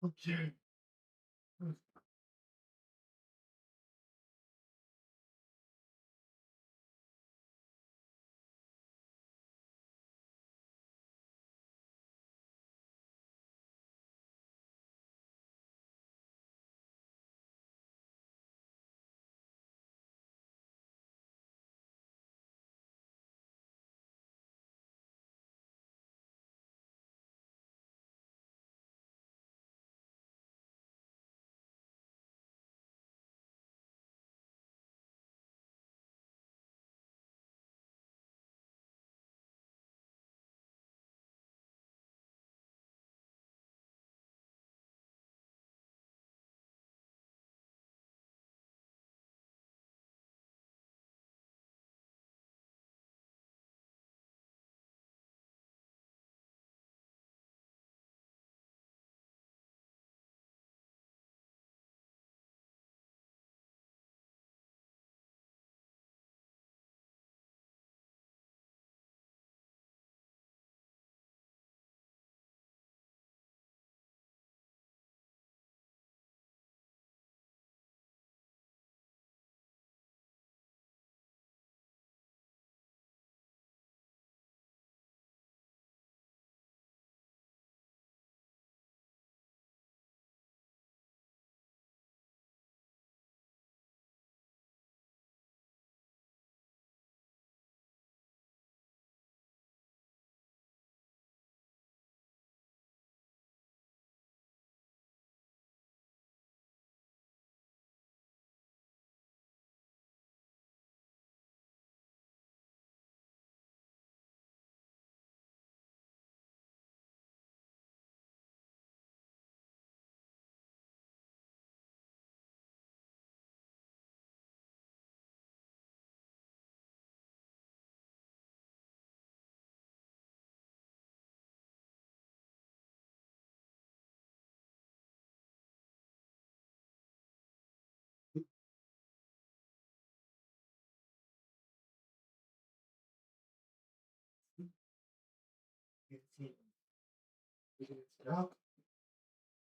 Okay.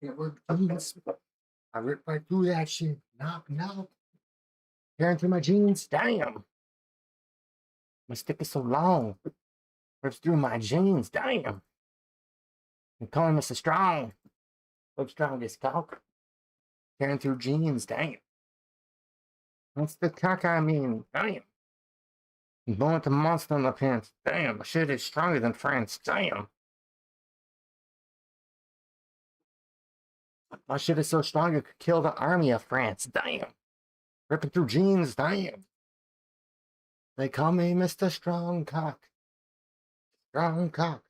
It worked. I ripped right through that shit. Knock, knock. Tearing through my jeans. Damn. My stick is so long. Rips through my jeans. Damn. I'm calling Mr. Strong. What's strongest cock? Tearing through jeans. Damn. What's the cock I mean? Damn. I'm blowing the monster in the pants. Damn. My shit is stronger than France. Damn. My shit is so strong it could kill the army of France. Damn. Ripping through jeans. Damn. They call me Mr. Strong Cock. Strong cock.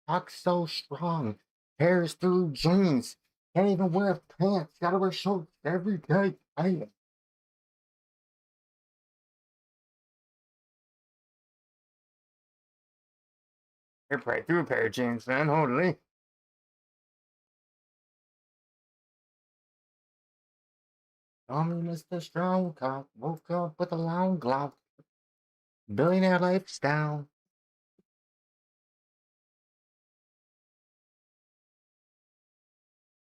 Cock so strong. Tears through jeans. Can't even wear pants. Gotta wear shorts every day. Damn. Rip right through a pair of jeans, man. Holy. Call me Mr. Strong Cock. Woke up with a long glock. Billionaire lifestyle.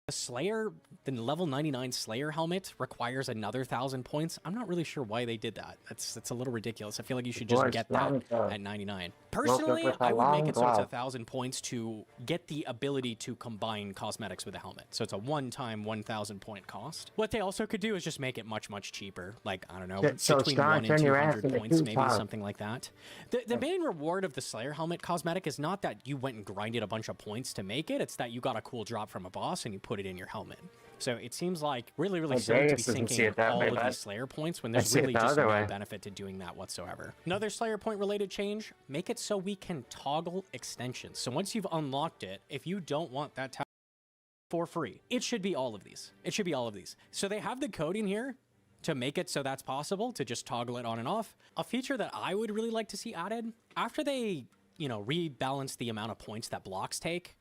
The Slayer, the level 99 Slayer helmet requires another 1,000 points. I'm not really sure why they did that. That's a little ridiculous. I feel like you should just get that at 99. Personally, I would make it so it's 1,000 points to get the ability to combine cosmetics with a helmet. So it's a one-time 1,000 point cost. What they also could do is just make it much, much cheaper. Like, I don't know, between 1 and 200 points, maybe something like that. The main reward of the Slayer helmet cosmetic is not that you went and grinded a bunch of points to make it. It's that you got a cool drop from a boss and you put it in your helmet. So it seems like really, really silly to be sinking all of these Slayer points when there's really just no benefit to doing that whatsoever. Another Slayer point related change, make it so we can toggle extensions. So once you've unlocked it, if you don't want that for free, it should be all of these. It should be all of these. So they have the code in here to make it so that's possible to just toggle it on and off. A feature that I would really like to see added after they, you know, rebalance the amount of points that blocks take.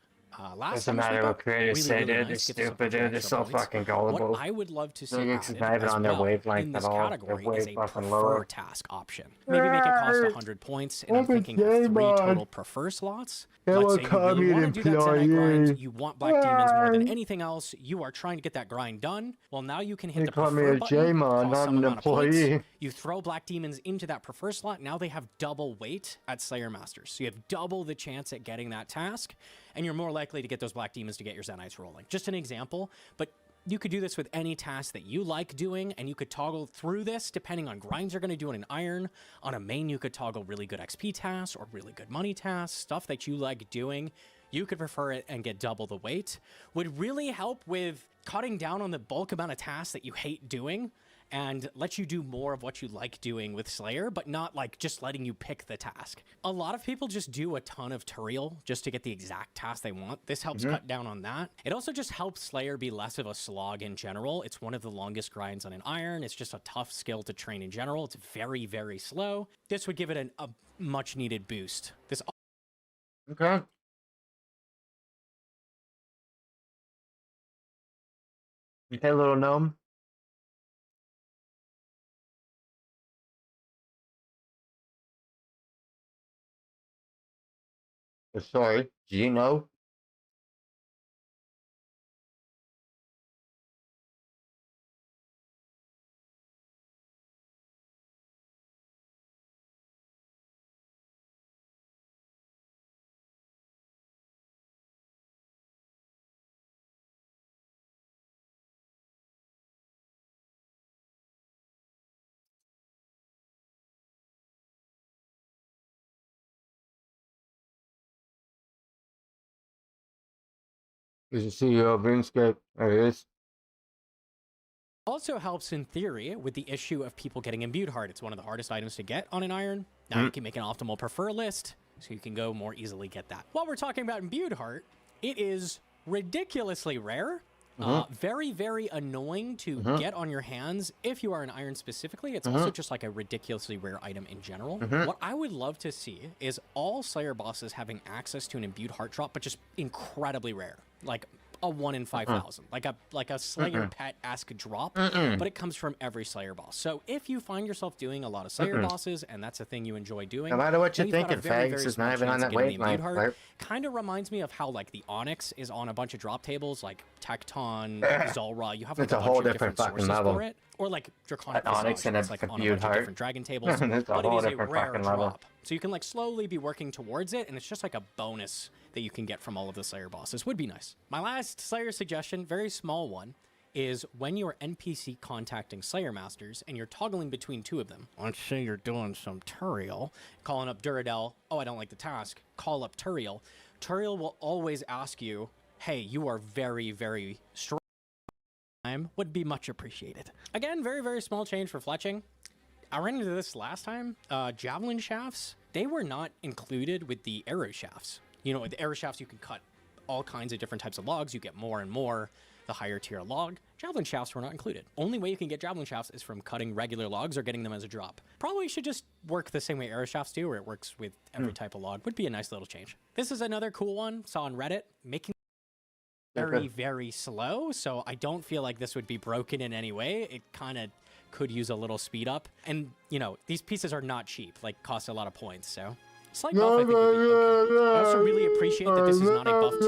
last Doesn't matter what creators say, dude. They're nice, stupid, dude. They're so fucking gullible. What I would love to see They're added not even as on their well wavelength in at this all. They're category way is a fucking prefer lower. task option. Maybe make it cost 100 points, and I'm thinking of 3 total prefer slots. Let's say you really want to do that Zenite grind, you want black demons more than anything else, you are trying to get that grind done. Well, now you can hit the prefer button, cost some amount of points. You throw black demons into that prefer slot, now they have double weight at Slayer Masters. So you have double the chance at getting that task, and you're more likely to get those black demons to get your Zenites rolling. Just an example, but you could do this with any task that you like doing, and you could toggle through this depending on grinds you're going to do in an iron. On a main, you could toggle really good XP tasks or really good money tasks, stuff that you like doing. You could prefer it and get double the weight. Would really help with cutting down on the bulk amount of tasks that you hate doing and let you do more of what you like doing with Slayer, but not like just letting you pick the task. A lot of people just do a ton of Turiel just to get the exact task they want. This helps cut down on that. It also just helps Slayer be less of a slog in general. It's one of the longest grinds on an iron. It's just a tough skill to train in general. It's very, very slow. This would give it a much needed boost. This. Okay. Hey, little gnome. Sorry, Gino. Is the CEO of Runescape. There he is. Also helps in theory with the issue of people getting imbued heart. It's one of the hardest items to get on an iron. Now you can make an optimal prefer list, so you can go more easily get that. While we're talking about imbued heart, it is ridiculously rare. Very, very annoying to get on your hands if you are an iron specifically. It's also just like a ridiculously rare item in general. What I would love to see is all Slayer bosses having access to an imbued heart drop, but just incredibly rare. Like a 1 in 5,000, like a Slayer pet-esque drop, but it comes from every Slayer boss. So if you find yourself doing a lot of Slayer bosses, and that's a thing you enjoy doing, no matter what you're thinking, Fags is not even on that wavelength. Kind of reminds me of how like the Onyx is on a bunch of drop tables, like Tecton, Zulrah. You have like it's a whole different sources level for it, or like Draconic Onyx and it's like on a bunch of different dragon tables, but it is a rare drop. So you can like slowly be working towards it, and it's just like a bonus that you can get from all of the Slayer bosses. Would be nice. My last Slayer suggestion, very small one, is when you're NPC contacting Slayer Masters and you're toggling between two of them. Let's say you're doing some Turiel, calling up Duradel. Oh, I don't like the task. Call up Turiel. Turiel will always ask you, hey, you are very, very strong. Would be much appreciated. Again, very, very small change for fletching. I ran into this last time. Javelin shafts, they were not included with the arrow shafts. You know, with the arrow shafts, you can cut all kinds of different types of logs. You get more and more the higher tier log. Javelin shafts were not included. Only way you can get javelin shafts is from cutting regular logs or getting them as a drop. Probably should just work the same way arrow shafts do, where it works with every type of log. Would be a nice little change. This is another cool one. Saw on Reddit, making very, very slow. So I don't feel like this would be broken in any way. It kind of could use a little speed up. And, you know, these pieces are not cheap, like cost a lot of points. So slight buff, I think, would be okay. I also really appreciate that this is not a buff to...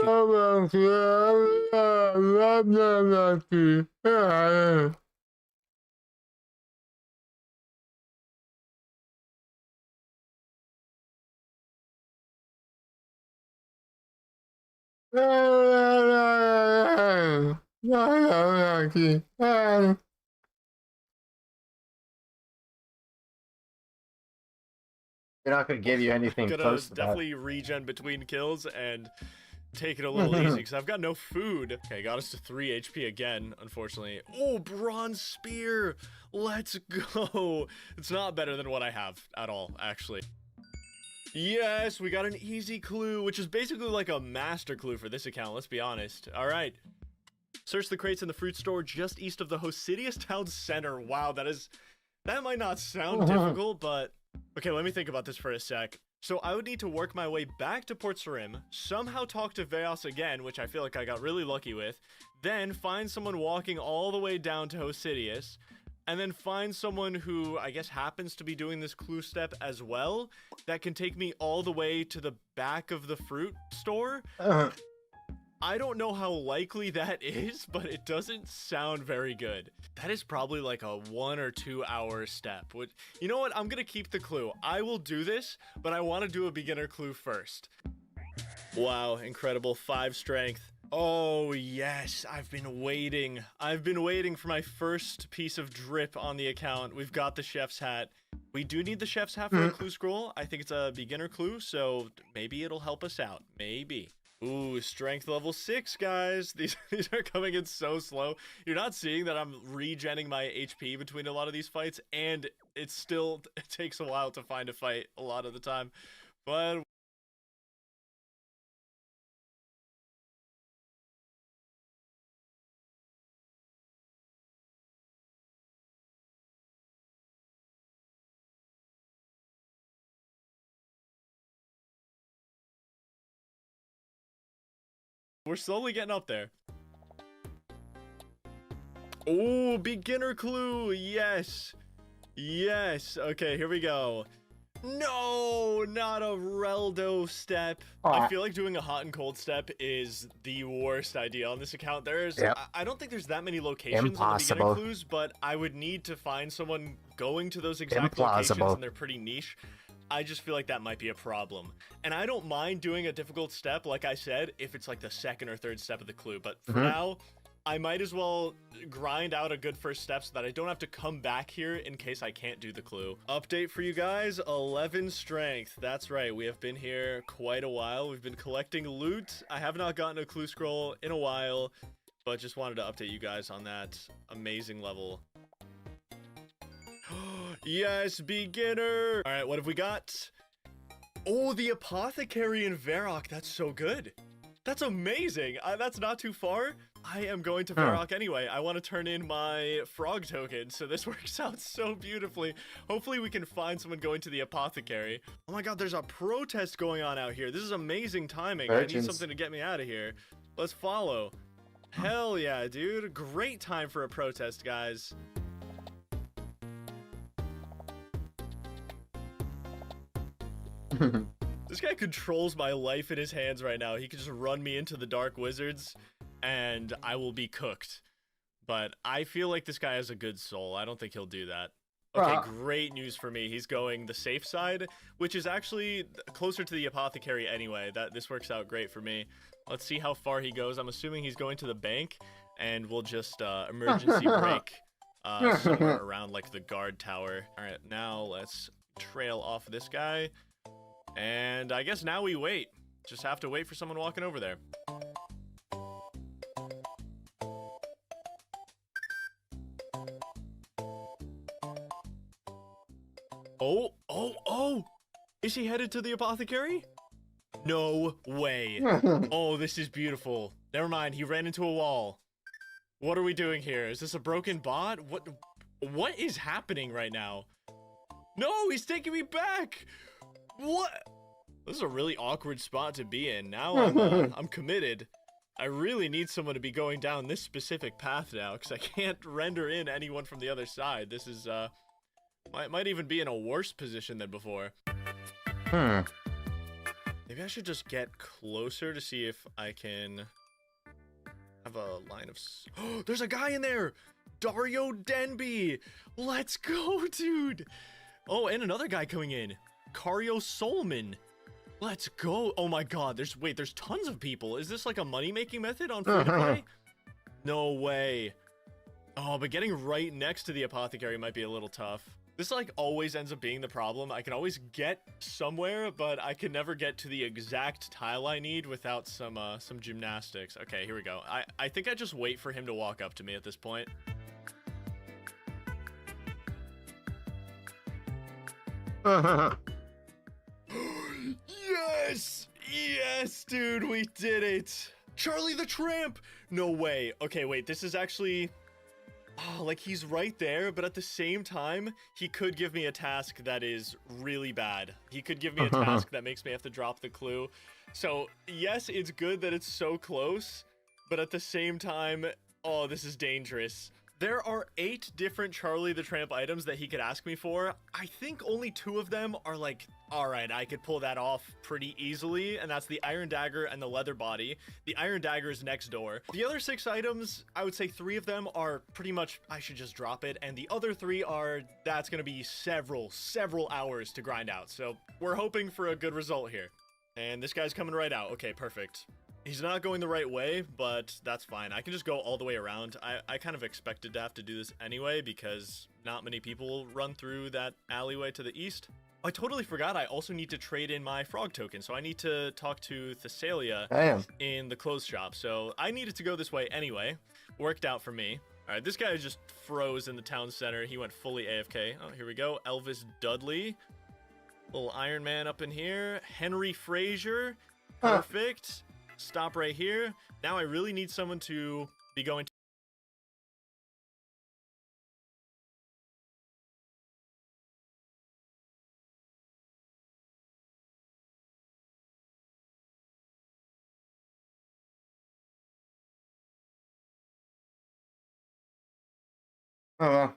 They're not gonna give you anything close to definitely regen between kills and take it a little easy because I've got no food. Okay, got us to 3 HP again, unfortunately. Oh, bronze spear. Let's go. It's not better than what I have at all, actually. Yes, we got an easy clue, which is basically like a master clue for this account, let's be honest. All right. Search the crates in the fruit store just east of the Hosidius town center. Wow, that might not sound difficult, but... Okay, let me think about this for a sec. So I would need to work my way back to Port Sarim, somehow talk to Veos again, which I feel like I got really lucky with, then find someone walking all the way down to Hosidius, and then find someone who I guess happens to be doing this clue step as well, that can take me all the way to the back of the fruit store. I don't know how likely that is, but it doesn't sound very good. That is probably like a 1 or 2 hour step. Which, you know what? I'm gonna keep the clue. I will do this, but I want to do a beginner clue first. Wow, incredible. 5 strength. Oh yes, I've been waiting. I've been waiting for my first piece of drip on the account. We've got the chef's hat. We do need the chef's hat for a clue scroll. I think it's a beginner clue, so maybe it'll help us out. Maybe. Ooh, strength level 6, guys. These are coming in so slow. You're not seeing that I'm regenning my HP between a lot of these fights, and it takes a while to find a fight a lot of the time. But we're slowly getting up there. Oh, beginner clue. Yes. Yes. Okay, here we go. No, not a Reldo step. I feel like doing a hot and cold step is the worst idea on this account. I don't think there's that many locations on the beginner clues, but I would need to find someone going to those exact locations, and they're pretty niche. I just feel like that might be a problem. And I don't mind doing a difficult step, like I said, if it's like the second or third step of the clue. But for now, I might as well grind out a good first step so that I don't have to come back here in case I can't do the clue. Update for you guys, 11 strength. That's right, we have been here quite a while. We've been collecting loot. I have not gotten a clue scroll in a while, but just wanted to update you guys on that amazing level. Yes, beginner. All right, what have we got? Oh, the apothecary in Varrock. That's so good. That's amazing. That's not too far. I am going to Varrock anyway. I want to turn in my frog token, so this works out so beautifully. Hopefully we can find someone going to the apothecary. Oh my god, there's a protest going on out here. This is amazing timing. I need something to get me out of here. Let's follow. Hell yeah, dude. Great time for a protest, guys. This guy controls my life in his hands right now. He can just run me into the Dark Wizards and I will be cooked. But I feel like this guy has a good soul. I don't think he'll do that. Okay, great news for me. He's going the safe side, which is actually closer to the apothecary anyway. This works out great for me. Let's see how far he goes. I'm assuming he's going to the bank, and we'll just emergency brake somewhere around like the guard tower. All right, now let's trail off this guy. And I guess now we wait. Just have to wait for someone walking over there. Oh! Is he headed to the apothecary? No way. Oh, this is beautiful. Never mind, he ran into a wall. What are we doing here? Is this a broken bot? What is happening right now? No, he's taking me back. What? This is a really awkward spot to be in. Now I'm committed. I really need someone to be going down this specific path now, because I can't render in anyone from the other side. This is might even be in a worse position than before. Maybe I should just get closer to see if I can have a line of... Oh, there's a guy in there! Dario Denby! Let's go, dude! Oh, and another guy coming in. Cario Solman. Let's go. Oh my god, there's tons of people. Is this like a money-making method on free-to-play? No way. Oh, but getting right next to the apothecary might be a little tough. This like always ends up being the problem. I can always get somewhere, but I can never get to the exact tile I need without some gymnastics. Okay, here we go. I think I just wait for him to walk up to me at this point. Yes! Yes, dude, we did it! Charlie the Tramp! No way. Okay, wait, this is actually... Oh, like he's right there, but at the same time, he could give me a task that is really bad. He could give me a task that makes me have to drop the clue. So, yes, it's good that it's so close, but at the same time, oh, this is dangerous. There are 8 different Charlie the Tramp items that he could ask me for. I think only 2 of them are like, all right, I could pull that off pretty easily, and that's the Iron Dagger and the Leather Body. The Iron Dagger is next door. The other 6 items, I would say 3 of them are pretty much, I should just drop it, and the other 3 are, that's gonna be several hours to grind out. So we're hoping for a good result here. And this guy's coming right out. Okay, perfect. He's not going the right way, but that's fine. I can just go all the way around. I kind of expected to have to do this anyway because not many people run through that alleyway to the east. I totally forgot I also need to trade in my frog token, so I need to talk to Thessalia in the clothes shop. So I needed to go this way anyway. Worked out for me. All right, this guy just froze in the town center. He went fully AFK. Oh, here we go. Elvis Dudley. Little Iron Man up in here. Henry Frazier. Perfect. Stop right here. Now I really need someone to be going to. Oh, well.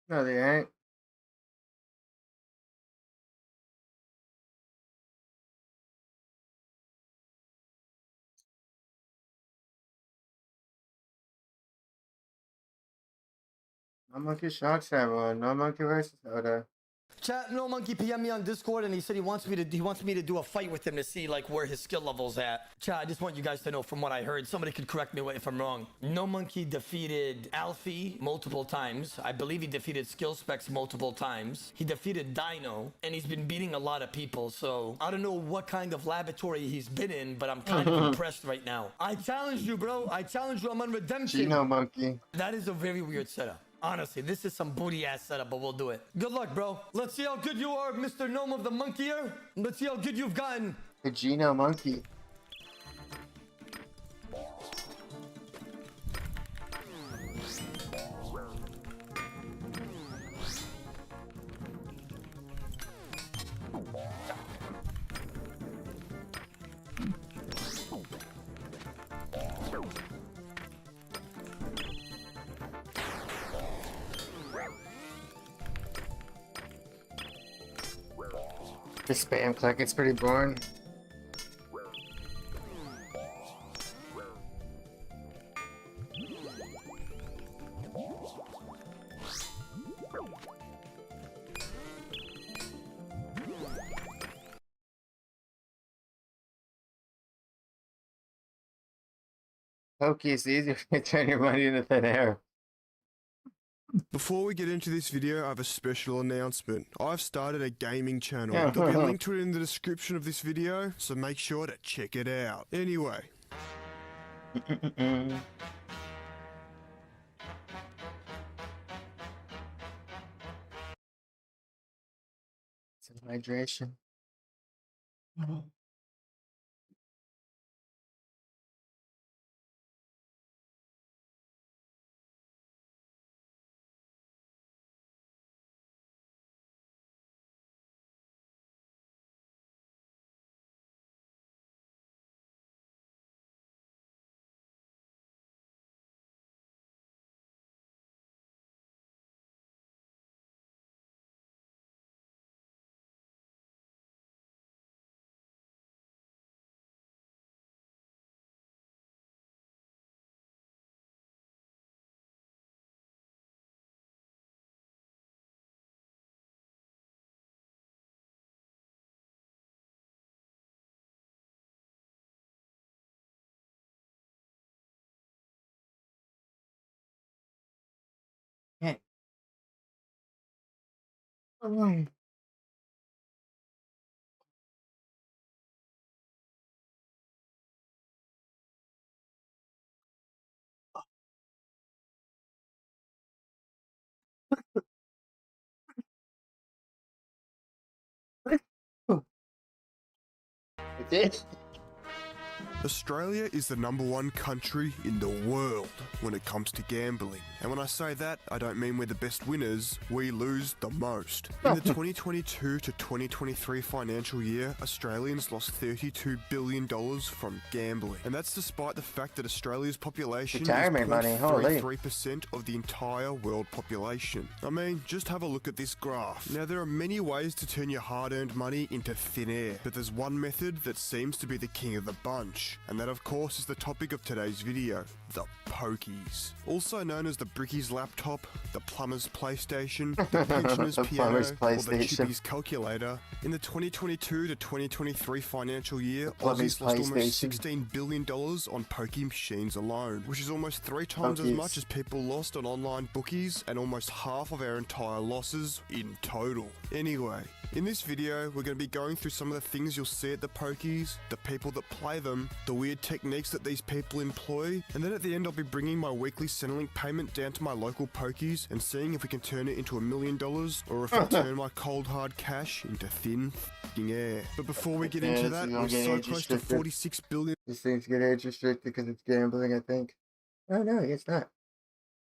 No, they ain't. No monkey sharks have one. No monkey races soda. Chat, no monkey PM me on Discord, and he said he wants me to do a fight with him to see like where his skill level's at. Chat, I just want you guys to know from what I heard. Somebody could correct me if I'm wrong. No monkey defeated Alfie multiple times. I believe he defeated Skill Specs multiple times. He defeated Dino, and he's been beating a lot of people. So I don't know what kind of laboratory he's been in, but I'm kind of impressed right now. I challenge you, bro. I challenge you. I'm on redemption. Gino monkey. That is a very weird setup. Honestly, this is some booty ass setup, but we'll do it. Good luck, bro. Let's see how good you are, Mr. Gnome of the Monkeyer. Let's see how good you've gotten. The Gino monkey. The spam click, it's pretty boring. Pokey, it's easier to turn your money into thin air. Before we get into this video, I have a special announcement. I've started a gaming channel. There'll be a link to it in the description of this video, so make sure to check it out. Anyway. Some hydration. Hey. did. Australia is the #1 country in the world when it comes to gambling. And when I say that, I don't mean we're the best winners, we lose the most. In the 2022 to 2023 financial year, Australians lost $32 billion from gambling. And that's despite the fact that Australia's population is Retirement money, holy. 0.33% of the entire world population. I mean, just have a look at this graph. Now, there are many ways to turn your hard-earned money into thin air, but there's one method that seems to be the king of the bunch. And that, of course, is the topic of today's video, the pokies. Also known as the bricky's laptop, the plumber's PlayStation, the pensioner's piano, or the chippy's calculator. In the 2022 to 2023 financial year, Aussies lost almost $16 billion on pokey machines alone, which is almost 3 times as much as people lost on online bookies and almost half of our entire losses in total. Anyway, in this video, we're going to be going through some of the things you'll see at the pokies, the people that play them, the weird techniques that these people employ, and then at the end I'll be bringing my weekly Centrelink payment down to my local pokies and seeing if we can turn it into $1 million or if I turn my cold hard cash into thin f***ing air. But before we get into that, we're so close to 46 billion. This thing's getting age restricted because it's gambling, I think. Oh no, it's not.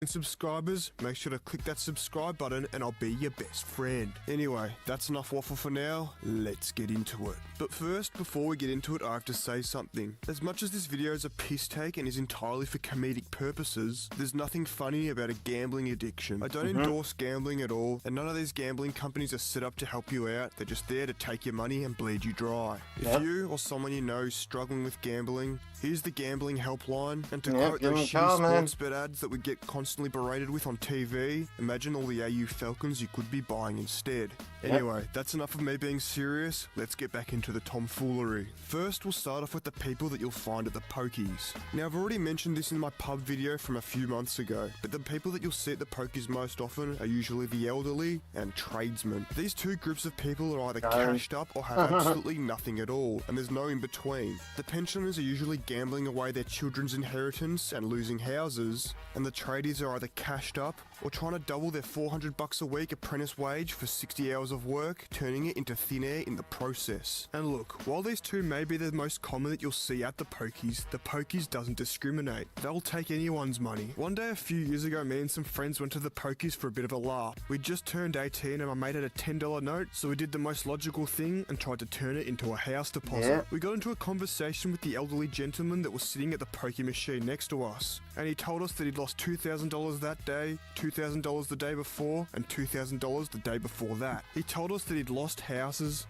Subscribers, make sure to click that subscribe button and I'll be your best friend. Anyway, that's enough waffle for now, let's get into it. But first, before we get into it, I have to say something. As much as this video is a piss take and is entirely for comedic purposes, there's nothing funny about a gambling addiction. I don't endorse gambling at all, and none of these gambling companies are set up to help you out, they're just there to take your money and bleed you dry. If you or someone you know is struggling with gambling, here's the gambling helpline, and to quote those shitty sports bet ads that we get constantly berated with on TV, imagine all the AU Falcons you could be buying instead. Anyway, that's enough of me being serious, let's get back into the tomfoolery. First, we'll start off with the people that you'll find at the pokies. Now, I've already mentioned this in my pub video from a few months ago, but the people that you'll see at the pokies most often are usually the elderly and tradesmen. These two groups of people are either cashed up or have absolutely nothing at all, and there's no in between. The pensioners are usually gambling away their children's inheritance and losing houses, and the tradies are either cashed up or trying to double their $400 a week apprentice wage for 60 hours of work, turning it into thin air in the process. And look, while these two may be the most common that you'll see at the pokies doesn't discriminate. They'll take anyone's money. One day a few years ago, me and some friends went to the pokies for a bit of a laugh. We'd just turned 18 and I made it a $10 note, so we did the most logical thing and tried to turn it into a house deposit. We got into a conversation with the elderly gentleman that was sitting at the pokey machine next to us, and he told us that he'd lost $2,000 that day, $2,000 the day before, and $2,000 the day before that. He told us that he'd lost houses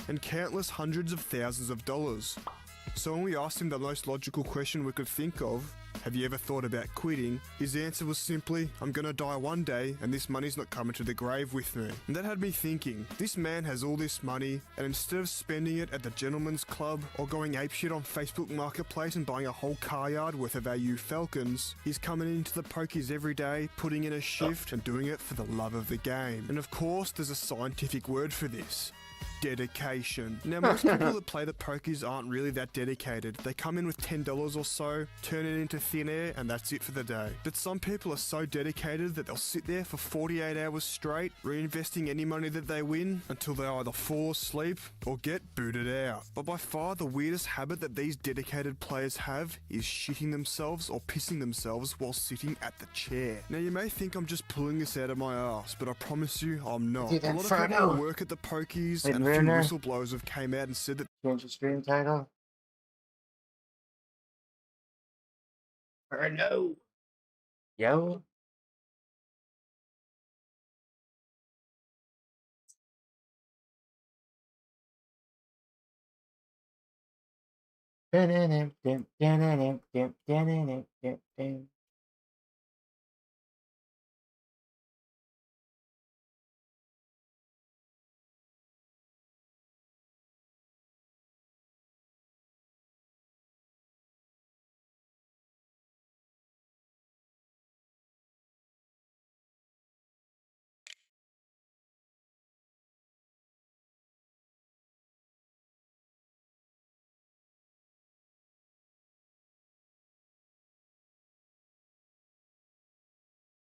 and countless hundreds of thousands of dollars. So when we asked him the most logical question we could think of, have you ever thought about quitting? His answer was simply, I'm gonna die one day and this money's not coming to the grave with me. And that had me thinking, this man has all this money and instead of spending it at the gentleman's club or going apeshit on Facebook Marketplace and buying a whole car yard worth of AU Falcons, he's coming into the pokies every day, putting in a shift and doing it for the love of the game. And of course, there's a scientific word for this. Dedication. Now, most people that play the pokies aren't really that dedicated. They come in with $10 or so, turn it into thin air, and that's it for the day. But some people are so dedicated that they'll sit there for 48 hours straight, reinvesting any money that they win until they either fall asleep or get booted out. But by far the weirdest habit that these dedicated players have is shitting themselves or pissing themselves while sitting at the chair. Now, you may think I'm just pulling this out of my ass, but I promise you I'm not. A lot of people who work at the pokies and a few whistleblowers have came out and said that change the stream title. Or no. Yo.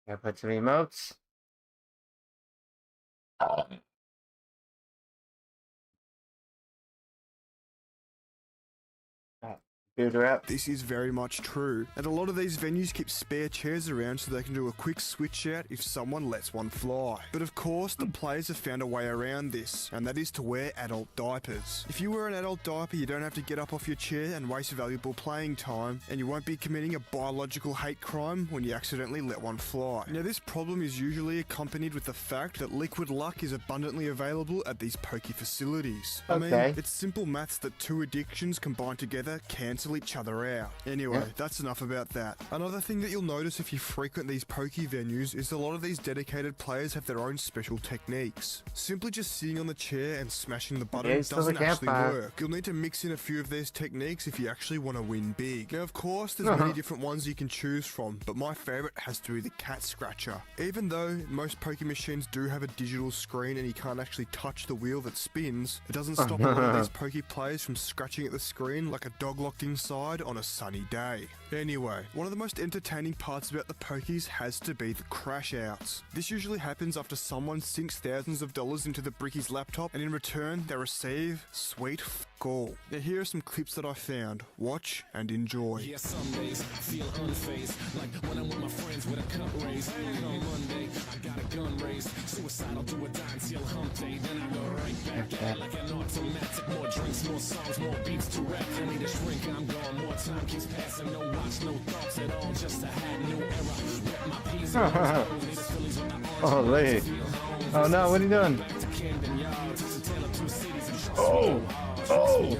Gotta put some emotes. Computer app. This is very much true, and a lot of these venues keep spare chairs around so they can do a quick switch out if someone lets one fly. But of course, the players have found a way around this, and that is to wear adult diapers. If you wear an adult diaper, you don't have to get up off your chair and waste valuable playing time, and you won't be committing a biological hate crime when you accidentally let one fly. Now, this problem is usually accompanied with the fact that liquid luck is abundantly available at these pokey facilities. I mean, it's simple maths that two addictions combined together cancel each other out. Anyway, that's enough about that. Another thing that you'll notice if you frequent these pokey venues is a lot of these dedicated players have their own special techniques. Simply just sitting on the chair and smashing the button doesn't actually work. You'll need to mix in a few of these techniques if you actually want to win big. Now, of course, there's many different ones you can choose from, but my favorite has to be the cat scratcher. Even though most poker machines do have a digital screen and you can't actually touch the wheel that spins, it doesn't stop a lot of these pokey players from scratching at the screen like a dog locked inside on a sunny day. Anyway, one of the most entertaining parts about the pokies has to be the crash outs. This usually happens after someone sinks thousands of dollars into the bricky's laptop and in return they receive sweet all. Now here are some clips that I found. Watch and enjoy. Yeah, some days feel unfazed, like when I'm with my friends with a cup raised. On Monday, I got a gun raised. Suicidal to a dime till hump day. Then I go right back at like an automatic. More drinks, more songs, more beats to rap. I need a shrink, I'm gone. More time keeps passing. No watch, no thoughts at all. Just a hat, new era. Rep my P's and Holy. Oh no, what are you doing? Oh! Oh!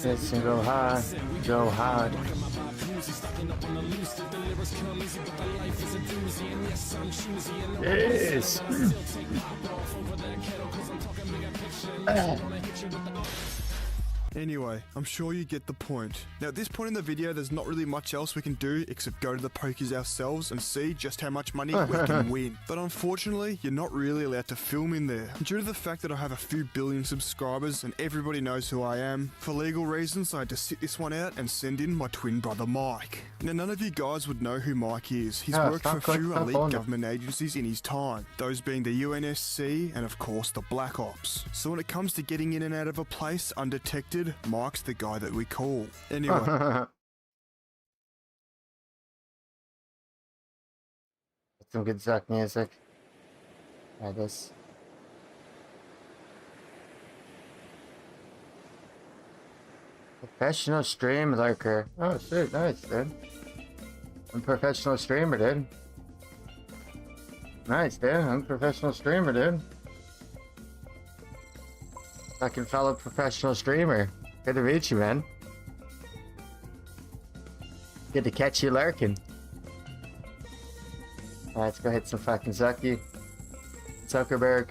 Let's go hard, go hard. Yes! Anyway, I'm sure you get the point. Now at this point in the video, there's not really much else we can do except go to the pokies ourselves and see just how much money we can win. But unfortunately, you're not really allowed to film in there. Due to the fact that I have a few billion subscribers and everybody knows who I am, for legal reasons I had to sit this one out and send in my twin brother Mike. Now none of you guys would know who Mike is. He's worked for a few elite government agencies in his time, those being the UNSC and of course the Black Ops. So when it comes to getting in and out of a place undetected, Mike's the guy that we call. Anyway. Some good Zuck music. Try this. Professional stream lurker. Oh shit, nice, dude. I'm a professional streamer, dude. Nice, dude. I'm a professional streamer, dude. Fucking fellow professional streamer. Good to meet you, man. Good to catch you lurking. Alright, let's go hit some fucking Zucky. Zuckerberg.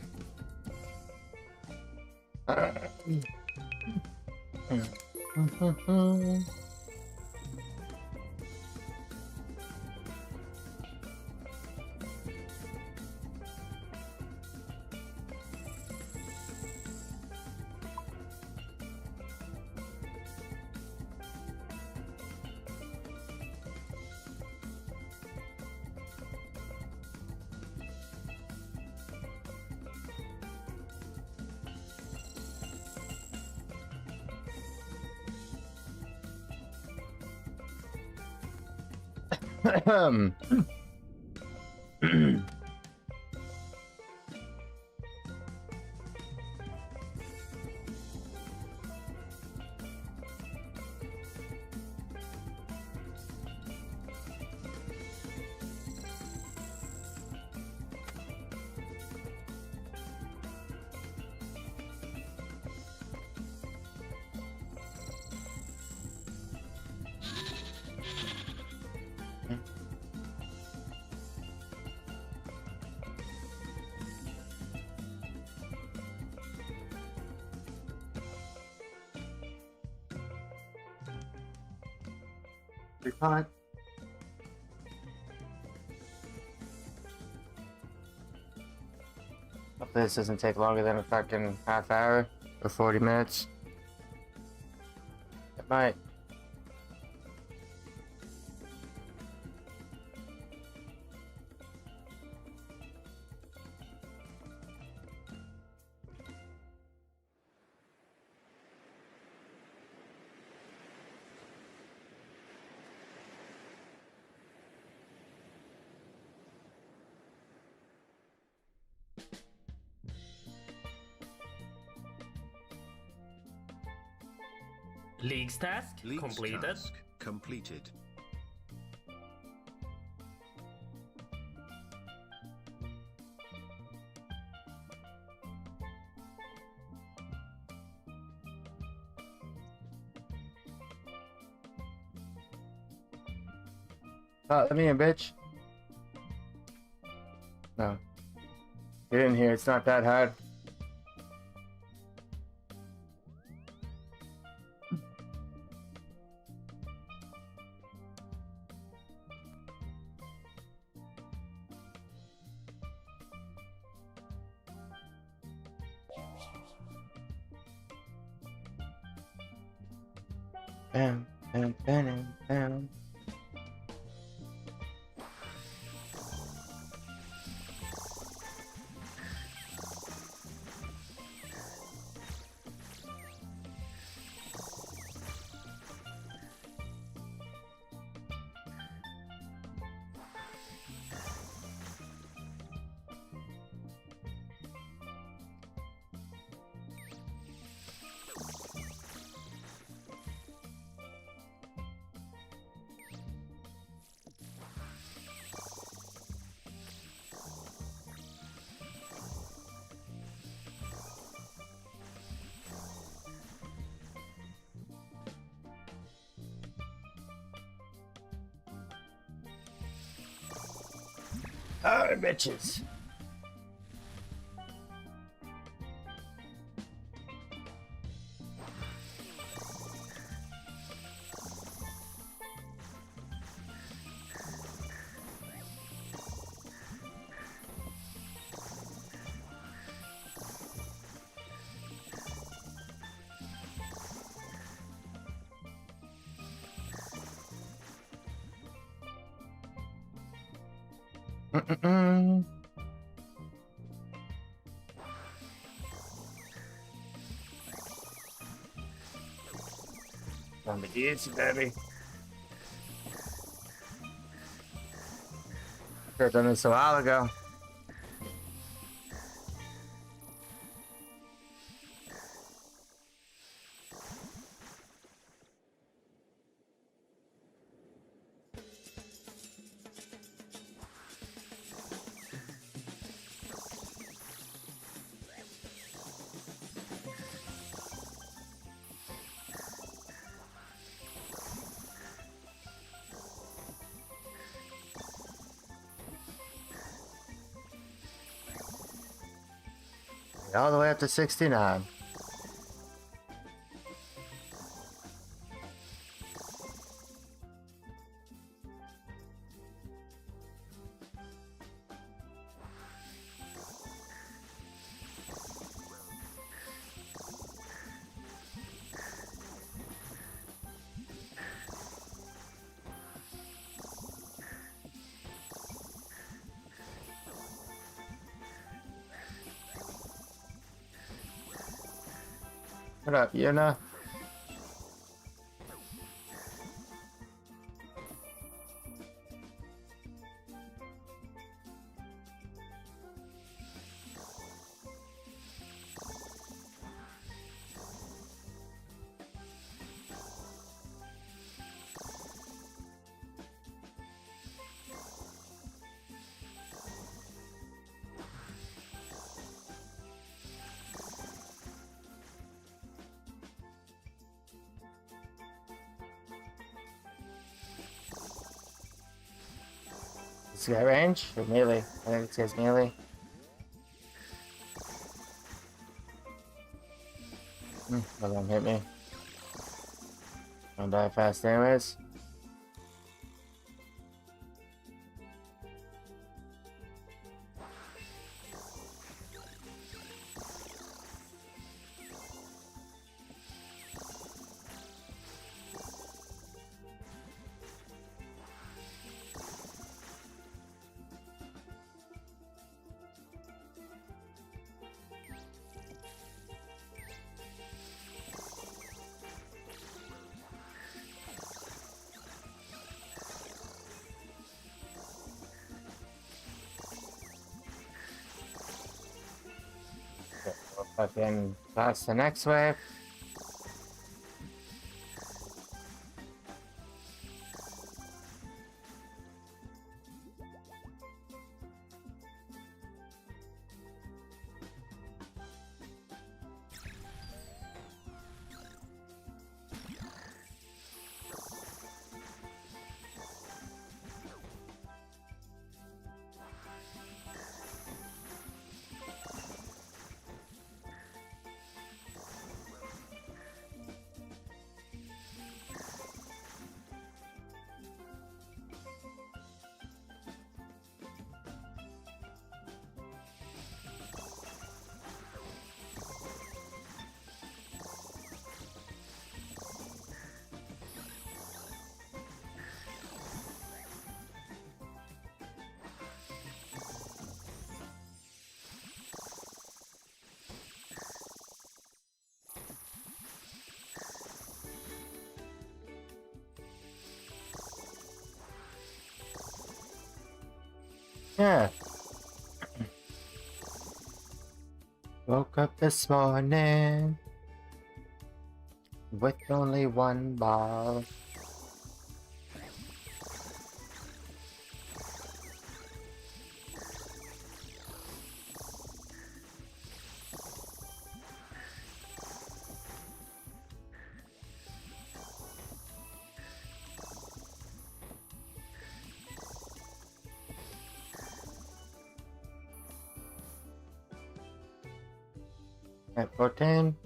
Repot. Hopefully this doesn't take longer than a fucking half hour or 40 minutes. It might. League's task League's completed. task completed. Let me in, bitch. No. Get in here. It's not that hard. Bam, bam, bam, bam. Oh, bitches. Mm-mm-mm. Gonna be easy, baby. Could have done this a while ago. All the way up to 69. What up, Yuna? Does he got range or melee? I think it says melee. That won't hit me. I'll die fast anyways. Fucking pass the next wave. Yeah. Woke up this morning with only one bar. At 14.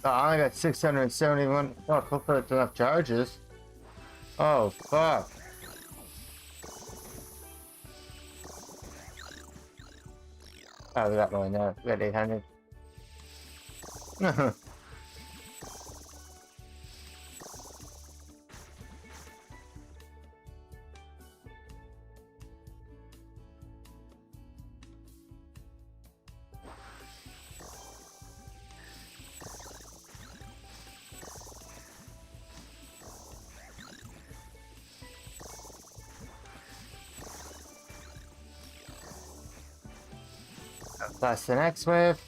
Oh, I only got 671. Oh, hopefully it's enough charges. Oh, fuck. Oh, we got more than that. We got 800. Plus the next wave.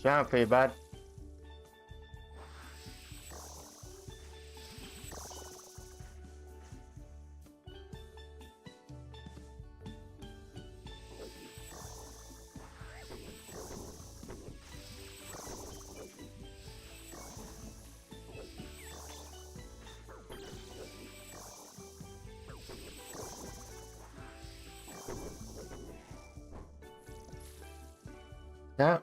Sound pretty bad. Yeah.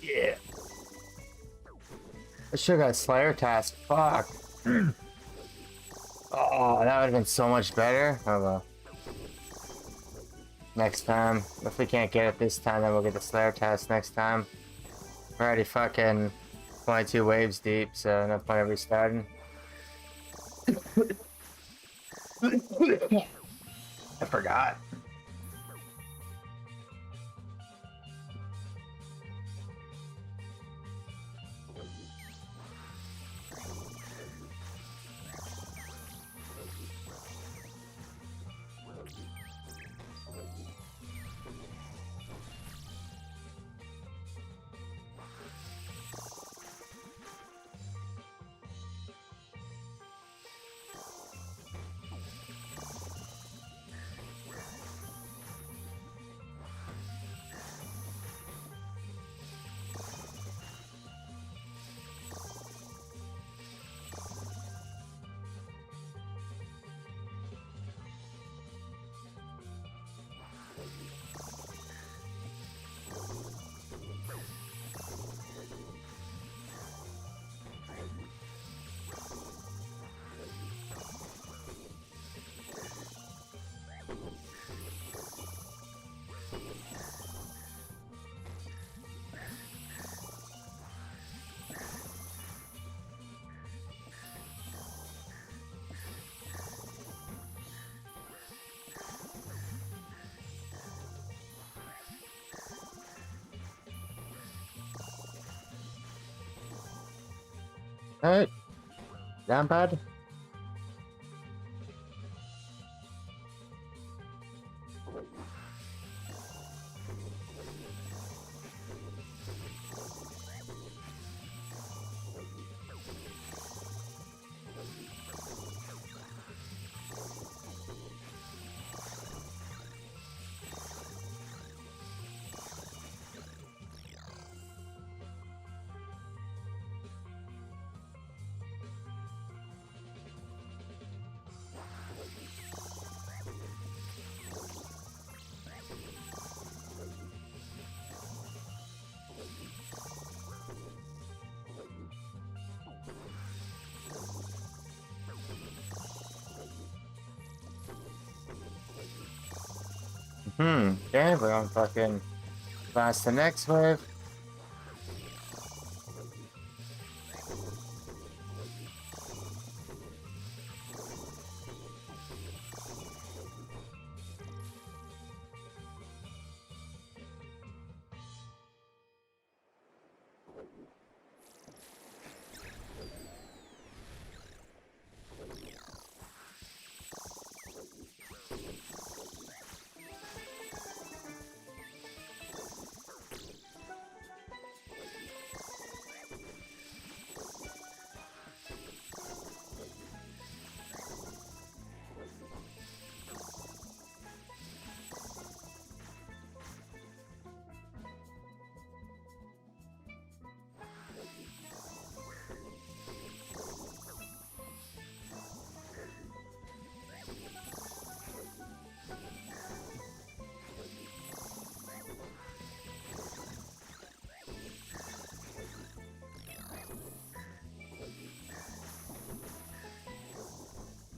Yeah. I should have got Slayer task. Fuck. Oh, that would have been so much better. Oh well. Next time. If we can't get it this time, then we'll get the Slayer task next time. We're already fucking 22 waves deep, so no point of restarting. I forgot. Hey, down bad. Okay, we're on fucking past the next wave.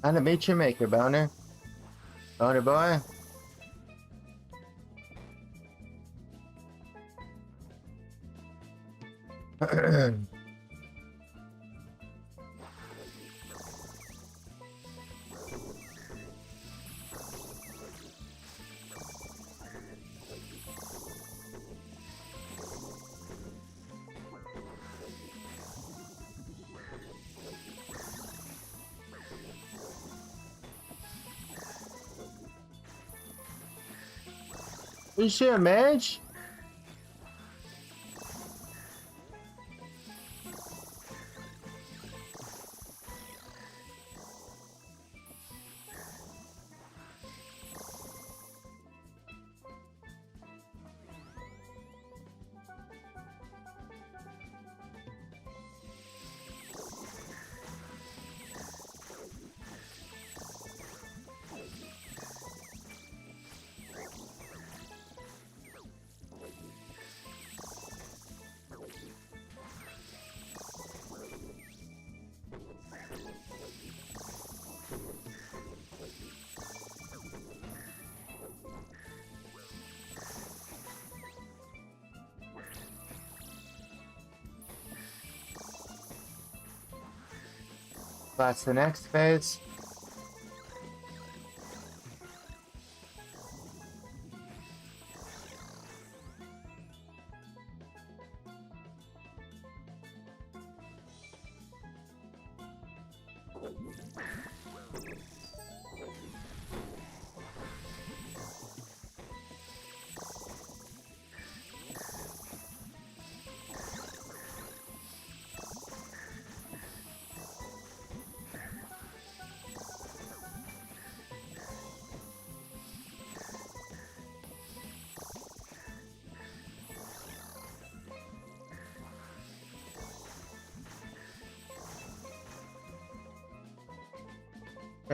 How to meet your maker, Boner. Boner boy. You sure, Madge? That's the next phase.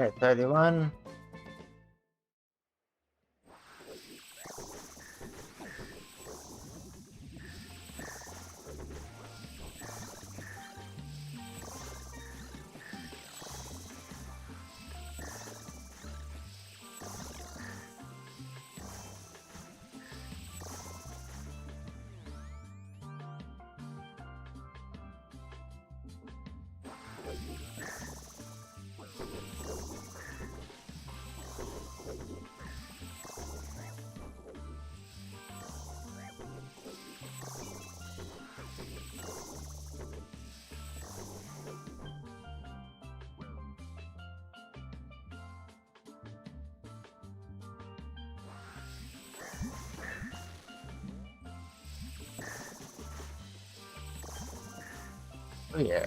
Okay, 31. yeah.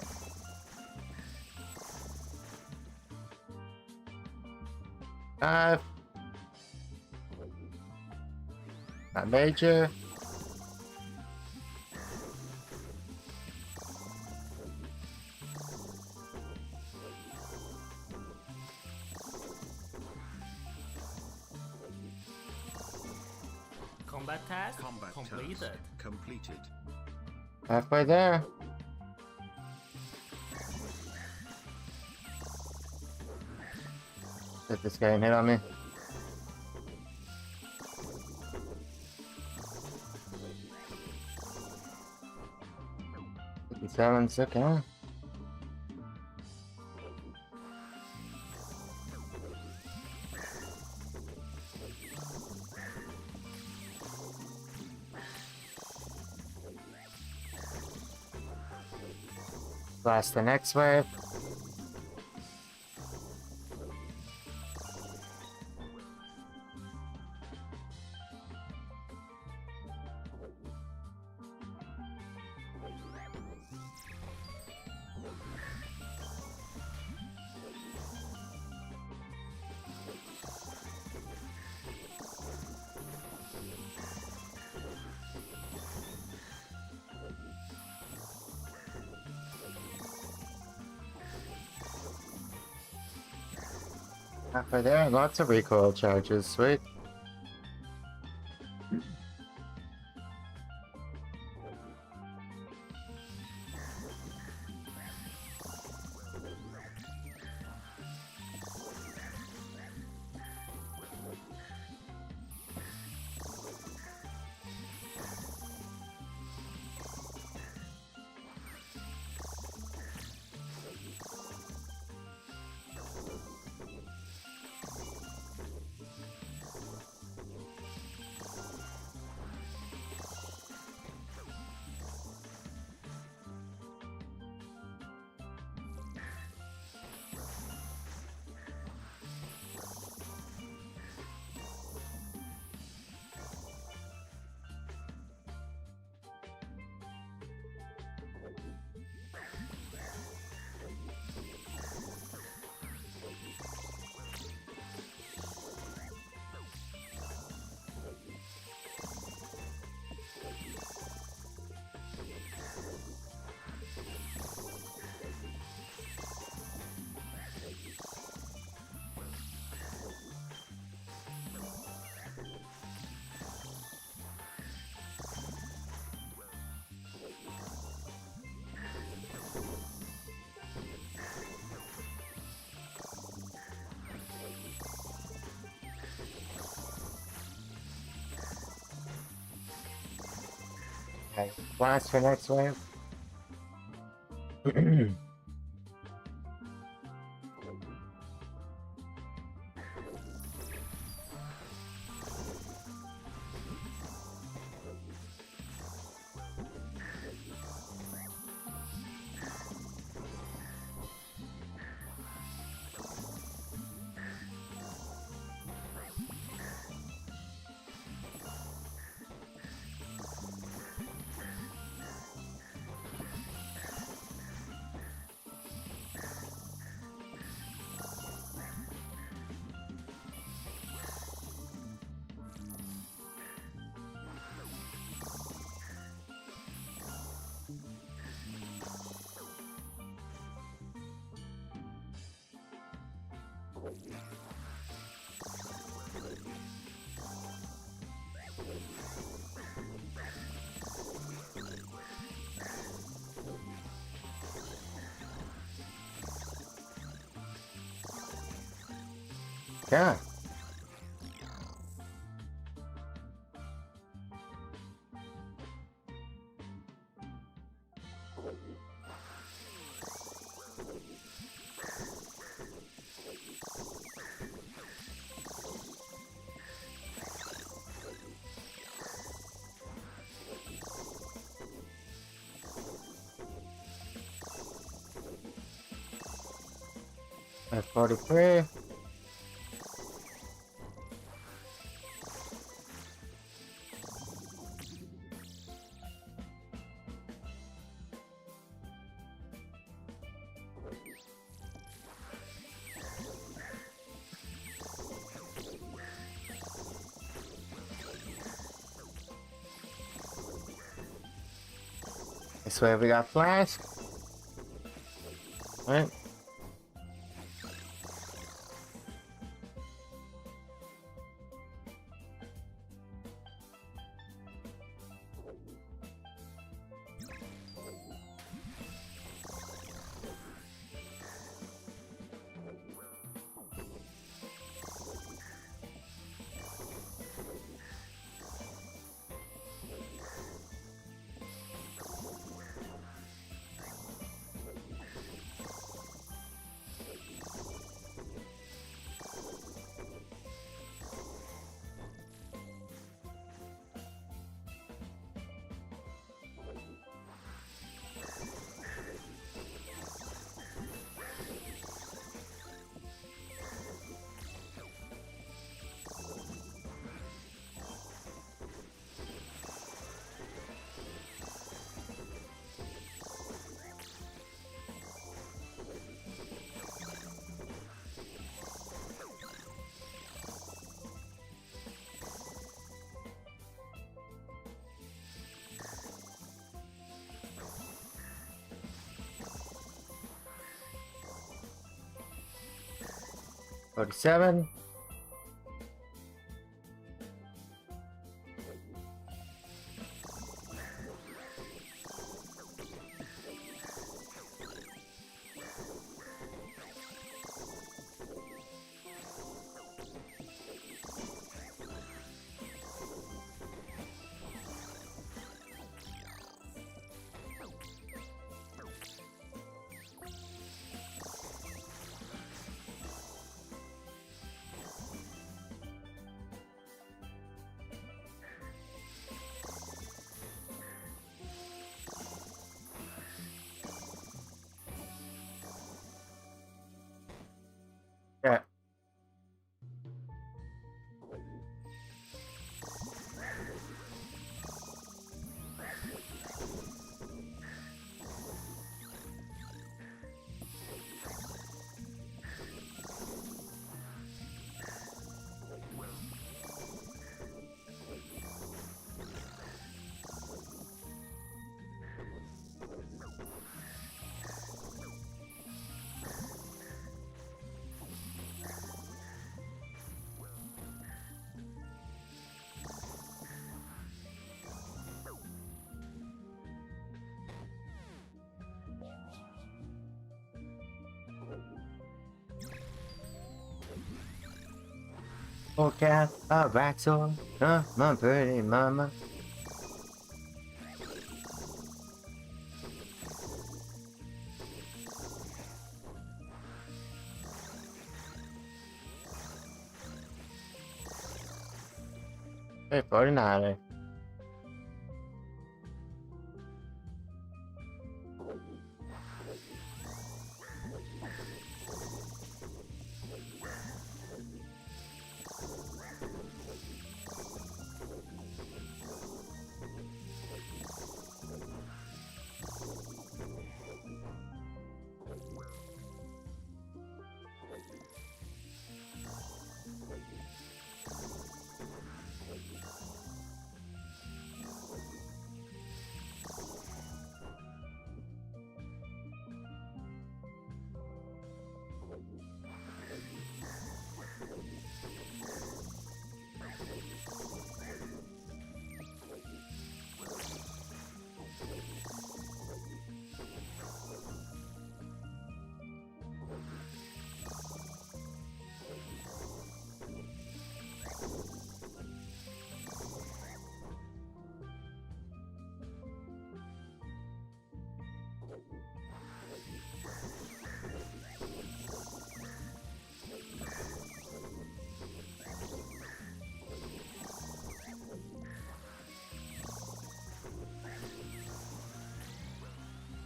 Five. Not major. Combat task Combat completed. task completed. Halfway there. If this guy can hit on me. $57, okay. Blast the next wave. Halfway there, lots of recoil charges, sweet. Okay, blast for next wave. Yeah. F43. Next wave we got flash. Right. $47. Yeah. Okay, a Vaxor, my pretty mama. Hey, 49.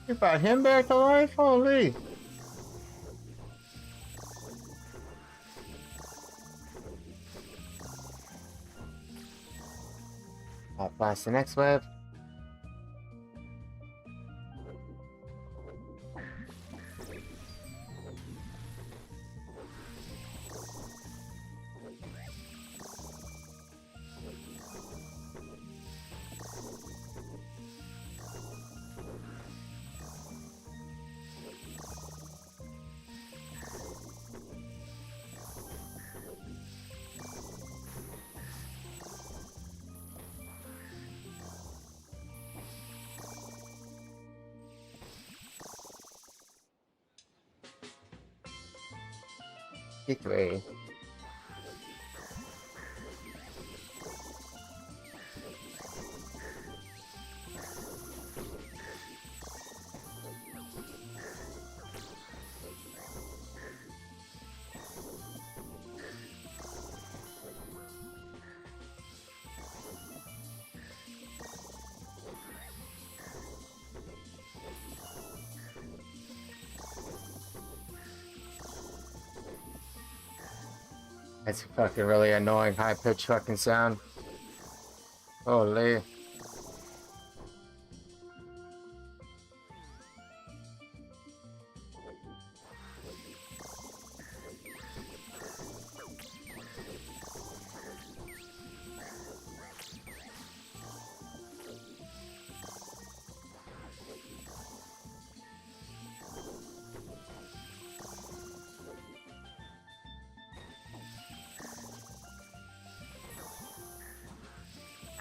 You brought him back to life? Holy. I'll pass the next wave. 63. That's a fucking really annoying high-pitched fucking sound. Holy.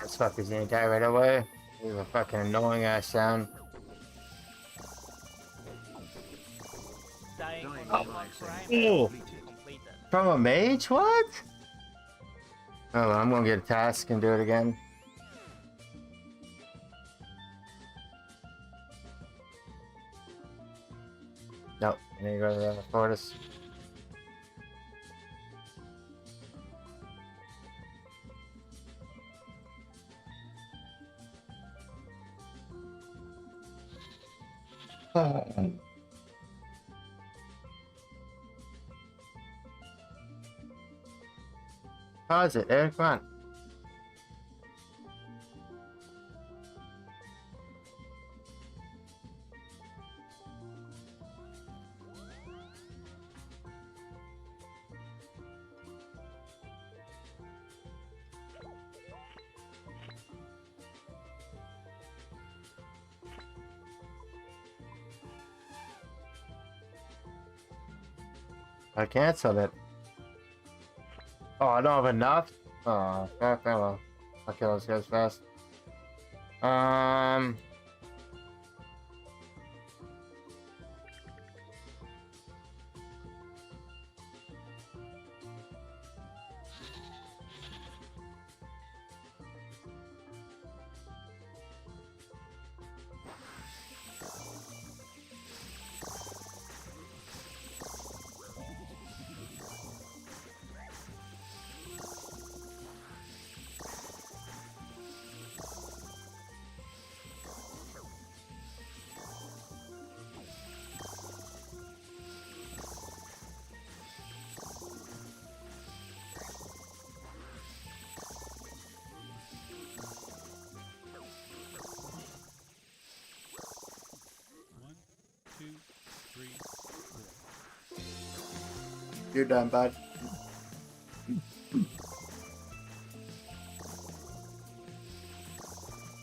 This fucker's gonna die right away. This is a fucking annoying ass sound. Dying Dying on on one life crime Oh. completed. From a mage? What? Oh, well, I'm gonna get a task and do it again. Nope, I need to go to the tortoise. Pause it, Eric, come on. I canceled it. Oh, I don't have enough? Oh, fuck, oh well. I'll kill those guys fast. You're done, bud.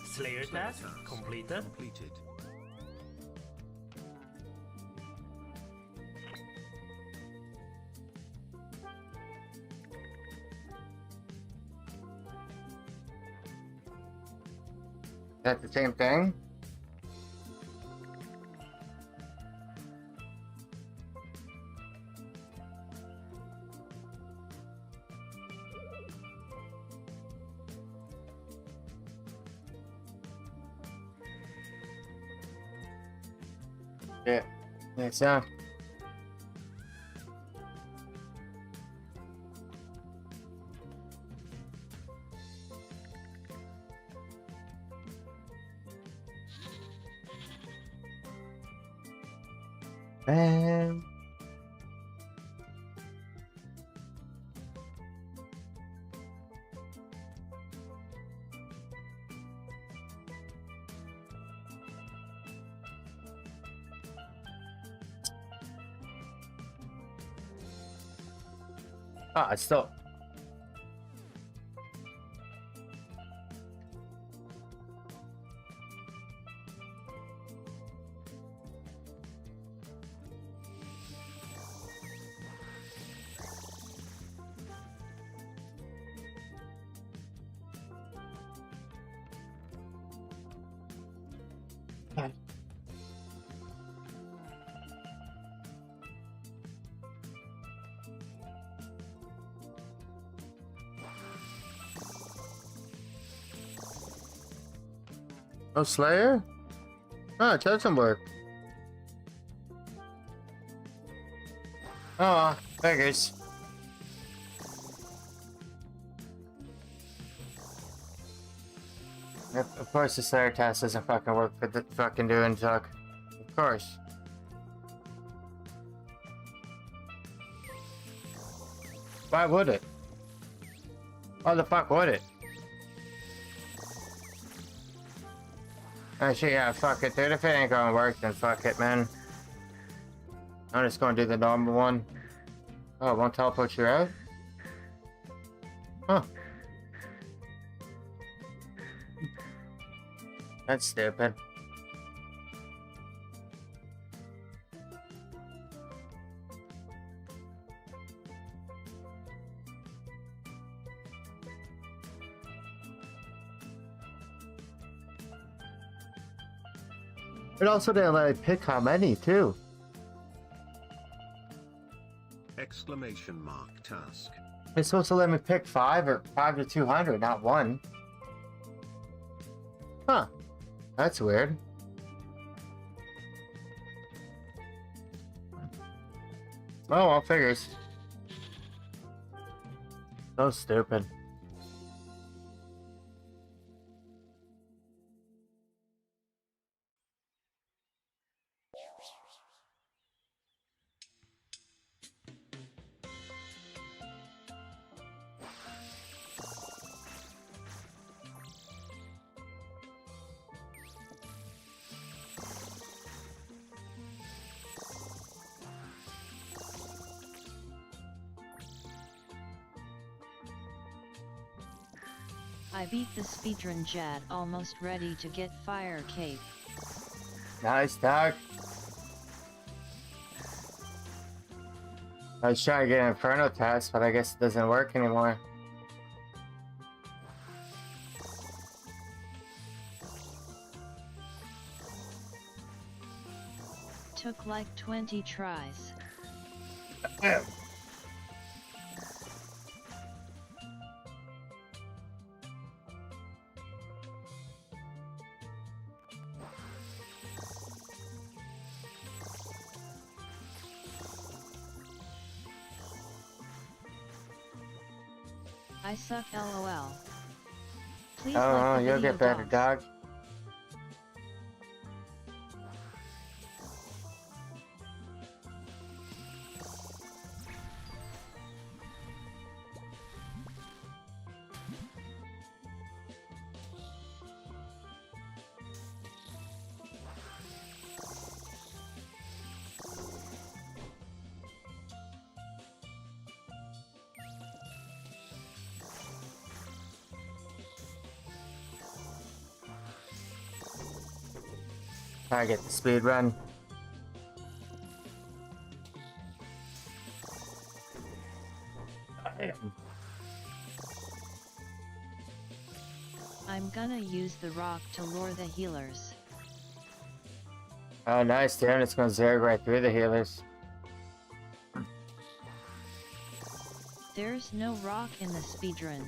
Slayer task completed. Is that the same thing? Yeah, think so. Bam. Ah, it's still. Oh, Slayer? Oh, it doesn't work. Oh, figures. Of course the Slayer task doesn't fucking work for the fucking doing Tuck. Of course. Why would it? Why the fuck would it? Actually, yeah, fuck it, dude. If it ain't gonna work, then fuck it, man. I'm just gonna do the normal one. Oh, it won't teleport you out? Huh. That's stupid. It also didn't let me pick how many, too. Exclamation mark task. It's supposed to let me pick 5 or 5 to 200, not 1. Huh. That's weird. Oh, well, figures. So stupid. I beat the speedrun Jad, almost ready to get fire cape. Nice, dog. I was trying to get an Inferno test, but I guess it doesn't work anymore. Took like 20 tries. I suck, lol. Please Oh, like the you'll video, get better, dogs. dog. I get the speed run. I'm gonna use the rock to lure the healers. Oh, nice, damn, it's gonna zerg right through the healers. There's no rock in the speedrun.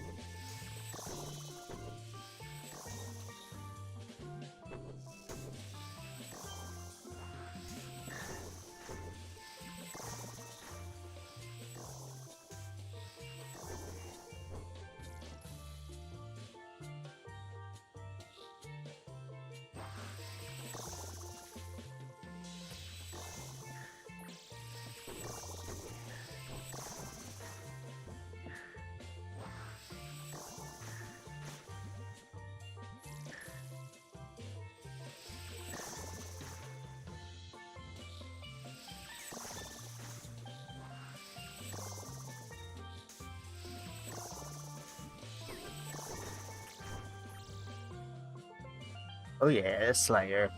Oh yeah, Slayer.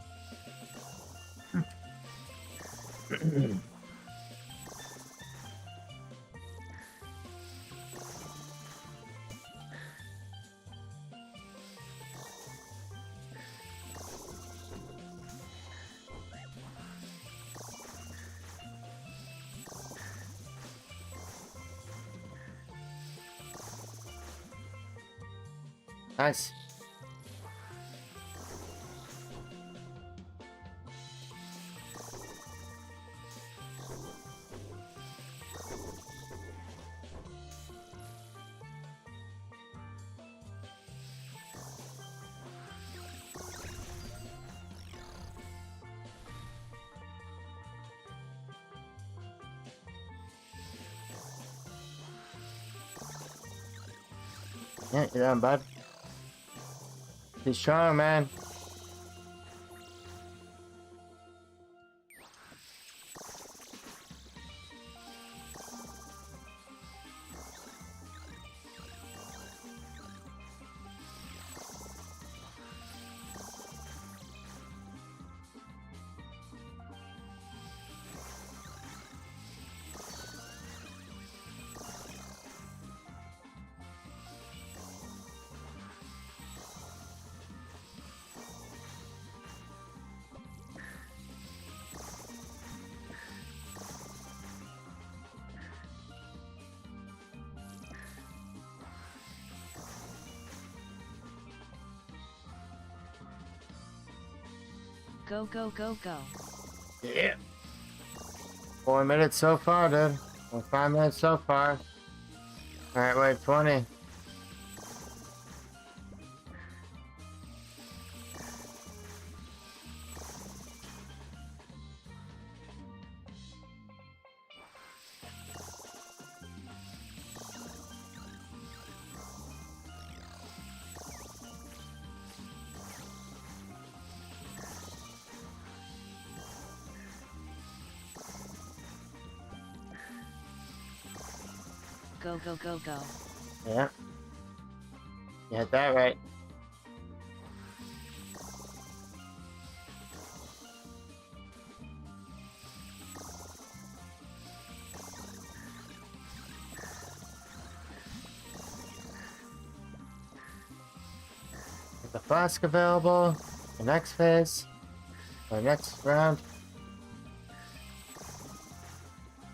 Nice. Yeah, you're done, bud. He's strong, man. Go, go, go, go. Yeah. 4 minutes so far, dude. Or 5 minutes so far. Alright, wait, 20. Go, go, go, go. Yeah. You hit that right. Get the flask available. The next phase. Or next round.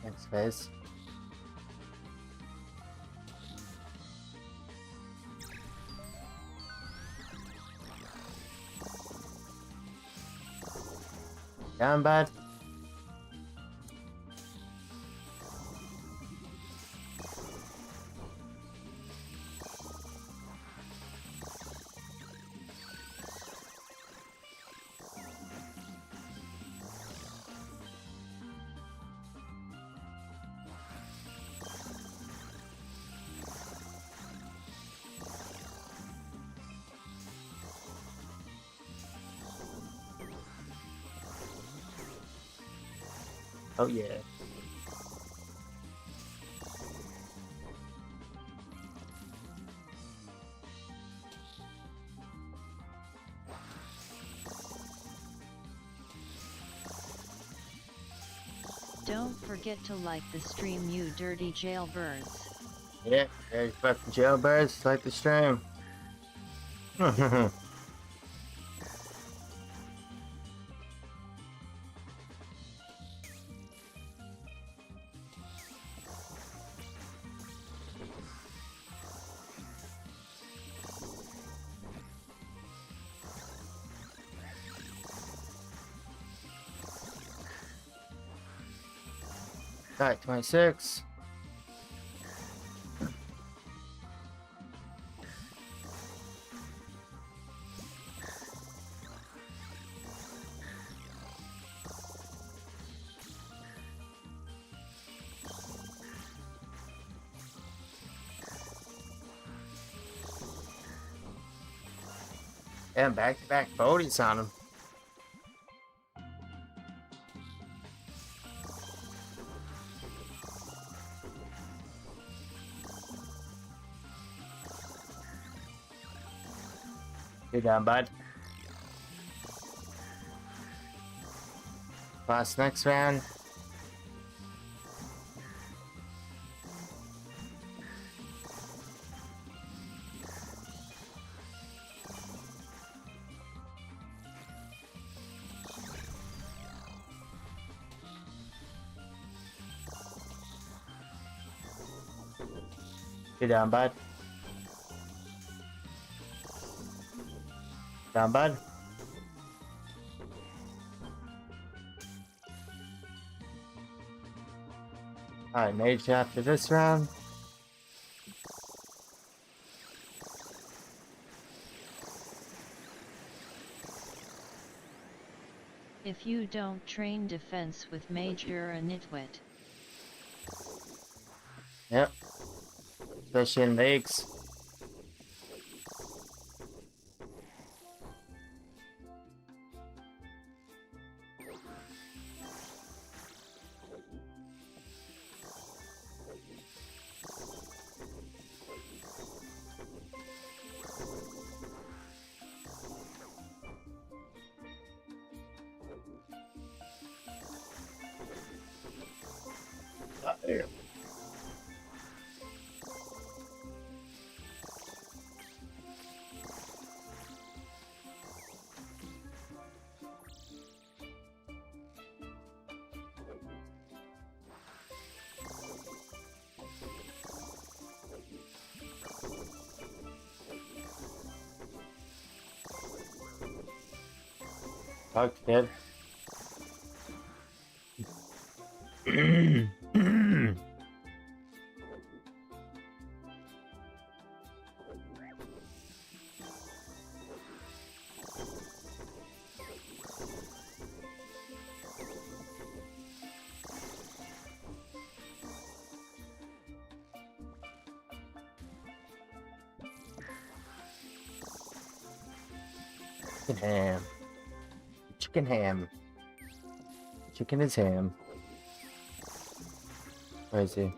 Next phase. Down, bud. Oh yeah. Don't forget to like the stream, you dirty jailbirds. Yeah, there's fucking jailbirds like the stream. Alright, 26. And back-to-back bodies on him. You're done, bud. Last next round. You're down, bud. Down, bud. Alright, mage after this round. If you don't train defense with mage, you're a nitwit. Yep. Especially in leagues. Damn. Fuck, kid. Chicken ham. Chicken ham. Chicken is ham. Where is he?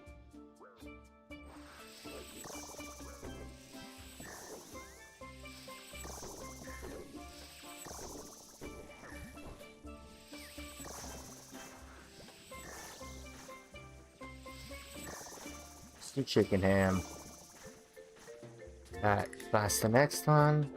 It's the chicken ham. Alright, that's the next one.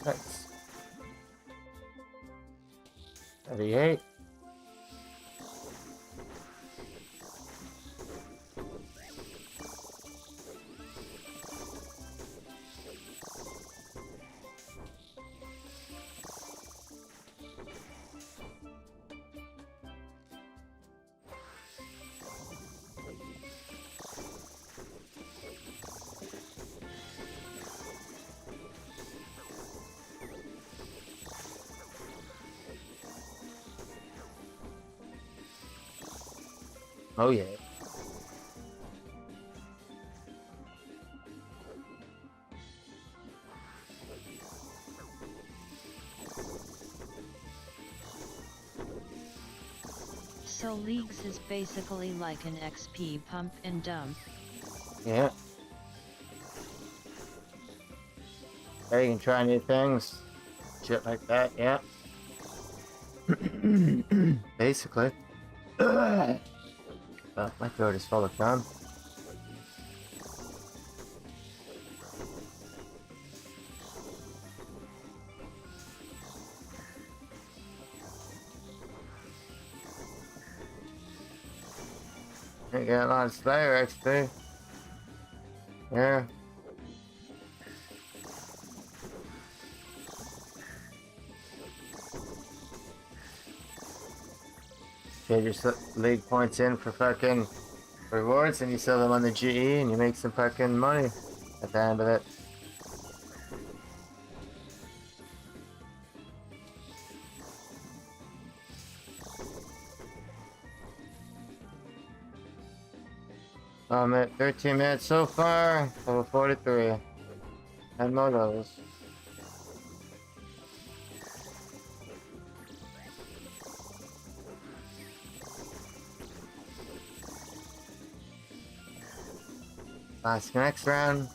Nice. 38. Oh yeah. So Leagues is basically like an XP pump and dump. Yeah. Hey, you can try new things. Shit like that, yeah. Basically. Oh, my throat is full of gum. I get a lot of Slayer XP. Yeah. Trade your league points in for fucking rewards and you sell them on the GE and you make some fucking money at the end of it. I'm at 13 minutes so far, level 43. 10 more levels. Last next round.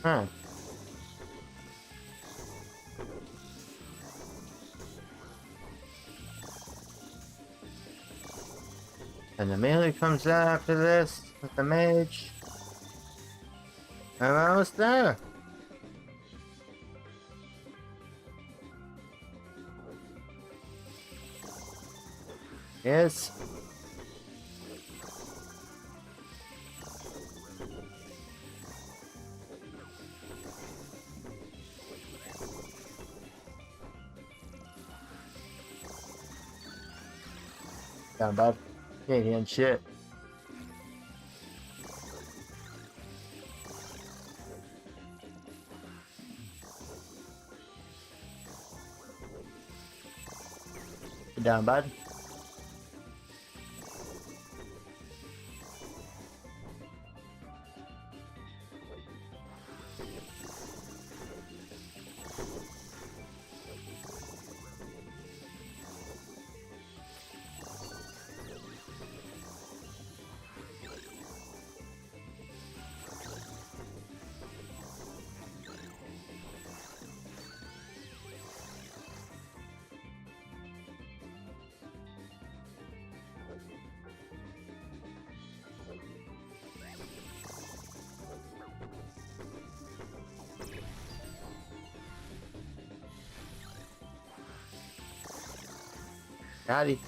Huh. And the melee comes out after this with the mage. And we're almost there. Yes. Down bad. Can't hear shit. You down bad? Got it.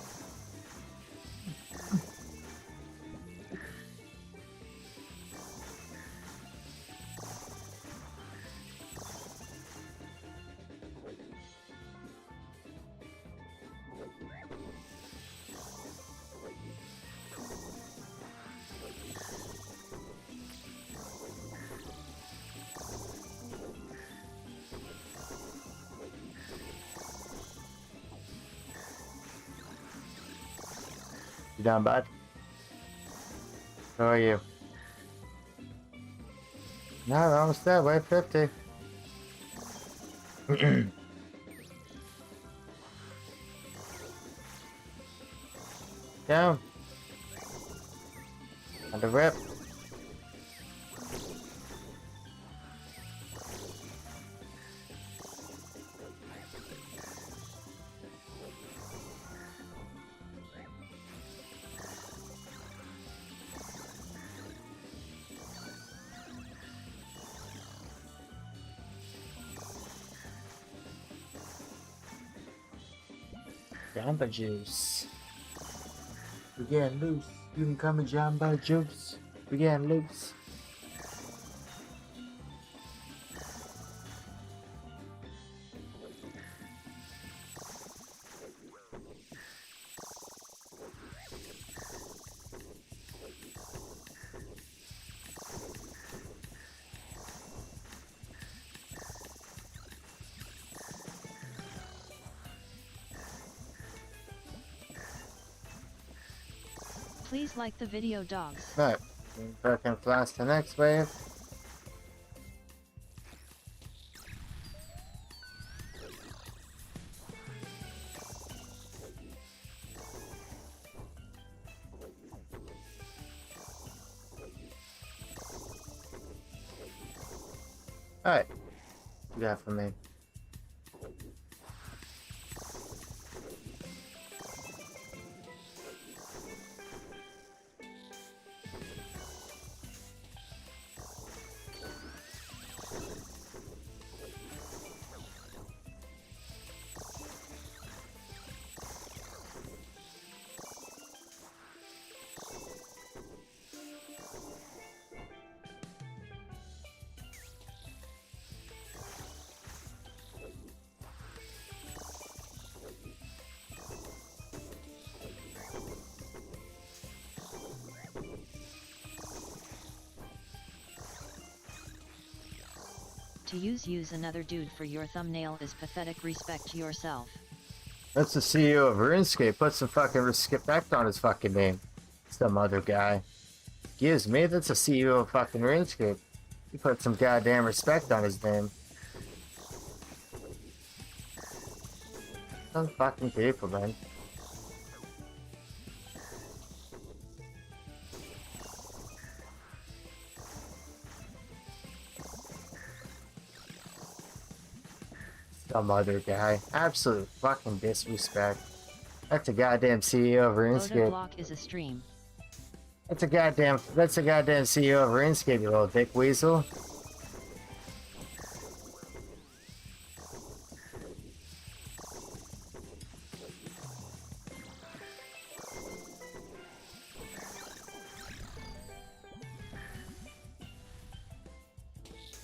You down bad? How are you? No, we're almost there. Wait 50. Down. On the rip. Jamba juice. We getting loose. You can come and Jamba juice. We getting loose. Please like the video, dogs. Right. Fucking flash the next wave. Alright. What you got for me? To use another dude for your thumbnail is pathetic. Respect yourself. That's the CEO of Runescape. Put some fucking respect on his fucking name. Some other guy. Gives me, that's the CEO of fucking Runescape. He put some goddamn respect on his name. Some fucking people, man. Some other guy. Absolute fucking disrespect. That's a goddamn CEO of RuneScape. Block is a stream. That's a goddamn CEO of RuneScape, you little dick weasel.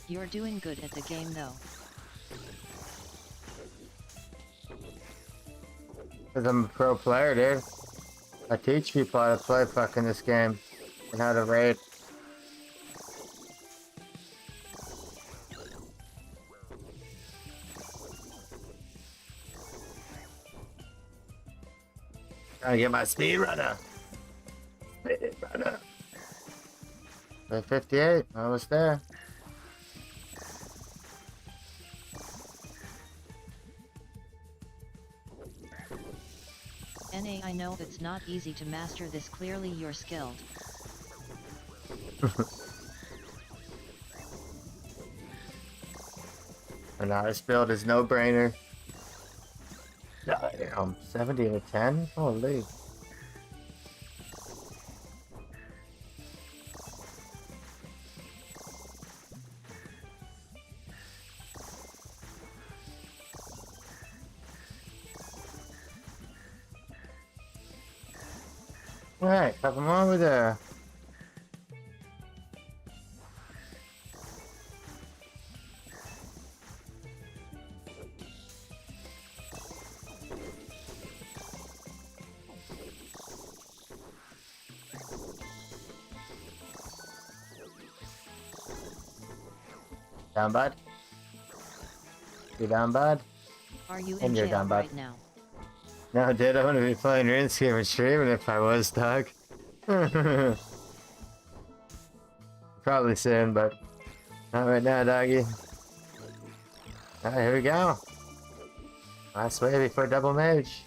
You're doing good at the game though. Cause I'm a pro player, dude. I teach people how to play fucking this game and how to raid. Gotta get my speed runner. Speed runner. 58, almost there. NA, I know it's not easy to master this, clearly you're skilled. And now this build is no brainer. Damn, 70 to 10? Holy. Alright, come over there. Down, bud? You down, bud? Are you And in you're jail down, bud. right now? No, dude, I wouldn't be playing Runescape and streaming if I was, dog. Probably soon, but not right now, doggy. Alright, here we go. Last wave before double mage.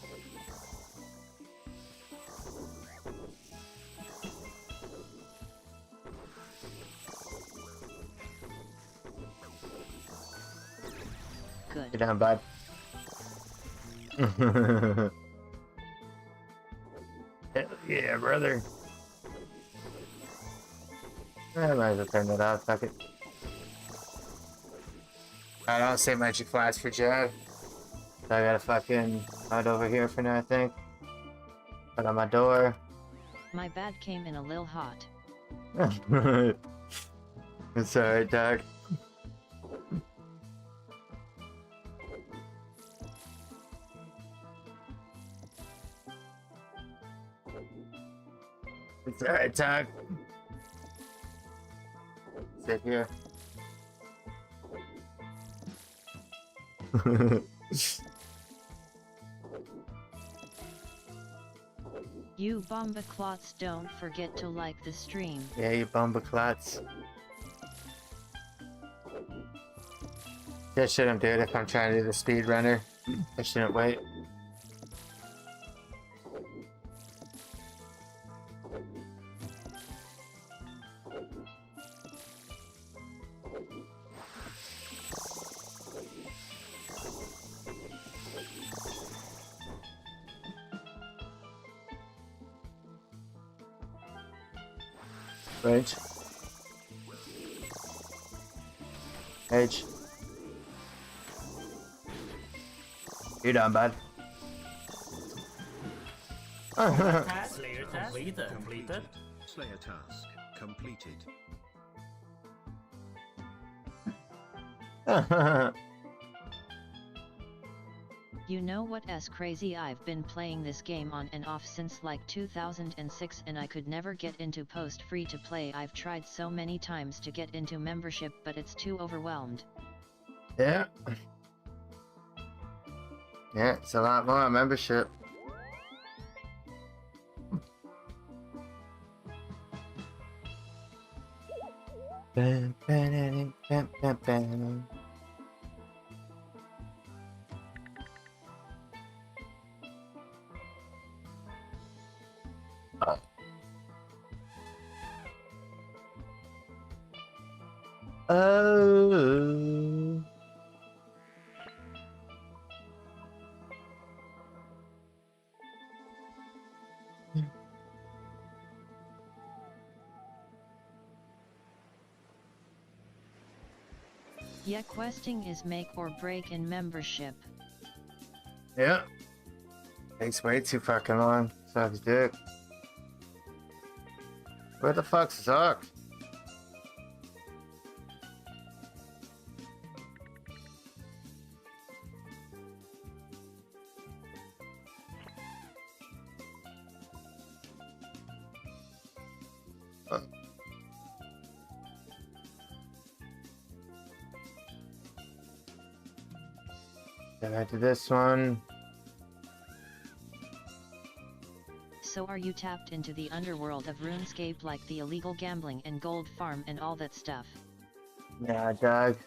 Good. Get down, bud. Hell yeah, brother. I might as well turn that off, fuck it. I don't say magic flash for Jad. So I gotta fucking hide over here for now, I think. Put on my door. My bad, came in a little hot. It's alright, dog. It's alright, dog. Sit here. You bomba clots, don't forget to like the stream. Yeah, you bumba clots. I shouldn't do it if I'm trying to do the speed runner. I shouldn't wait. Rage. Rage. You done, bud? Slayer task completed. Slayer task completed. You know what s crazy, I've been playing this game on and off since like 2006 and I could never get into post free to play. I've tried so many times to get into membership but it's too overwhelmed. Yeah. Yeah, it's a lot more membership. Bam, bam, bam, bam, bam. Oh. Yeah, questing is make or break in membership. Yeah. Takes way too fucking long. Sucks dick. Where the fuck's Zuck? Then I do this one. So are you tapped into the underworld of RuneScape like the illegal gambling and gold farm and all that stuff? Yeah, Doug.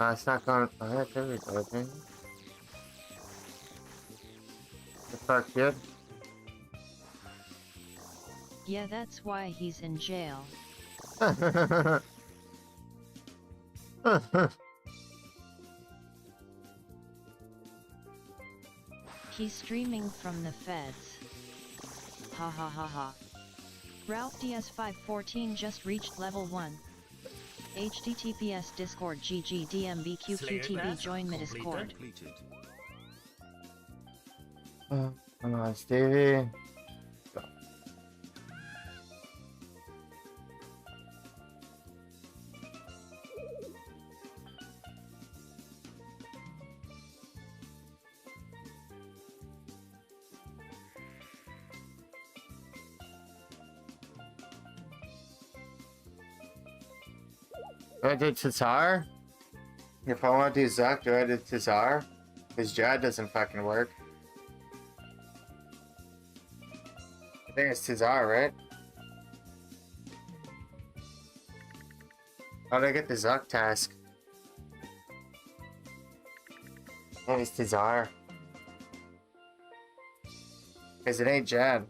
It's not going. Oh, that's everybody. The fuck, kid? Yeah, that's why he's in jail. He's streaming from the feds. Ha ha ha ha. Ralph DS514 just reached level 1. HTTPS Discord GGDMBQQTB join my Discord. Come on, Stevie. Go. Do I do Tatar? If I want to do Zuck, do I do Tatar? Because Jad doesn't fucking work. I think it's Tazar, right? How did I get the Zuck task? I think it's Tazar. Because it ain't Jad.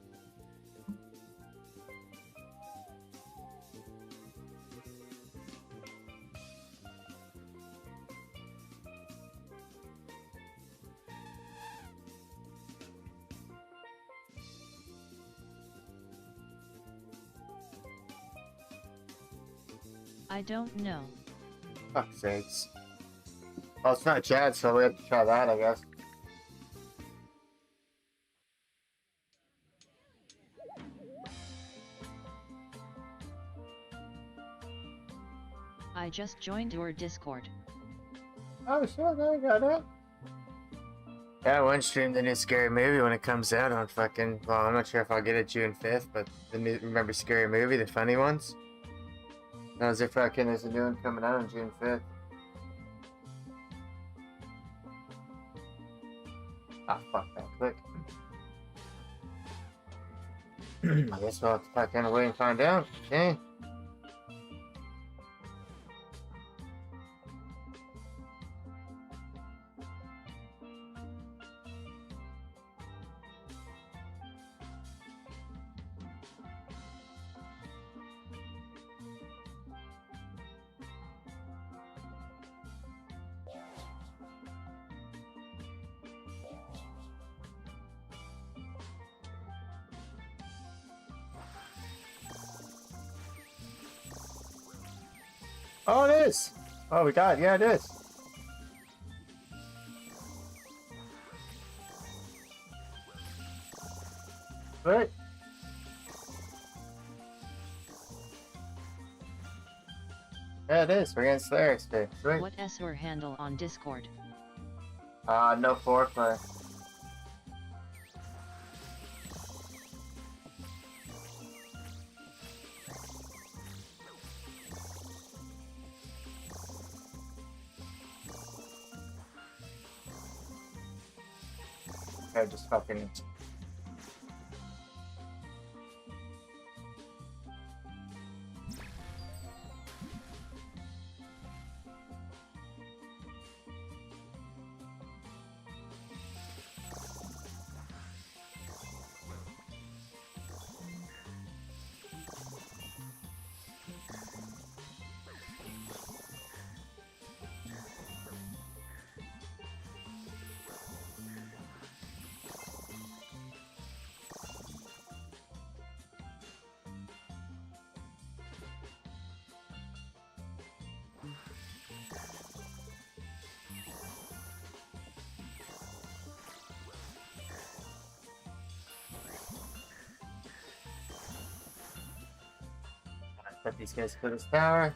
I don't know. Fuck's sakes. Well, it's not Chad, so we have to try that, I guess. I just joined your Discord. Oh, sure, I got it. Yeah, I want to stream the new Scary Movie when it comes out on fucking... Well, I'm not sure if I'll get it June 5th, but the new... Remember Scary Movie, the funny ones? Those are fucking... There's a new one coming out on June 5th. Ah, fuck that. Click. I guess we'll have to fucking wait and find out. Okay. Oh, it is! Oh, we got it. Yeah, it is. Right. Yeah, it is. We're getting Slayer XP. Sweet. What SR handle on Discord? No foreplay. Okay, just fucking... Let these guys put his tower.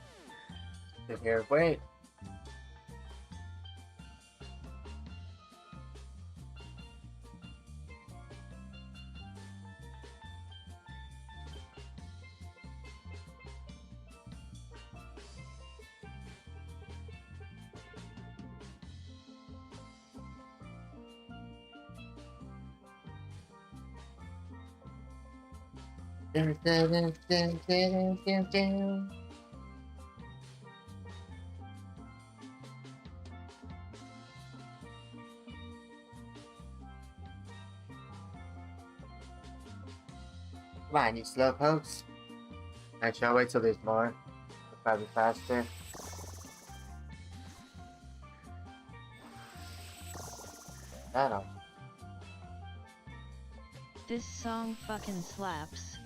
Sit here, wait. Dun, dun, dun, dun, dun, dun, dun. Come on, you slow pokes. Actually, I'll wait till there's more. It'll probably faster. That'll. This song fucking slaps.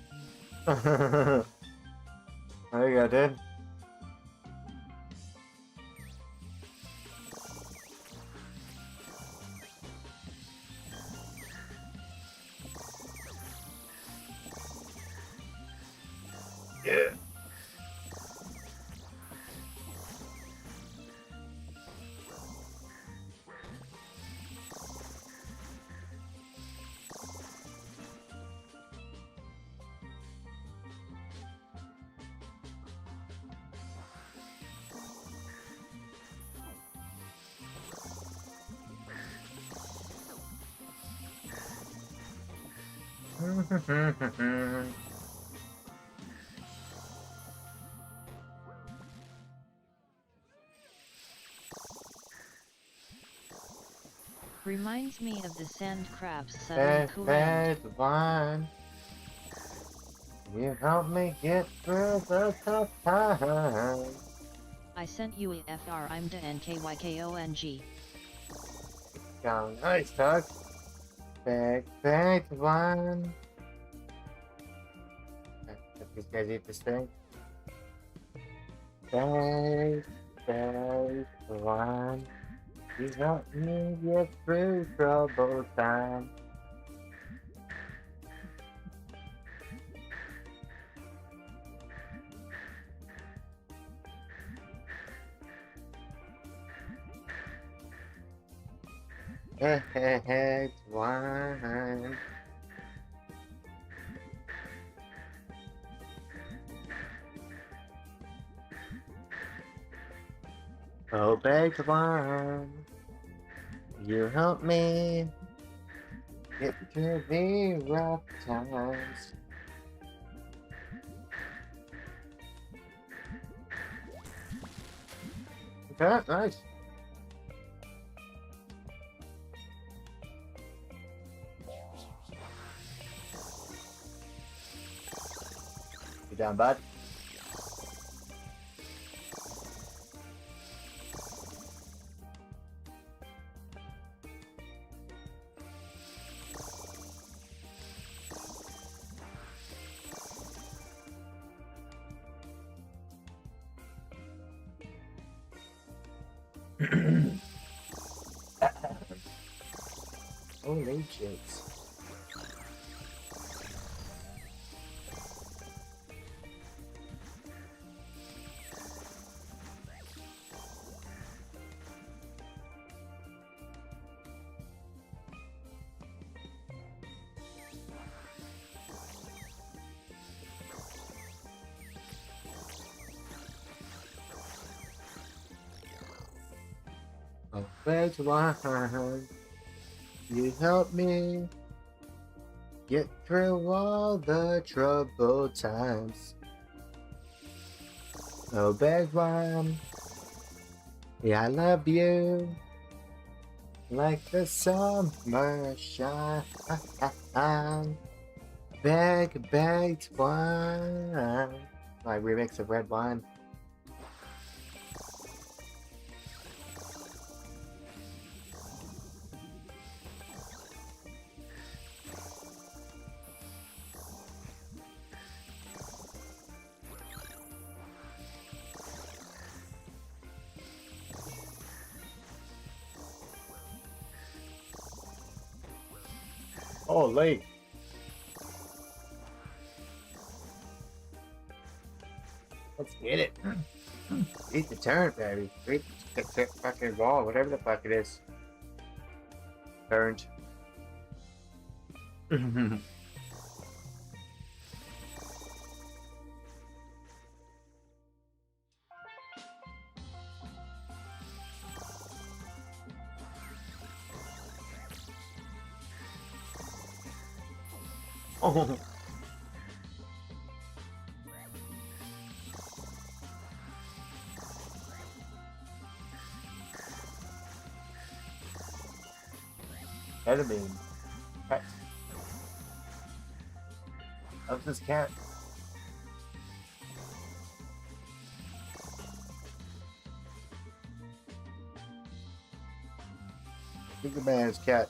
There you go, dude. Yeah. Reminds me of the sand crabs settling cool end. There's one. You help me get through the tough times. I sent you a FR I'm the NKYKONG. Go nice, Tug. Big one. Let these guys eat this thing. Big one. You help me get through trouble time. Big one. Oh, big one. You help me get through the rough times. Okay, nice. You down, bud? Holy shit. Oh, big one. You help me get through all the troubled times. Oh, big one. Yeah, I love you like the summer shine. Baked one. My remix of Red Wine. Holy. Let's get it. Beat the turn, baby. Beat the fucking ball, whatever the fuck it is. Turned. Oh. Ketamine. Cat. How's this cat? Think the man's cat.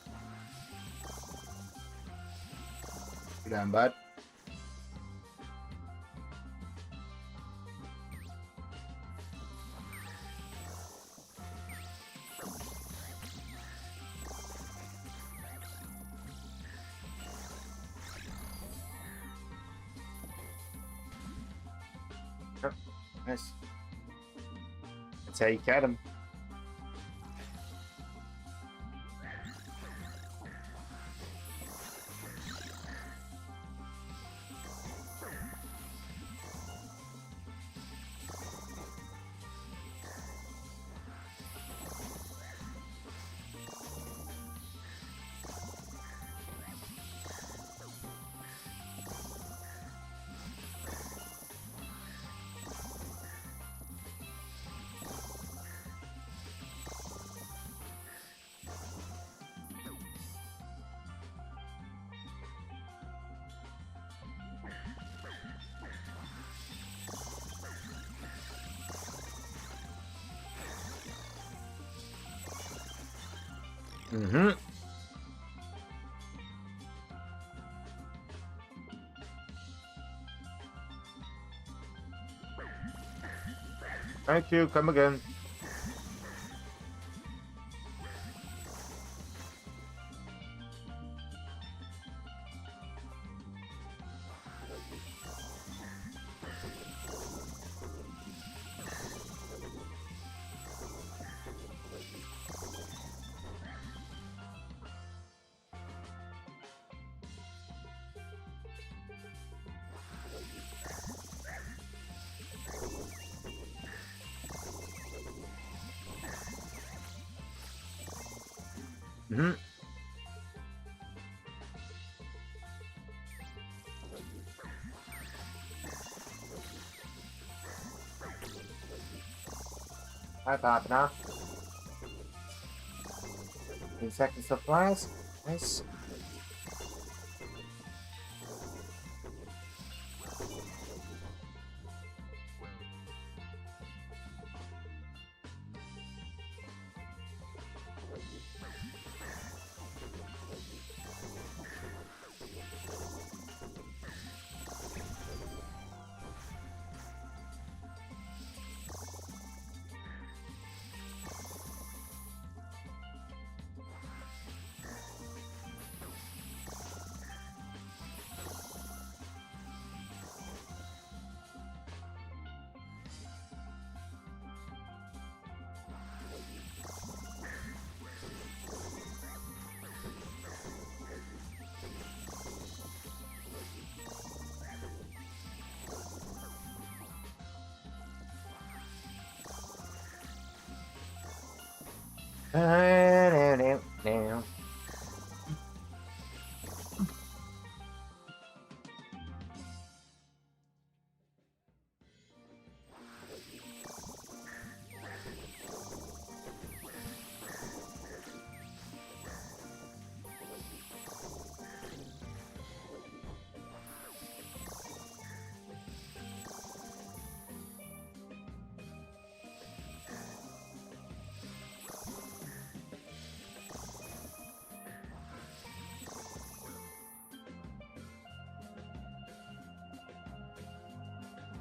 Get down, bud. Oh, nice. That's how you cat him. Mm-hmm. Thank you, come again. Mm-hmm. Hi, partner. 10 seconds of flies. Nice.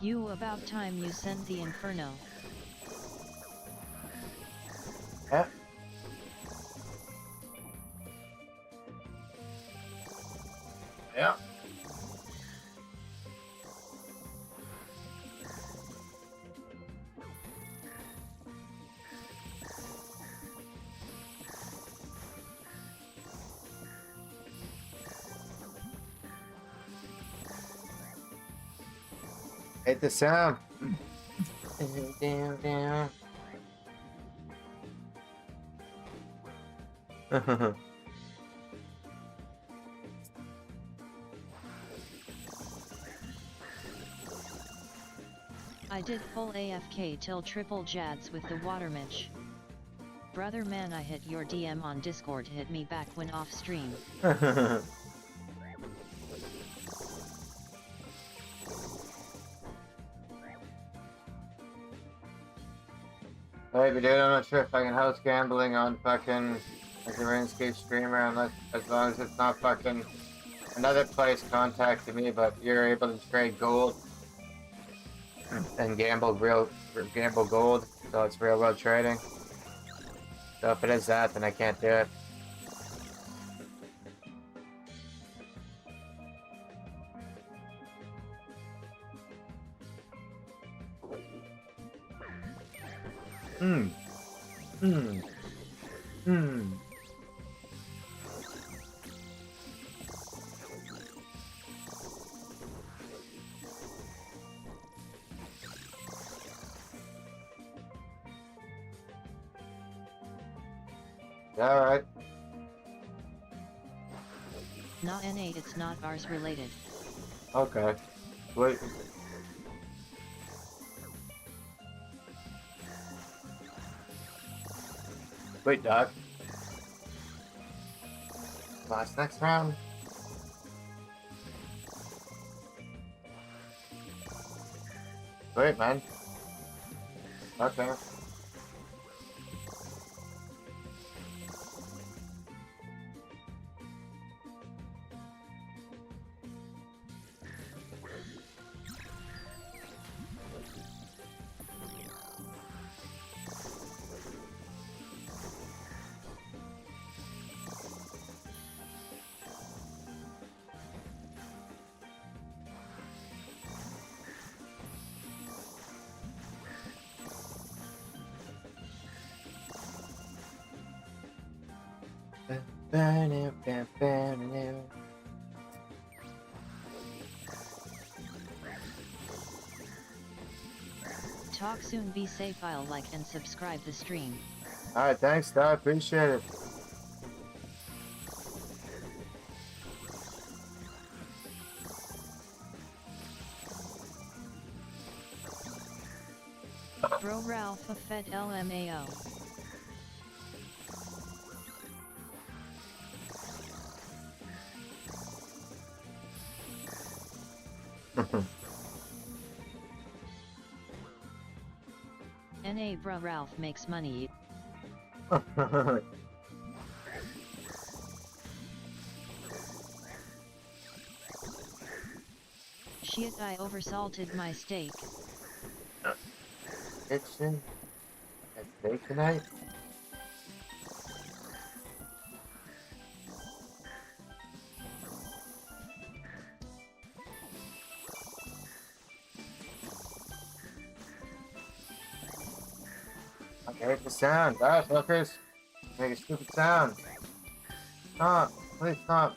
You about time you sent the Inferno. Yeah. Yeah. Hit the sound. Down, down. I did full AFK till triple Jads with the water Mitch. Brother man, I hit your DM on Discord, hit me back when off stream. Hey, but dude, I'm not sure if I can host gambling on fucking as a Runescape streamer unless, as long as it's not fucking another place contacted me, but you're able to trade gold and gamble gold, so it's real world trading. So if it is that, then I can't do it. Alright. Nah, NA, it's not ours related. Okay. Wait. Wait, Doc. Last next round. Wait, man. Okay. Talk soon, be safe, I'll like and subscribe the stream. Alright, thanks, Doc. Appreciate it. Bro Ralph a Fed LMAO. NA bro Ralph makes money. Shit, I oversalted my steak. Kitchen. That's steak tonight. I hate the sound. Alright, fuckers. Make a stupid sound. Stop. Please stop.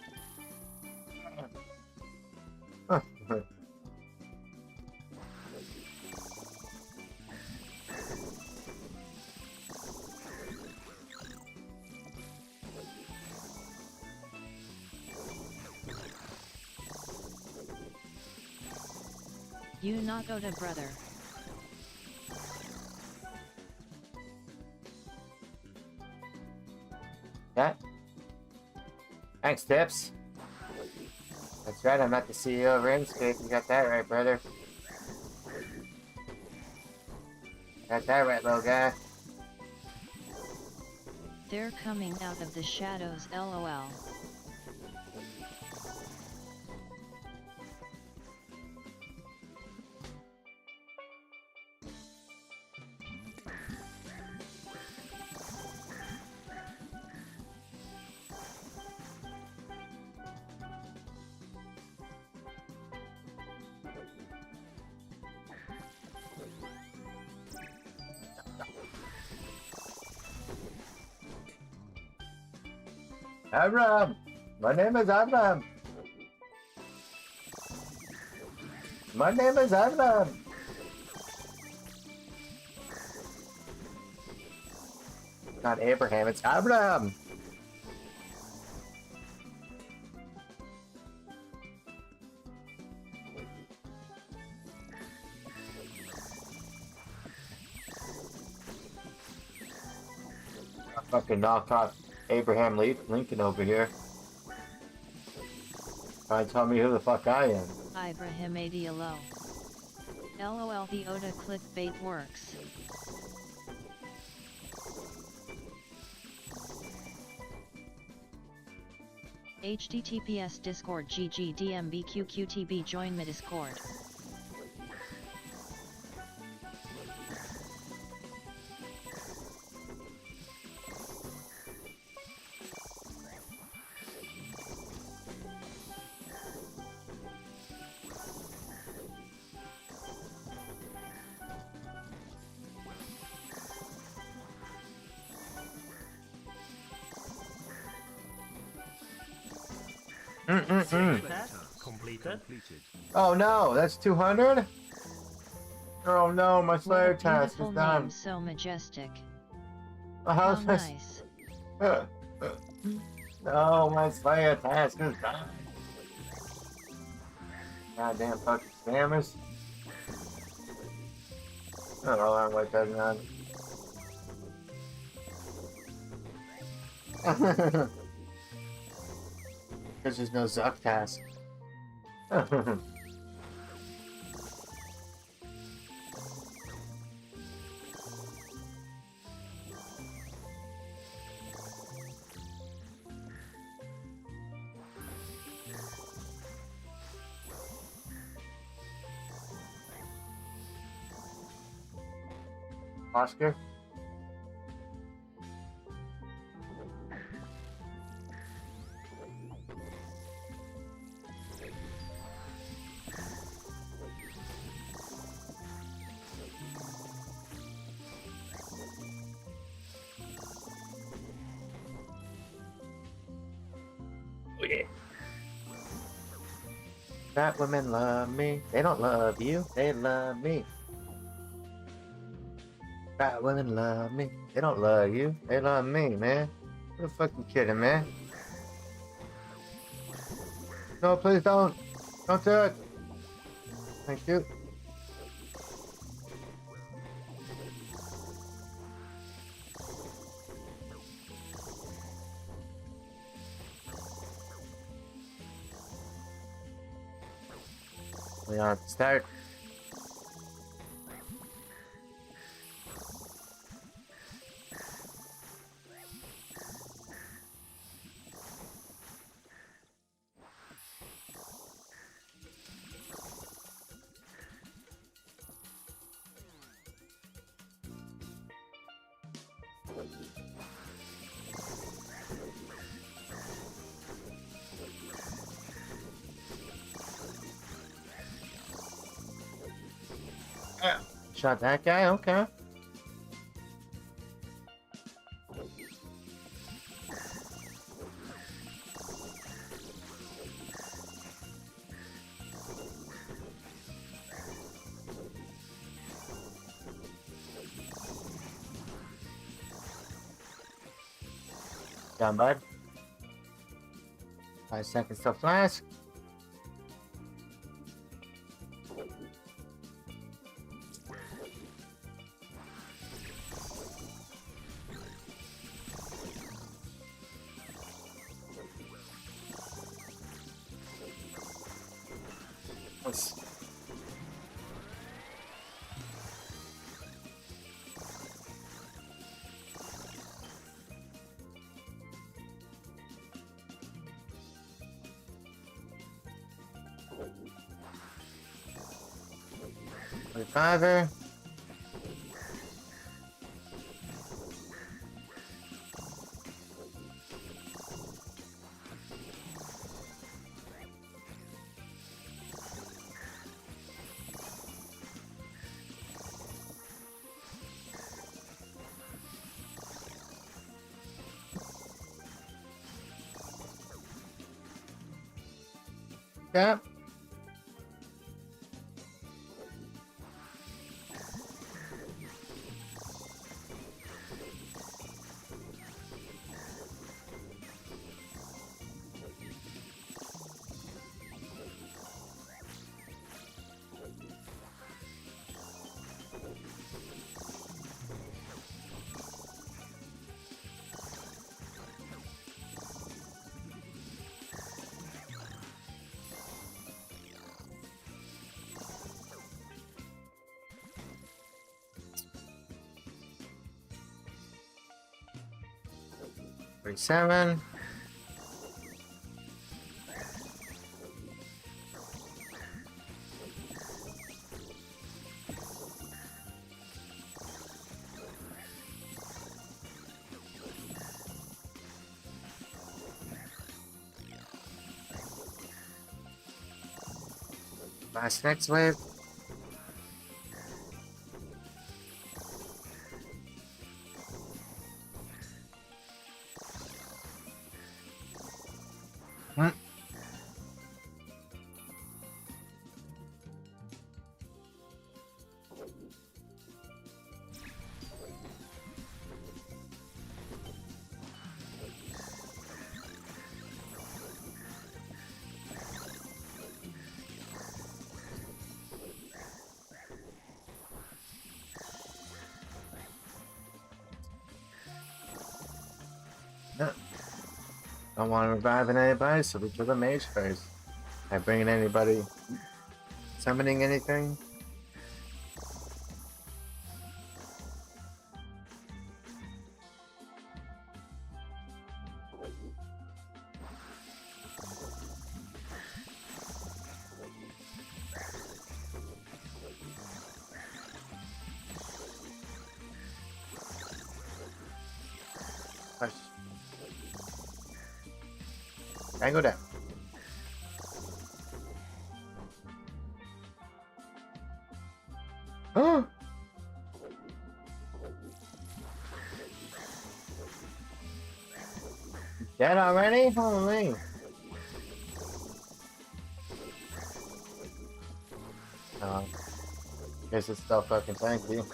You not go to brother. Yeah. Thanks, Tips. That's right, I'm not the CEO of Runescape. You got that right, brother. Got that right, little guy. They're coming out of the shadows, LOL. Abraham! My name is Abraham! My name is Abraham! Not Abraham, it's Abraham! Fucking knock off Abraham Lincoln over here. Try to tell me who the fuck I am. Ibrahim Adialo. LOL, the Oda clickbait works. https discord ggdmbqqtb join my discord. Task completed. Oh no, that's 200? Oh no, my Slayer What a task beautiful is done. name, so majestic. Oh, How how's my... nice. Oh, my Slayer task is done. Goddamn fucking spammers. Oh, I'm like that on. Because there's no Zuck task. Oscar? Oh yeah. Fat women love me. They don't love you. They love me. Fat women love me. They don't love you. They love me, man. What the fuck you kidding, man? No, please don't. Don't do it. Thank you. We have to start. Shot that guy? Okay. Done, bud. 5 seconds till flash. Fiver. Yeah. 37. Last next wave. Don't want to revive anybody, so we took a mage first. Am I bringing anybody? Summoning anything? Hush. Can't go down. Oh! Dead already? Holy. Guess it's still fucking tanky.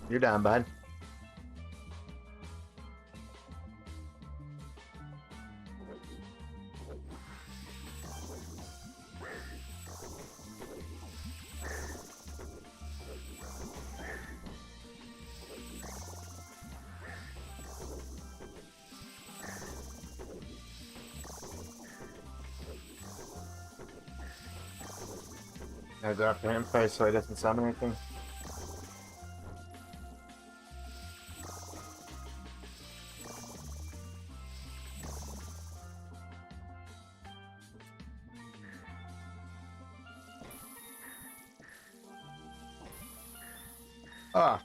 You're down, bud. Gotta go after him first so he doesn't summon anything. Ah.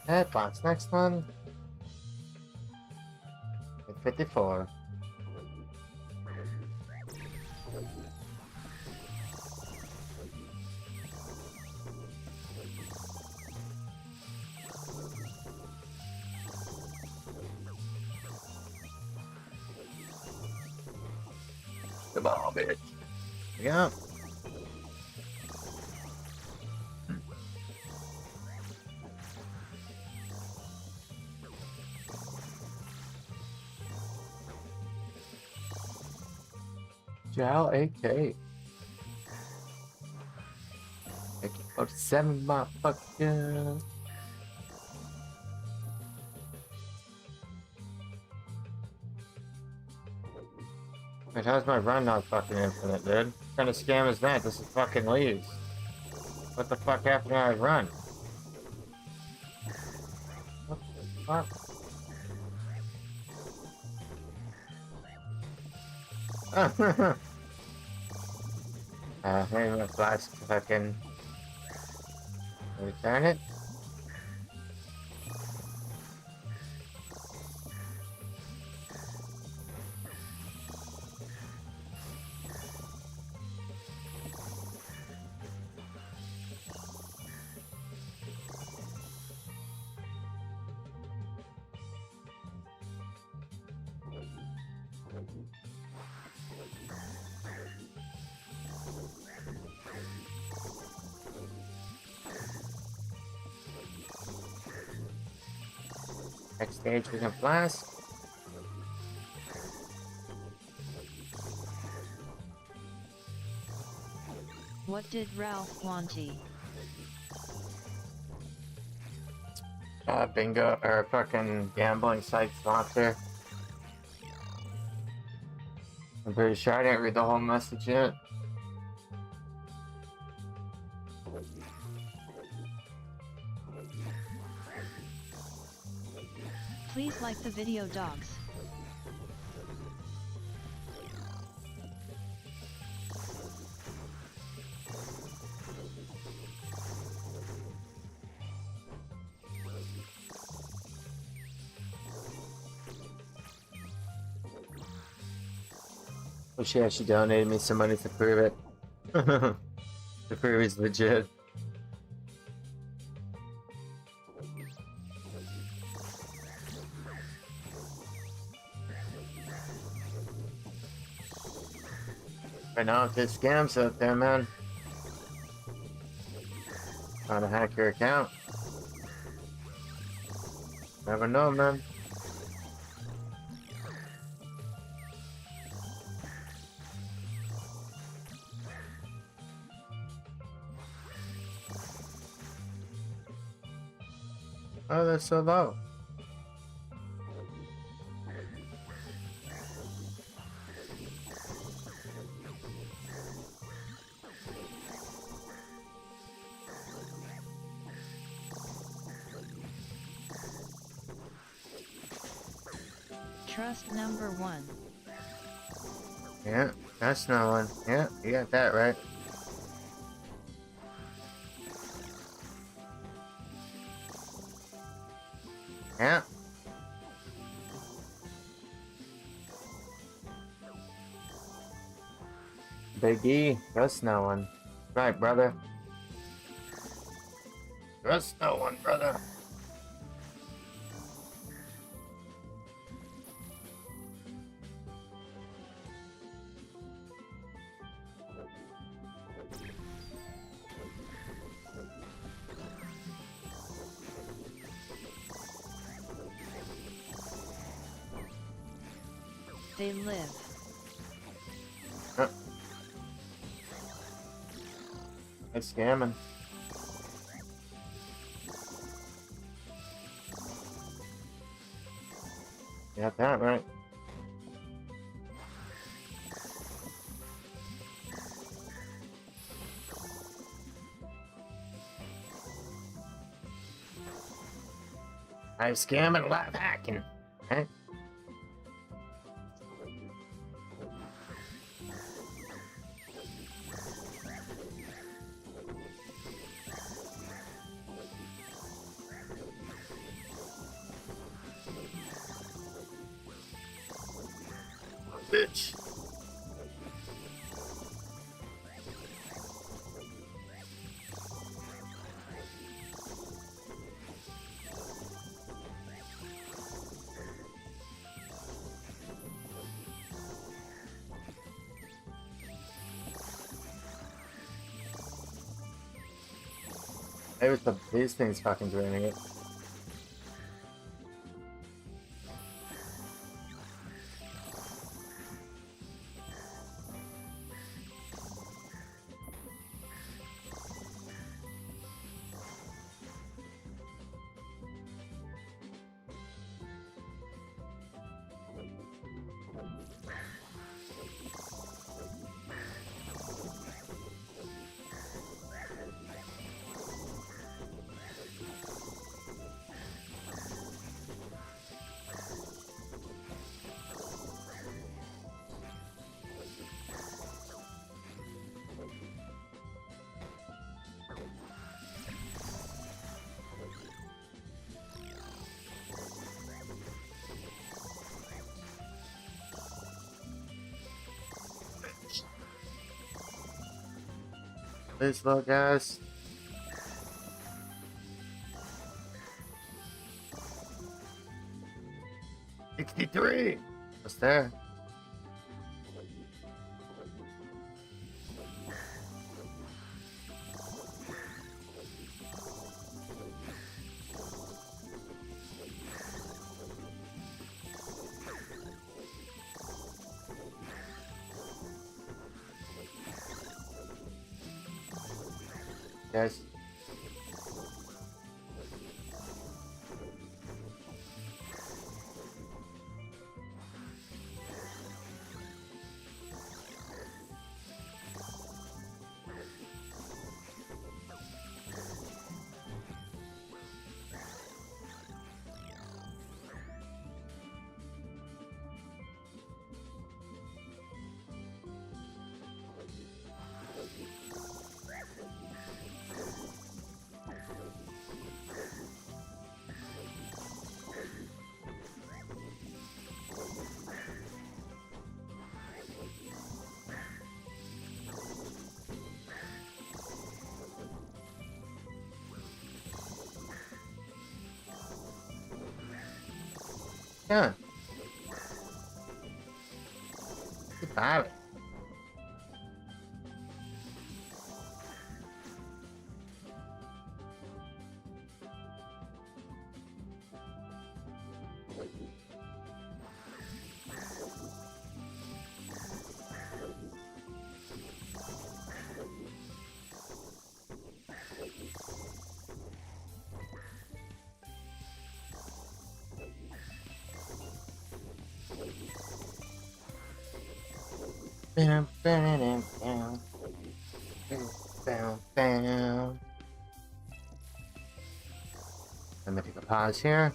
Headbox, next one. At 54. Oh, bitch. Yeah. Jow AK. AK-47, motherfucker. Wait, how's my run not fucking infinite, dude? What kind of scam is that? This is fucking leaves. What the fuck happened when I run? What the fuck? Maybe my flask if I can return it. Next stage we can blast. What did Ralph wanty? Bingo, or fucking gambling site sponsor. I'm pretty sure I didn't read the whole message yet. Please like the video, dogs. Oh shit, she donated me some money to prove it. To prove it's legit. Right now, if there's scams out there, man. Trying to hack your account. Never know, man. Oh, that's so low. Trust number 1. Yeah, that's no one. Yeah, you got that right. Yeah. Big E, trust no one. Right, brother. Trust no one, brother. They live. It's scamming. You got that right. I'm scamming, live hacking. Right? Bitch. Maybe it's these things fucking draining it. Please look, guys. $63. What's there? Guys. Yeah. Goodbye. Bam, bam, bam, bam, bam. Let me take a pause here.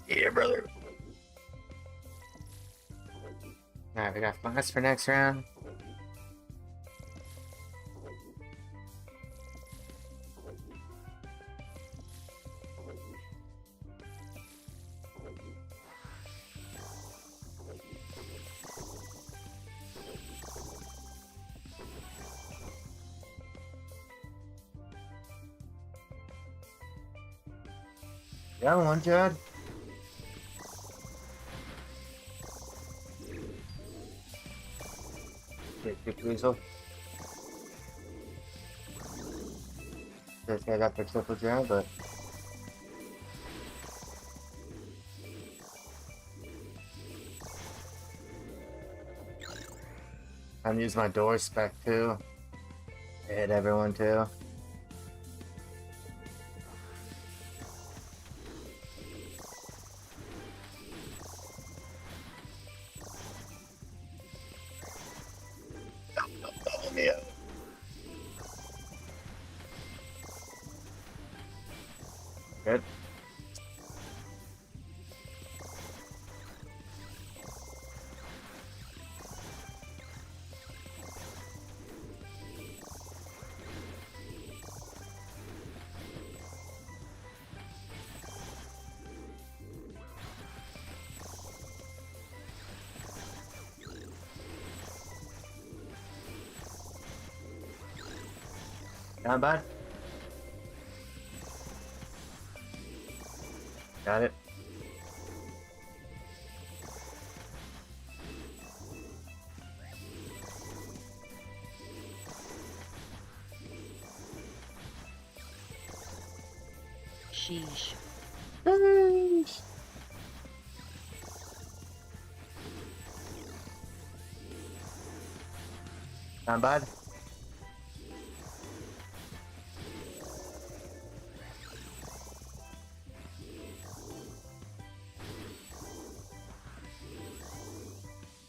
Yeah, brother. Alright, we got flask for next round. Got one, Judd. Quick weasel. This guy got the triple jam, but I'm using my door spec too. Hit everyone too. Good. Down, bud. Got it. Sheesh. Sheesh. Not bad.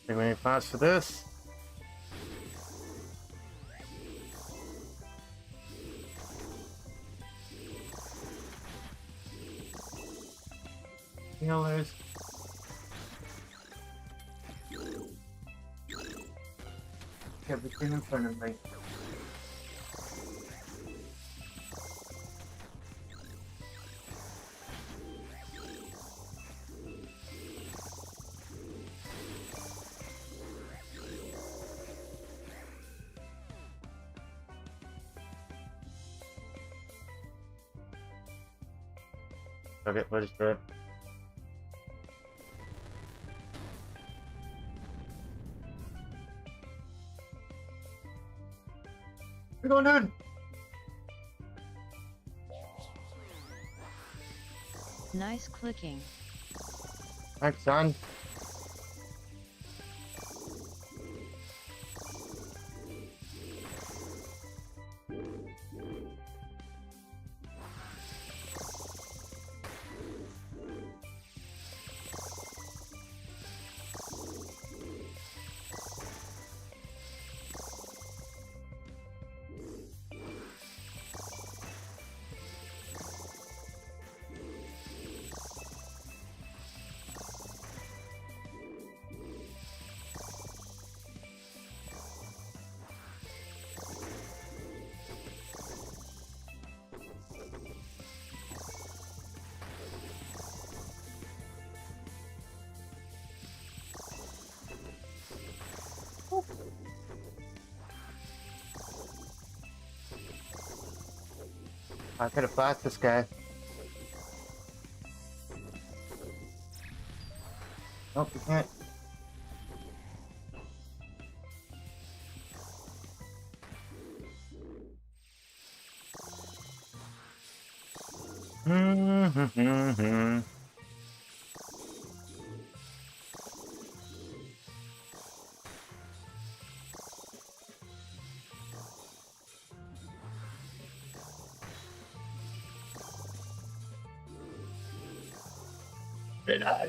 Think we need pots for this? Healers. Everything in front of me. Okay, what is that? We're going, dude. Nice clicking. Thanks, son. I could have fought this guy. Nope, you can't.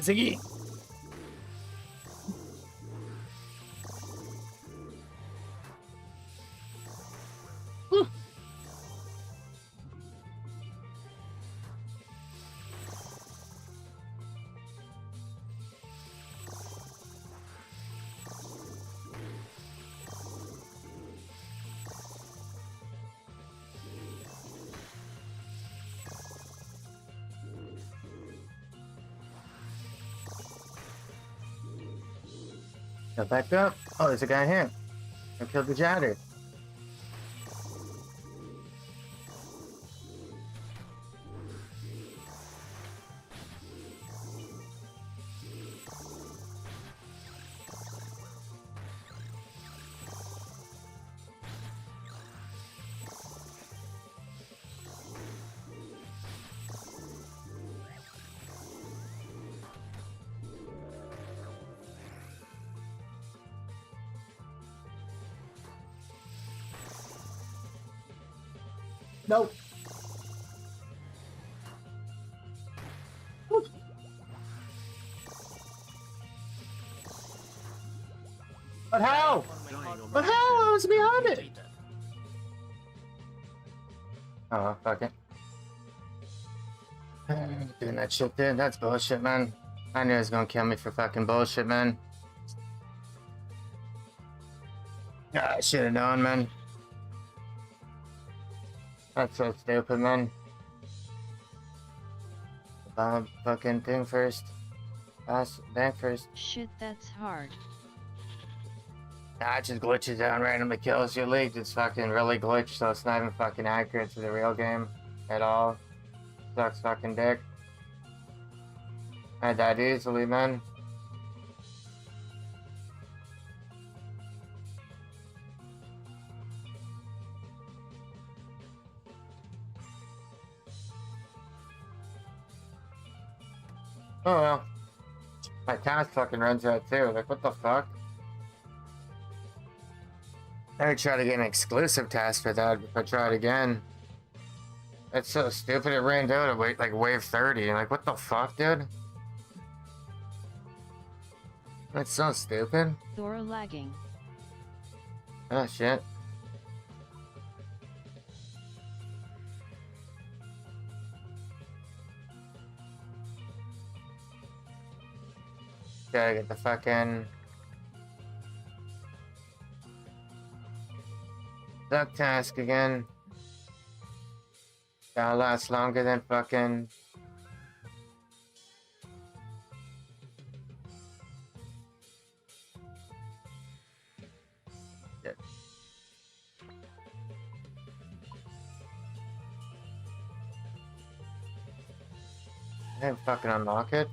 Ziggy. Got backed up. Oh, there's a guy here. I killed the Jatter. Nope. But how? But how? I was behind it. Oh, fuck it. Doing that shit there, that's bullshit, man. I knew he was gonna kill me for fucking bullshit, man. Ah, I should've known, man. That's so stupid, man. Fucking thing first. Bank first. Shit, that's hard. Nah, it just glitches out and randomly kills you. League it's fucking really glitched, so it's not even fucking accurate to the real game at all. Sucks fucking dick. I died easily, man. Oh well. My task fucking runs out too. Like, what the fuck? I would try to get an exclusive task for that if I tried again. That's so stupid. It ran out at like wave 30. Like, what the fuck, dude? That's so stupid. You're lagging. Oh shit. Gotta get the fucking duck task again. Gotta last longer than fucking shit. I didn't fucking unlock it.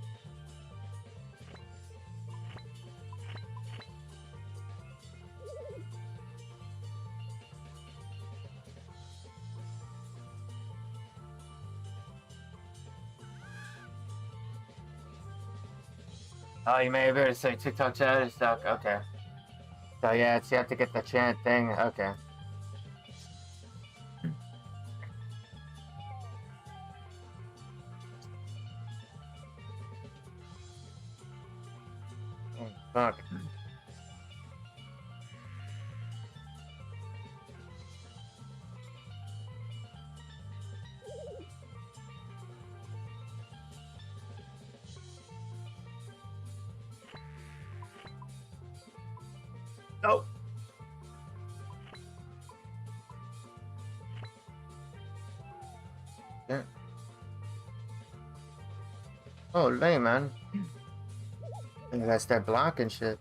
Oh, you may be able to say TikTok chat is stuck. Okay. So yeah, it's you have to get the chant thing. Okay. Oh, fuck. Oh. Yeah. Oh, lame, man. I gotta start blocking shit.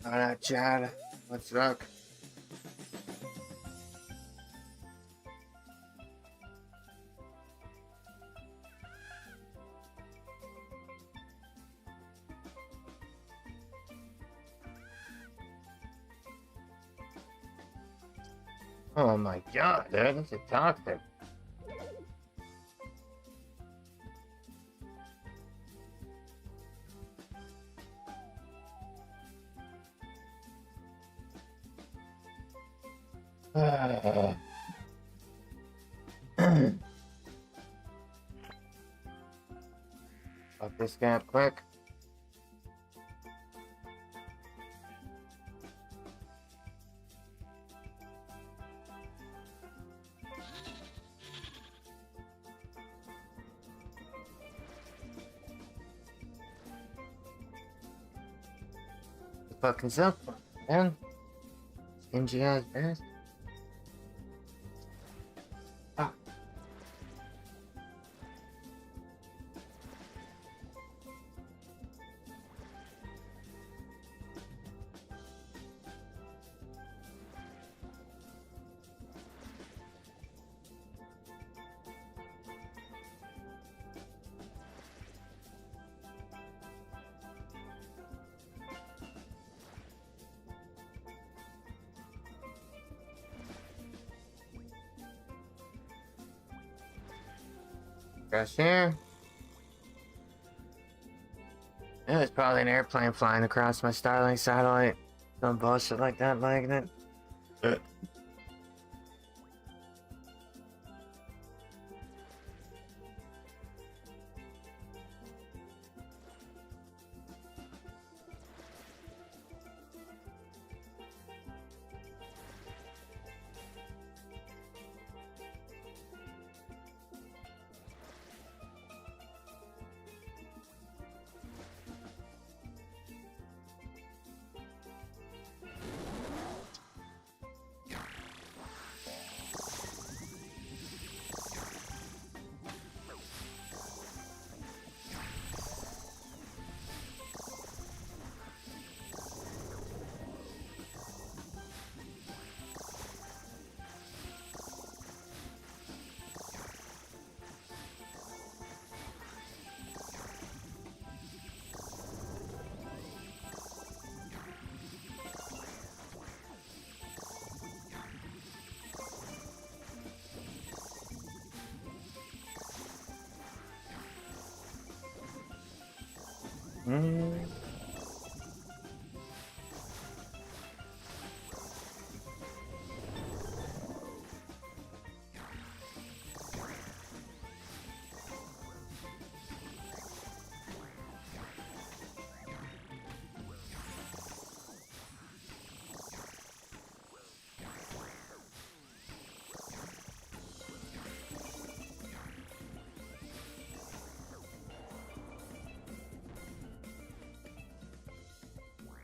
Alright, Chad. What's up? Oh my god, dude, this is toxic. Fuck this guy up quick. Fucking simple, man. Stingy ass bastard. Ah. Gosh, here. Yeah, there's probably an airplane flying across my Starlink satellite. Some bullshit like that, like it.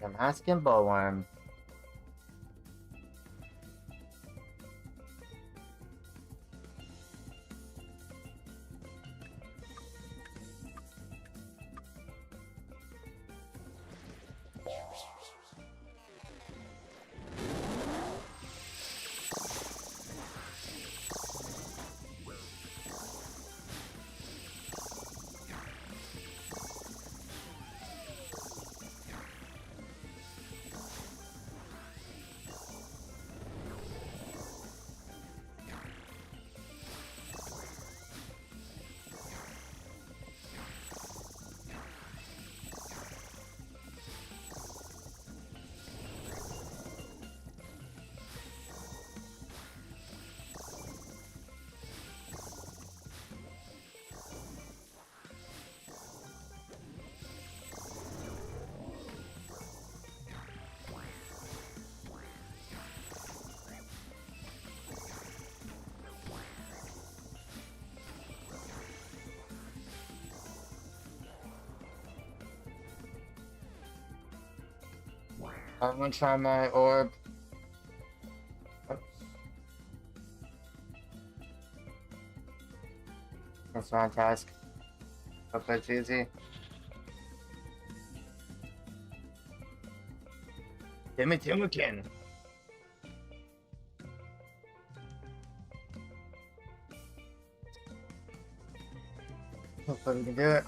I'm asking Bowworm. I'm gonna try my orb. Oops. That's my task. Hope that's easy. Timmy Timmikin. Hopefully we can do it.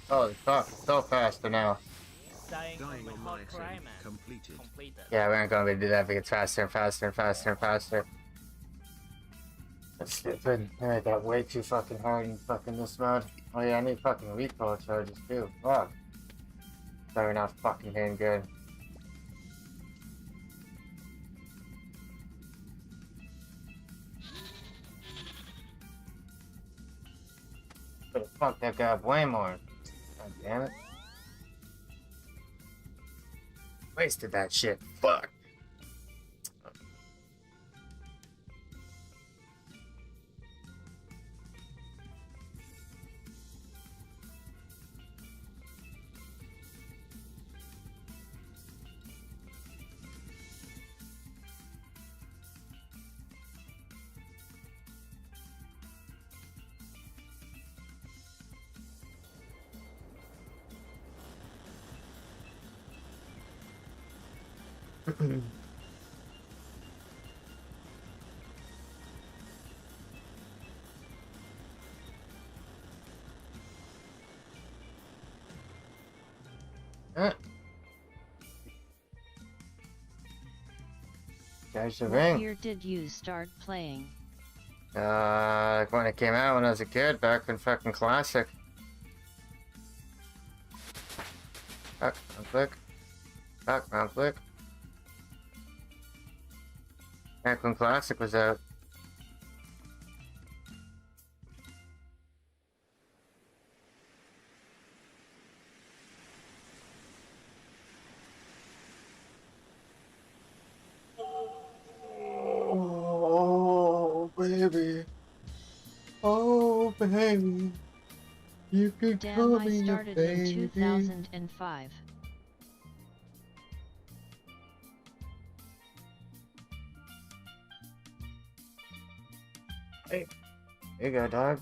Oh fuck, so faster now. Dying Dying from on a my hot save. crime, man. Completed. Completed. Yeah, we aren't gonna be able to do that if it gets faster and faster and faster and faster. That's stupid. I made that way too fucking hard in fucking this mode. Oh yeah, I need fucking recoil charges too. Fuck. Sorry, not fucking hitting good. But fuck that guy up way more. God damn it. Wasted that shit. Fuck. There's the What ring. year did you start playing? Like when it came out when I was a kid, back in fucking Classic. Back, round click. Back, round click. Back when Classic was out. baby. Oh, baby. You could call Damn, I me your started in baby. 2005. Hey, here you go, dog.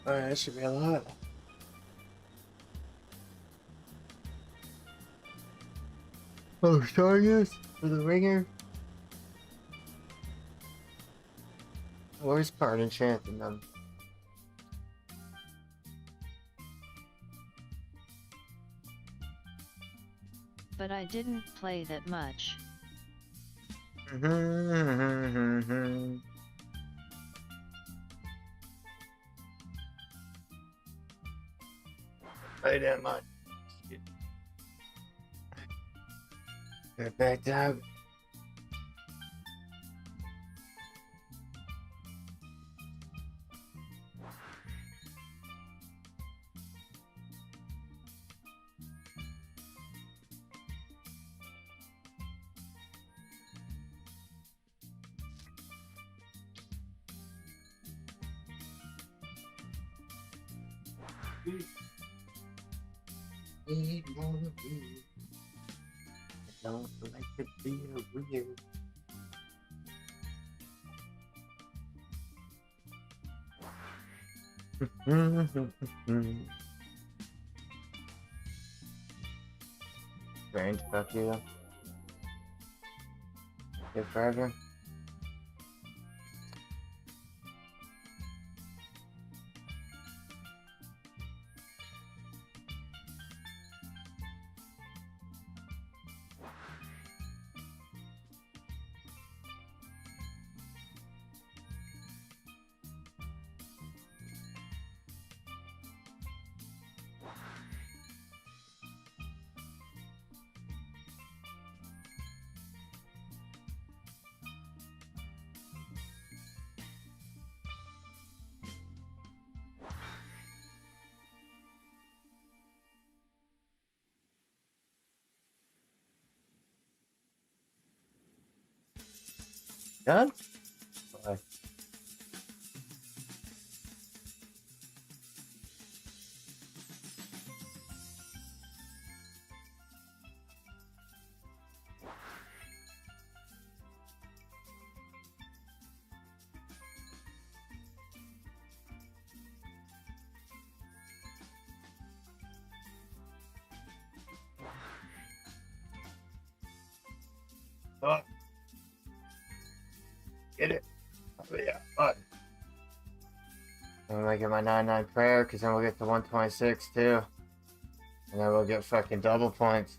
Alright, that should be a lot. Oh, Stardust for the ringer. Worst part enchanting them. But I didn't play that much. Play that much. Get back down. Need more of you. I don't like to be weird. Strange, fuck you. Good forever. Done? Bye. Oh. Get it. Oh, yeah. Button. I'm gonna get my 99 prayer because then we'll get to 126 too. And then we'll get fucking double points.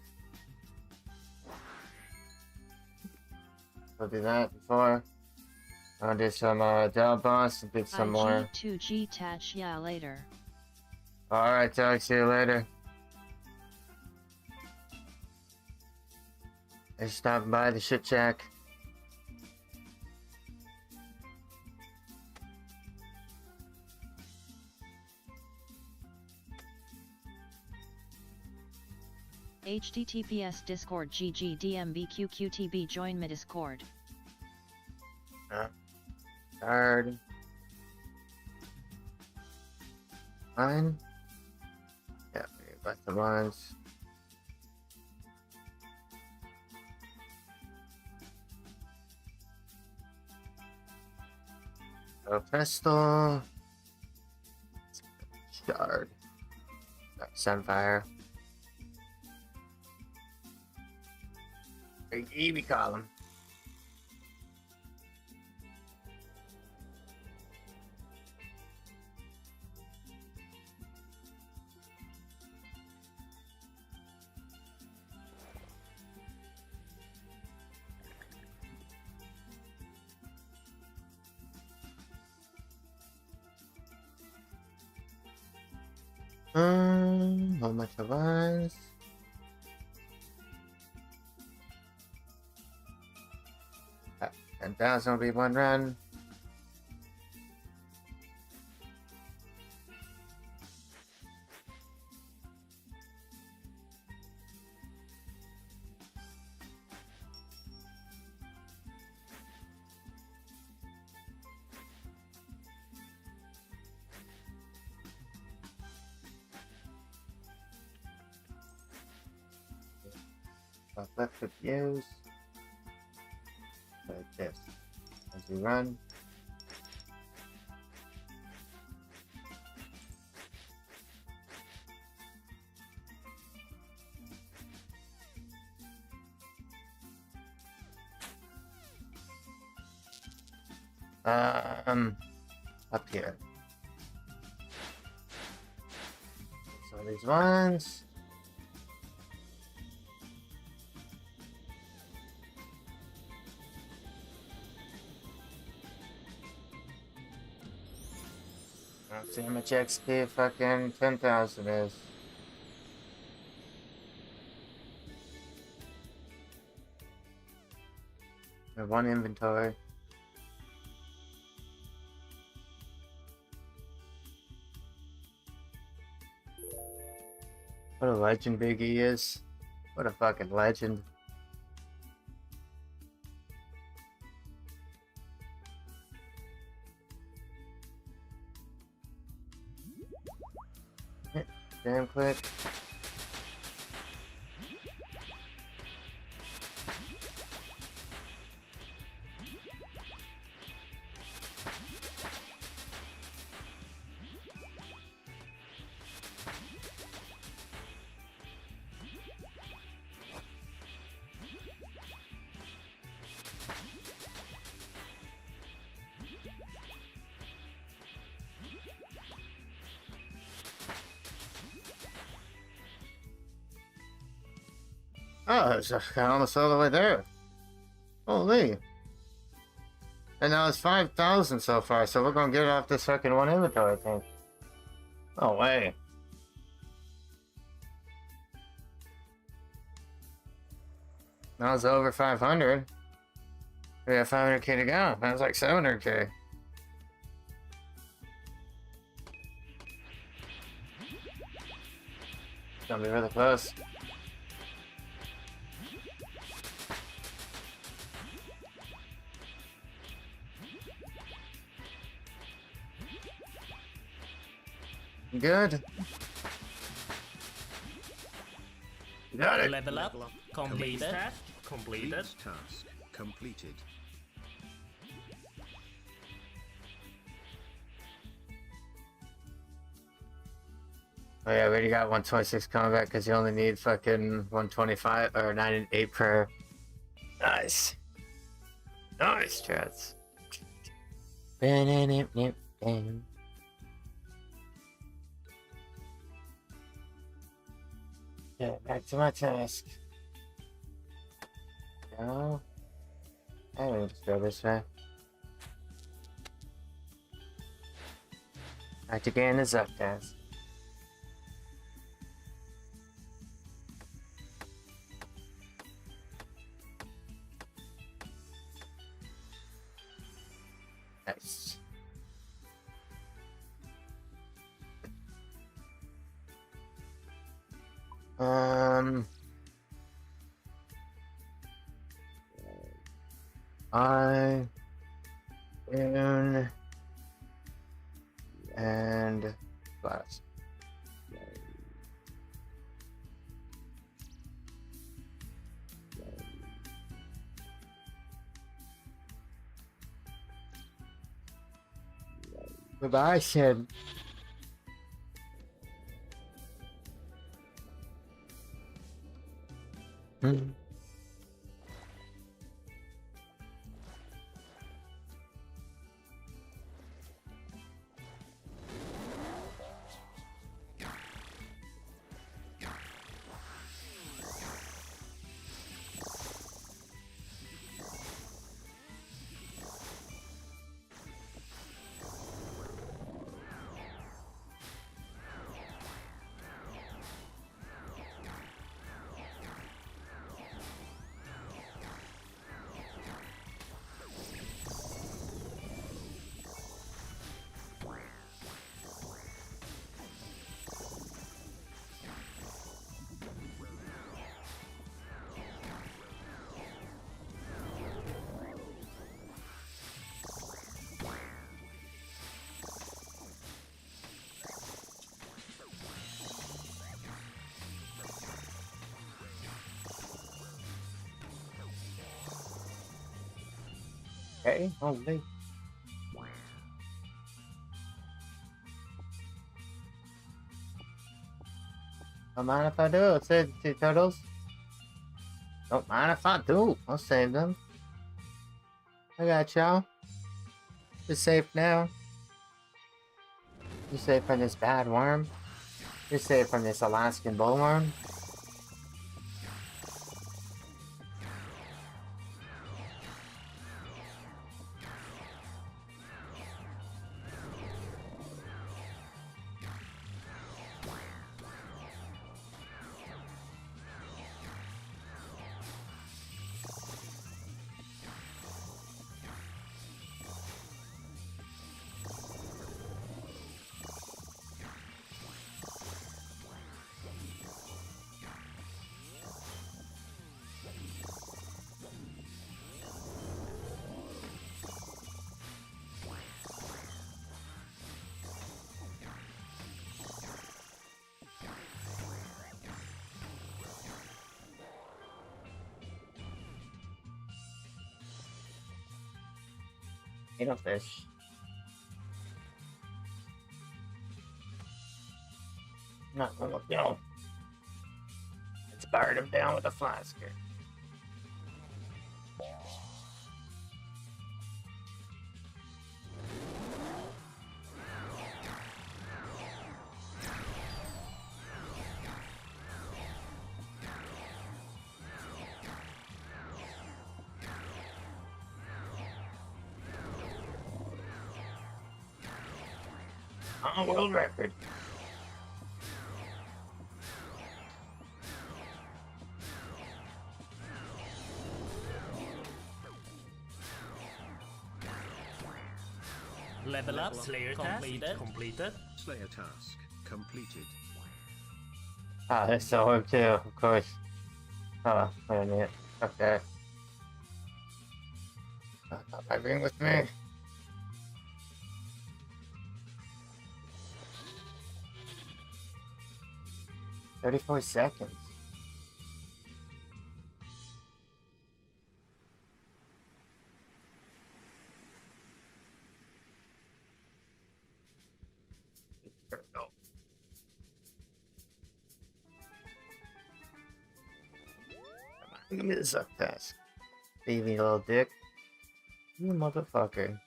We'll do that before. I'll do some Dell boss and get some more. IG2G touch ya later. Alright, talk to you later. Thanks for stopping by the shit shack. HTTPS Discord GGDMBQQTB join my Discord. Card. Fine. Yeah, got the ones. A pistol. Shard. Got Sunfire. Big Eevee column. How much of us? Ah, 10,000 will be one run. left with views. Like this. As we run. Up here. So these ones. Let's see how much XP fucking 10,000 is. We have one inventory. What a legend Big E is. What a fucking legend. Damn quick. Oh, it's almost all the way there. Holy. And now it's 5,000 so far, so we're gonna get off this fucking one inventory, I think. No way. Now it's over 500. We got 500k to go. That was like 700k. It's gonna be really close. Good. Got it. Level up. Completed. Completed. Task completed. Oh yeah, we already got 126 combat because you only need fucking 125 or 98 per. Nice. Nice, Trats. Yeah, back to my task. No. I don't just go this way. Back again is up task. Nice. Iron and glass. Goodbye, Shed. Okay, holy. Don't mind if I do. Let's save the 2 turtles. Don't mind if I do. I'll save them. I got y'all. You're safe now. You're safe from this bad worm. You're safe from this Alaskan bullworm. Ain't no fish. Not gonna go. Let's burn him down with a flask. On world record. Level up, Slayer task completed. Slayer task completed. Ah, that's so hard too, of course. Oh, wait a minute. Okay. I bring with me. "34 seconds. Give me the suck task. Baby little dick. You motherfucker.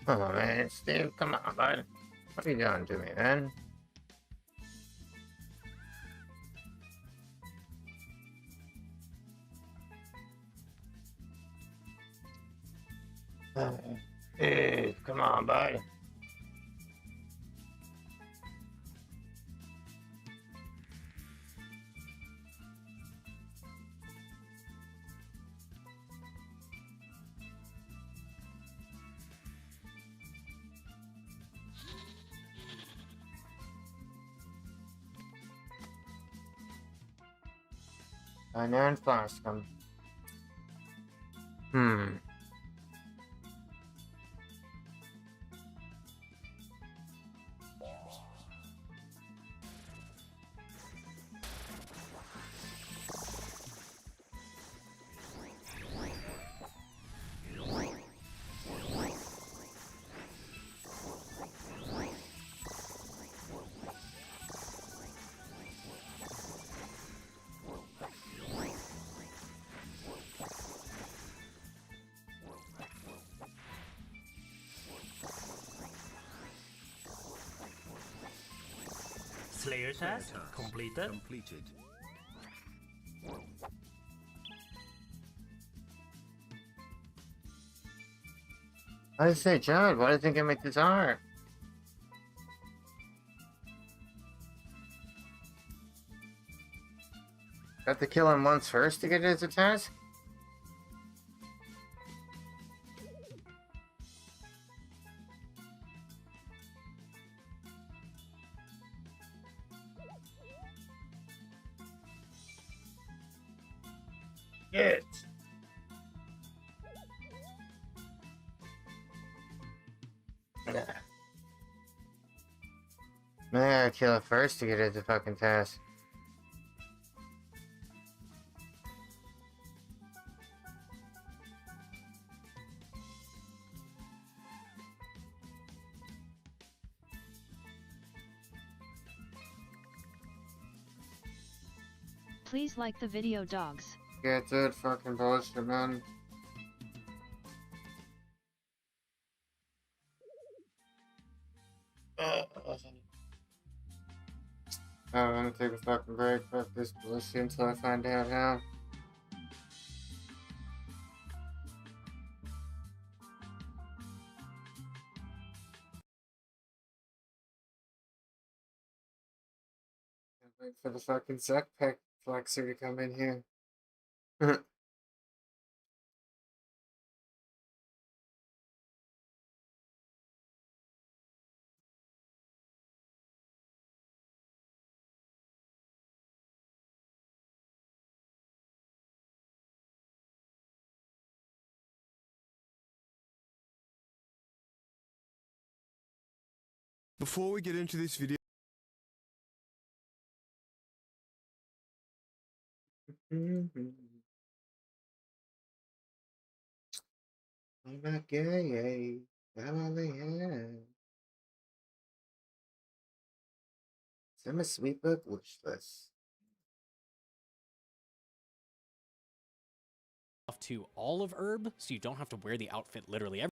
Oh man, Steve, come on, bud. What are you doing to me, man? Steve, come on, bud. Unearned flask. Slayer task completed. Completed. I say, John, why do you think I make this art? Got to kill him once first to get it as a task? Shit. Man, I gotta kill it first to get it to fucking task. Please like the video, dogs. Get that fucking bullshit, man. I'm gonna take a fucking break. Fuck this bullshit until I find out how. Wait for the fucking Zuck Pack Flexer to come in here. Before we get into this video, I'm not gay. I'm only here. I'm a sweet book wish list. To olive herb, so you don't have to wear the outfit literally every.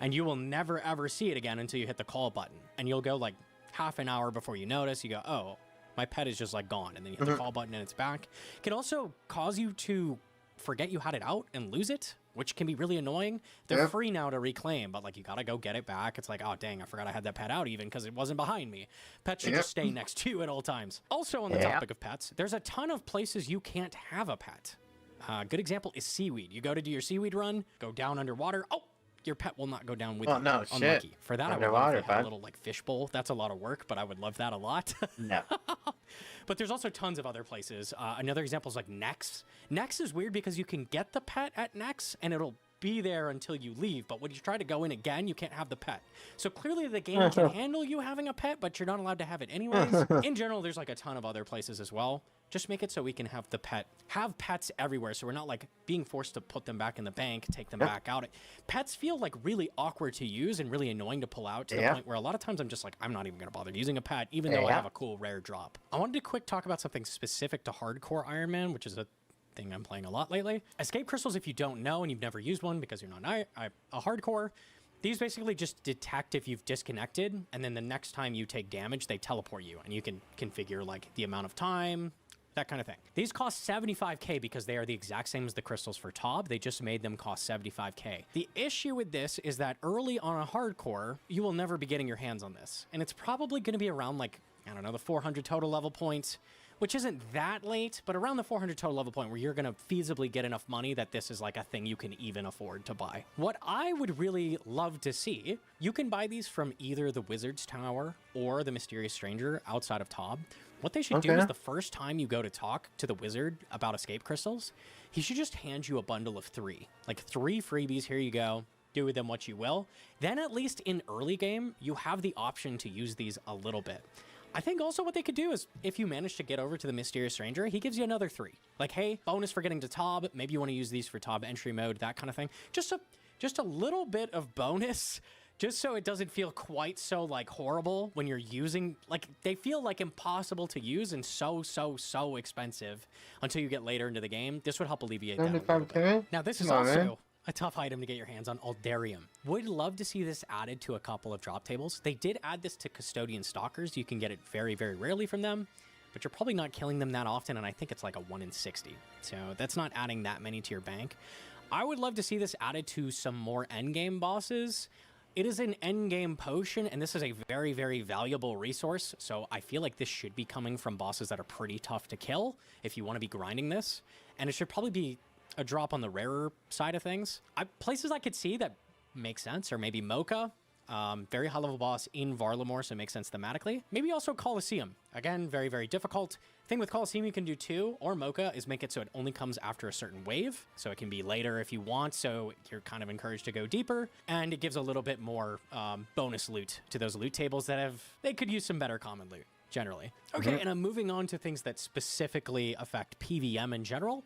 And you will never ever see it again until you hit the call button. And you'll go like half an hour before you notice. You go, oh, my pet is just like gone. And then you hit the call button and it's back. It can also cause you to forget you had it out and lose it, which can be really annoying. They're free now to reclaim, but like you gotta go get it back. It's like, oh dang, I forgot I had that pet out even because it wasn't behind me. Pets should just stay next to you at all times. Also on the topic of pets, there's a ton of places you can't have a pet. Good example is seaweed. You go to do your seaweed run, go down underwater. Oh, your pet will not go down with you. No, Unlucky. shit. For that, Underwater, I would love to have a little like fishbowl. That's a lot of work, but I would love that a lot. No. But there's also tons of other places. Another example is like Nex. Nex is weird because you can get the pet at Nex and it'll be there until you leave. But when you try to go in again, you can't have the pet. So clearly the game can handle you having a pet, but you're not allowed to have it anyways. In general, there's like a ton of other places as well. Just make it so we can have the have pets everywhere. So we're not like being forced to put them back in the bank, take them back out. Pets feel like really awkward to use and really annoying to pull out to the point where a lot of times I'm just like, I'm not even going to bother using a pet, even though I have a cool rare drop. I wanted to quick talk about something specific to hardcore Iron Man, which is a thing I'm playing a lot lately. Escape crystals, if you don't know and you've never used one because you're not a hardcore, these basically just detect if you've disconnected, and then the next time you take damage, they teleport you, and you can configure like the amount of time, that kind of thing. These cost 75k because they are the exact same as the crystals for Tob. They just made them cost 75k. The issue with this is that early on a hardcore, you will never be getting your hands on this. And it's probably going to be around like, I don't know, the 400 total level points, which isn't that late, but around the 400 total level point where you're going to feasibly get enough money that this is like a thing you can even afford to buy. What I would really love to see, you can buy these from either the Wizard's Tower or the Mysterious Stranger outside of Tob. What they should do is the first time you go to talk to the wizard about escape crystals, he should just hand you a bundle of 3. Like 3 freebies, here you go. Do with them what you will. Then at least in early game, you have the option to use these a little bit. I think also what they could do is if you manage to get over to the Mysterious Stranger, he gives you another 3. Like, hey, bonus for getting to Tob. Maybe you want to use these for Tob entry mode, that kind of thing. Just a little bit of bonus, just so it doesn't feel quite so like horrible when you're using, like they feel like impossible to use and so expensive until you get later into the game. This would help alleviate that a little bit. Now this is also a tough item to get your hands on, Aldarium. Would love to see this added to a couple of drop tables. They did add this to Custodian Stalkers. You can get it very rarely from them, but you're probably not killing them that often, and I think it's like a 1 in 60. So that's not adding that many to your bank. I would love to see this added to some more endgame bosses. It is an endgame potion, and this is a very valuable resource, so I feel like this should be coming from bosses that are pretty tough to kill if you want to be grinding this, and it should probably be a drop on the rarer side of things. Places I could see that make sense, or maybe Mocha. Very high level boss in Varlamore, so it makes sense thematically. Maybe also Colosseum. Again, very, very difficult. Thing with Colosseum you can do too, or Mocha, is make it so it only comes after a certain wave. So it can be later if you want, so you're kind of encouraged to go deeper. And it gives a little bit more bonus loot to those loot tables they could use some better common loot, generally. Okay, and I'm moving on to things that specifically affect PVM in general.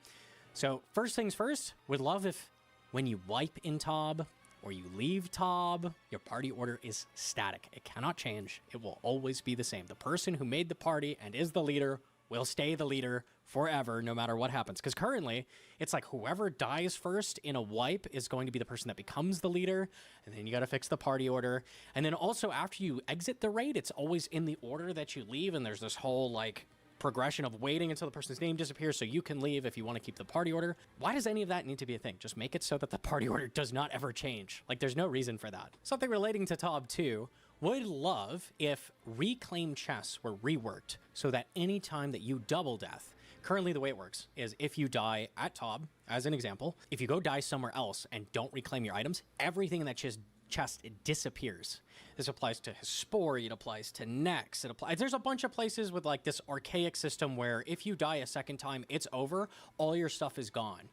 So first things first, would love if when you wipe in Tob, or you leave Tob, your party order is static. It cannot change. It will always be the same. The person who made the party and is the leader will stay the leader forever, no matter what happens. Because currently, it's like whoever dies first in a wipe is going to be the person that becomes the leader, and then you got to fix the party order. And then also, after you exit the raid, it's always in the order that you leave, and there's this whole, like, progression of waiting until the person's name disappears so you can leave if you want to keep the party order. Why does any of that need to be a thing? Just make it so that the party order does not ever change. Like, there's no reason for that. Something relating to Tob 2, would love if reclaim chests were reworked so that any time that you double death, currently the way it works is if you die at Tob, as an example, if you go die somewhere else and don't reclaim your items, everything in that chest it disappears. This applies to Hespori, it applies to Nex, there's a bunch of places with like this archaic system where if you die a second time, it's over, all your stuff is gone.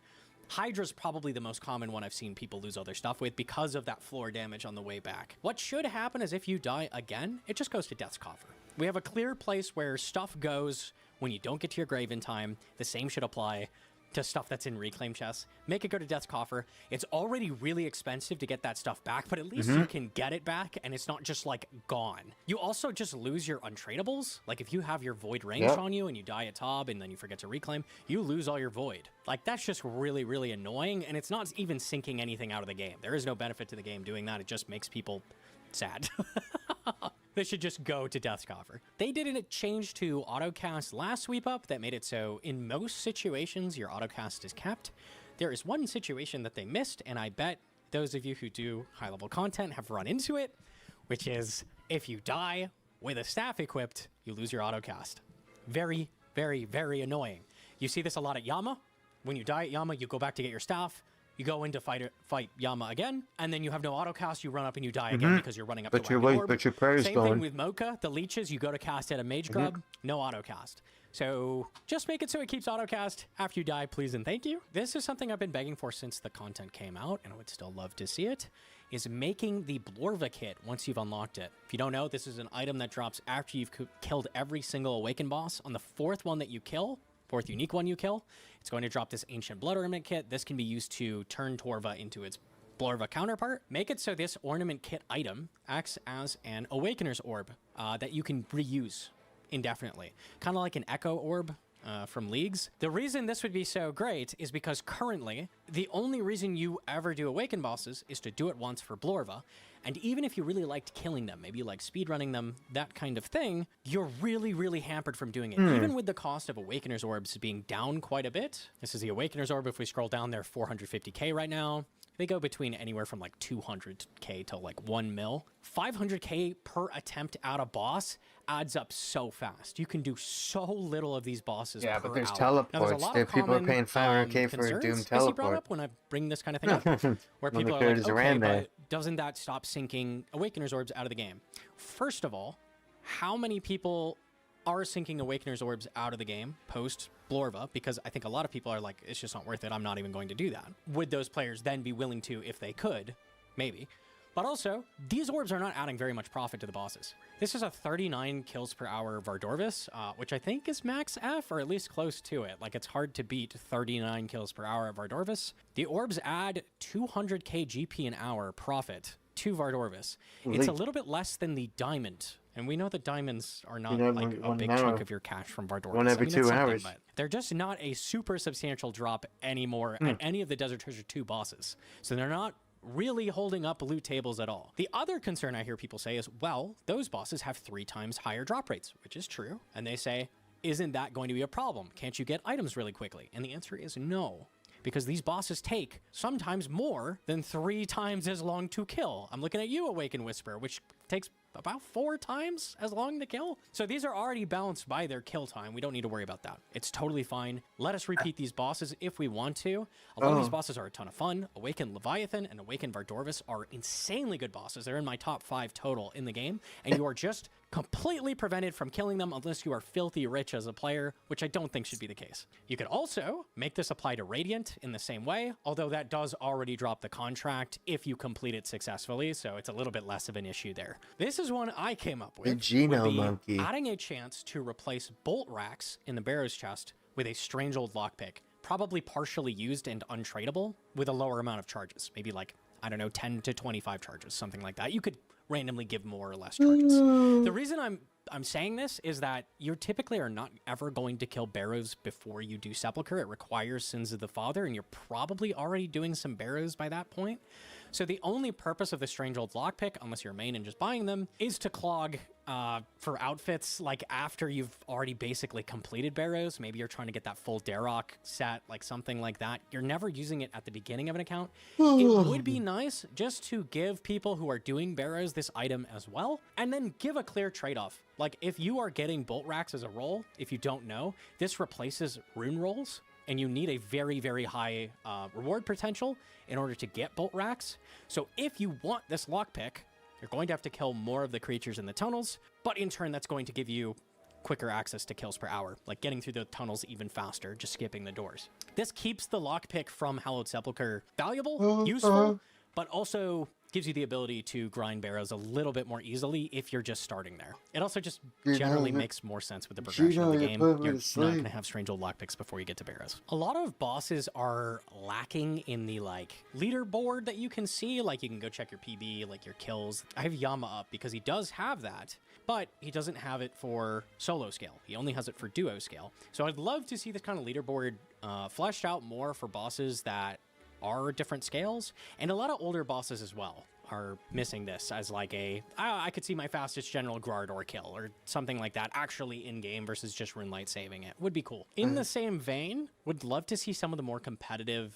Hydra's probably the most common one I've seen people lose all their stuff with because of that floor damage on the way back. What should happen is if you die again, it just goes to Death's Coffer. We have a clear place where stuff goes when you don't get to your grave in time. The same should apply to stuff that's in reclaim chests. Make it go to Death's Coffer. It's already really expensive to get that stuff back, but at least you can get it back and it's not just like gone. You also just lose your untradables. Like if you have your void range on you and you die at Tob and then you forget to reclaim, you lose all your void. Like that's just really, really annoying, and it's not even syncing anything out of the game. There is no benefit to the game doing that. It just makes people sad. They should just go to Death's Coffer. They did a change to autocast last sweep up that made it so in most situations your autocast is kept. There is one situation that they missed, and I bet those of you who do high level content have run into it, which is if you die with a staff equipped, you lose your autocast. Very, very, very annoying. You see this a lot at Yama. When you die at Yama, you go back to get your staff. You go in to fight Yama again, and then you have no autocast, you run up and you die again because you're running up but the orb. But your prayer's Same thing with Mocha, the leeches, you go to cast at a mage grub, no autocast. So just make it so it keeps autocast after you die, please and thank you. This is something I've been begging for since the content came out, and I would still love to see it, is making the Blorva kit once you've unlocked it. If you don't know, this is an item that drops after you've killed every single Awakened boss. On the fourth one that you kill, fourth unique one you kill, it's going to drop this Ancient Blood Ornament Kit. This can be used to turn Torva into its Blorva counterpart. Make it so this Ornament Kit item acts as an Awakener's Orb that you can reuse indefinitely. Kind of like an Echo Orb from Leagues. The reason this would be so great is because currently, the only reason you ever do Awakened bosses is to do it once for Blorva. And even if you really liked killing them, maybe you like speedrunning them, that kind of thing, you're really, really hampered from doing it. Even with the cost of Awakener's Orbs being down quite a bit. This is the Awakener's Orb. If we scroll down, they're 450k right now. They go between anywhere from like 200k to like 1 mil. 500k per attempt at a boss adds up so fast. You can do so little of these bosses per but there's hour. teleports. There people are paying 500k for a Doom teleport. Brought up when I bring this kind of thing up, where people are like, okay, but doesn't that stop syncing Awakener's Orbs out of the game? First of all, how many people are syncing Awakener's Orbs out of the game post Blorva? Because I think a lot of people are like, it's just not worth it. I'm not even going to do that. Would those players then be willing to if they could? Maybe. But also, these orbs are not adding very much profit to the bosses. This is a 39 kills per hour Vardorvis, which I think is max F, or at least close to it. Like, it's hard to beat 39 kills per hour at Vardorvis. The orbs add 200k GP an hour profit to Vardorvis. It's a little bit less than the diamond. And we know that diamonds are not like a big chunk of your cash from Vardorvis. One every 2 hours. But they're just not a super substantial drop anymore at any of the Desert Treasure 2 bosses. So they're not really holding up loot tables at all. The other concern I hear people say is, well, those bosses have 3 times higher drop rates, which is true. And they say, isn't that going to be a problem? Can't you get items really quickly? And the answer is no. Because these bosses take sometimes more than 3 times as long to kill. I'm looking at you, Awakened Whisper, which takes about 4 times as long to kill. So these are already balanced by their kill time. We don't need to worry about that. It's totally fine. Let us repeat these bosses if we want to. A lot of these bosses are a ton of fun. Awakened Leviathan and Awakened Vardorvis are insanely good bosses. They're in my top 5 total in the game, and you are just completely prevented from killing them unless you are filthy rich as a player, which I don't think should be the case. You could also make this apply to Radiant in the same way, although that does already drop the contract if you complete it successfully, so it's a little bit less of an issue there. This is one I came up with. The Geno Monkey. Adding a chance to replace bolt racks in the Barrow's chest with a strange old lockpick, probably partially used and untradeable with a lower amount of charges, maybe like, I don't know, 10 to 25 charges, something like that. You could randomly give more or less charges. The reason I'm saying this is that you typically are not ever going to kill Barrows before you do Sepulchre. It requires Sins of the Father, and you're probably already doing some Barrows by that point. So the only purpose of the Strange Old Lockpick, unless you're main and just buying them, is to clog for outfits like after you've already basically completed Barrows. Maybe you're trying to get that full Darok set, like something like that. You're never using it at the beginning of an account. It would be nice just to give people who are doing Barrows this item as well, and then give a clear trade-off. Like if you are getting Bolt Racks as a roll, if you don't know, this replaces rune rolls, and you need a very, very high reward potential in order to get Bolt Racks. So if you want this lockpick, you're going to have to kill more of the creatures in the tunnels, but in turn, that's going to give you quicker access to kills per hour, like getting through the tunnels even faster, just skipping the doors. This keeps the lockpick from Hallowed Sepulchre valuable, useful, but also gives you the ability to grind Barrows a little bit more easily if you're just starting there. It also just generally makes more sense with the progression of the game. You're not going to have strange old lockpicks before you get to Barrows. A lot of bosses are lacking in the like leaderboard that you can see. Like you can go check your PB, like your kills. I have Yama up because he does have that, but he doesn't have it for solo scale. He only has it for duo scale. So I'd love to see this kind of leaderboard fleshed out more for bosses that are different scales, and a lot of older bosses as well are missing this as like I could see my fastest general Gardor kill or something like that actually in game versus just Runelight saving it. Would be cool. In the same vein, would love to see some of the more competitive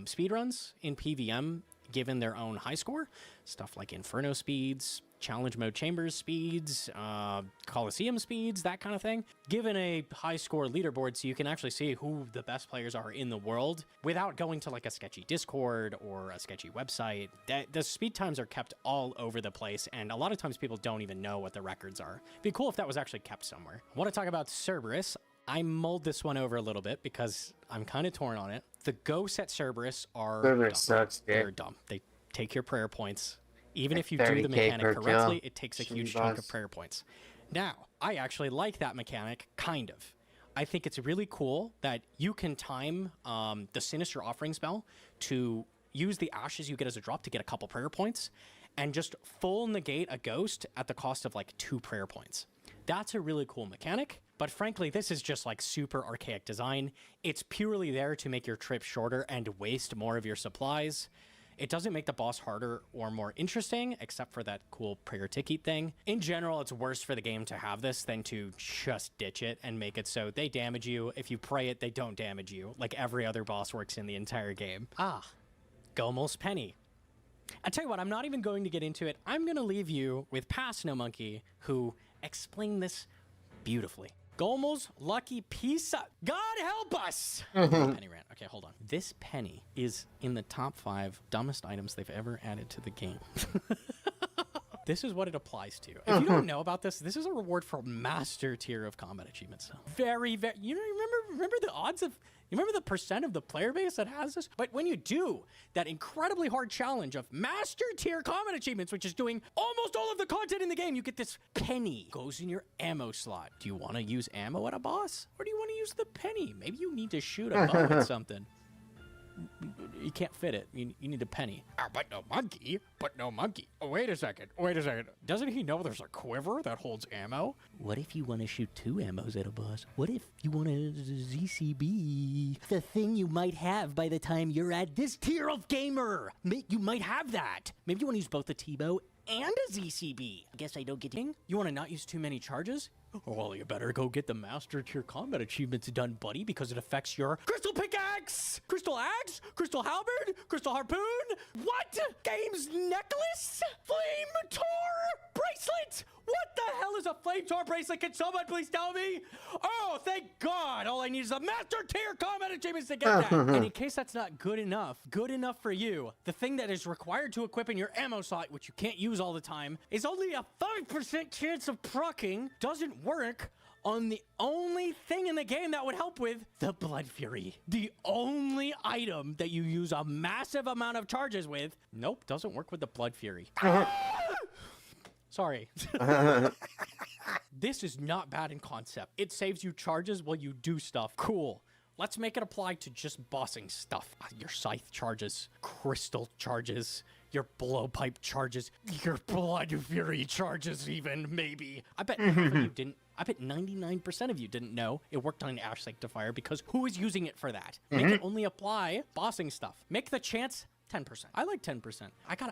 speedruns in PVM given their own high score, stuff like Inferno speeds, challenge mode chambers speeds, Coliseum speeds, that kind of thing, given a high score leaderboard so you can actually see who the best players are in the world without going to like a sketchy Discord or a sketchy website. The speed times are kept all over the place, and a lot of times people don't even know what the records are. It'd be cool if that was actually kept somewhere. I want to talk about Cerberus. I mulled this one over a little bit because I'm kind of torn on it. The ghosts at Cerberus are dumb. Sucks, They're dumb. They take your prayer points. Even if you do the mechanic correctly, it takes a huge chunk of prayer points. Now, I actually like that mechanic, kind of. I think it's really cool that you can time the Sinister Offering spell to use the ashes you get as a drop to get a couple prayer points and just full negate a ghost at the cost of like 2 prayer points. That's a really cool mechanic, but frankly, this is just like super archaic design. It's purely there to make your trip shorter and waste more of your supplies. It doesn't make the boss harder or more interesting, except for that cool prayer ticket thing. In general, it's worse for the game to have this than to just ditch it and make it so they damage you. If you pray it, they don't damage you, like every other boss works in the entire game. Gomel's Penny. I tell you what, I'm not even going to get into it. I'm going to leave you with Past No Monkey, who explained this beautifully. Gomel's Lucky Pizza. God help us! Penny rant. Okay, hold on. This penny is in the top 5 dumbest items they've ever added to the game. This is what it applies to. If you don't know about this, this is a reward for master tier of combat achievements. Very, very. You know, remember the odds of. You remember the percent of the player base that has this? But when you do that incredibly hard challenge of master tier combat achievements, which is doing almost all of the content in the game, you get this penny. Goes in your ammo slot. Do you want to use ammo at a boss? Or do you want to use the penny? Maybe you need to shoot a bow at something. You can't fit it. You need a penny. But no monkey. But no monkey. Oh, wait a second. Doesn't he know there's a quiver that holds ammo? What if you want to shoot 2 ammos at a boss? What if you want a ZCB? The thing you might have by the time you're at this tier of gamer. You might have that. Maybe you want to use both a T-bow and a ZCB. I guess I don't get it. You want to not use too many charges? Well, you better go get the Master Tier Combat achievements done, buddy, because it affects your Crystal Pickaxe, Crystal Axe, Crystal Halberd, Crystal Harpoon, what? Games Necklace? Flame Tor Bracelet? What the hell is a Flame Tor Bracelet? Can someone please tell me? Oh, thank God. All I need is a Master Tier Combat achievements to get that. And in case that's not good enough for you, the thing that is required to equip in your ammo slot, which you can't use all the time, is only a 5% chance of proccing, doesn't work on the only thing in the game that would help with the Blood Fury. The only item that you use a massive amount of charges with. Nope, doesn't work with the Blood Fury. Sorry. This is not bad in concept. It saves you charges while you do stuff. Cool. Let's make it apply to just bossing stuff. Your scythe charges, crystal charges, your blowpipe charges, your Blood Fury charges even, maybe. I bet half of you didn't. I bet 99% of you didn't know it worked on an Ash Sanctifier because who is using it for that? Make it only apply bossing stuff. Make the chance 10%. I like 10%.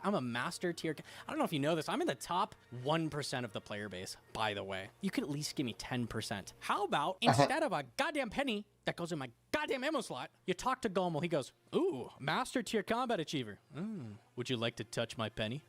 I'm a master tier. I don't know if you know this. I'm in the top 1% of the player base, by the way. You could at least give me 10%. How about instead of a goddamn penny that goes in my goddamn ammo slot, you talk to Gommel. He goes, ooh, master tier combat achiever. Would you like to touch my penny?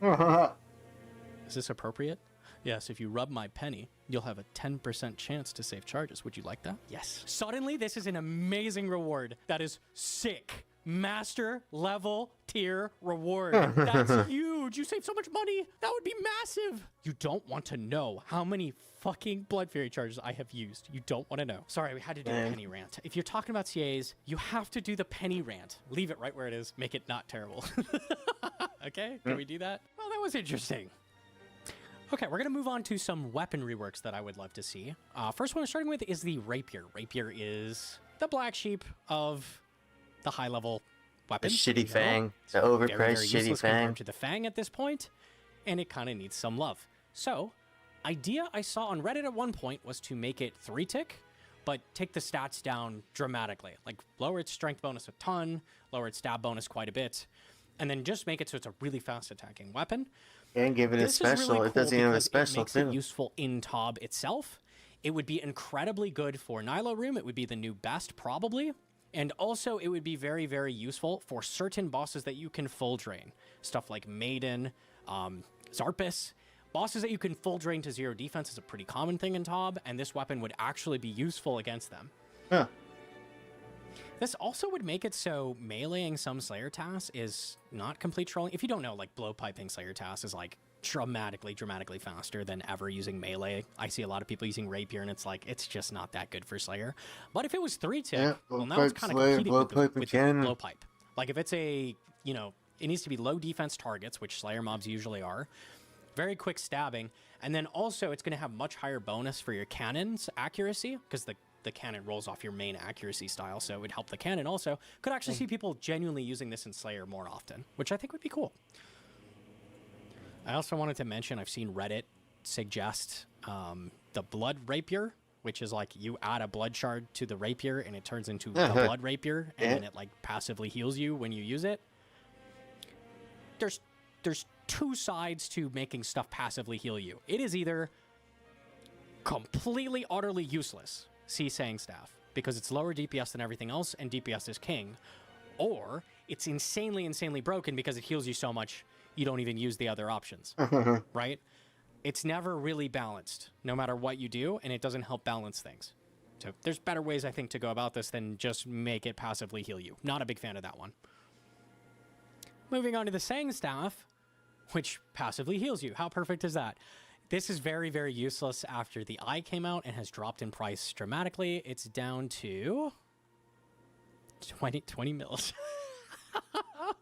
Is this appropriate? Yes, if you rub my penny, you'll have a 10% chance to save charges. Would you like that? Yes. Suddenly, this is an amazing reward. That is sick. Master level tier reward. That's huge. You save so much money. That would be massive. You don't want to know how many fucking Blood Fury charges I have used. You don't want to know. Sorry, we had to do a penny rant. If you're talking about CAs, you have to do the penny rant. Leave it right where it is. Make it not terrible. Okay? Can we do that? Well, that was interesting. Okay, we're going to move on to some weapon reworks that I would love to see. First one we're starting with is the Rapier. Rapier is the black sheep of the high-level weapon. The shitty Fang. The overpriced shitty Fang. Compared to the Fang at this point, and it kind of needs some love. So, idea I saw on Reddit at one point was to make it 3-tick, but take the stats down dramatically. Like, lower its strength bonus a ton, lower its stab bonus quite a bit, and then just make it so it's a really fast-attacking weapon. And give it a special. Really cool it doesn't even have a special, it makes it useful in Tob itself. It would be incredibly good for Nilo Room. It would be the new best, probably. And also, it would be very, very useful for certain bosses that you can full drain. Stuff like Maiden, Zarpus. Bosses that you can full drain to 0 defense is a pretty common thing in Tob, and this weapon would actually be useful against them. Huh. This also would make it so meleeing some Slayer tasks is not complete trolling. If you don't know, like, blowpiping Slayer tasks is, like, dramatically faster than ever using melee. I see a lot of people using Rapier, and it's like, it's just not that good for Slayer. But if it was 3-tick, well, now it's kind of competing with blowpipe. Like, if it's a, you know, it needs to be low defense targets, which Slayer mobs usually are, very quick stabbing, and then also it's going to have much higher bonus for your cannon's accuracy, because the cannon rolls off your main accuracy style, so it would help the cannon also. Could actually see people genuinely using this in Slayer more often, which I think would be cool. I also wanted to mention, I've seen Reddit suggest the Blood Rapier, which is like you add a blood shard to the rapier and it turns into the Blood Rapier, and then it like passively heals you when you use it. There's two sides to making stuff passively heal you. It is either completely, utterly useless, see Sang Staff, because it's lower DPS than everything else, and DPS is king. Or it's insanely broken because it heals you so much you don't even use the other options, right? It's never really balanced, no matter what you do, and it doesn't help balance things. So there's better ways, I think, to go about this than just make it passively heal you. Not a big fan of that one. Moving on to the Sang Staff, which passively heals you. How perfect is that? This is very, very useless after the Eye came out and has dropped in price dramatically. It's down to 20 mils. Oh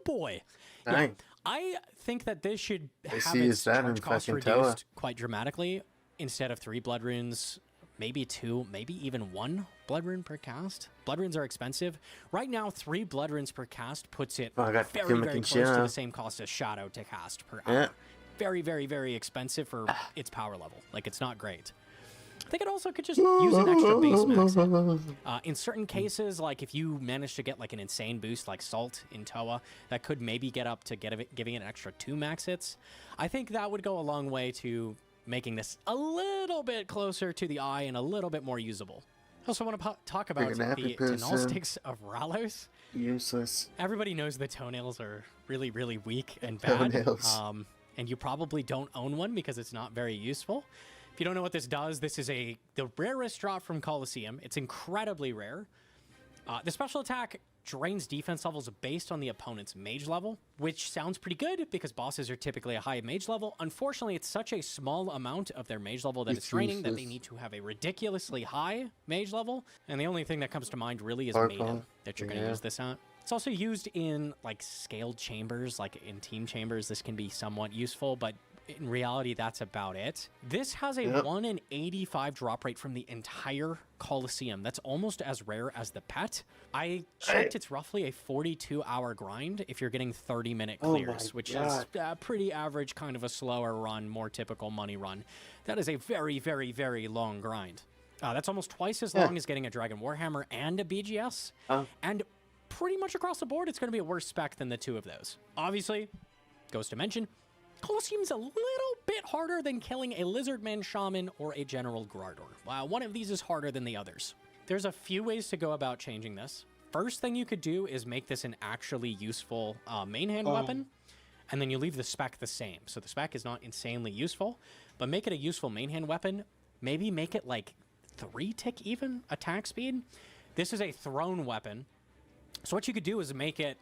boy. Yeah, I think that this should have its charge cost reduced quite dramatically. Instead of 3 blood runes, maybe 2, maybe even 1 blood rune per cast. Blood runes are expensive. Right now, 3 blood runes per cast puts it very, very close to the same cost as Shadow to cast per hour. Very, very, very expensive for its power level. Like, it's not great. I think it also could just use an extra base max hit. In certain cases, like if you manage to get like an insane boost like Salt in Toa, that could maybe get up to giving it an extra 2 max hits. I think that would go a long way to making this a little bit closer to the eye and a little bit more usable. I also want to talk about the tonal sticks of Ralos. Useless. Everybody knows the toenails are really, really weak and bad. And you probably don't own one because it's not very useful. If you don't know what this does, this is the rarest drop from Colosseum. It's incredibly rare. The special attack drains defense levels based on the opponent's mage level, which sounds pretty good because bosses are typically a high mage level. Unfortunately, it's such a small amount of their mage level that it's draining that they need to have a ridiculously high mage level. And the only thing that comes to mind really is Maiden that you're going to use this at. It's also used in like scaled chambers, like in team chambers. This can be somewhat useful, but in reality, that's about it. This has a 1 in 85 drop rate from the entire Colosseum. That's almost as rare as the pet. I checked, it's roughly a 42-hour grind if you're getting 30-minute clears, which is pretty average, kind of a slower run, more typical money run. That is a very, very, very long grind. That's almost twice as long as getting a Dragon Warhammer and a BGS. And pretty much across the board, it's going to be a worse spec than the two of those. Obviously, goes to mention, Colosseum's a little bit harder than killing a Lizardman Shaman or a General Grardor. One of these is harder than the others. There's a few ways to go about changing this. First thing you could do is make this an actually useful main hand weapon, and then you leave the spec the same. So the spec is not insanely useful, but make it a useful main hand weapon. Maybe make it like 3-tick even attack speed. This is a thrown weapon. So what you could do is make it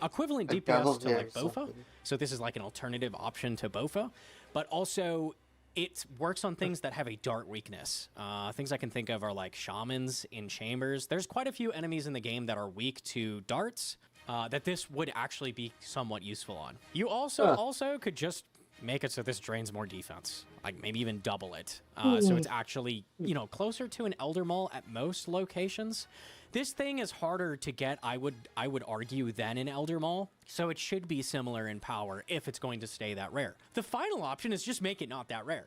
equivalent DPS to like Bofa. So this is like an alternative option to Bofa, but also it works on things that have a dart weakness. Things I can think of are like shamans in chambers. There's quite a few enemies in the game that are weak to darts that this would actually be somewhat useful on. You also could just make it so this drains more defense, like maybe even double it. So it's actually, you know, closer to an Elder Maul at most locations. This thing is harder to get, I would argue, than an Elder Maul, so it should be similar in power if it's going to stay that rare. The final option is just make it not that rare.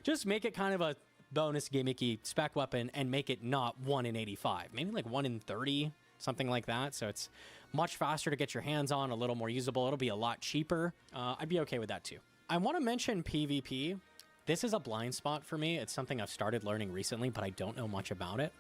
Just make it kind of a bonus gimmicky spec weapon and make it not 1 in 85, maybe like 1 in 30, something like that. So it's much faster to get your hands on, a little more usable. It'll be a lot cheaper. I'd be okay with that too. I want to mention PvP. This is a blind spot for me. It's something I've started learning recently, but I don't know much about it.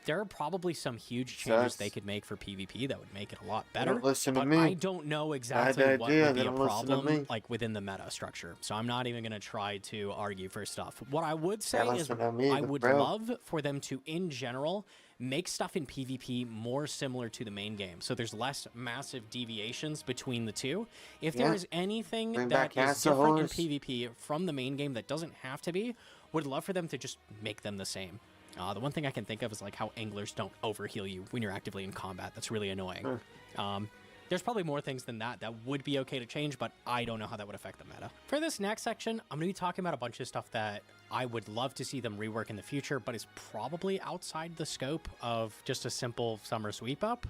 There are probably some huge changes they could make for PvP that would make it a lot better. But I don't know exactly what would be a problem like within the meta structure. So I'm not even going to try to argue for stuff. What I would say is I would love for them to, in general, make stuff in PvP more similar to the main game, so there's less massive deviations between the two. If there is anything that is different in PvP from the main game that doesn't have to be, would love for them to just make them the same. The one thing I can think of is like how anglers don't overheal you when you're actively in combat. That's really annoying. There's probably more things than that that would be okay to change, but I don't know how that would affect the meta. For this next section, I'm going to be talking about a bunch of stuff that I would love to see them rework in the future, but is probably outside the scope of just a simple summer sweep up.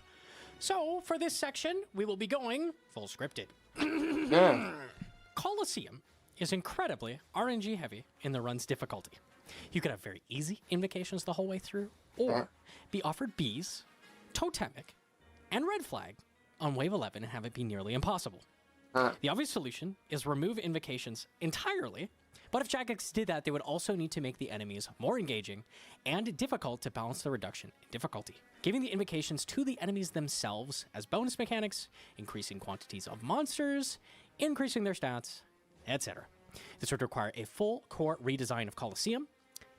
So for this section, we will be going full scripted. Colosseum is incredibly RNG heavy in the run's difficulty. You could have very easy invocations the whole way through, or be offered bees, totemic, and red flag on wave 11 and have it be nearly impossible. The obvious solution is remove invocations entirely, but if Jagex did that, they would also need to make the enemies more engaging and difficult to balance the reduction in difficulty. Giving the invocations to the enemies themselves as bonus mechanics, increasing quantities of monsters, increasing their stats, etc. This would require a full core redesign of Colosseum.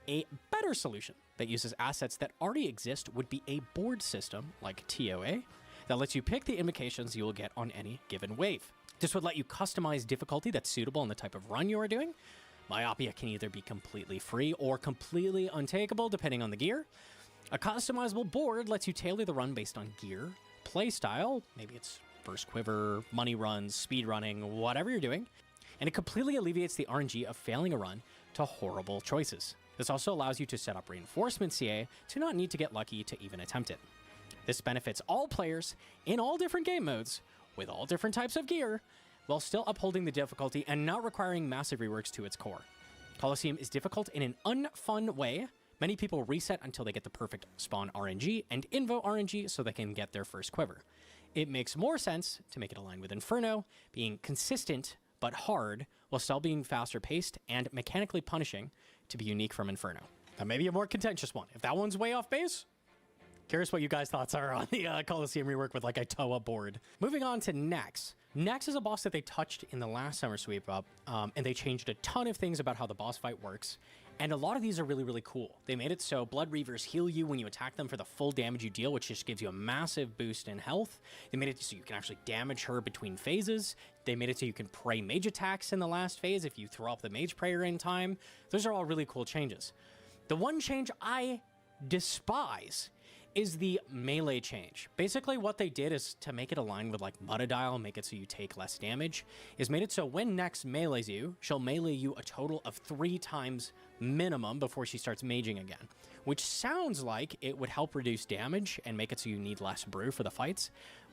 A better solution that uses assets that already exist would be a board system like TOA that lets you pick the invocations you will get on any given wave. This would let you customize difficulty that's suitable in the type of run you are doing. Myopia can either be completely free or completely untakeable depending on the gear. A customizable board lets you tailor the run based on gear, playstyle, maybe it's burst quiver, money runs, speed running, whatever you're doing, and it completely alleviates the RNG of failing a run to horrible choices. This also allows you to set up reinforcement CA to not need to get lucky to even attempt it. This benefits all players in all different game modes with all different types of gear while still upholding the difficulty and not requiring massive reworks to its core. Colosseum is difficult in an unfun way. Many people reset until they get the perfect spawn RNG and invo RNG so they can get their first quiver. It makes more sense to make it align with Inferno, being consistent but hard, while still being faster paced and mechanically punishing to be unique from Inferno. Now maybe a more contentious one. If that one's way off base, curious what you guys' thoughts are on the Colosseum rework with like a Toa board. Moving on to Nex. Nex is a boss that they touched in the last summer sweep up, and they changed a ton of things about how the boss fight works. And a lot of these are really, really cool. They made it so Blood Reavers heal you when you attack them for the full damage you deal, which just gives you a massive boost in health. They made it so you can actually damage her between phases. They made it so you can pray mage attacks in the last phase if you throw up the mage prayer in time. Those are all really cool changes. The one change I despise is the melee change. Basically what they did is to make it align with like Mudadial, make it so you take less damage, is made it so when Nex melees you, she'll melee you a total of 3 times minimum before she starts maging again, which sounds like it would help reduce damage and make it so you need less brew for the fights.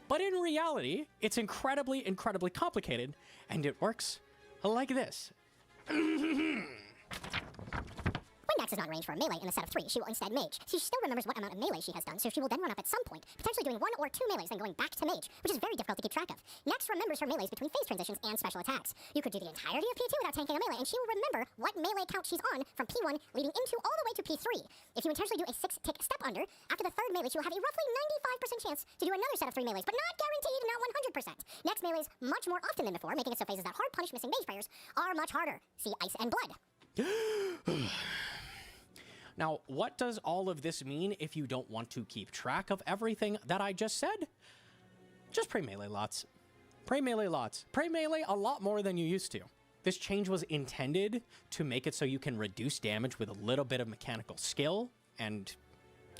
But in reality, it's incredibly, incredibly complicated, and it works like this. When Nex is not in range for a melee in a set of 3, she will instead mage. She still remembers what amount of melee she has done, so she will then run up at some point, potentially doing 1 or 2 melees, then going back to mage, which is very difficult to keep track of. Nex remembers her melees between phase transitions and special attacks. You could do the entirety of P2 without tanking a melee, and she will remember what melee count she's on from P1 leading into all the way to P3. If you intentionally do a 6-tick step under, after the 3rd melee, she will have a roughly 95% chance to do another set of 3 melees, but not guaranteed, not 100%. Nex melees much more often than before, making it so phases that hard punish missing mage prayers are much harder. See Ice and Blood. Now, what does all of this mean if you don't want to keep track of everything that I just said? Just pray melee lots. Pray melee lots. Pray melee a lot more than you used to. This change was intended to make it so you can reduce damage with a little bit of mechanical skill and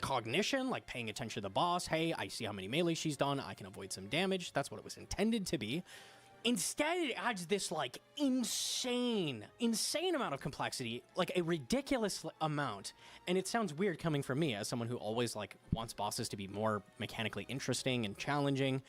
cognition, like paying attention to the boss. Hey, I see how many melee she's done. I can avoid some damage. That's what it was intended to be. Instead, it adds this like insane amount of complexity, like a ridiculous amount. And it sounds weird coming from me as someone who always like wants bosses to be more mechanically interesting and challenging.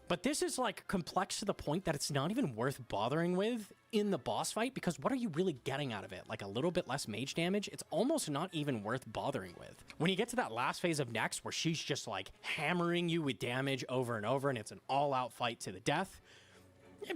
But this is like complex to the point that it's not even worth bothering with in the boss fight, because what are you really getting out of it? Like a little bit less mage damage? It's almost not even worth bothering with. When you get to that last phase of Nex where she's just like hammering you with damage over and over and it's an all-out fight to the death,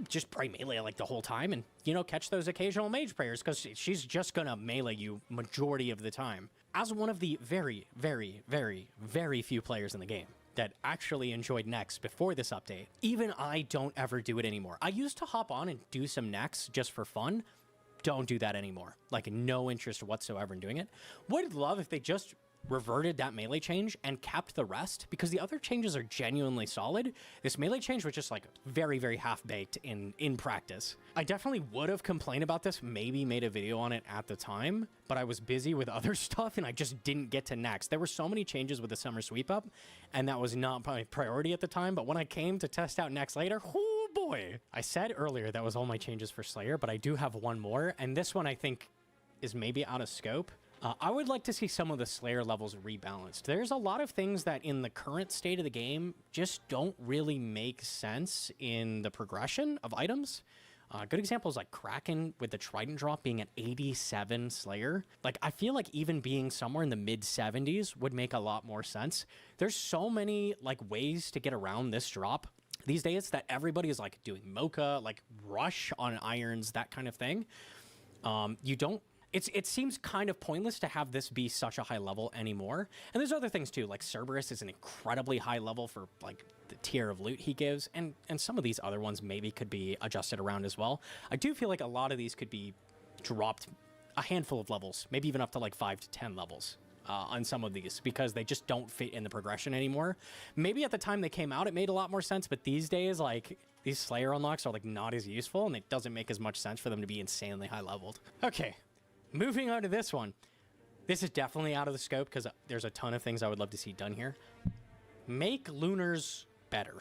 just pray melee like the whole time and, you know, catch those occasional mage prayers because she's just gonna melee you majority of the time. As one of the very, very, very, very few players in the game that actually enjoyed Nex before this update, even I don't ever do it anymore. I used to hop on and do some Nex just for fun. Don't do that anymore. Like no interest whatsoever in doing it. Would love if they just reverted that melee change and kept the rest, because the other changes are genuinely solid. This melee change was just like very, very half-baked in practice. I definitely would have complained about this, maybe made a video on it at the time, but I was busy with other stuff and I just didn't get to Nex. There were so many changes with the summer sweep up and that was not my priority at the time, but when I came to test out Nex later, oh boy. I said earlier that was all my changes for Slayer, but I do have one more, and this one I think is maybe out of scope. I would like to see some of the Slayer levels rebalanced. There's a lot of things that in the current state of the game just don't really make sense in the progression of items. Good examples like Kraken with the Trident drop being at 87 Slayer. Like, I feel like even being somewhere in the mid 70s would make a lot more sense. There's so many like ways to get around this drop these days that everybody is like doing Mocha, like Rush on irons, that kind of thing. It seems kind of pointless to have this be such a high level anymore. And there's other things too, like Cerberus is an incredibly high level for like the tier of loot he gives, and some of these other ones maybe could be adjusted around as well. I do feel like a lot of these could be dropped a handful of levels, maybe even up to like 5 to 10 levels on some of these, because they just don't fit in the progression anymore. Maybe at the time they came out, it made a lot more sense, but these days, like, these Slayer unlocks are like not as useful, and it doesn't make as much sense for them to be insanely high leveled. Okay. Moving on to this one. This is definitely out of the scope because there's a ton of things I would love to see done here. Make Lunars better.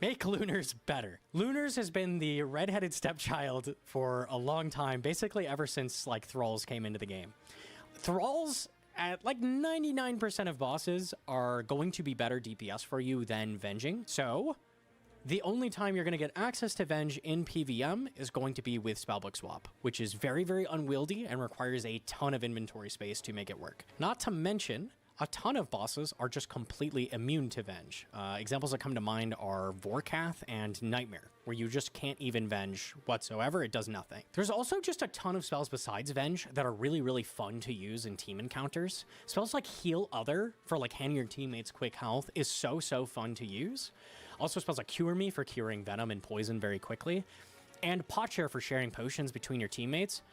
Make Lunars better. Lunars has been the redheaded stepchild for a long time, basically ever since like Thralls came into the game. Thralls, at like 99% of bosses, are going to be better DPS for you than Venging. So The only time you're going to get access to Venge in PVM is going to be with Spellbook Swap, which is very, very unwieldy and requires a ton of inventory space to make it work. Not to mention, a ton of bosses are just completely immune to Venge. Examples that come to mind are Vorkath and Nightmare, where you just can't even Venge whatsoever. It does nothing. There's also just a ton of spells besides Venge that are really, really fun to use in team encounters. Spells like Heal Other for like handing your teammates quick health is so, so fun to use. Also spells like Cure Me for curing venom and poison very quickly, and Pot Share for sharing potions between your teammates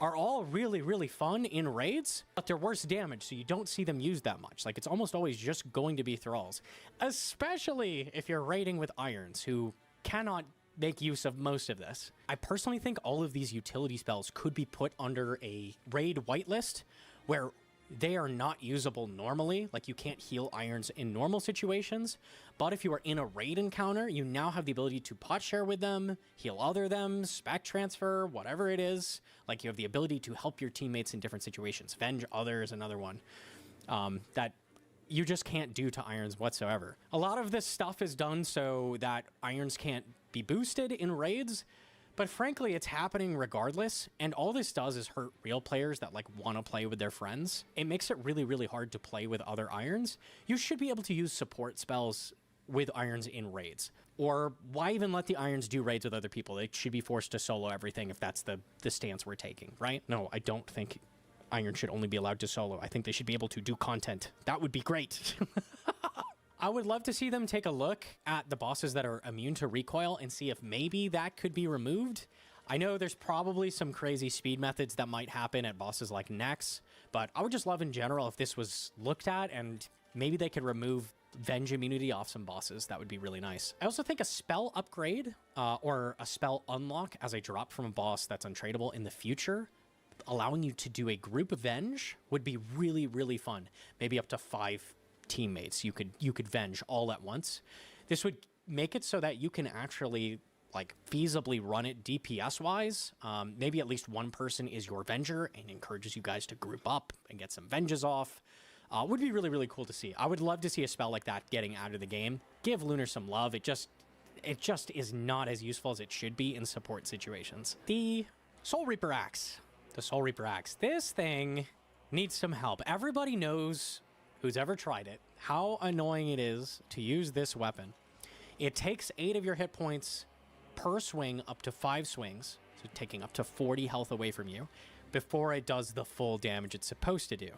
are all really, really fun in raids, but they're worse damage, so you don't see them used that much. Like, it's almost always just going to be thralls, especially if you're raiding with irons, who cannot make use of most of this. I personally think all of these utility spells could be put under a raid whitelist, where they are not usable normally, like you can't heal irons in normal situations, but if you are in a raid encounter, you now have the ability to pot share with them, heal other them, spec transfer, whatever it is. Like, you have the ability to help your teammates in different situations. Venge Other is another one that you just can't do to irons whatsoever. A lot of this stuff is done so that irons can't be boosted in raids, but frankly, it's happening regardless, and all this does is hurt real players that like want to play with their friends. It makes it really, really hard to play with other irons. You should be able to use support spells with irons in raids. Or why even let the irons do raids with other people? They should be forced to solo everything if that's the stance we're taking, right? No, I don't think irons should only be allowed to solo. I think they should be able to do content. That would be great. I would love to see them take a look at the bosses that are immune to recoil and see if maybe that could be removed. I know there's probably some crazy speed methods that might happen at bosses like Nex, but I would just love in general if this was looked at and maybe they could remove Venge immunity off some bosses. That would be really nice. I also think a spell upgrade or a spell unlock as a drop from a boss that's untradeable in the future, allowing you to do a group Venge, would be really, really fun. Maybe up to 5 teammates you could Venge all at once. This would make it so that you can actually like feasibly run it DPS wise. Maybe at least one person is your Venger and encourages you guys to group up and get some Venges off. Would be really, really cool to see. I would love to see a spell like that getting out of the game. Give Lunar some love. It just is not as useful as it should be in support situations. The Soul Reaper Axe. The Soul Reaper Axe. This thing needs some help. Everybody knows, who's ever tried it, how annoying it is to use this weapon. It takes 8 of your hit points per swing up to 5 swings, so taking up to 40 health away from you, before it does the full damage it's supposed to do.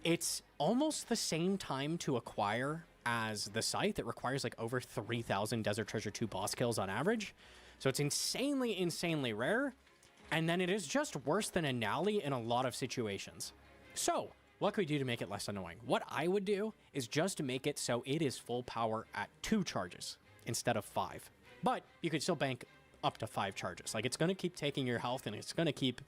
It's almost the same time to acquire as the Scythe. It requires like over 3,000 Desert Treasure 2 boss kills on average, so it's insanely, insanely rare, and then it is just worse than a Nally in a lot of situations. So, what could we do to make it less annoying? What I would do is just make it so it is full power at 2 charges instead of 5. But you could still bank up to 5 charges. Like, it's going to keep taking your health and it's going to keep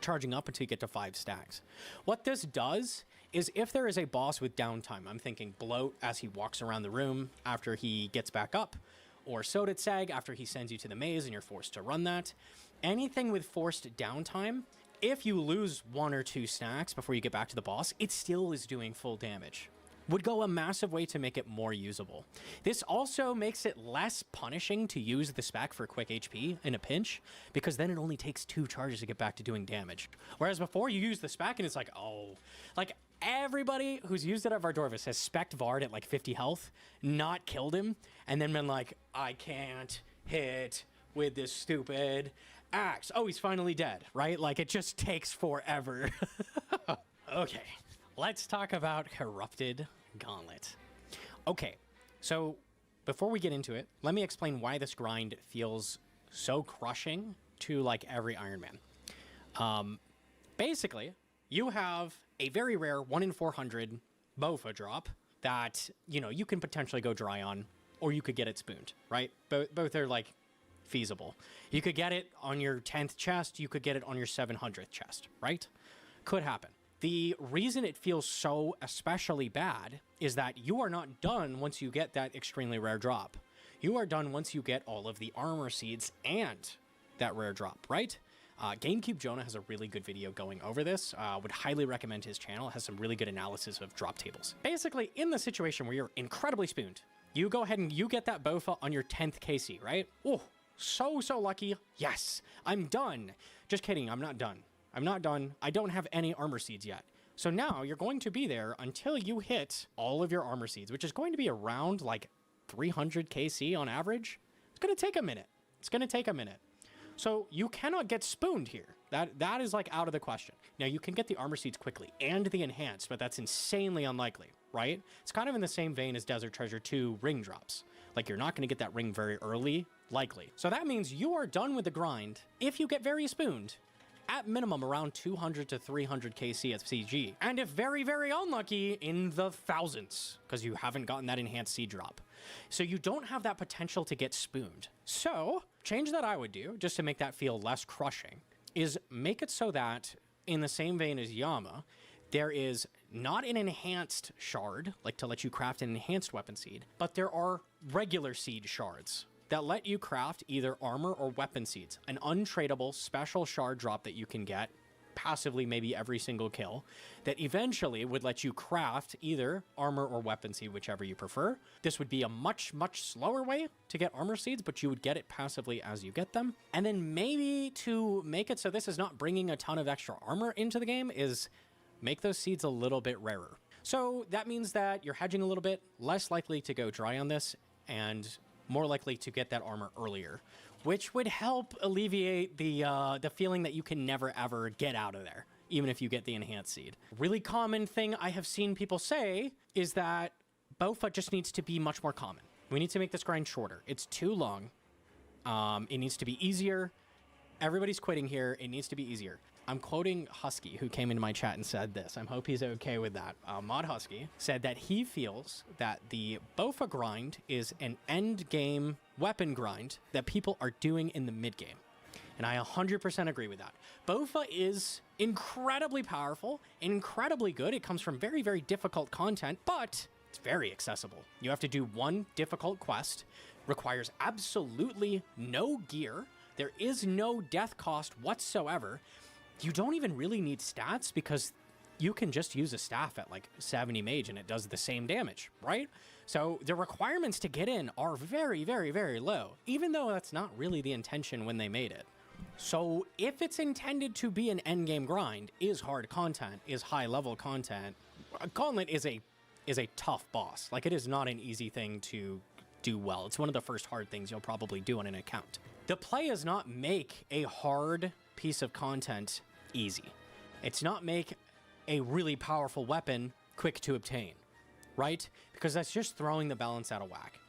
charging up until you get to 5 stacks. What this does is if there is a boss with downtime, I'm thinking Bloat as he walks around the room after he gets back up, or Soditsag after he sends you to the maze and you're forced to run that. Anything with forced downtime, if you lose 1 or 2 stacks before you get back to the boss, it still is doing full damage. Would go a massive way to make it more usable. This also makes it less punishing to use the spec for quick HP in a pinch, because then it only takes 2 charges to get back to doing damage. Whereas before, you use the spec and it's like, oh, like everybody who's used it at Vardorvis has spec'd Vard at like 50 health, not killed him, and then been like, I can't hit with this stupid axe. Oh, he's finally dead, right? Like, it just takes forever. Okay, let's talk about Corrupted Gauntlet. Okay, so before we get into it, let me explain why this grind feels so crushing to like every Iron Man. Basically, you have a very rare 1 in 400 Bofa drop that, you know, you can potentially go dry on, or you could get it spooned, right? Both are like feasible. You could get it on your 10th chest, you could get it on your 700th chest, right? Could happen. The reason it feels so especially bad is that you are not done once you get that extremely rare drop. You are done once you get all of the armor seeds and that rare drop, right? GameCube Jonah has a really good video going over this. Would highly recommend his channel. It has some really good analysis of drop tables. Basically, in the situation where you're incredibly spooned, You go ahead and you get that BOFA on your 10th KC, right? Oh, so lucky. Yes, I'm done. Just kidding, I'm not done. I'm not done. I don't have any armor seeds yet. So now you're going to be there until you hit all of your armor seeds, which is going to be around like 300 KC on average. It's going to take a minute. It's going to take a minute. So you cannot get spooned here. That is like out of the question. Now you can get the armor seeds quickly and the enhanced, but that's insanely unlikely, right? It's kind of in the same vein as Desert Treasure 2 ring drops. Like you're not going to get that ring very early, likely. So that means you are done with the grind if you get very spooned. At minimum around 200 to 300 KC at CG. And if very, very unlucky, in the thousands, because you haven't gotten that enhanced seed drop. So you don't have that potential to get spooned. So, change that I would do, just to make that feel less crushing, is make it so that, in the same vein as Yama, there is not an enhanced shard, like to let you craft an enhanced weapon seed, but there are regular seed shards that let you craft either armor or weapon seeds, an untradeable special shard drop that you can get passively maybe every single kill, that eventually would let you craft either armor or weapon seed, whichever you prefer. This would be a much slower way to get armor seeds, but you would get it passively as you get them. And then maybe to make it so this is not bringing a ton of extra armor into the game is make those seeds a little bit rarer. So that means that you're hedging a little bit, less likely to go dry on this, and more likely to get that armor earlier, which would help alleviate the feeling that you can never ever get out of there, even if you get the enhanced seed. Really common thing I have seen people say is that BOFA just needs to be much more common. We need to make this grind shorter. It's too long. It needs to be easier. Everybody's quitting here. It needs to be easier. I'm quoting Husky, who came into my chat and said this. I hope he's okay with that. Mod Husky said that he feels that the BOFA grind is an end game weapon grind that people are doing in the mid game. And I 100% agree with that. BOFA is incredibly powerful, incredibly good. It comes from very, very difficult content, but it's very accessible. You have to do one difficult quest, requires absolutely no gear. There is no death cost whatsoever. You don't even really need stats because you can just use a staff at like 70 mage and it does the same damage, right? So the requirements to get in are very, very, very low, even though that's not really the intention when they made it. So if it's intended to be an endgame grind, is hard content, is high level content, Gauntlet is a tough boss. Like, it is not an easy thing to do well. It's one of the first hard things you'll probably do on an account. The play is not make a hard piece of content easy. It's not make a really powerful weapon quick to obtain, right? Because that's just throwing the balance out of whack.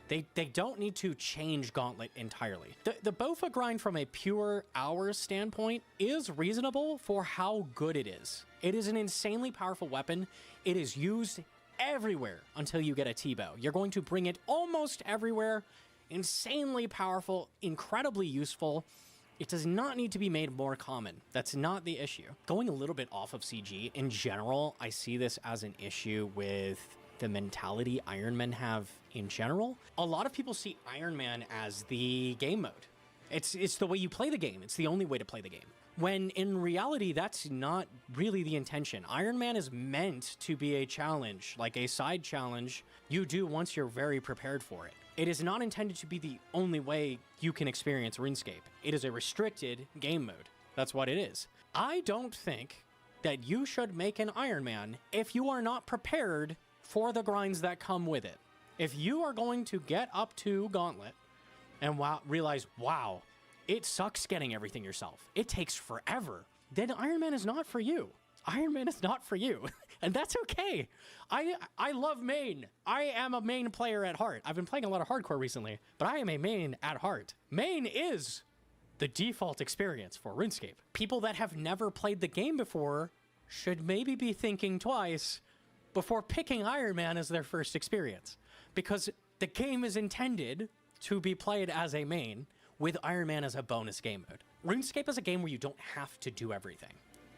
They don't need to change Gauntlet entirely. The BOFA grind from a pure hours standpoint is reasonable for how good it is. It is an insanely powerful weapon. It is used everywhere until you get a T-bow. You're going to bring it almost everywhere. Insanely powerful, incredibly useful. It does not need to be made more common. That's not the issue. Going a little bit off of CG, in general, I see this as an issue with the mentality Iron Men have in general. A lot of people see Iron Man as the game mode. It's the way you play the game. It's the only way to play the game. When in reality, that's not really the intention. Iron Man is meant to be a challenge, like a side challenge you do once you're very prepared for it. It is not intended to be the only way you can experience RuneScape. It is a restricted game mode. That's what it is. I don't think that you should make an Iron Man if you are not prepared for the grinds that come with it. If you are going to get up to Gauntlet and realize, wow, it sucks getting everything yourself, it takes forever, then Iron Man is not for you. Iron Man is not for you. And that's okay. I love main. I am a main player at heart. I've been playing a lot of hardcore recently, but I am a main at heart. Main is the default experience for RuneScape. People that have never played the game before should maybe be thinking twice before picking Iron Man as their first experience, because the game is intended to be played as a main with Iron Man as a bonus game mode. RuneScape is a game where you don't have to do everything.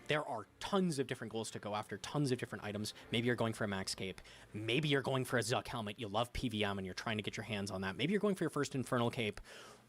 There are tons of different goals to go after, tons of different items. Maybe you're going for a max cape. Maybe you're going for a Zuck helmet. You love PVM and you're trying to get your hands on that. Maybe you're going for your first Infernal cape.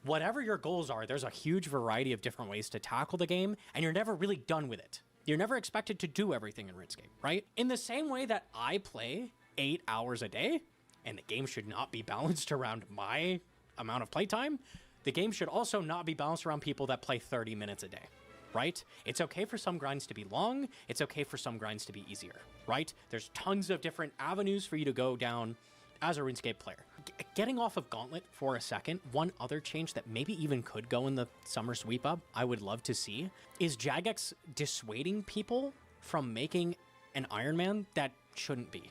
Whatever your goals are, there's a huge variety of different ways to tackle the game, and you're never really done with it. You're never expected to do everything in RuneScape, right? In the same way that I play 8 hours a day, and the game should not be balanced around my amount of playtime, the game should also not be balanced around people that play 30 minutes a day, right? It's okay for some grinds to be long. It's okay for some grinds to be easier, right? There's tons of different avenues for you to go down as a RuneScape player. Getting off of Gauntlet for a second, one other change that maybe even could go in the summer sweep up, I would love to see, is Jagex dissuading people from making an Iron Man that shouldn't be,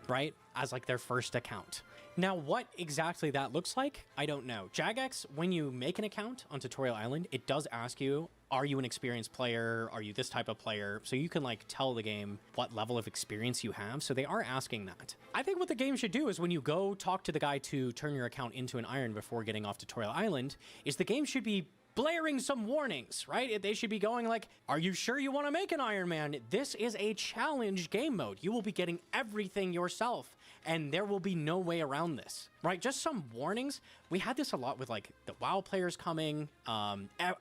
right? As like their first account. Now, what exactly that looks like, I don't know. Jagex, when you make an account on Tutorial Island, it does ask you, are you an experienced player? Are you this type of player? So you can like tell the game what level of experience you have. So they are asking that. I think what the game should do is when you go talk to the guy to turn your account into an Iron before getting off Tutorial Island, is the game should be blaring some warnings, right? They should be going like, are you sure you want to make an Iron Man? This is a challenge game mode. You will be getting everything yourself, and there will be no way around this, right? Just some warnings. We had this a lot with like the WoW players coming.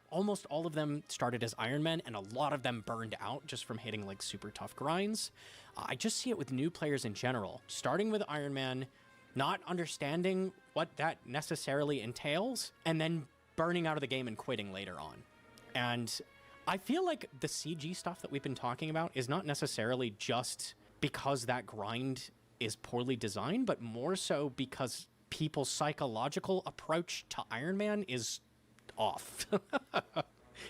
Almost all of them started as Iron Men, and a lot of them burned out just from hitting like super tough grinds. I just see it with new players in general, starting with Iron Man, not understanding what that necessarily entails, and then burning out of the game and quitting later on. And I feel like the CG stuff that we've been talking about is not necessarily just because that grind is poorly designed, but more so because people's psychological approach to Iron Man is off.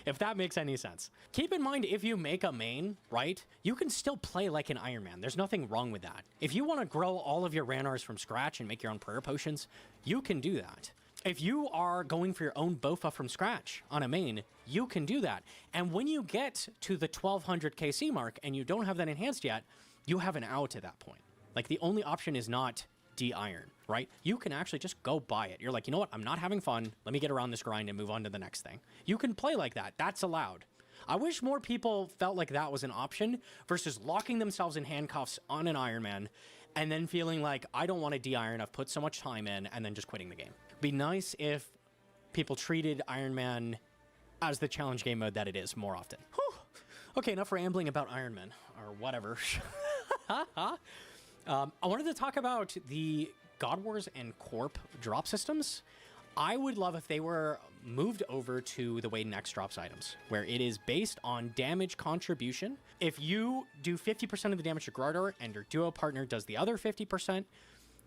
If that makes any sense. Keep in mind, if you make a main, right, you can still play like an Iron Man. There's nothing wrong with that. If you want to grow all of your Ranars from scratch and make your own prayer potions, you can do that. If you are going for your own Bofa from scratch on a main, you can do that. And when you get to the 1200 KC mark and you don't have that enhanced yet, you have an out at that point. Like the only option is not de-iron, right? You can actually just go buy it. You're like, you know what? I'm not having fun. Let me get around this grind and move on to the next thing. You can play like that. That's allowed. I wish more people felt like that was an option versus locking themselves in handcuffs on an Iron Man and then feeling like, I don't want to de-iron. I've put so much time in, and then just quitting the game. Be nice if people treated Iron Man as the challenge game mode that it is more often. Whew. Okay, enough rambling about Iron Man or whatever. I wanted to talk about the God Wars and Corp drop systems. I would love if they were moved over to the way Next drops items, where it is based on damage contribution. If you do 50% of the damage to Grardor and your duo partner does the other 50%,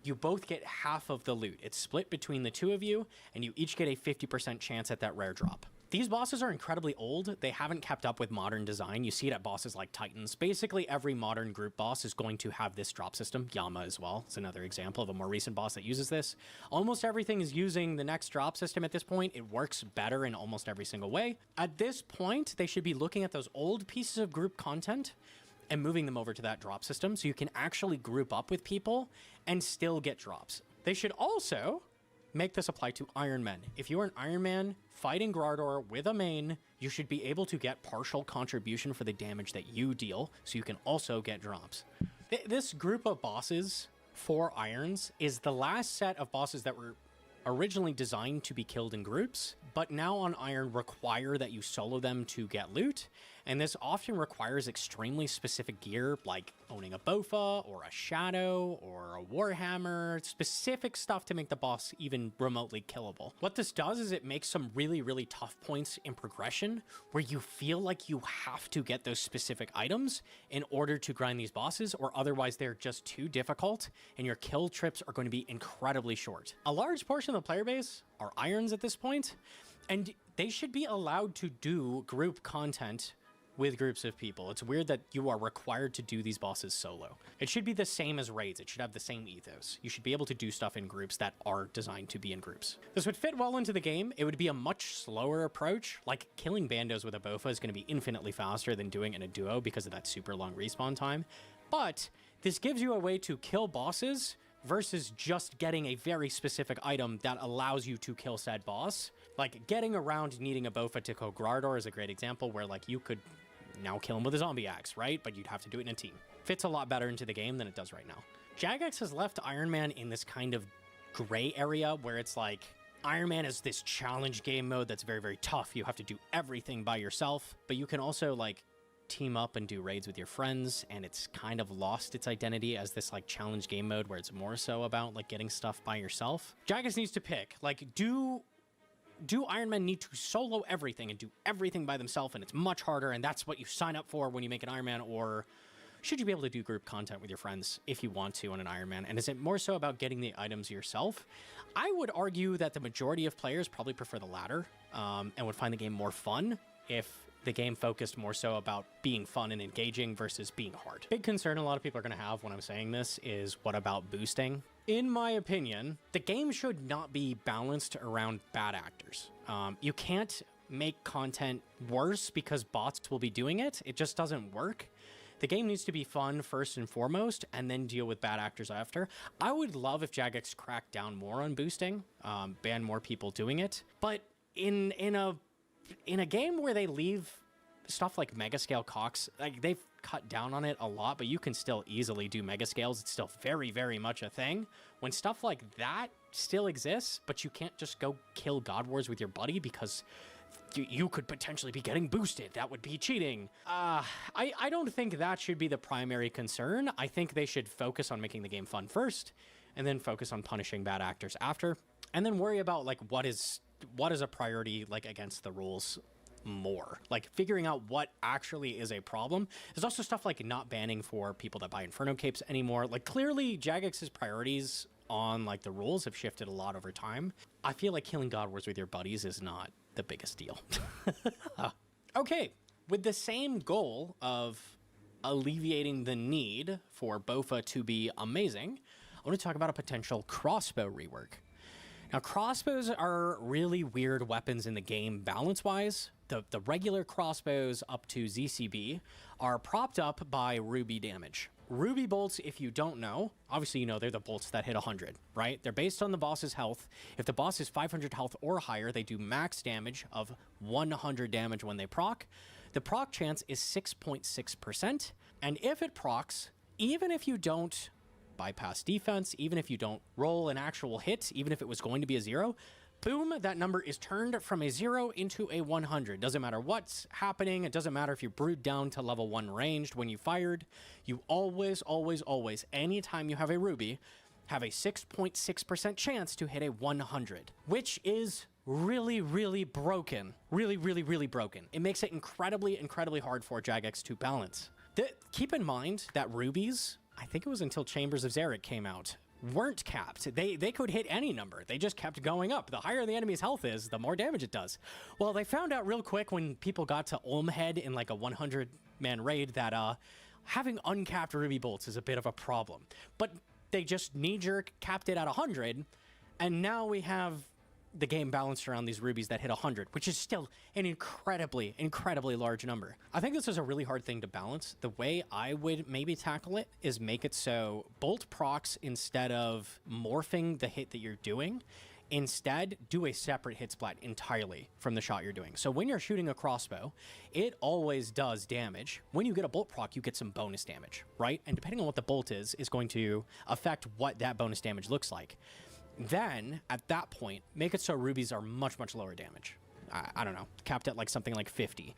you both get half of the loot. It's split between the two of you, and you each get a 50% chance at that rare drop. These bosses are incredibly old. They haven't kept up with modern design. You see it at bosses like Titans. Basically, every modern group boss is going to have this drop system. Yama as well. It's another example of a more recent boss that uses this. Almost everything is using the Next drop system at this point. It works better in almost every single way. At this point, they should be looking at those old pieces of group content and moving them over to that drop system so you can actually group up with people and still get drops. They should also make this apply to Iron Men. If you're an Iron Man fighting Grardor with a main, you should be able to get partial contribution for the damage that you deal, so you can also get drops. This group of bosses for Irons is the last set of bosses that were originally designed to be killed in groups, but now on Iron require that you solo them to get loot, and this often requires extremely specific gear like owning a Bofa or a Shadow or a Warhammer, specific stuff to make the boss even remotely killable. What this does is it makes some really, really tough points in progression where you feel like you have to get those specific items in order to grind these bosses, or otherwise they're just too difficult and your kill trips are going to be incredibly short. A large portion of the player base are Irons at this point, and they should be allowed to do group content with groups of people. It's weird that you are required to do these bosses solo. It should be the same as raids. It should have the same ethos. You should be able to do stuff in groups that are designed to be in groups. This would fit well into the game. It would be a much slower approach. Like killing bandos with a Bofa is going to be infinitely faster than doing it in a duo because of that super long respawn time. But this gives you a way to kill bosses versus just getting a very specific item that allows you to kill said boss. Like getting around needing a Bofa to kill Grardor is a great example where like you could now kill him with a zombie axe, right? But you'd have to do it in a team. Fits a lot better into the game than it does right now. Jagex has left Iron Man in this kind of gray area where it's like Iron Man is this challenge game mode that's very, very tough. You have to do everything by yourself, but you can also like team up and do raids with your friends, and it's kind of lost its identity as this like challenge game mode where it's more so about like getting stuff by yourself. Jagex needs to pick, like, do Iron Men need to solo everything and do everything by themselves, and it's much harder, and that's what you sign up for when you make an Iron Man, or should you be able to do group content with your friends if you want to on an Iron Man? And is it more so about getting the items yourself? I would argue that the majority of players probably prefer the latter, and would find the game more fun if the game focused more so about being fun and engaging versus being hard. Big concern a lot of people are going to have when I'm saying this is, what about boosting? In my opinion, the game should not be balanced around bad actors. You can't make content worse because bots will be doing it. It just doesn't work. The game needs to be fun first and foremost, and then deal with bad actors after. I would love if Jagex cracked down more on boosting, ban more people doing it. But in a game where they leave stuff like mega scale cocks, like they've cut down on it a lot, but you can still easily do mega scales. It's still very, very much a thing. When stuff like that still exists, but you can't just go kill God Wars with your buddy because you could potentially be getting boosted. That would be cheating. I don't think that should be the primary concern. I think they should focus on making the game fun first, and then focus on punishing bad actors after, and then worry about like what is a priority like against the rules more. Like figuring out what actually is a problem. There's also stuff like not banning for people that buy Inferno capes anymore. Like clearly Jagex's priorities on like the rules have shifted a lot over time. I feel like killing God Wars with your buddies is not the biggest deal. Okay, with the same goal of alleviating the need for BOFA to be amazing, I want to talk about a potential crossbow rework. Now, crossbows are really weird weapons in the game balance-wise. The regular crossbows up to ZCB are propped up by ruby damage. Ruby bolts, if you don't know, obviously you know they're the bolts that hit 100, right? They're based on the boss's health. If the boss is 500 health or higher, they do max damage of 100 damage when they proc. The proc chance is 6.6%, and if it procs, even if you don't bypass defense, even if you don't roll an actual hit, even if it was going to be a 0, boom, that number is turned from a 0 into a 100. Doesn't matter what's happening. It doesn't matter if you brewed down to level 1 ranged when you fired. You always, anytime you have a ruby, have a 6.6% chance to hit a 100, which is really, really broken. Really broken. It makes it incredibly hard for Jagex to balance. Keep in mind that rubies, I think it was until Chambers of Xeric came out, weren't capped. They could hit any number. They just kept going up. The higher the enemy's health is, the more damage it does. Well, they found out real quick when people got to Olmhead in like a 100-man raid that having uncapped ruby bolts is a bit of a problem. But they just knee-jerk capped it at 100, and now we have the game balanced around these rubies that hit 100, which is still an incredibly large number. I think this is a really hard thing to balance. The way I would maybe tackle it is make it so bolt procs, instead of morphing the hit that you're doing, instead do a separate hit splat entirely from the shot you're doing. So when you're shooting a crossbow, it always does damage. When you get a bolt proc, you get some bonus damage, right? And depending on what the bolt is going to affect what that bonus damage looks like. Then, at that point, make it so rubies are much lower damage. I don't know, capped at like something like 50.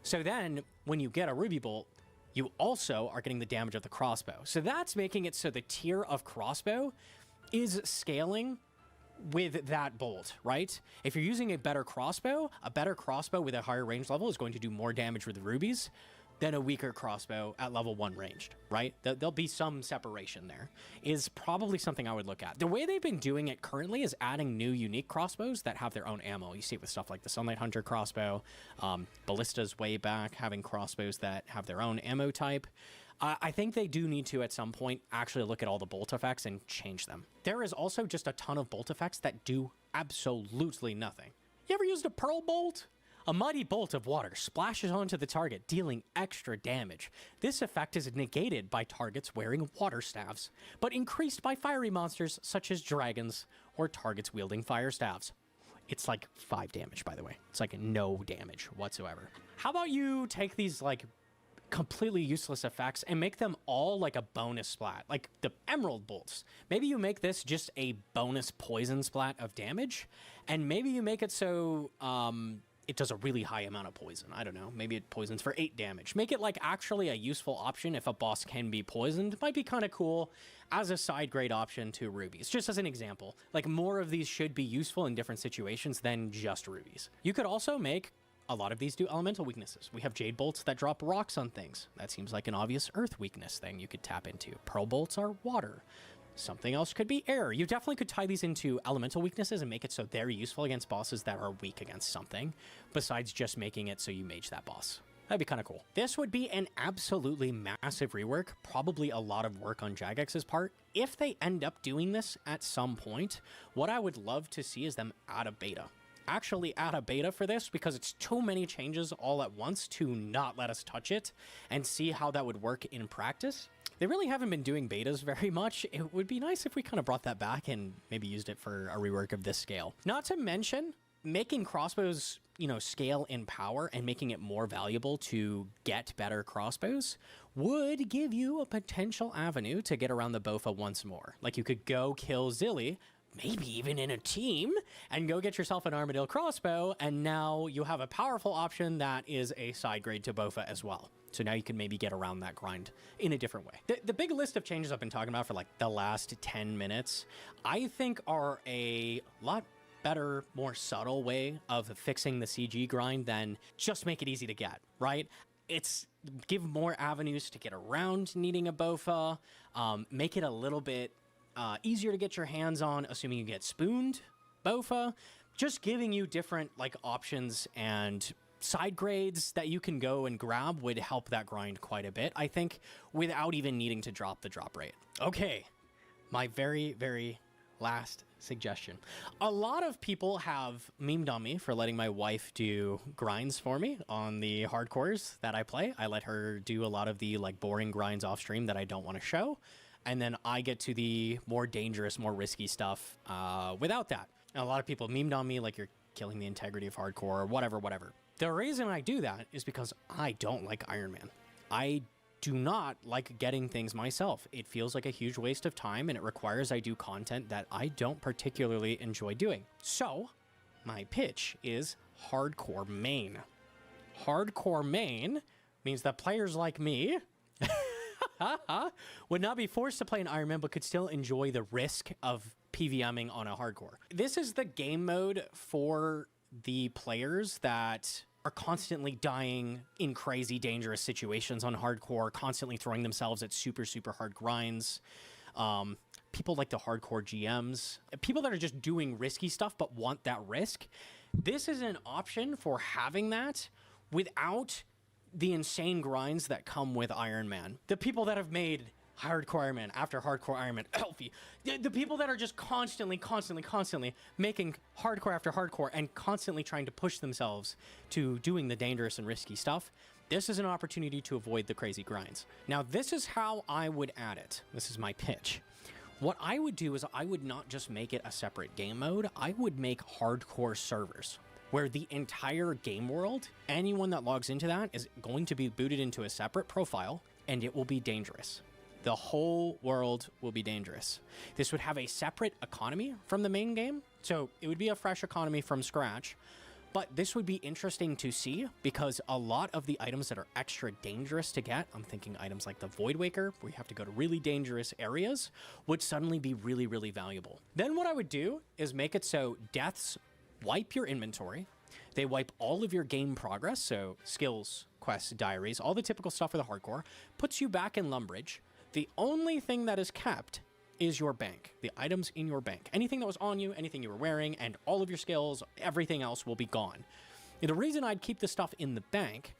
So then, when you get a ruby bolt, you also are getting the damage of the crossbow. So that's making it so the tier of crossbow is scaling with that bolt, right? If you're using a better crossbow with a higher range level is going to do more damage with the rubies than a weaker crossbow at level 1 ranged, right? There'll be some separation there, is probably something I would look at. The way they've been doing it currently is adding new unique crossbows that have their own ammo. You see it with stuff like the Sunlight Hunter crossbow, Ballista's way back, having crossbows that have their own ammo type. I think they do need to, at some point, actually look at all the bolt effects and change them. There is also just a ton of bolt effects that do absolutely nothing. You ever used a pearl bolt? A mighty bolt of water splashes onto the target, dealing extra damage. This effect is negated by targets wearing water staves, but increased by fiery monsters such as dragons or targets wielding fire staves. It's like 5 damage, by the way. It's like no damage whatsoever. How about you take these like completely useless effects and make them all like a bonus splat, like the emerald bolts. Maybe you make this just a bonus poison splat of damage, and maybe you make it so it does a really high amount of poison. I don't know, maybe it poisons for 8 damage. Make it like actually a useful option if a boss can be poisoned. Might be kind of cool as a side grade option to rubies, just as an example. Like, more of these should be useful in different situations than just rubies. You could also make a lot of these do elemental weaknesses. We have jade bolts that drop rocks on things. That seems like an obvious earth weakness thing you could tap into. Pearl bolts are water. Something else could be air. You definitely could tie these into elemental weaknesses and make it so they're useful against bosses that are weak against something, besides just making it so you mage that boss. That'd be kind of cool. This would be an absolutely massive rework, probably a lot of work on Jagex's part. If they end up doing this at some point, what I would love to see is them add a beta. Actually add a beta for this, because it's too many changes all at once to not let us touch it and see how that would work in practice. They really haven't been doing betas very much. It would be nice if we kind of brought that back and maybe used it for a rework of this scale. Not to mention, making crossbows, you know, scale in power and making it more valuable to get better crossbows would give you a potential avenue to get around the Bofa once more. Like, you could go kill Zilly, maybe even in a team, and go get yourself an Armadillo crossbow, and now you have a powerful option that is a side grade to Bofa as well. So now you can maybe get around that grind in a different way. The big list of changes I've been talking about for like the last 10 minutes, I think are a lot better, more subtle way of fixing the CG grind than just make it easy to get, right? It's give more avenues to get around needing a Bofa, make it a little bit easier to get your hands on, assuming you get spooned Bofa, just giving you different like options and side grades that you can go and grab would help that grind quite a bit, I think, without even needing to drop the drop rate. Okay, my very, very last suggestion. A lot of people have memed on me for letting my wife do grinds for me on the hardcores that I play. I let her do a lot of the like boring grinds off stream that I don't want to show, and then I get to the more dangerous, more risky stuff without that. And a lot of people memed on me like you're killing the integrity of hardcore or whatever. The reason I do that is because I don't like Iron Man. I do not like getting things myself. It feels like a huge waste of time, and it requires I do content that I don't particularly enjoy doing. So my pitch is hardcore main. Hardcore main means that players like me would not be forced to play an Iron Man, but could still enjoy the risk of PVMing on a hardcore. This is the game mode for the players that are constantly dying in crazy dangerous situations on hardcore, constantly throwing themselves at super, super hard grinds. People like the hardcore GMs, people that are just doing risky stuff but want that risk. This is an option for having that without the insane grinds that come with Iron Man. The people that have made hardcore Iron Man after hardcore Iron Man, Elfie, the people that are just constantly making hardcore after hardcore and constantly trying to push themselves to doing the dangerous and risky stuff, this is an opportunity to avoid the crazy grinds. Now, this is how I would add it. This is my pitch. What I would do is I would not just make it a separate game mode, I would make hardcore servers, where the entire game world, anyone that logs into that is going to be booted into a separate profile, and it will be dangerous. The whole world will be dangerous. This would have a separate economy from the main game, so it would be a fresh economy from scratch, but this would be interesting to see because a lot of the items that are extra dangerous to get, I'm thinking items like the Void Waker, where you have to go to really dangerous areas, would suddenly be really, really valuable. Then what I would do is make it so deaths wipe your inventory, they wipe all of your game progress, so skills, quests, diaries, all the typical stuff for the hardcore, puts you back in Lumbridge. The only thing that is kept is your bank, the items in your bank. Anything that was on you, anything you were wearing, and all of your skills, everything else will be gone. And the reason I'd keep this stuff in the bank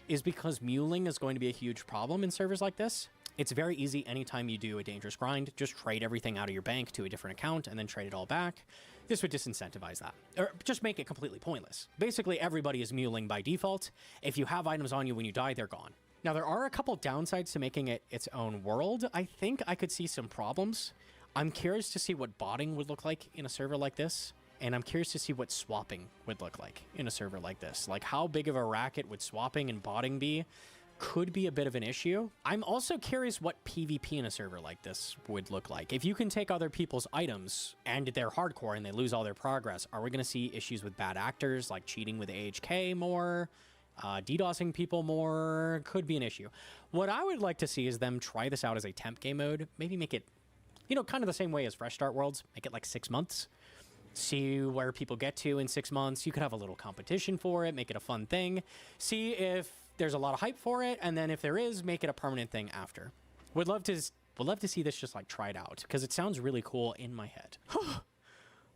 is because muling is going to be a huge problem in servers like this. It's very easy anytime you do a dangerous grind, just trade everything out of your bank to a different account and then trade it all back. This would disincentivize that, or just make it completely pointless. Basically, everybody is muling by default. If you have items on you when you die, they're gone. Now, there are a couple downsides to making it its own world. I think I could see some problems. I'm curious to see what botting would look like in a server like this, and I'm curious to see what swapping would look like in a server like this. Like, how big of a racket would swapping and botting be? could be a bit of an issue. I'm also curious what PvP in a server like this would look like. If you can take other people's items and they're hardcore and they lose all their progress, are we going to see issues with bad actors, like cheating with AHK more, DDoSing people more? Could be an issue. What I would like to see is them try this out as a temp game mode. Maybe make it, you know, kind of the same way as Fresh Start Worlds. Make it like 6 months. See where people get to in 6 months. You could have a little competition for it. Make it a fun thing. See if there's a lot of hype for it, and then if there is, make it a permanent thing after. Would love to see this just like tried out, because it sounds really cool in my head.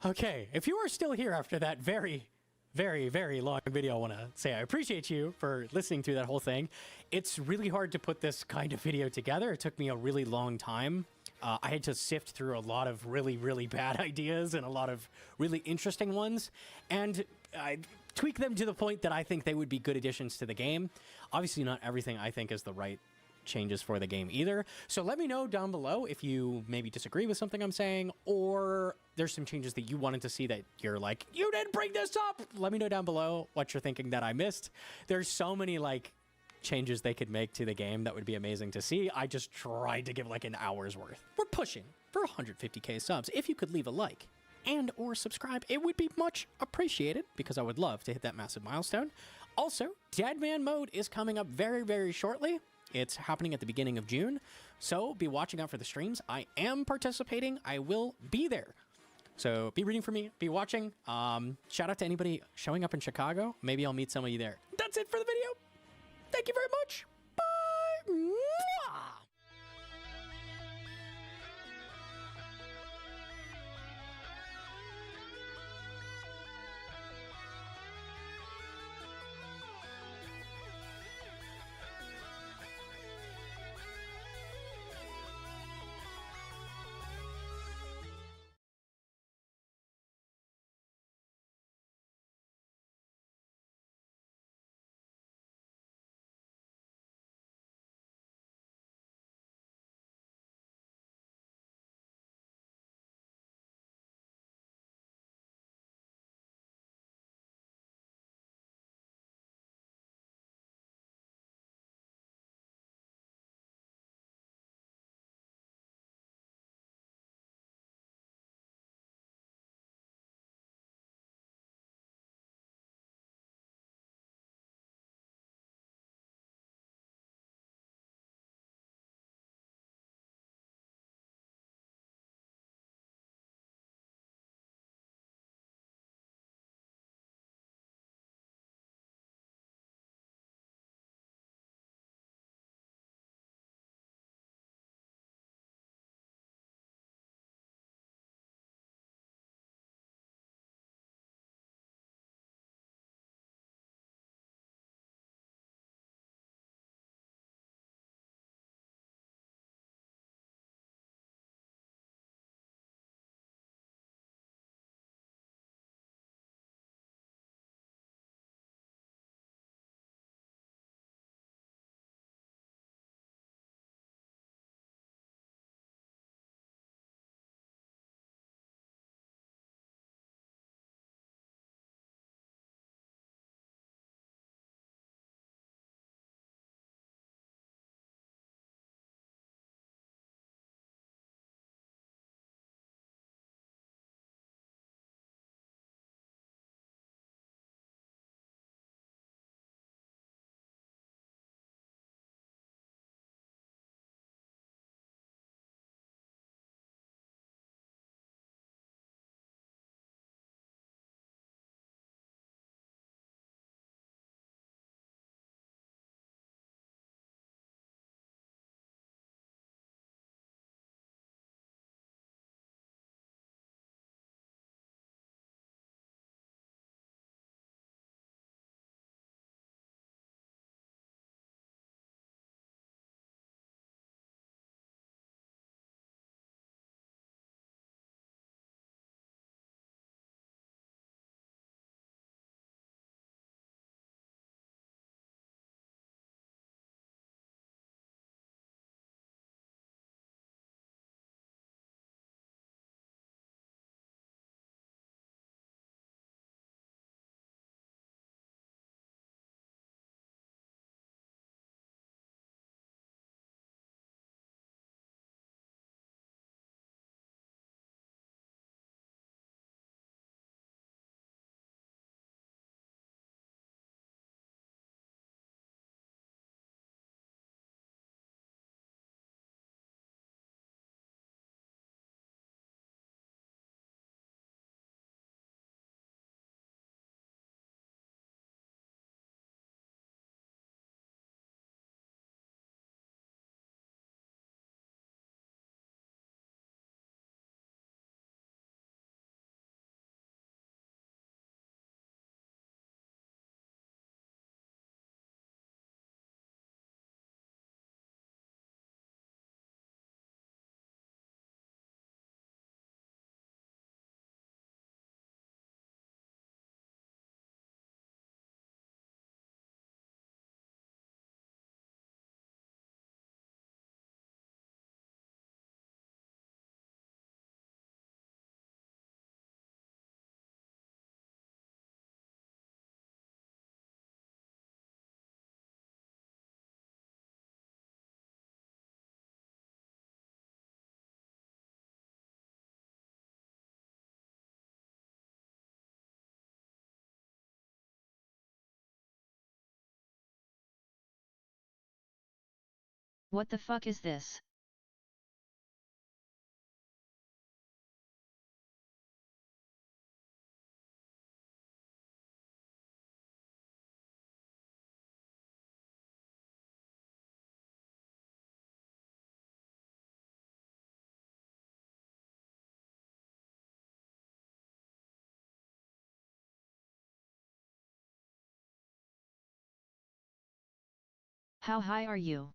Okay, if you are still here after that very, very, very long video, I want to say I appreciate you for listening through that whole thing. It's really hard to put this kind of video together. It took me a really long time. I had to sift through a lot of really, really bad ideas and a lot of really interesting ones, and I tweak them to the point that I think they would be good additions to the game. Obviously, not everything I think is the right changes for the game either. So let me know down below if you maybe disagree with something I'm saying, or there's some changes that you wanted to see that you're like, you didn't bring this up. Let me know down below what you're thinking that I missed. There's so many like changes they could make to the game that would be amazing to see. I just tried to give like an hour's worth. We're pushing for 150k subs. If you could leave a like and or subscribe, it would be much appreciated, because I would love to hit that massive milestone. Also, Deadman mode is coming up very, very shortly. It's happening at the beginning of June, so be watching out for the streams. I am participating. I will be there. So be reading for me, be watching. Shout out to anybody showing up in Chicago. Maybe I'll meet some of you there. That's it for the video. Thank you very much. Bye. What the fuck is this? How high are you?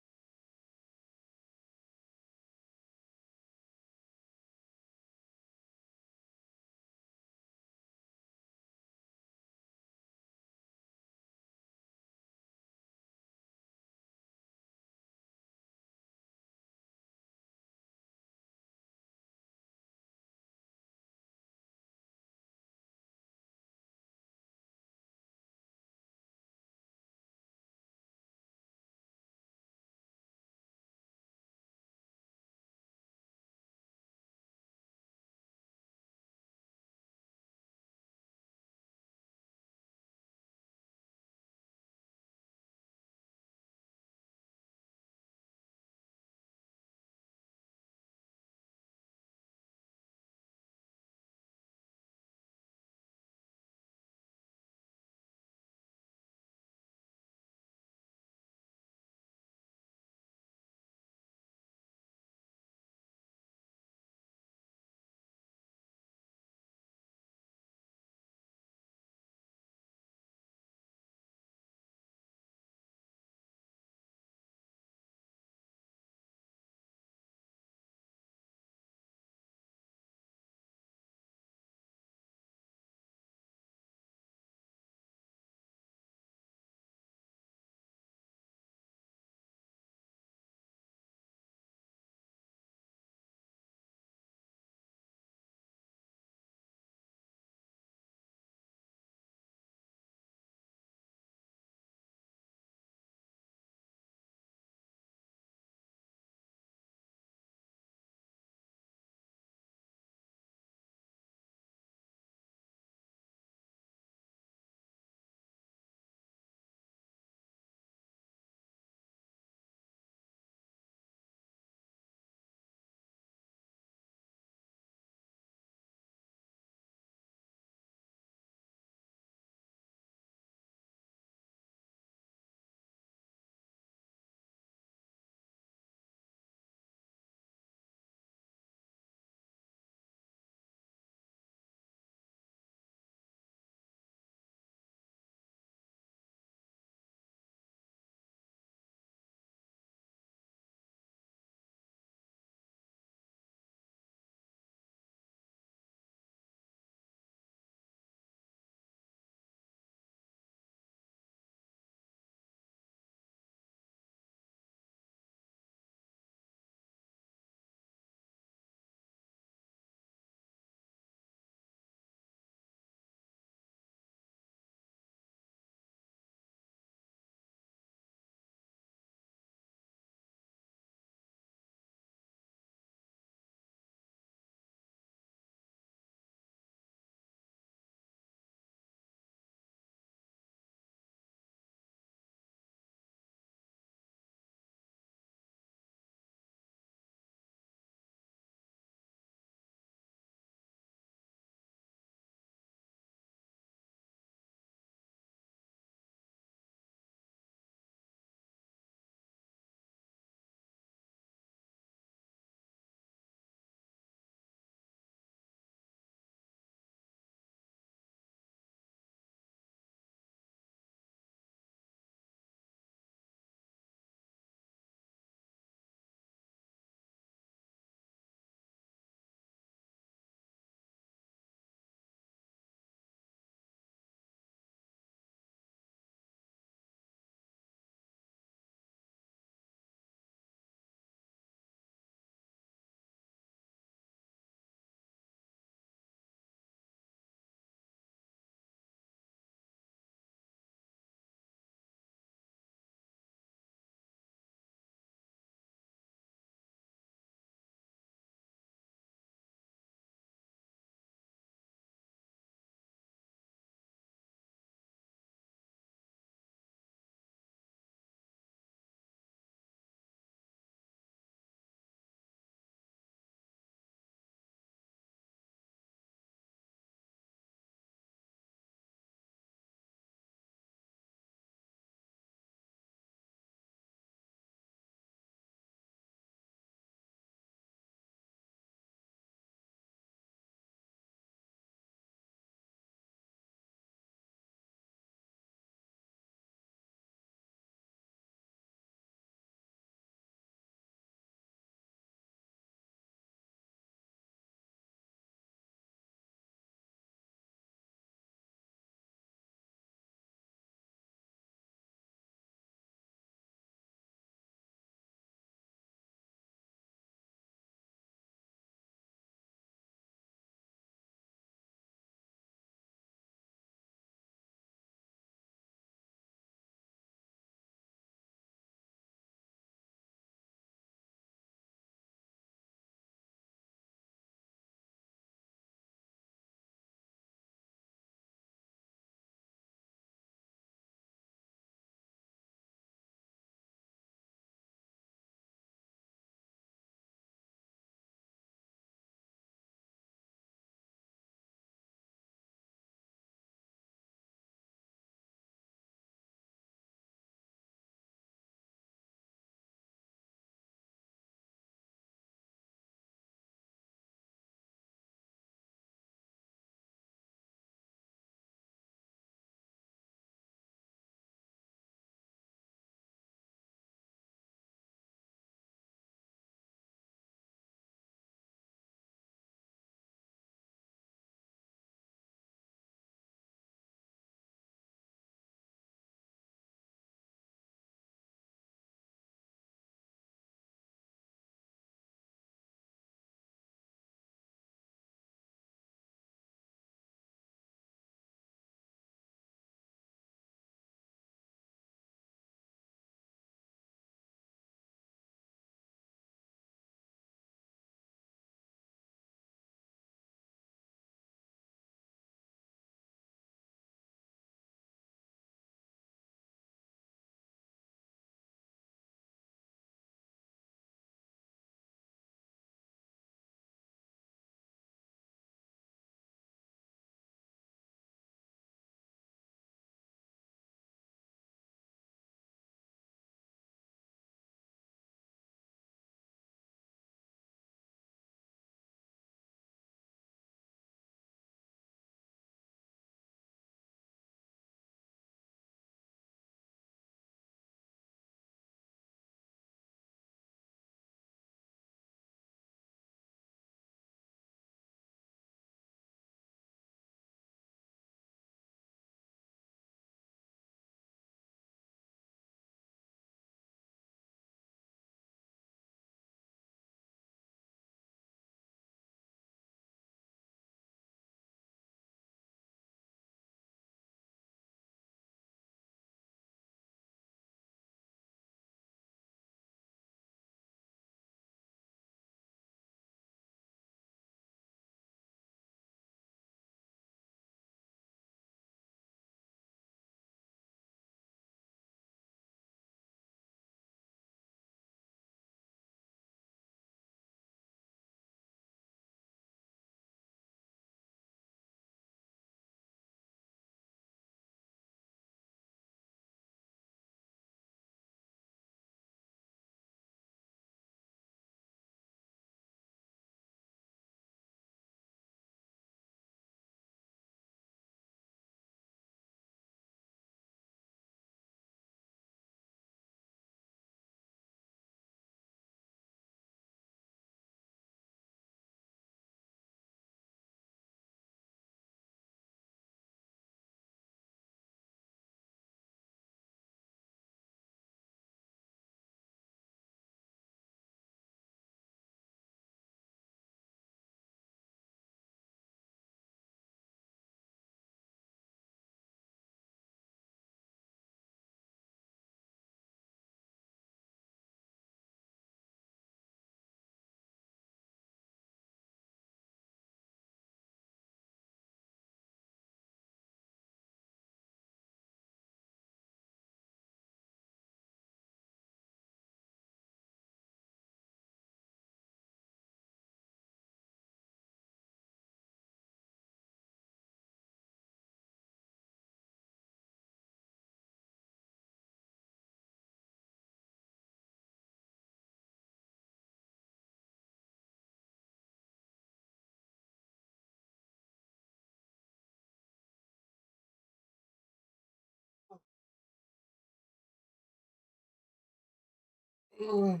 Tired.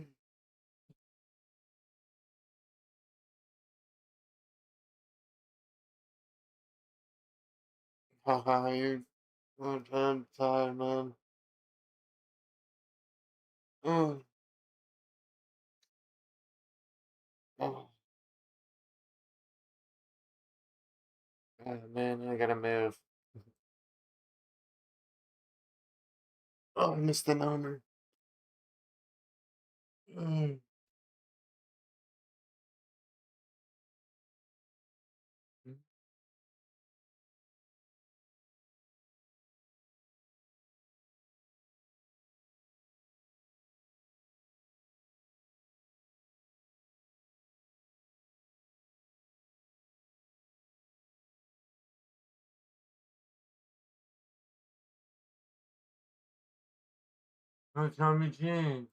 I'm tired, man. Oh, oh, man, I gotta move. Oh, I missed the number. Mm. Oh, Tommy Jean.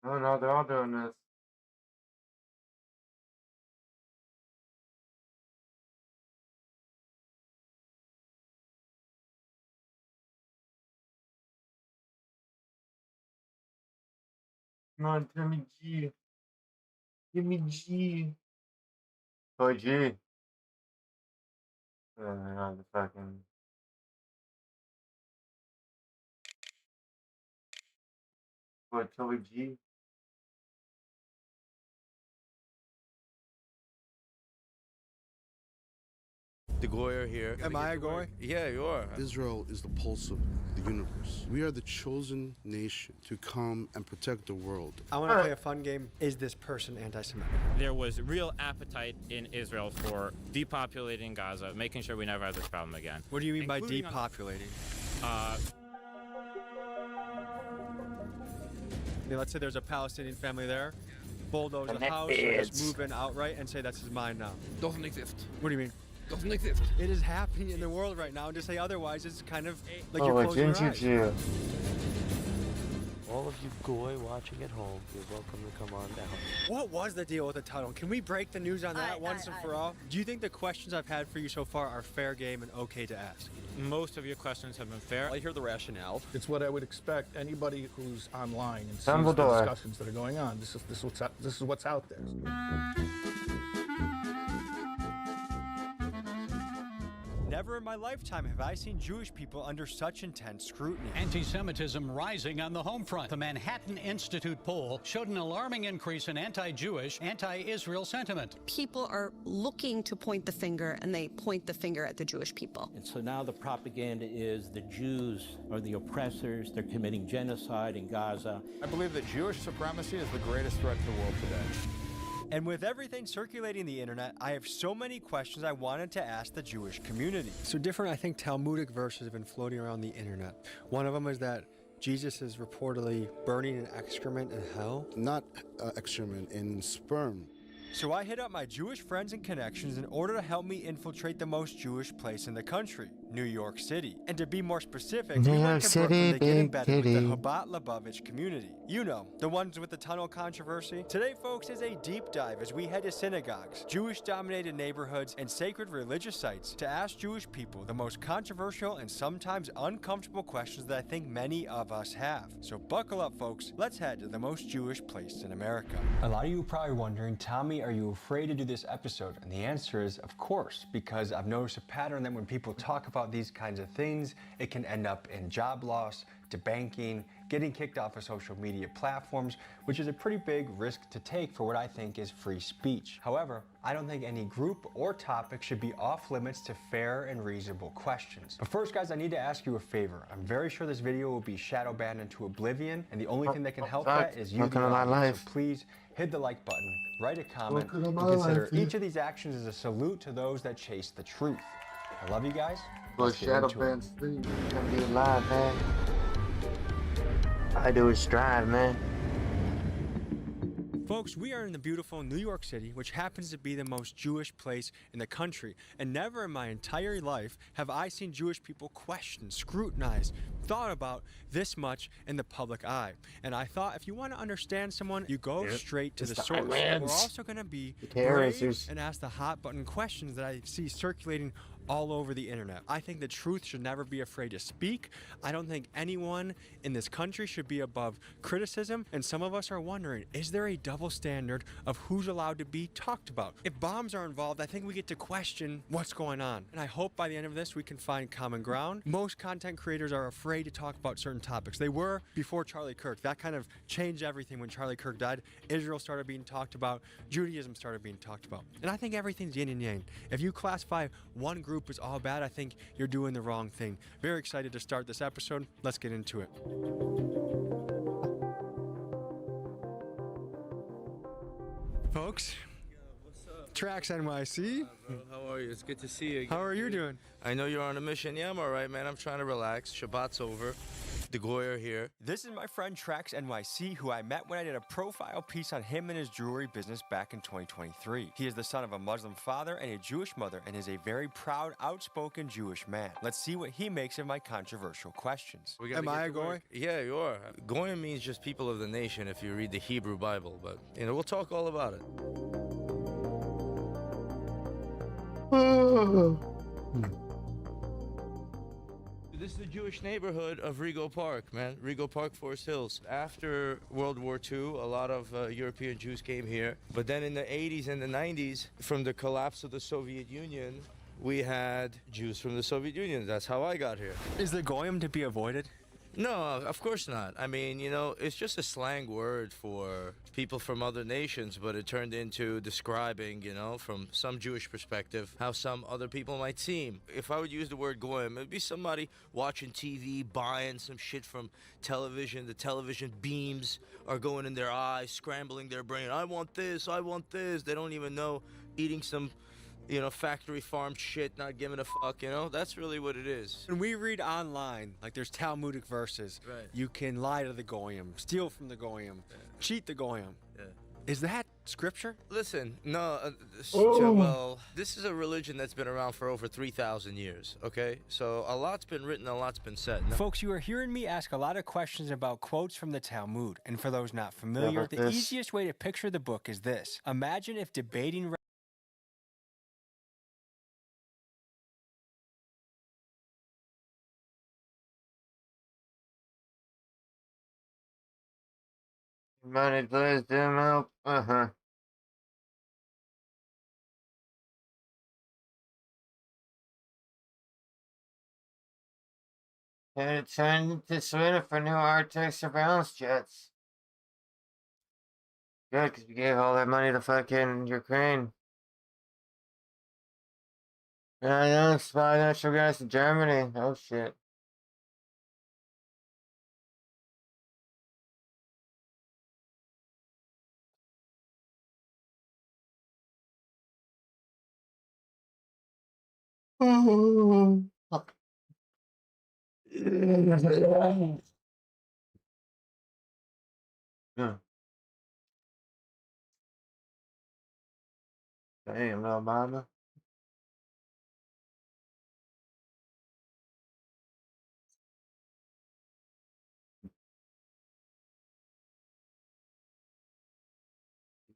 Oh no, they're all doing this. Come on, Tommy G. Give me G. Oh, G. Oh, no, the fucking. What, Toby G? The Goyer here. Am I a Goy? Yeah, you are. Israel is the pulse of the universe. We are the chosen nation to come and protect the world. I want to play a fun game. Is this person anti-Semitic? There was real appetite in Israel for depopulating Gaza, making sure we never have this problem again. What do you mean by depopulating? Let's say there's a Palestinian family there. Bulldoze the house, or just move in outright and say this is mine now. Doesn't exist. What do you mean? Doesn't exist. It is happening in the world right now, and to say otherwise is kind of like you're closing your eyes. All of you Goy watching at home, you're welcome to come on down. What was the deal with the tunnel? Can we break the news on that once and for all? Do you think the questions I've had for you so far are fair game and okay to ask? Most of your questions have been fair. I hear the rationale. It's what I would expect anybody who's online and sees Dumbledore. the discussions that are going on. This is what's out there. Never in my lifetime have I seen Jewish people under such intense scrutiny. Anti-Semitism rising on the home front. The Manhattan Institute poll showed an alarming increase in anti-Jewish, anti-Israel sentiment. People are looking to point the finger, and they point the finger at the Jewish people. And so now the propaganda is the Jews are the oppressors, they're committing genocide in Gaza. I believe that Jewish supremacy is the greatest threat to the world today. And with everything circulating the internet, I have so many questions I wanted to ask the Jewish community. So different, I think, Talmudic verses have been floating around the internet. One of them is that Jesus is reportedly burning an excrement in hell. Not excrement, in sperm. So I hit up my Jewish friends and connections in order to help me infiltrate the most Jewish place in the country, New York City. And to be more specific, we went to Brooklyn to get embedded with the Chabad Lubavitch community. You know, the ones with the tunnel controversy. Today, folks, is a deep dive as we head to synagogues, Jewish-dominated neighborhoods, and sacred religious sites to ask Jewish people the most controversial and sometimes uncomfortable questions that I think many of us have. So buckle up, folks. Let's head to the most Jewish place in America. A lot of you are probably wondering, Tommy, are you afraid to do this episode? And the answer is, of course, because I've noticed a pattern that when people talk about these kinds of things, it can end up in job loss, debanking, getting kicked off of social media platforms, which is a pretty big risk to take for what I think is free speech. However, I don't think any group or topic should be off limits to fair and reasonable questions. But first, guys, I need to ask you a favor. I'm very sure this video will be shadow banned into oblivion, and the only thing that can help that is you, the audience. So please hit the like button, write a comment, and consider each of these actions as a salute to those that chase the truth. I love you guys. Well, shadow banned stream. Gonna be live, man. I do is strive, man. Folks, we are in the beautiful New York City, which happens to be the most Jewish place in the country. And never in my entire life have I seen Jewish people questioned, scrutinized, thought about this much in the public eye. And I thought if you want to understand someone, you go straight to the source. We're also going to be brave and ask the hot button questions that I see circulating all over the internet. I think the truth should never be afraid to speak. I don't think anyone in this country should be above criticism, and some of us are wondering, is there a double standard of who's allowed to be talked about? If bombs are involved, I think we get to question what's going on, and I hope by the end of this we can find common ground. Most content creators are afraid to talk about certain topics. They were before Charlie Kirk. That kind of changed everything when Charlie Kirk died. Israel started being talked about. Judaism started being talked about. And I think everything's yin and yang. If you classify one group as all bad, I think you're doing the wrong thing. Very excited to start this episode. Let's get into it. Folks, Tracks NYC. How are you? It's good to see you again. How are you doing? I know you're on a mission. Yeah, I'm all right, man. I'm trying to relax. Shabbat's over. The Goyer here. This is my friend Tracks NYC, who I met when I did a profile piece on him and his jewelry business back in 2023. He is the son of a Muslim father and a Jewish mother, and is a very proud, outspoken Jewish man. Let's see what he makes of my controversial questions. Am I a Goy? Yeah, you are. Goyim means just people of the nation if you read the Hebrew Bible, but, we'll talk all about it. This is the Jewish neighborhood of Rego Park, man. Rego Park, Forest Hills. After World War II, a lot of European Jews came here. But then in the 80s and the 90s, from the collapse of the Soviet Union, we had Jews from the Soviet Union. That's how I got here. Is the Goyim to be avoided? No, of course not. I mean, it's just a slang word for people from other nations, but it turned into describing, from some Jewish perspective, how some other people might seem. If I would use the word goyim, it'd be somebody watching TV, buying some shit from television. The television beams are going in their eyes, scrambling their brain. I want this, I want this. They don't even know, eating some factory farmed shit, not giving a fuck, That's really what it is. When we read online, like there's Talmudic verses, right. You can lie to the Goyim, steal from the Goyim, cheat the Goyim. Yeah. Is that scripture? Listen, no, well, this is a religion that's been around for over 3,000 years, okay? So a lot's been written, a lot's been said. No? Folks, you are hearing me ask a lot of questions about quotes from the Talmud, and for those not familiar, the easiest way to picture the book is this. Imagine if debating Money, please, dim help. And it turned to Sweden for new Arctic surveillance jets. Good, because we gave all that money to fucking Ukraine. And I know, spy natural gas in Germany. Oh shit. Fuck. Yeah. Damn, little mama.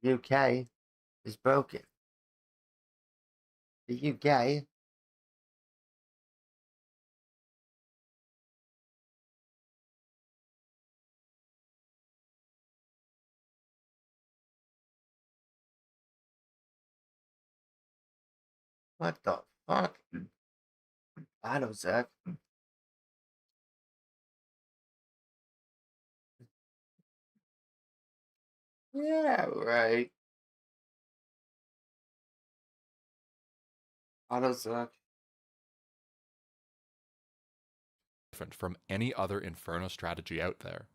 The UK is broken. The UK what the fuck? I know, Zach. Yeah, right. Auto suck. Different from any other Inferno strategy out there.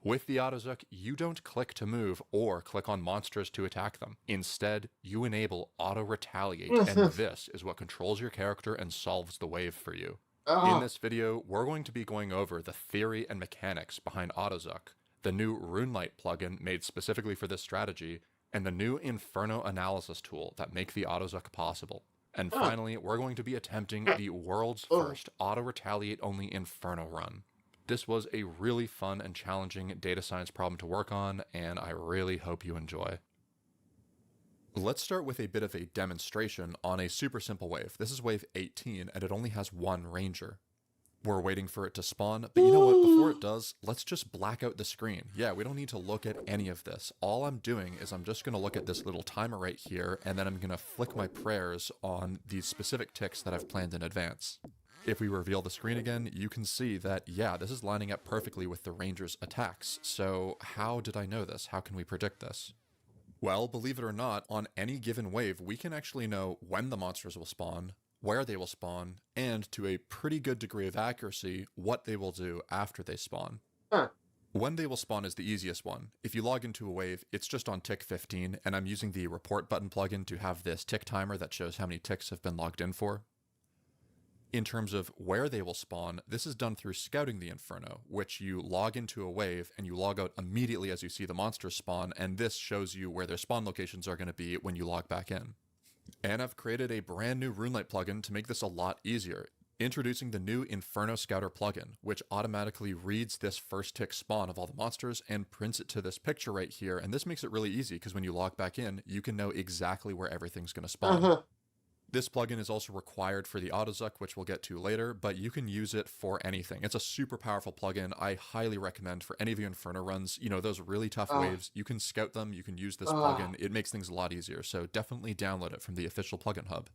With the Autozuck, you don't click to move or click on monsters to attack them. Instead, you enable auto-retaliate, and this is what controls your character and solves the wave for you. In this video, we're going to be going over the theory and mechanics behind Autozuck, the new Runelight plugin made specifically for this strategy, and the new Inferno analysis tool that make the Autozuck possible. And finally, we're going to be attempting the world's first auto-retaliate only Inferno run. This was a really fun and challenging data science problem to work on, and I really hope you enjoy. Let's start with a bit of a demonstration on a super simple wave. This is wave 18, and it only has one ranger. We're waiting for it to spawn, but you know what? Before it does, let's just black out the screen. Yeah, we don't need to look at any of this. All I'm doing is I'm just going to look at this little timer right here, and then I'm going to flick my prayers on these specific ticks that I've planned in advance. If we reveal the screen again, you can see that, yeah, this is lining up perfectly with the ranger's attacks. So how did I know this? How can we predict this? Well, believe it or not, on any given wave, we can actually know when the monsters will spawn, where they will spawn, and to a pretty good degree of accuracy, what they will do after they spawn. When they will spawn is the easiest one. If you log into a wave, it's just on tick 15, and I'm using the report button plugin to have this tick timer that shows how many ticks have been logged in for. In terms of where they will spawn, this is done through scouting the Inferno, which you log into a wave and you log out immediately as you see the monsters spawn, and this shows you where their spawn locations are going to be when you log back in. And I've created a brand new RuneLite plugin to make this a lot easier. Introducing the new Inferno Scouter plugin, which automatically reads this first tick spawn of all the monsters and prints it to this picture right here, and this makes it really easy because when you log back in, you can know exactly where everything's going to spawn. This plugin is also required for the AutoZuck, which we'll get to later, but you can use it for anything. It's a super powerful plugin. I highly recommend for any of you Inferno runs, you know, those really tough waves, you can scout them, you can use this plugin. It makes things a lot easier, so definitely download it from the official plugin hub.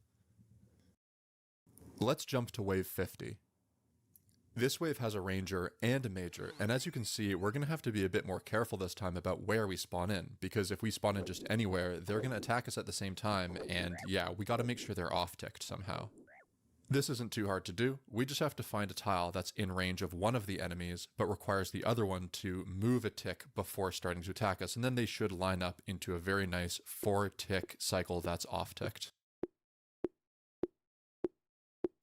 Let's jump to wave 50. This wave has a ranger and a major, and as you can see, we're going to have to be a bit more careful this time about where we spawn in, because if we spawn in just anywhere, they're going to attack us at the same time, and yeah, we got to make sure they're off-ticked somehow. This isn't too hard to do. We just have to find a tile that's in range of one of the enemies, but requires the other one to move a tick before starting to attack us, and then they should line up into a very nice 4-tick cycle that's off-ticked.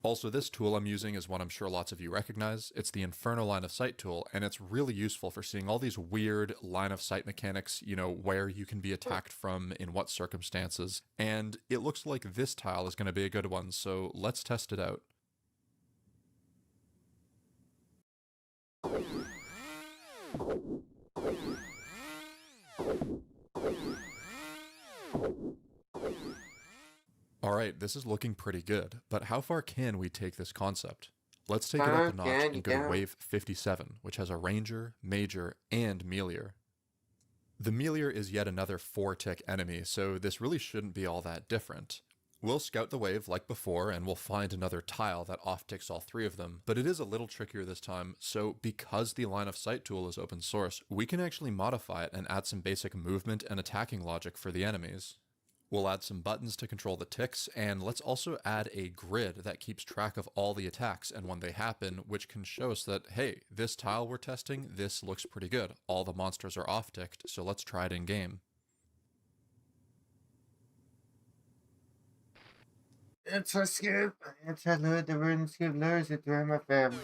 Also, this tool I'm using is one I'm sure lots of you recognize. It's the Inferno line of sight tool, and it's really useful for seeing all these weird line of sight mechanics, you know, where you can be attacked from, in what circumstances. And it looks like this tile is going to be a good one, so let's test it out. Alright, this is looking pretty good, but how far can we take this concept? Let's take it up a notch and go to wave 57, which has a ranger, major, and meteor. The meteor is yet another 4-tick enemy, so this really shouldn't be all that different. We'll scout the wave like before, and we'll find another tile that off-ticks all 3 of them, but it is a little trickier this time, so because the line of sight tool is open source, we can actually modify it and add some basic movement and attacking logic for the enemies. We'll add some buttons to control the ticks, and let's also add a grid that keeps track of all the attacks and when they happen, which can show us that, hey, this tile we're testing, this looks pretty good. All the monsters are off-ticked, so let's try it in game. It's a skip. It's a load of Runescape lures it to my family.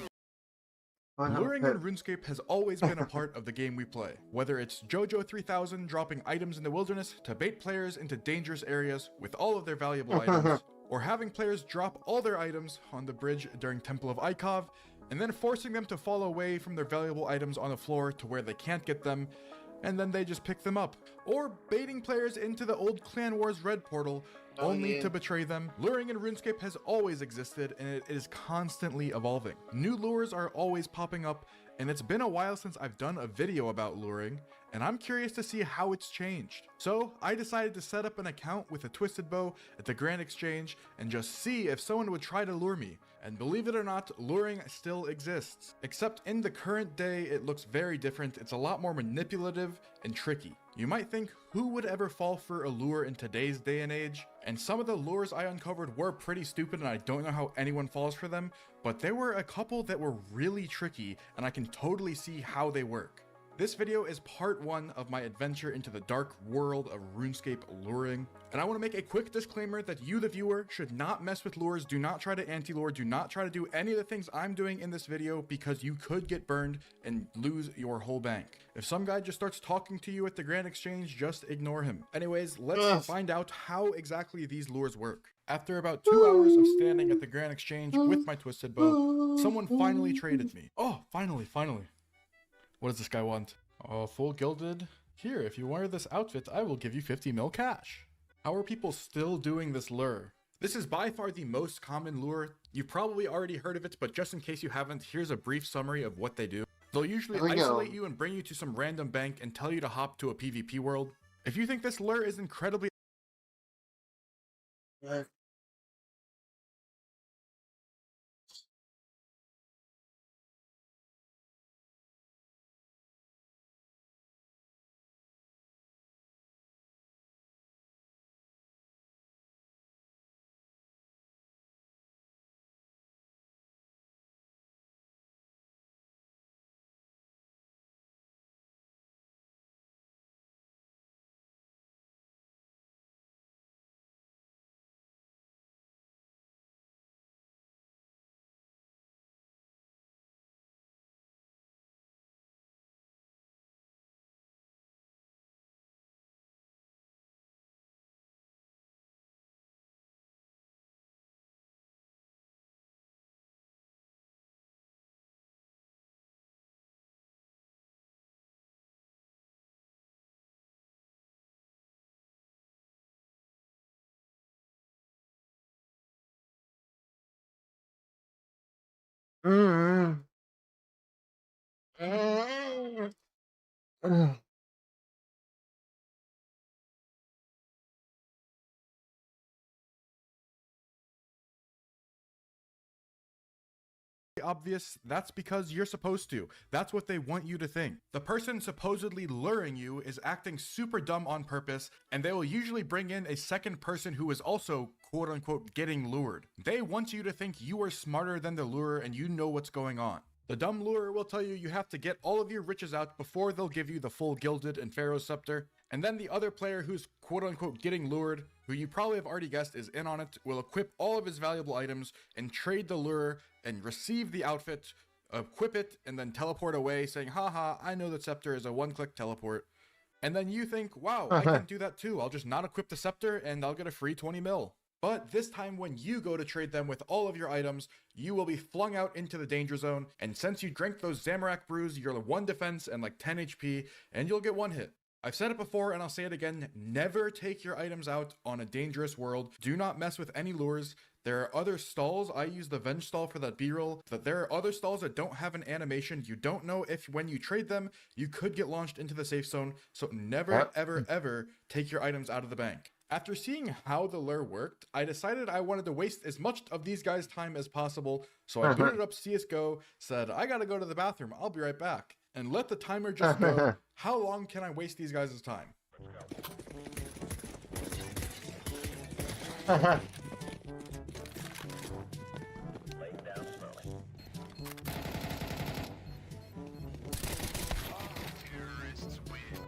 Luring in RuneScape has always been a part of the game we play. Whether it's JoJo 3000 dropping items in the wilderness to bait players into dangerous areas with all of their valuable items, or having players drop all their items on the bridge during Temple of Ikov, and then forcing them to fall away from their valuable items on the floor to where they can't get them, and then they just pick them up. Or baiting players into the old Clan Wars Red portal only to betray them. Luring in RuneScape has always existed, and it is constantly evolving. New lures are always popping up, and it's been a while since I've done a video about luring, and I'm curious to see how it's changed. So I decided to set up an account with a twisted bow at the Grand Exchange and just see if someone would try to lure me. And believe it or not, luring still exists. Except in the current day, it looks very different. It's a lot more manipulative and tricky. You might think, who would ever fall for a lure in today's day and age? And some of the lures I uncovered were pretty stupid, and I don't know how anyone falls for them, but there were a couple that were really tricky, and I can totally see how they work. This video is part 1 of my adventure into the dark world of RuneScape luring, and I want to make a quick disclaimer that you, the viewer, should not mess with lures. Do not try to anti-lure, do not try to do any of the things I'm doing in this video, because you could get burned and lose your whole bank. If some guy just starts talking to you at the Grand Exchange, just ignore him. Anyways, let's find out how exactly these lures work. After about 2 hours of standing at the Grand Exchange with my twisted bow, someone finally traded me. Oh, finally. What does this guy want? Oh, full gilded. Here, if you wear this outfit, I will give you 50 mil cash. How are people still doing this lure? This is by far the most common lure. You've probably already heard of it, but just in case you haven't, here's a brief summary of what they do. They'll usually isolate you and bring you to some random bank and tell you to hop to a PvP world. If you think this lure is incredibly... obvious, that's because you're supposed to. That's what they want you to think. The person supposedly luring you is acting super dumb on purpose, and they will usually bring in a second person who is also quote unquote getting lured. They want you to think you are smarter than the lurer and you know what's going on. The dumb lurer will tell you you have to get all of your riches out before they'll give you the full gilded and pharaoh scepter. And then the other player who's quote unquote getting lured, who you probably have already guessed is in on it, will equip all of his valuable items and trade the lure and receive the outfit, equip it, and then teleport away saying, haha, I know the scepter is a one-click teleport. And then you think, wow, I can do that too. I'll just not equip the scepter and I'll get a free 20 mil. But this time when you go to trade them with all of your items, you will be flung out into the danger zone, and since you drank those Zamorak brews, you're 1 defense and like 10 HP, and you'll get 1 hit. I've said it before and I'll say it again, never take your items out on a dangerous world. Do not mess with any lures. There are other stalls. I use the Venge stall for that B-roll, but there are other stalls that don't have an animation. You don't know if when you trade them, you could get launched into the safe zone, so never, ever take your items out of the bank. After seeing how the lure worked, I decided I wanted to waste as much of these guys' time as possible, so I booted up CSGO, said, I gotta go to the bathroom, I'll be right back, and let the timer just go. How long can I waste these guys' time?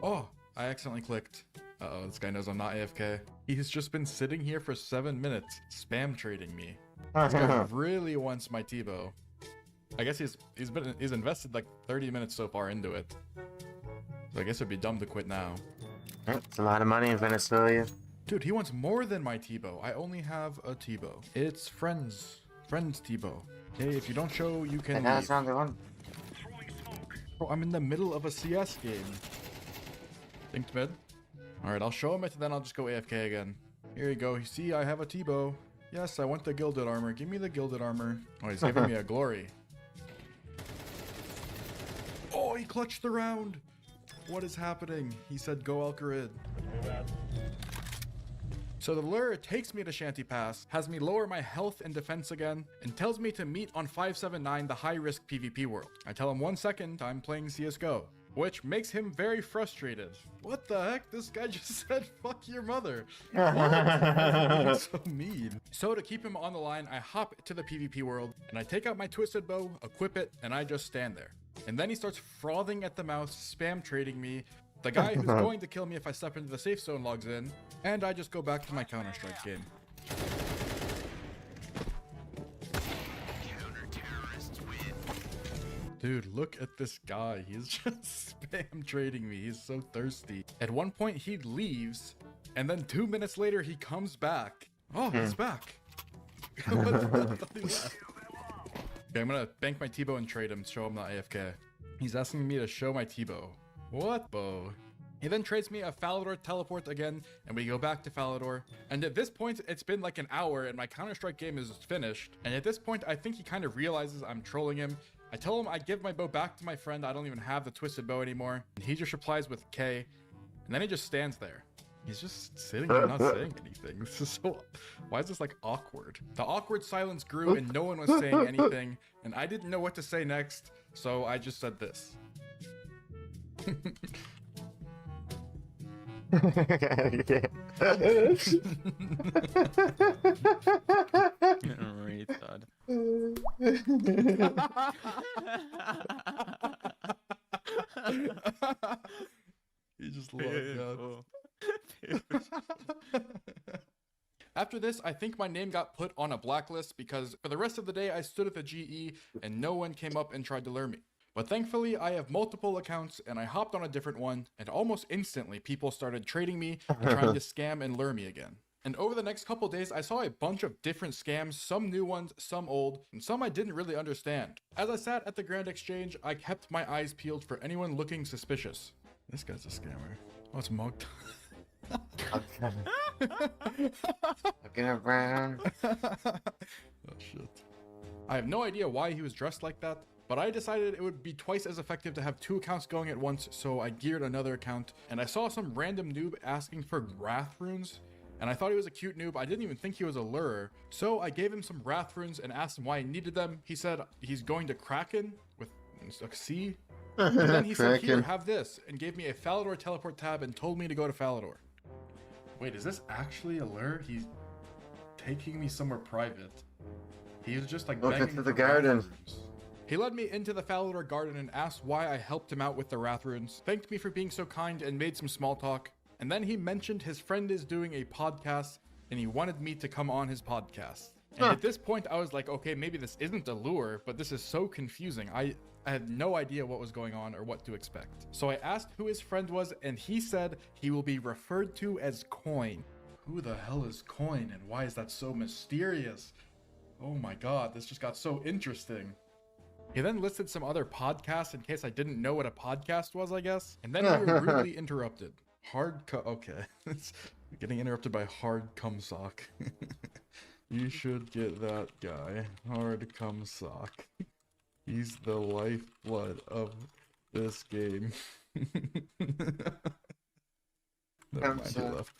Oh, I accidentally clicked. Uh-oh, this guy knows I'm not AFK. He's just been sitting here for 7 minutes, spam trading me. This guy really wants my T-bow. I guess he's invested like 30 minutes so far into it. So I guess it'd be dumb to quit now. It's a lot of money in Venezuela. Dude, he wants more than my T-bow. I only have a T-bow. It's friends T-bow. Hey, if you don't show, you can leave. Bro, I'm in the middle of a CS game. Think mid. Alright, I'll show him it, then I'll just go AFK again. Here you go. You see, I have a T-bow. Yes, I want the gilded armor. Give me the gilded armor. Oh, he's giving me a glory. Oh, he clutched the round. What is happening? He said go Alcarid. So the lure takes me to Shanty Pass, has me lower my health and defense again, and tells me to meet on 579, the high-risk PvP world. I tell him 1 second I'm playing CSGO, which makes him very frustrated. What the heck? This guy just said fuck your mother. What? So mean. So to keep him on the line, I hop to the PvP world, and I take out my twisted bow, equip it, and I just stand there. And then he starts frothing at the mouth, spam trading me. The guy who's going to kill me if I step into the safe zone logs in, and I just go back to my Counter-Strike game. Dude, look at this guy. He's just spam trading me. He's so thirsty. At one point, he leaves, and then 2 minutes later, he comes back. Oh, he's back. Okay, I'm gonna bank my T-bow and trade him, show him not AFK. He's asking me to show my T-bow. What bow? He then trades me a Falador teleport again, and we go back to Falador. And at this point, it's been like an hour, and my Counter-Strike game is finished. And at this point, I think he kind of realizes I'm trolling him. I tell him I give my bow back to my friend. I don't even have the twisted bow anymore. And he just replies with K, and then he just stands there. He's just sitting there not saying anything. This is so... Why is this like awkward? The awkward silence grew, and no one was saying anything, and I didn't know what to say next, so I just said this. Retard. You just love God. After this, I think my name got put on a blacklist because for the rest of the day I stood at the GE and no one came up and tried to lure me. But thankfully, I have multiple accounts, and I hopped on a different one, and almost instantly, people started trading me and trying to scam and lure me again. And over the next couple days, I saw a bunch of different scams, some new ones, some old, and some I didn't really understand. As I sat at the Grand Exchange, I kept my eyes peeled for anyone looking suspicious. This guy's a scammer. Oh, it's mugged. Looking around. Oh, shit. I have no idea why he was dressed like that, but I decided it would be twice as effective to have 2 accounts going at once, so I geared another account, and I saw some random noob asking for Wrath runes, and I thought he was a cute noob. I didn't even think he was a lurer, so I gave him some Wrath runes and asked him why he needed them. He said he's going to Kraken with a C, and then he said, here, have this, and gave me a Falador teleport tab and told me to go to Falador. Wait, is this actually a lure? He's taking me somewhere private. He was just like begging to the for garden. Wrath runes. He led me into the Falador garden and asked why I helped him out with the Wrath runes, thanked me for being so kind and made some small talk, and then he mentioned his friend is doing a podcast and he wanted me to come on his podcast. And at this point I was like, okay, maybe this isn't a lure, but this is so confusing. I had no idea what was going on or what to expect. So I asked who his friend was, and he said he will be referred to as Coin. Who the hell is Coin, and why is that so mysterious? Oh my god, this just got so interesting. He then listed some other podcasts in case I didn't know what a podcast was, I guess. And then we were rudely interrupted. Okay. Getting interrupted by Hard Cum Sock. You should get that guy. Hard Cum Sock. He's the lifeblood of this game. Never mind, he left.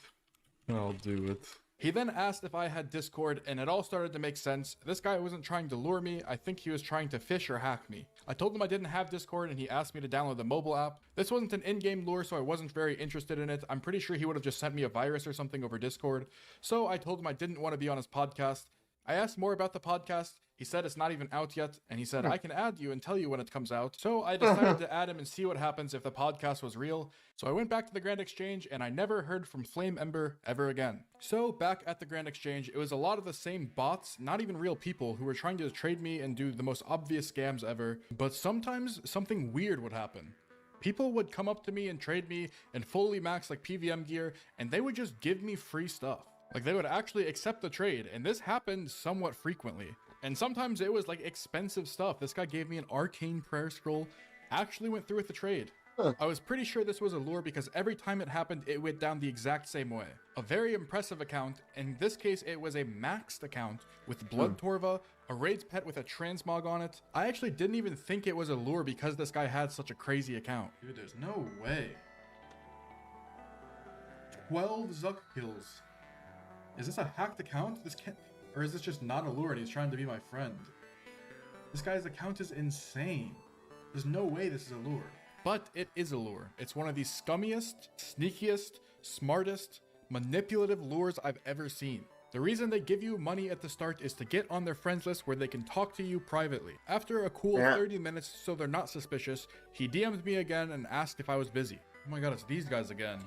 I'll do it. He then asked if I had Discord, and it all started to make sense. This guy wasn't trying to lure me. I think he was trying to fish or hack me. I told him I didn't have Discord, and he asked me to download the mobile app. This wasn't an in-game lure, so I wasn't very interested in it. I'm pretty sure he would have just sent me a virus or something over Discord. So I told him I didn't want to be on his podcast. I asked more about the podcast. He said it's not even out yet, and he said I can add you and tell you when it comes out. So I decided to add him and see what happens if the podcast was real. So I went back to the Grand Exchange, and I never heard from Flame Ember ever again. So back at the Grand Exchange, it was a lot of the same bots, not even real people, who were trying to trade me and do the most obvious scams ever. But sometimes something weird would happen. People would come up to me and trade me in fully max like PVM gear, and they would just give me free stuff. Like, they would actually accept the trade, and this happened somewhat frequently. And sometimes it was like expensive stuff. This guy gave me an arcane prayer scroll, actually went through with the trade. I was pretty sure this was a lure because every time it happened, it went down the exact same way. A very impressive account. In this case, it was a maxed account with Blood Torva, a raids pet with a transmog on it. I actually didn't even think it was a lure because this guy had such a crazy account. Dude, there's no way. 12 Zuck kills. Is this a hacked account? This can't... Or is this just not a lure and he's trying to be my friend? This guy's account is insane. There's no way this is a lure. But it is a lure. It's one of the scummiest, sneakiest, smartest, manipulative lures I've ever seen. The reason they give you money at the start is to get on their friends list where they can talk to you privately. After a cool 30 minutes so they're not suspicious, he DM'd me again and asked if I was busy. Oh my god, it's these guys again.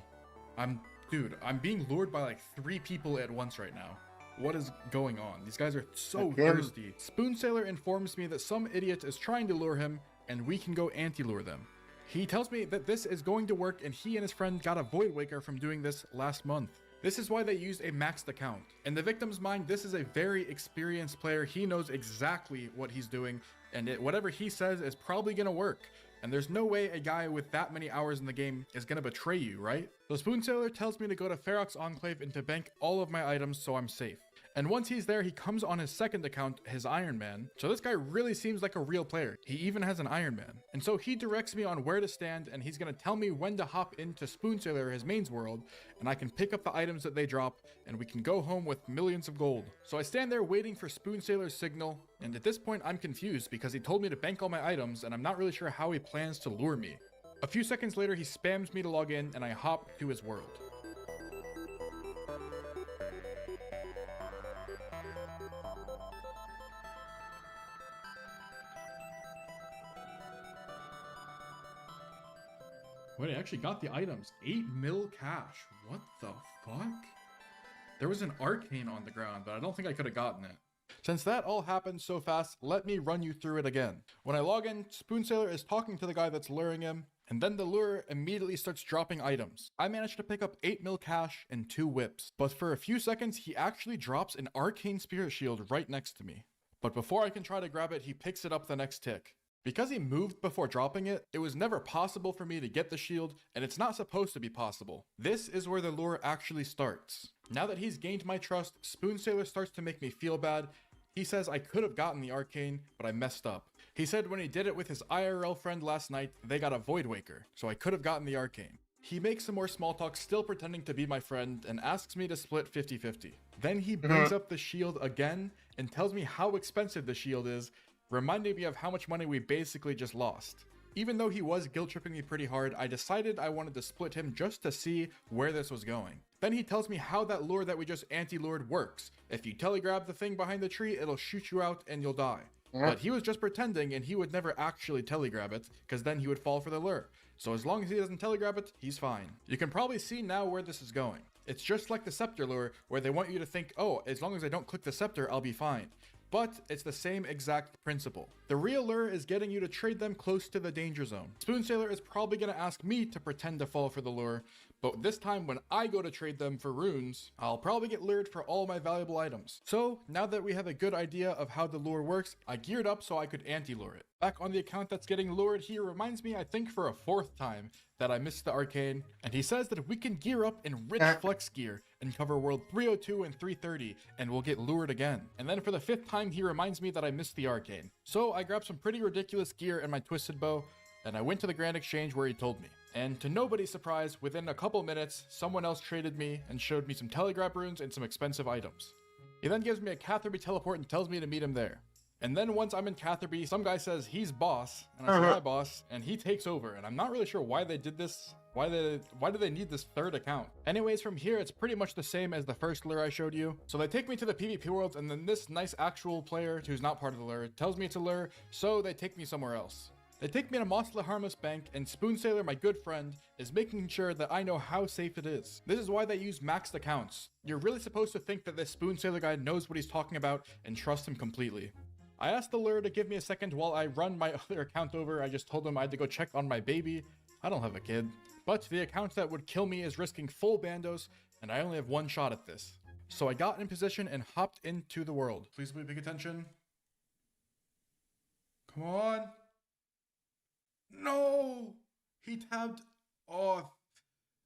Dude, I'm being lured by like 3 people at once right now. What is going on? These guys are so thirsty. Spoon Sailor informs me that some idiot is trying to lure him and we can go anti-lure them. He tells me that this is going to work and he and his friend got a Void Waker from doing this last month. This is why they used a maxed account. In the victim's mind, this is a very experienced player. He knows exactly what he's doing and whatever he says is probably going to work. And there's no way a guy with that many hours in the game is gonna betray you, right? So Spoonsailor tells me to go to Ferox Enclave and to bank all of my items so I'm safe. And once he's there, he comes on his second account, his Iron Man. So this guy really seems like a real player. He even has an Iron Man. And so he directs me on where to stand, and he's gonna tell me when to hop into Spoonsailor, his mains world, and I can pick up the items that they drop, and we can go home with millions of gold. So I stand there waiting for Spoonsailor's signal, and at this point I'm confused because he told me to bank all my items, and I'm not really sure how he plans to lure me. A few seconds later, he spams me to log in, and I hop to his world. Wait, I actually got the items. 8 mil cash. What the fuck? There was an arcane on the ground, but I don't think I could have gotten it. Since that all happened so fast, let me run you through it again. When I log in, Spoonsailor is talking to the guy that's luring him, and then the lure immediately starts dropping items. I managed to pick up 8 mil cash and 2 whips, but for a few seconds, he actually drops an arcane spirit shield right next to me. But before I can try to grab it, he picks it up the next tick. Because he moved before dropping it, it was never possible for me to get the shield, and it's not supposed to be possible. This is where the lure actually starts. Now that he's gained my trust, Spoonsailor starts to make me feel bad. He says I could have gotten the arcane, but I messed up. He said when he did it with his IRL friend last night, they got a Void Waker, so I could have gotten the arcane. He makes some more small talk, still pretending to be my friend, and asks me to split 50-50. Then he brings up the shield again, and tells me how expensive the shield is, reminding me of how much money we basically just lost. Even though he was guilt-tripping me pretty hard, I decided I wanted to split him just to see where this was going. Then he tells me how that lure that we just anti-lured works. If you telegrab the thing behind the tree, it'll shoot you out and you'll die. But he was just pretending, and he would never actually telegrab it, because then he would fall for the lure. So as long as he doesn't telegrab it, he's fine. You can probably see now where this is going. It's just like the scepter lure, where they want you to think, oh, as long as I don't click the scepter, I'll be fine. But it's the same exact principle. The real lure is getting you to trade them close to the danger zone. Spoonsailor is probably going to ask me to pretend to fall for the lure, but this time when I go to trade them for runes, I'll probably get lured for all my valuable items. So now that we have a good idea of how the lure works, I geared up so I could anti-lure it. Back on the account that's getting lured, he reminds me, I think for a 4th time, that I missed the arcane, and he says that we can gear up in rich flex gear and cover world 302 and 330, and we'll get lured again. And then for the 5th time, he reminds me that I missed the arcane. So I grabbed some pretty ridiculous gear and my twisted bow, and I went to the Grand Exchange where he told me. And to nobody's surprise, within a couple minutes, someone else traded me and showed me some telegraph runes and some expensive items. He then gives me a Catherby teleport and tells me to meet him there. And then once I'm in Catherby, some guy says he's boss, and I say hi boss, and he takes over, and I'm not really sure why they did this. Why do they need this 3rd account? Anyways, from here, it's pretty much the same as the first lure I showed you. So they take me to the PvP worlds, and then this nice actual player, who's not part of the lure, tells me it's a lure, so they take me somewhere else. They take me to Mosla Harmless Bank, and Spoonsailor, my good friend, is making sure that I know how safe it is. This is why they use maxed accounts. You're really supposed to think that this Spoonsailor guy knows what he's talking about and trust him completely. I asked the lure to give me a second while I run my other account over. I just told him I had to go check on my baby. I don't have a kid. But the account that would kill me is risking full bandos, and I only have 1 shot at this. So I got in position and hopped into the world. Please pay big attention. Come on. No! He tabbed. Oh,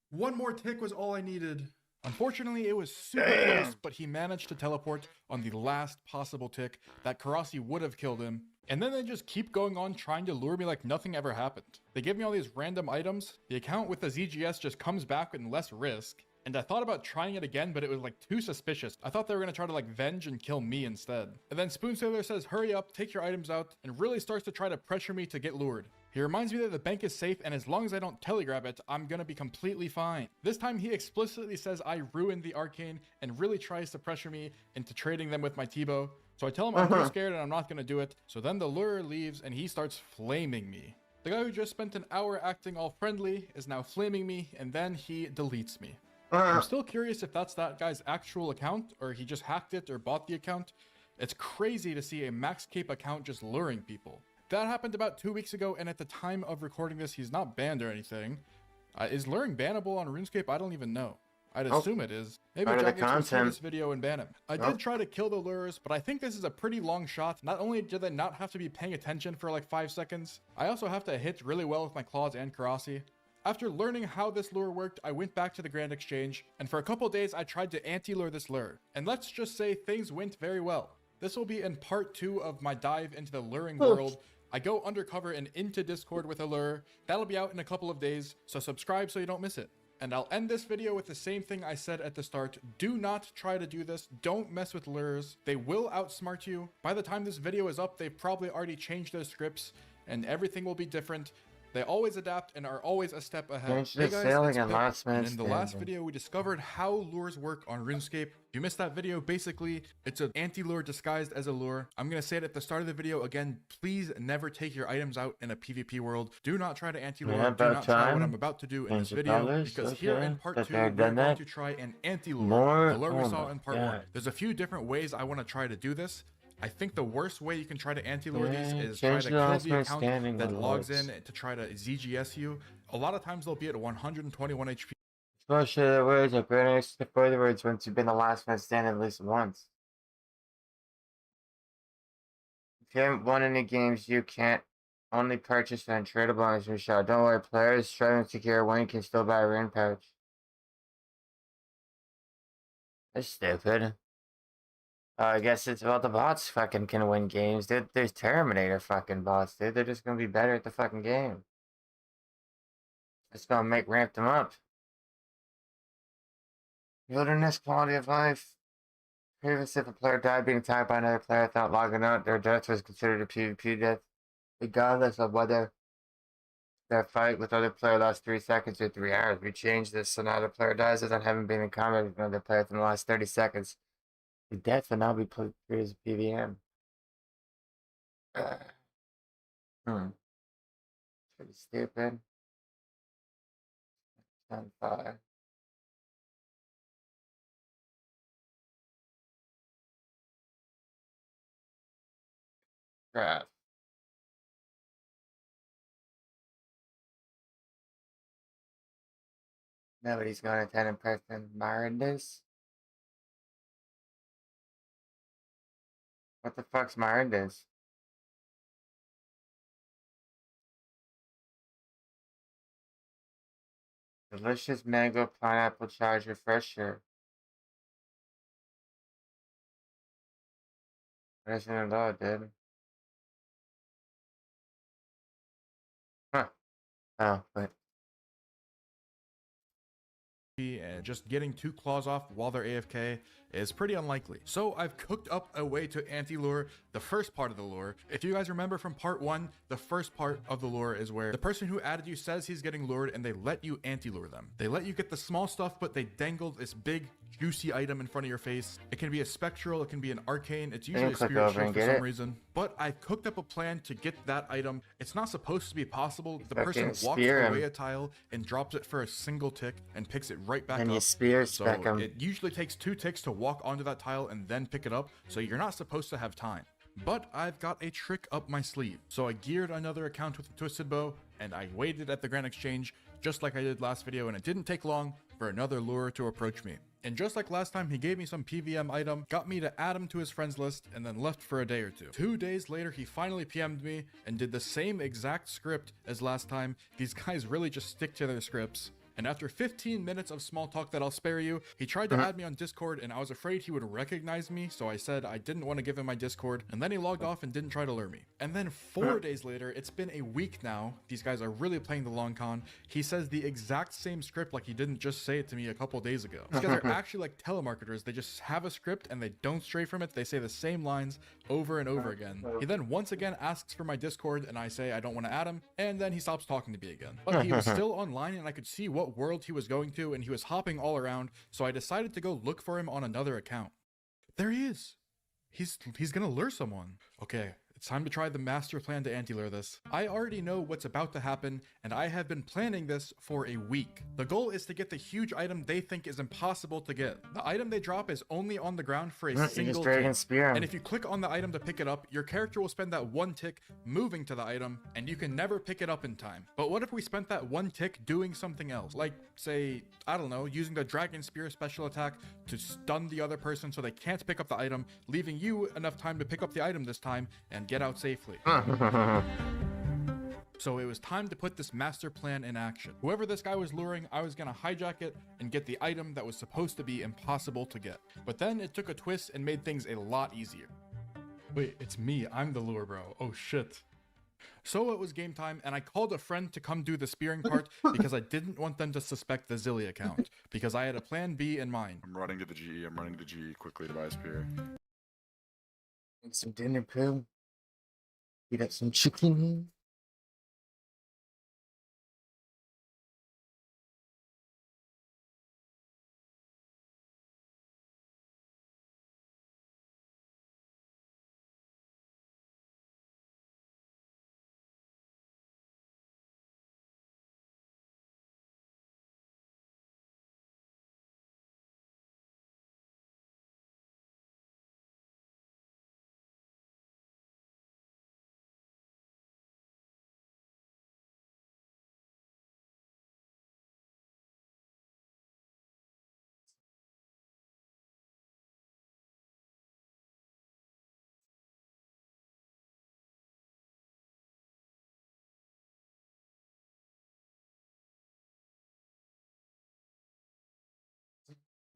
1 more tick was all I needed. Unfortunately, it was super close, but he managed to teleport on the last possible tick that Karasi would have killed him. And then they just keep going on trying to lure me like nothing ever happened. They give me all these random items. The account with the ZGS just comes back with less risk. And I thought about trying it again, but it was like too suspicious. I thought they were going to try to like venge and kill me instead. And then Spoonsailor says, hurry up, take your items out, and really starts to try to pressure me to get lured. He reminds me that the bank is safe, and as long as I don't telegrab it, I'm gonna be completely fine. This time he explicitly says I ruined the arcane and really tries to pressure me into trading them with my T-bow. So I tell him I'm too scared and I'm not gonna do it. So then the lure leaves and he starts flaming me. The guy who just spent an hour acting all friendly is now flaming me, and then he deletes me. I'm still curious if that's that guy's actual account, or he just hacked it or bought the account. It's crazy to see a Max Cape account just luring people. That happened about 2 weeks ago, and at the time of recording this, he's not banned or anything. Is luring bannable on RuneScape? I don't even know. I'd assume it is. Maybe Part of the Jagex will see content. this video and ban him. I did try to kill the lures, but I think this is a pretty long shot. Not only did I not have to be paying attention for like 5 seconds, I also have to hit really well with my claws and karate. After learning how this lure worked, I went back to the Grand Exchange, and for a couple days I tried to anti-lure this lure. And let's just say things went very well. This will be in part 2 of my dive into the luring world. I go undercover and into Discord with a lure. That'll be out in a couple of days, so subscribe so you don't miss it. And I'll end this video with the same thing I said at the start. Do not try to do this. Don't mess with lures. They will outsmart you. By the time this video is up, they've probably already changed their scripts and everything will be different. They always adapt and are always a step ahead. Hey guys, it's Pip, and in the last video we discovered how lures work on Runescape. If you missed that video, basically it's an anti-lure disguised as a lure. I'm gonna say it at the start of the video again. Please never take your items out in a PvP world. Do not try to anti-lure. Do not try what I'm about to do in this video, because here in part 2 we're going to try an anti-lure. The lure we saw in part 1. There's a few different ways I want to try to do this. I think the worst way you can try to anti-lure these is try to kill the account that logs in to try to ZGS you. A lot of times they'll be at 121 HP. Most of the words are very nice to the words once you've been the last man standing at least once. If you haven't won any games, you can't only purchase an untradeable items in shop. Don't worry, players struggling to secure one can still buy a rune pouch. That's stupid. I guess it's about the bots fucking can win games, dude. There's Terminator fucking bots, dude. They're just gonna be better at the fucking game. It's gonna ramp them up. Wilderness quality of life. Previously, if a player died being attacked by another player without logging out, their death was considered a PvP death, regardless of whether their fight with other player lasts 3 seconds or 3 hours. We changed this so now the player dies without having been in combat with another player within the last 30 seconds. The death will now be put through as PVM. Pretty stupid. 10-5. Crap. Nobody's going to attend in person. Mirandus? What the fuck's Mirandus? Delicious mango pineapple charge refresher. I didn't know it did. Huh. Oh, but. And just getting 2 claws off while they're AFK is pretty unlikely. So I've cooked up a way to anti-lure the first part of the lure. If you guys remember from part 1, the first part of the lure is where the person who added you says he's getting lured and they let you anti-lure them. They let you get the small stuff, but they dangle this big juicy item in front of your face. It can be a spectral, it can be an arcane, it's usually a spirit shield for some reason. But I've cooked up a plan to get that item. It's not supposed to be possible. The person walks away a tile and drops it for a single tick and picks it right back up. So it usually takes 2 ticks to walk onto that tile and then pick it up, so you're not supposed to have time. But I've got a trick up my sleeve. So I geared another account with a twisted bow and I waited at the Grand Exchange just like I did last video, and it didn't take long for another lure to approach me. And just like last time, he gave me some PVM item, got me to add him to his friends list, and then left for a day or 2. 2 days later, he finally PM'd me and did the same exact script as last time. These guys really just stick to their scripts. And after 15 minutes of small talk that I'll spare you, he tried to add me on Discord, and I was afraid he would recognize me, so I said I didn't want to give him my Discord, and then he logged off and didn't try to lure me. And then 4 days later, it's been a week now, these guys are really playing the long con, he says the exact same script like he didn't just say it to me a couple days ago. These guys are actually like telemarketers, they just have a script and they don't stray from it, they say the same lines over and over again. He then once again asks for my Discord, and I say I don't want to add him, and then he stops talking to me again. But he was still online, and I could see what world he was going to, and he was hopping all around, so I decided to go look for him on another account. There he is. He's gonna lure someone. Okay, It's time to try the master plan to anti-lure this. I already know what's about to happen, and I have been planning this for a week. The goal is to get the huge item they think is impossible to get. The item they drop is only on the ground for a single tick. And if you click on the item to pick it up, your character will spend that one tick moving to the item, and you can never pick it up in time. But what if we spent that one tick doing something else? Like, say, I don't know, using the Dragon Spear special attack to stun the other person so they can't pick up the item, leaving you enough time to pick up the item this time and get out safely. So it was time to put this master plan in action. Whoever this guy was luring, I was gonna hijack it and get the item that was supposed to be impossible to get. But then it took a twist and made things a lot easier. Wait, it's me, I'm the lure bro, oh shit. So it was game time, and I called a friend to come do the spearing part because I didn't want them to suspect the Zilly account, because I had a plan B in mind. I'm running to the GE quickly to buy a spear. And some dinner, poo. We got some chicken.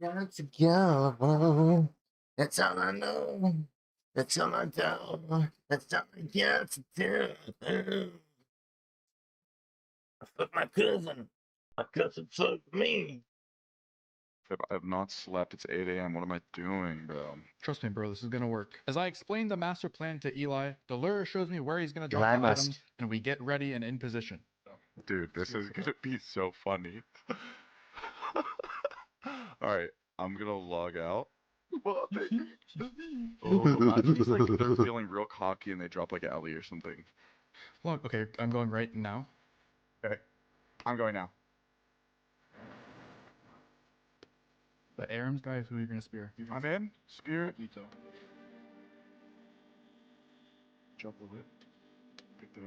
Got to go. That's all I know. That's all I do. That's all I got to do. I fucked my cousin. My cousin fucked me. I have not slept. It's 8 a.m. What am I doing, bro? Trust me, bro, this is gonna work. As I explained the master plan to Eli, the lure shows me where he's gonna drop the items, and we get ready and in position. Dude, this is gonna be so funny. Alright, I'm gonna log out. Oh, he's like, they're feeling real cocky and they drop like Ellie or something. Log, okay, I'm going right now. Okay, I'm going now. The Arams guy is who you're gonna spear. My man, spear. Jump a bit. Picked it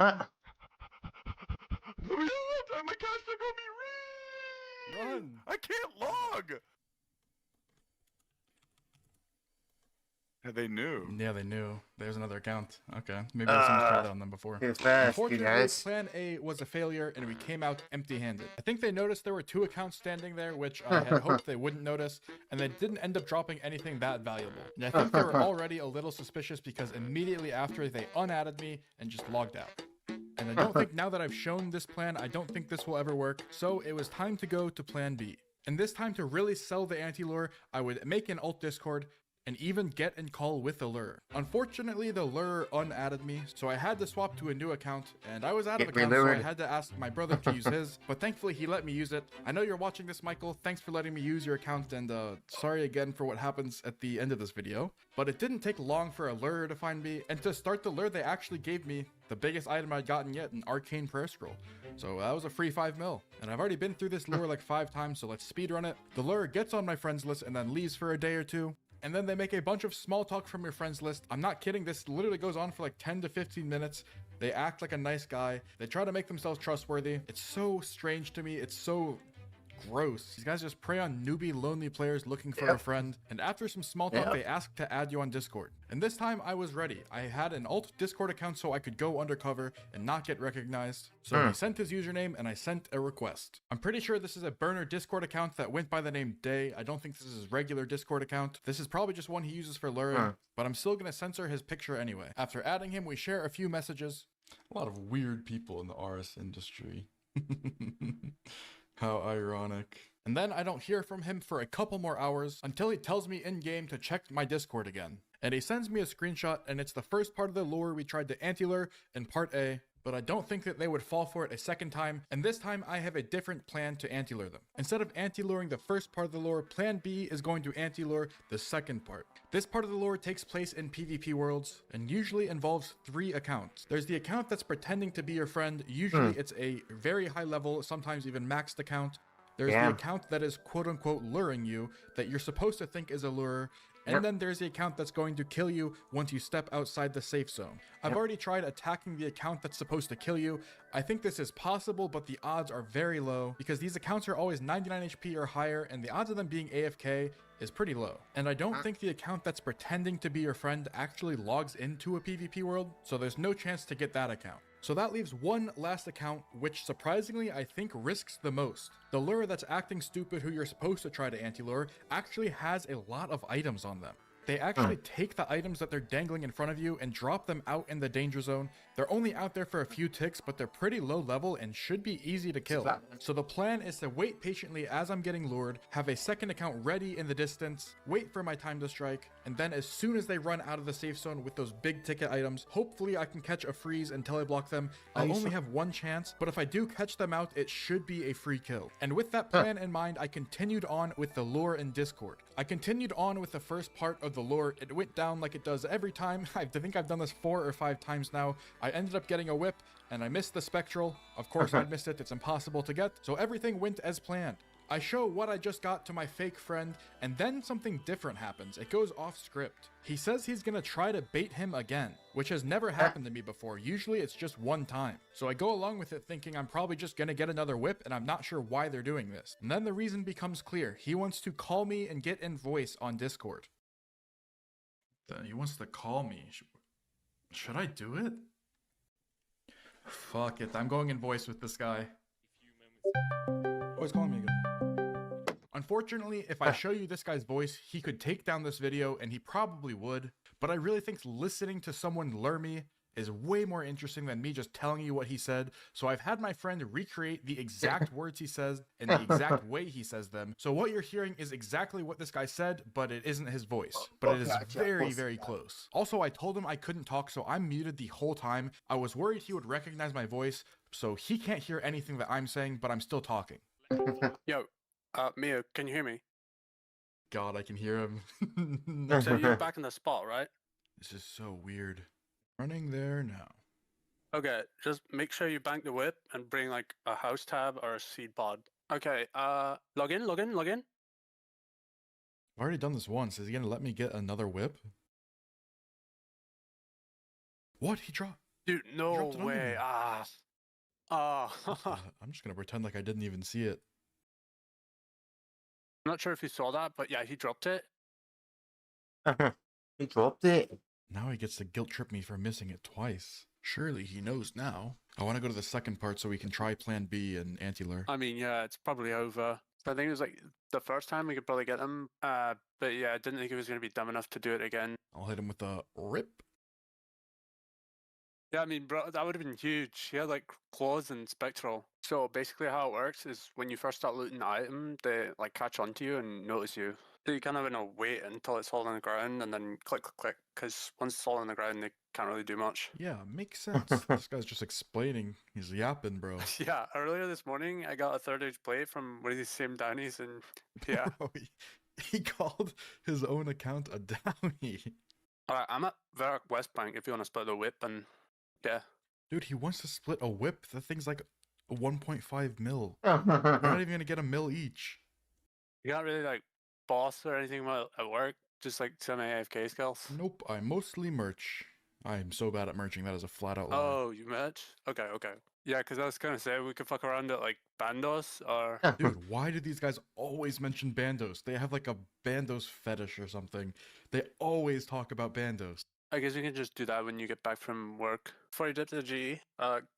up. My cash took on me. Run! I can't log. Yeah, they knew. Yeah, they knew. There's another account. Okay, maybe someone's tried that on them before. Unfortunately, Plan A was a failure, and we came out empty-handed. I think they noticed there were 2 accounts standing there, which I had hoped they wouldn't notice, and they didn't end up dropping anything that valuable. And I think they were already a little suspicious because immediately after they unadded me and just logged out. And I don't think now that I've shown this plan, I don't think this will ever work. So it was time to go to Plan B. And this time, to really sell the anti-lure, I would make an alt Discord and even get in call with the lure. Unfortunately, the lure unadded me, so I had to swap to a new account, and I was out of accounts, so I had to ask my brother to use his, but thankfully he let me use it. I know you're watching this, Michael. Thanks for letting me use your account, and sorry again for what happens at the end of this video. But it didn't take long for a lure to find me, and to start the lure, they actually gave me the biggest item I'd gotten yet, an arcane prayer scroll. So that was a free 5 mil. And I've already been through this lure like 5 times, so let's speedrun it. The lure gets on my friends list and then leaves for a day or 2. And then they make a bunch of small talk from your friends list. I'm not kidding, this literally goes on for like 10 to 15 minutes. They act like a nice guy. They try to make themselves trustworthy. It's so strange to me. It's so gross. These guys just prey on newbie lonely players looking for a friend. And after some small talk, they ask to add you on Discord. And this time I was ready. I had an alt Discord account so I could go undercover and not get recognized. So he sent his username and I sent a request. I'm pretty sure this is a burner Discord account that went by the name Day. I don't think this is his regular Discord account. This is probably just one he uses for luring, but I'm still gonna censor his picture anyway. After adding him, we share a few messages. A lot of weird people in the RS industry. How ironic. And then I don't hear from him for a couple more hours until he tells me in game to check my Discord again. And he sends me a screenshot, and it's the first part of the lure we tried to anti-lure in part A. but I don't think that they would fall for it a second time, and this time I have a different plan to anti-lure them. Instead of anti-luring the first part of the lore, plan B is going to anti-lure the second part. This part of the lore takes place in PvP worlds, and usually involves 3 accounts. There's the account that's pretending to be your friend, usually it's a very high level, sometimes even maxed account. There's the account that is quote-unquote luring you, that you're supposed to think is a lure, and then there's the account that's going to kill you once you step outside the safe zone. I've already tried attacking the account that's supposed to kill you. I think this is possible, but the odds are very low because these accounts are always 99 HP or higher, and the odds of them being AFK is pretty low. And I don't think the account that's pretending to be your friend actually logs into a PvP world, so there's no chance to get that account. So that leaves one last account, which surprisingly I think risks the most. The lure that's acting stupid, who you're supposed to try to anti-lure, actually has a lot of items on them. They actually take the items that they're dangling in front of you and drop them out in the danger zone. They're only out there for a few ticks, but they're pretty low level and should be easy to kill. So the plan is to wait patiently as I'm getting lured, have a second account ready in the distance, wait for my time to strike, and then as soon as they run out of the safe zone with those big ticket items, hopefully I can catch a freeze and teleblock them. I'll only have one chance, but if I do catch them out, it should be a free kill. And with that plan in mind, I continued on with the lure in Discord. I continued on with the first part of the lure. It went down like it does every time. I think I've done this 4 or 5 times now. I ended up getting a whip and I missed the spectral. Of course I missed it, it's impossible to get. So everything went as planned. I show what I just got to my fake friend, and then something different happens. It goes off script. He says he's gonna try to bait him again, which has never happened to me before. Usually it's just one time. So I go along with it thinking I'm probably just gonna get another whip, and I'm not sure why they're doing this. And then the reason becomes clear. He wants to call me and get in voice on Discord. He wants to call me. Should I do it? Fuck it, I'm going in voice with this guy. Oh, he's calling me again. Unfortunately, if I show you this guy's voice, he could take down this video, and he probably would, but I really think listening to someone lure me is way more interesting than me just telling you what he said. So I've had my friend recreate the exact words he says in the exact way he says them. So what you're hearing is exactly what this guy said, but it isn't his voice. But it is very, very close. Also, I told him I couldn't talk, so I'm muted the whole time. I was worried he would recognize my voice, so he can't hear anything that I'm saying, but I'm still talking. Yo, Mio, can you hear me? God, I can hear him. So you're back in the spot, right? This is so weird. Running there now. Okay, just make sure you bank the whip and bring like a house tab or a seed pod. Okay, log in. I've already done this once. Is he gonna let me get another whip? What? He dropped? Dude, no way. I'm just gonna pretend like I didn't even see it. I'm not sure if you saw that, but yeah, he dropped it. He dropped it. Now he gets to guilt trip me for missing it twice. Surely he knows now. I want to go to the second part so we can try plan B and anti-lure. I mean, yeah, it's probably over. I think it was like the first time we could probably get him. But yeah, I didn't think he was going to be dumb enough to do it again. I'll hit him with a rip. Yeah, I mean, bro, that would have been huge. He had like claws and spectral. So basically how it works is when you first start looting the item, they like catch onto you and notice you. So you kind of wait until it's all on the ground and then click, click, click. Because once it's all on the ground, they can't really do much. Yeah, makes sense. This guy's just explaining. He's yapping, bro. Yeah, earlier this morning, I got a 3rd age plate from one of these same downies, and yeah. He called his own account a downy. Alright, I'm at Verk West Bank if you want to split the whip, and yeah. Dude, he wants to split a whip. That thing's like 1.5 mil. We're not even going to get a mil each. You got really like boss or anything at work? Just like semi-AFK skills? Nope, I mostly merch. I'm so bad at merching, that is a flat out lie. Oh, you merch? Okay. Yeah, because I was going to say we could fuck around at like Bandos or... Dude, why do these guys always mention Bandos? They have like a Bandos fetish or something. They always talk about Bandos. I guess we can just do that when you get back from work. Before you dip to the GE,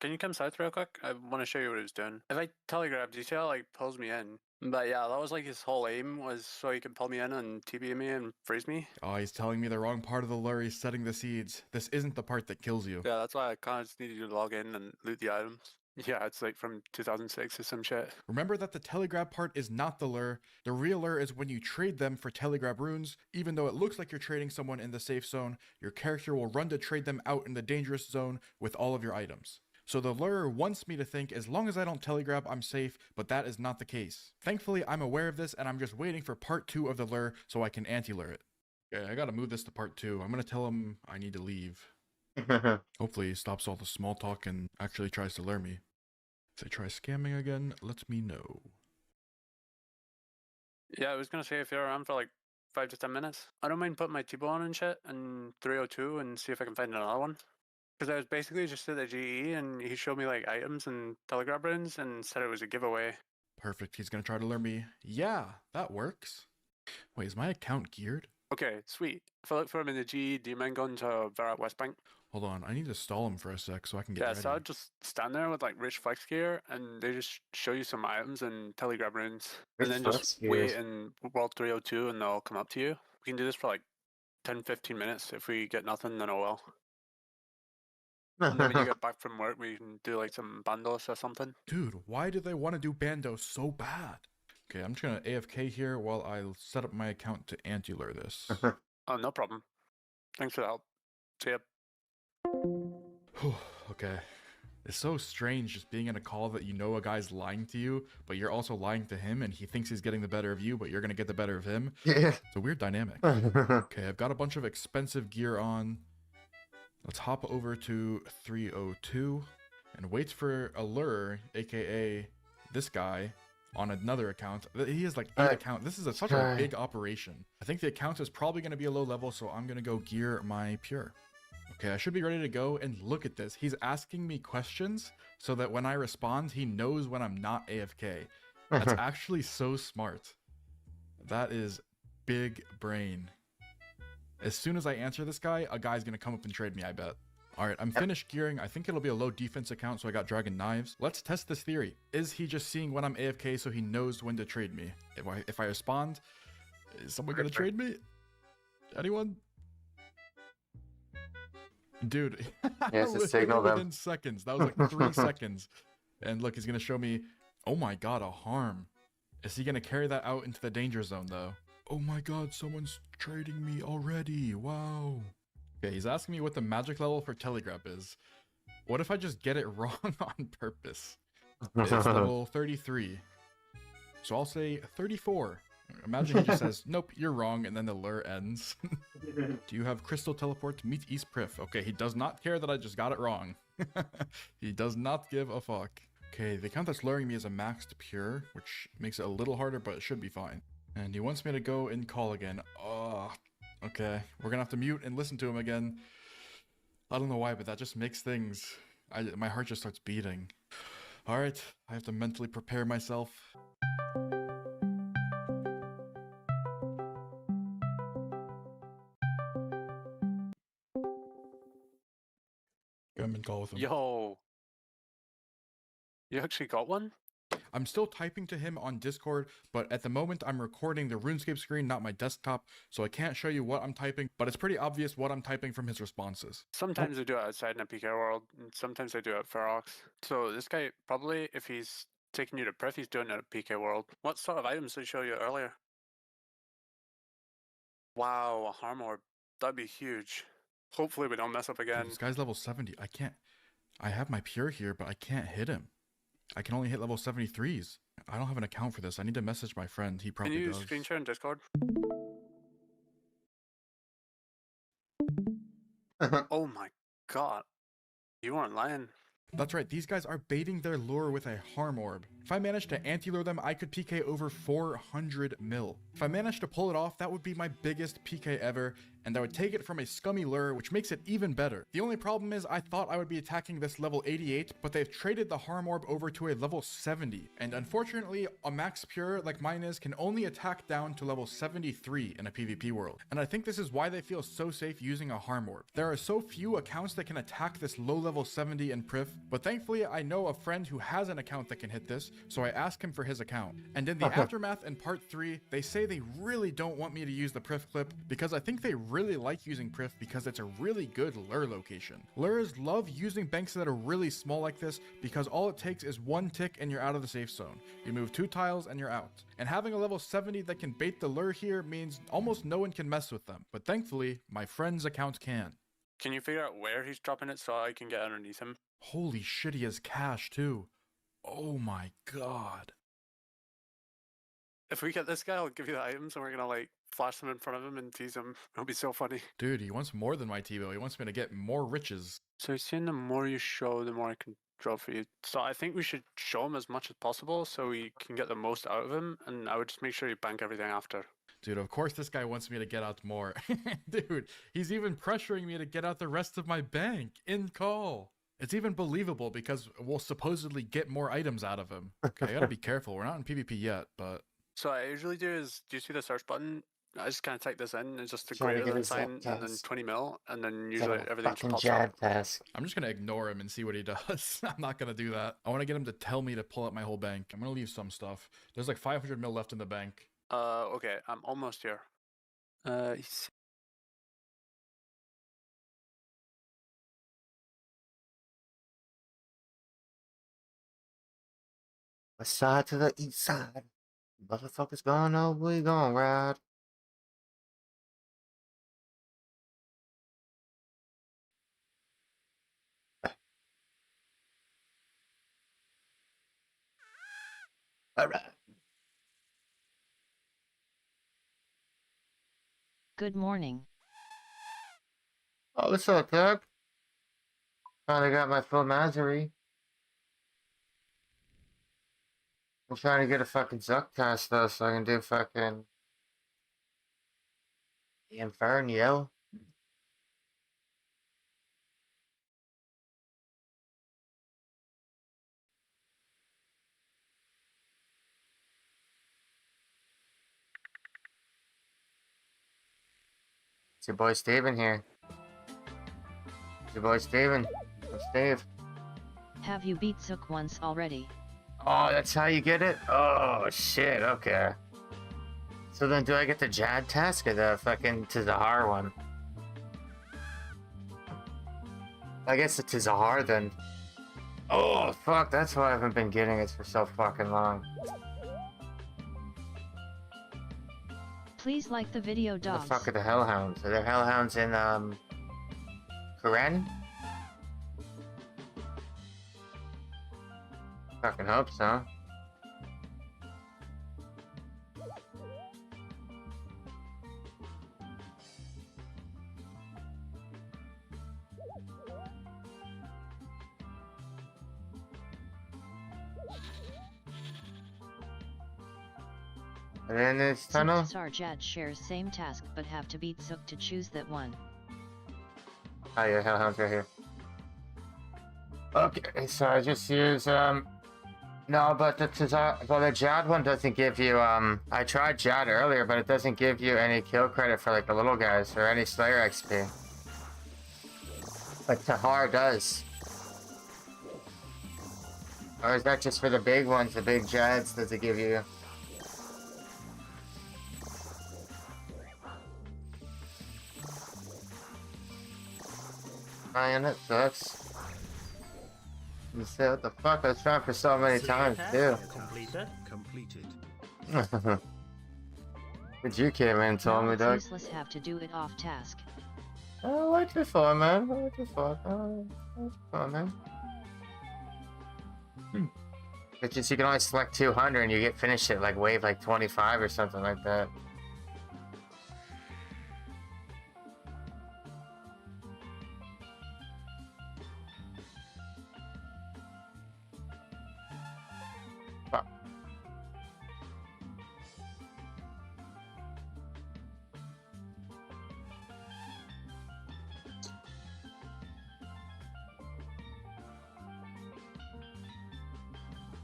can you come south real quick? I want to show you what it was doing. If I telegrab detail, like, pulls me in. But yeah, that was like his whole aim, was so he can pull me in and TB me and freeze me. Oh, he's telling me the wrong part of the lure. He's setting the seeds. This isn't the part that kills you. Yeah, that's why I kind of just needed you to log in and loot the items. Yeah, it's like from 2006 or some shit. Remember that the telegrab part is not the lure. The real lure is when you trade them for telegrab runes. Even though it looks like you're trading someone in the safe zone, your character will run to trade them out in the dangerous zone with all of your items. So the lure wants me to think as long as I don't telegrab, I'm safe, but that is not the case. Thankfully, I'm aware of this and I'm just waiting for part 2 of the lure so I can anti-lure it. Okay, I gotta move this to part 2. I'm gonna tell him I need to leave. Hopefully he stops all the small talk and actually tries to lure me. If they try scamming again, let me know. Yeah, I was gonna say if you're around for like 5 to 10 minutes, I don't mind putting my T-bow on and shit in 302 and see if I can find another one. Because I was basically just at the GE and he showed me like items and telegraph runes and said it was a giveaway. Perfect, he's gonna try to lure me. Yeah, that works. Wait, is my account geared? Okay, sweet. If I look for him in the GE, do you mind going to Verat West Bank? Hold on, I need to stall him for a sec so I can get ready. So I'd just stand there with like rich flex gear and they just show you some items and telegraph runes. And then just wait in World 302 and they'll come up to you. We can do this for like 10-15 minutes. If we get nothing, then oh well. And then when you get back from work, we can do like some bandos or something. Dude, why do they want to do bandos so bad? Okay, I'm just gonna AFK here while I set up my account to anti-lure this. Oh, no problem. Thanks for the help. See ya. Okay. It's so strange just being in a call that you know a guy's lying to you, but you're also lying to him, and he thinks he's getting the better of you, but you're gonna get the better of him. Yeah. It's a weird dynamic. Okay, I've got a bunch of expensive gear on. Let's hop over to 302 and wait for a lure, aka this guy, on another account. He has like 8 accounts. This is such a big operation. I think the account is probably going to be a low level, so I'm going to go gear my pure. Okay, I should be ready to go, and look at this. He's asking me questions so that when I respond, he knows when I'm not AFK. That's actually so smart. That is big brain. As soon as I answer this guy, a guy's going to come up and trade me, I bet. All right, I'm finished gearing. I think it'll be a low defense account, so I got dragon knives. Let's test this theory. Is he just seeing when I'm AFK so he knows when to trade me? If I respond, is someone going to trade me? Anyone? Dude, yes, signal them within seconds. That was like 3 seconds. And look, he's going to show me, oh my god, a harm. Is he going to carry that out into the danger zone, though? Oh my god, someone's trading me already. Wow. Okay, he's asking me what the magic level for telegraph is. What if I just get it wrong on purpose? It's level 33. So I'll say 34. Imagine he just says, nope, you're wrong, and then the lure ends. Do you have crystal teleport to meet East Prif? Okay, he does not care that I just got it wrong. He does not give a fuck. Okay, the account that's luring me is a maxed pure, which makes it a little harder, but it should be fine. And he wants me to go and call again. Oh, okay. We're gonna have to mute and listen to him again. I don't know why, but that just makes things... my heart just starts beating. Alright, I have to mentally prepare myself. Come and call with him. Yo. You actually got one? I'm still typing to him on Discord, but at the moment I'm recording the Runescape screen, not my desktop, so I can't show you what I'm typing, but it's pretty obvious what I'm typing from his responses. Sometimes I do it outside in a PK world, and sometimes I do it at Ferox. So this guy, probably, if he's taking you to Prif, he's doing it at PK world. What sort of items did he show you earlier? Wow, a harm orb. That'd be huge. Hopefully we don't mess up again. Dude, this guy's level 70. I have my pure here, but I can't hit him. I can only hit level 73s. I don't have an account for this. I need to message my friend. He probably does. Can you screen share in Discord? Oh my god. You weren't lying. That's right, these guys are baiting their lure with a harm orb. If I managed to anti-lure them, I could PK over 400 mil. If I managed to pull it off, that would be my biggest PK ever, and I would take it from a scummy lure, which makes it even better. The only problem is I thought I would be attacking this level 88, but they've traded the harm orb over to a level 70. And unfortunately, a max pure like mine is can only attack down to level 73 in a PvP world. And I think this is why they feel so safe using a harm orb. There are so few accounts that can attack this low level 70 in Prif, but thankfully I know a friend who has an account that can hit this, so I asked him for his account. And in the aftermath in part 3, they say they really don't want me to use the Prif clip because I think they really like using Prif because it's a really good lure location. Lures love using banks that are really small like this because all it takes is one tick and you're out of the safe zone. You move 2 tiles and you're out. And having a level 70 that can bait the lure here means almost no one can mess with them. But thankfully, my friend's account can. Can you figure out where he's dropping it so I can get underneath him? Holy shit, he has cash too. Oh my god. If we get this guy, I'll give you the items and we're gonna like flash them in front of him and tease him. It'll be so funny. Dude, he wants more than my T-bill. He wants me to get more riches. So he's saying the more you show, the more I can draw for you. So I think we should show him as much as possible so we can get the most out of him, and I would just make sure you bank everything after. Dude, of course this guy wants me to get out more. Dude, he's even pressuring me to get out the rest of my bank in call. It's even believable because we'll supposedly get more items out of him. Okay, I gotta be careful. We're not in PvP yet, but... So what I usually do is, do you see the search button? I just kind of type this in, it's just a Trying to greater get than his sign, and then task. 20 mil, and then usually everything just Fucking pops Jad up. task. I'm just gonna ignore him and see what he does. I'm not gonna do that. I wanna get him to tell me to pull up my whole bank. I'm gonna leave some stuff. There's like 500 mil left in the bank. Okay, I'm almost here. He's... West side to the east side. Motherfuckers gonna know we gonna ride. Alright. Good morning. Oh, what's up, Doug? Finally got my full Masery. I'm trying to get a fucking Zuck task though, so I can do fucking Inferno. It's your boy Steven here. It's your boy Steven. I'm Steve. Have you beat Zook once already? Oh, that's how you get it? Oh, shit, okay. So then do I get the Jad task or the fucking Tizahar one? I guess the Tizahar then. Oh, fuck, that's why I haven't been getting it for so fucking long. Please like the video, The dogs. fuck are the Hellhounds? Are there Hellhounds in, Karen? Fucking hope so. And then this tunnel? Sarjad shares same task but have to beat Zook to choose that one. Oh yeah, Hellhound's right here. Okay, so I just use, no, but the Jad one doesn't give you, I tried Jad earlier, but it doesn't give you any kill credit for, like, the little guys, or any Slayer XP. But Tahar does. Or is that just for the big ones, the big Jads, does it give you? Man, that sucks. You said what the fuck? I was trying for so many times too. Completed. But you came in and told me, Doug. Useless have to do it off task. Oh, what you for, man? What you for? Oh, what you for, man? It's just you can only select 200 and you get finished at like wave like 25 or something like that.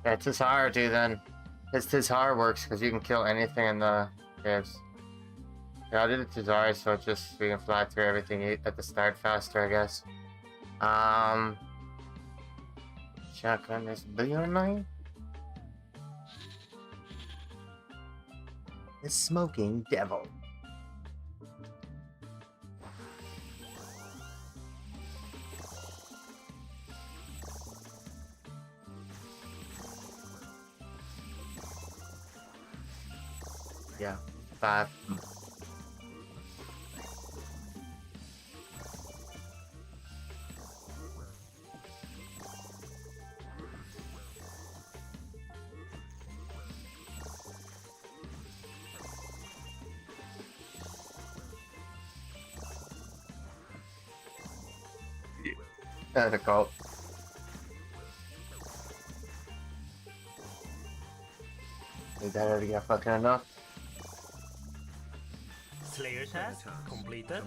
Yeah, Tizahar do then. His Tizahar works because you can kill anything in the caves. Yeah, I did the Tizahar so it just we can fly through everything at the start faster, I guess. Shotgun is blue mine. The Smoking Devil. Yeah, 5. The cult. Did that already get fucking enough? Slayer task completed.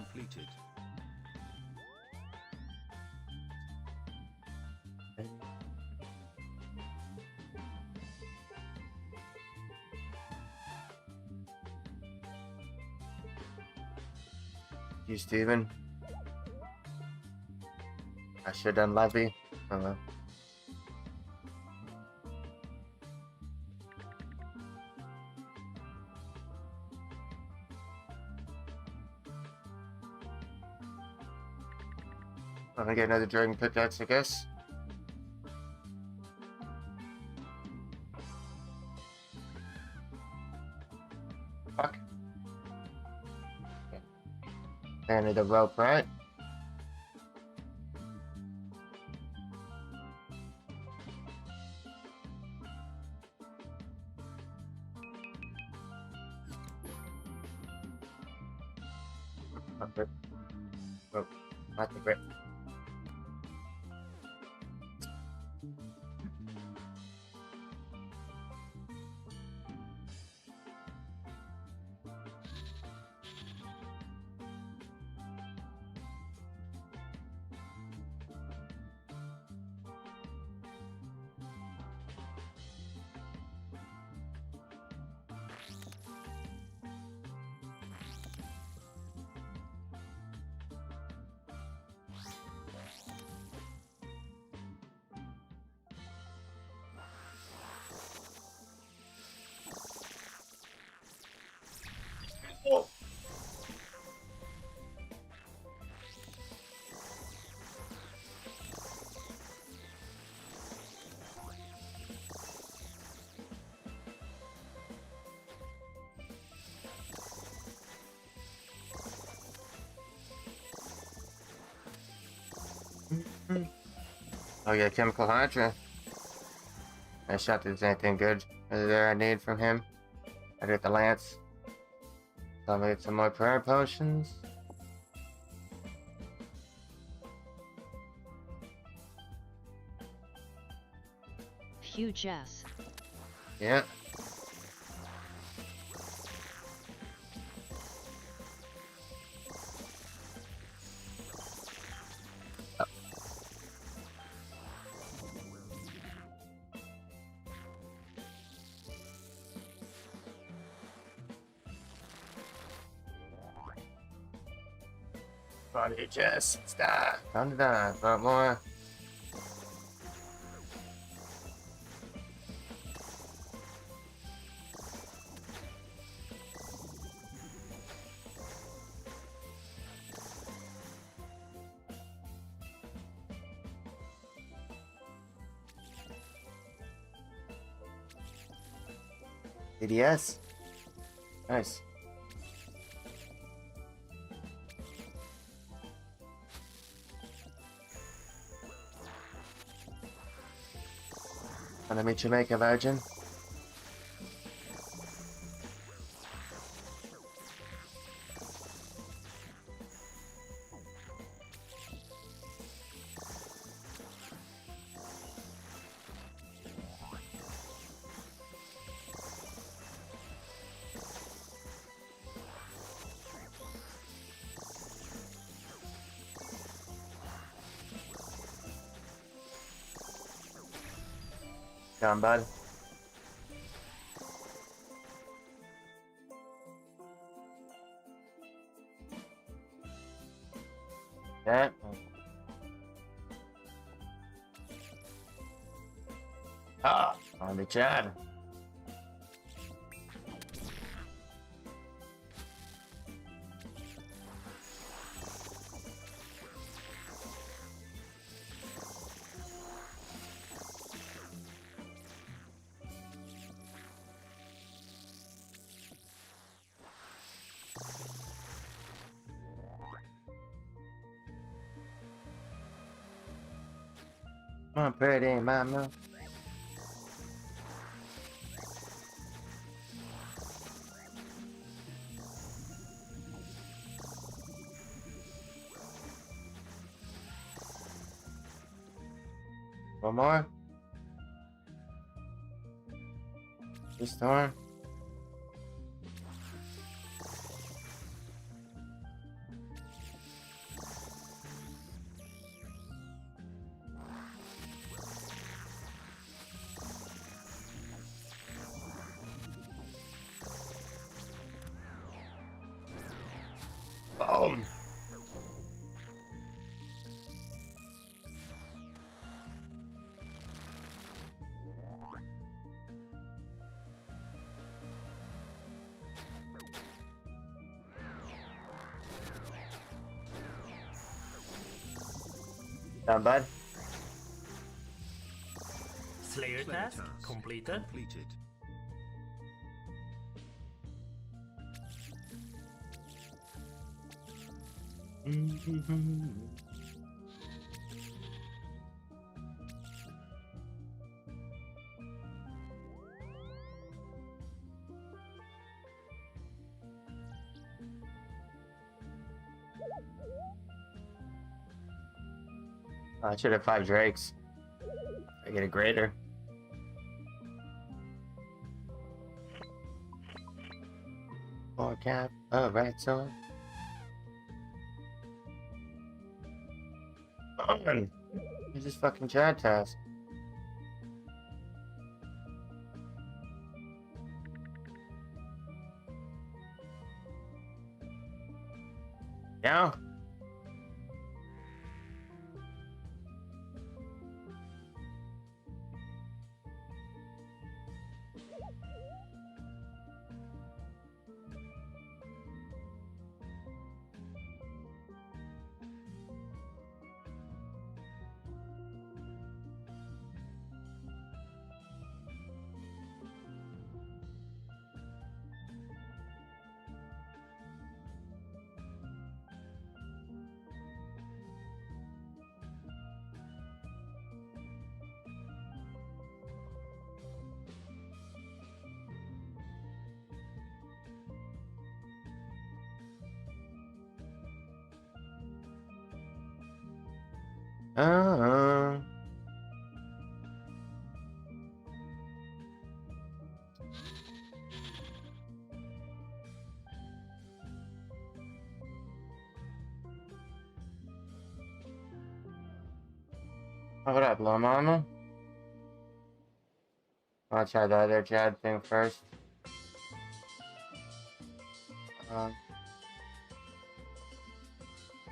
You, Steven. I should have done Levy. Oh well. I'm gonna get another dragon pickaxe, I guess. Fuck. And the rope, right? Oh, not the grip. Oh. Oh yeah, Chemical Hydra. I shot there's anything good there I need from him. I get the lance. So I'll get some more prayer potions. Huge ass. Yeah. Body chest. Stop. Time to die. But more. DDS. Nice. Wanna meet Jamaica Virgin? Down, bud. Yeah. Ah, on the chat. Come on, pretty mama. One more. Restore. Boom. Done, bud. Slayer task completed. I should have 5 drakes. I get a greater. Or cap. Oh, right, so. On. Here's this fucking Chad task. Yeah. Uh-huh. What up, little mama? I'll try the other Chad thing first.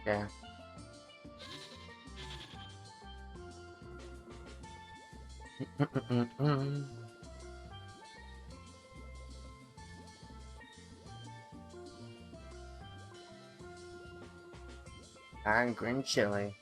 Yeah. And green chili.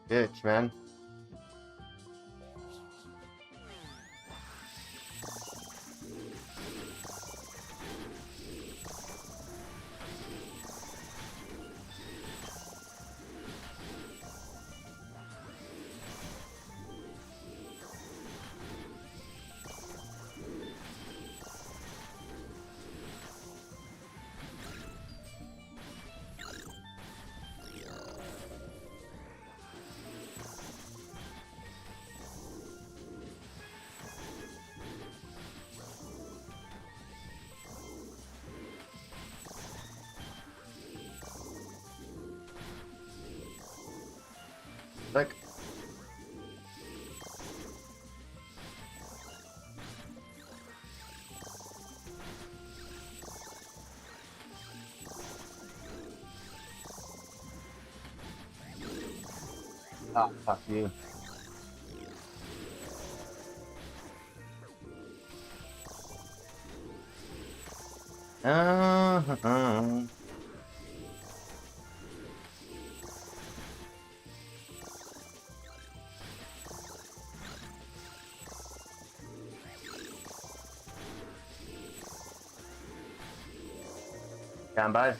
Bitch, man. Look. Oh, fuck you. Down by.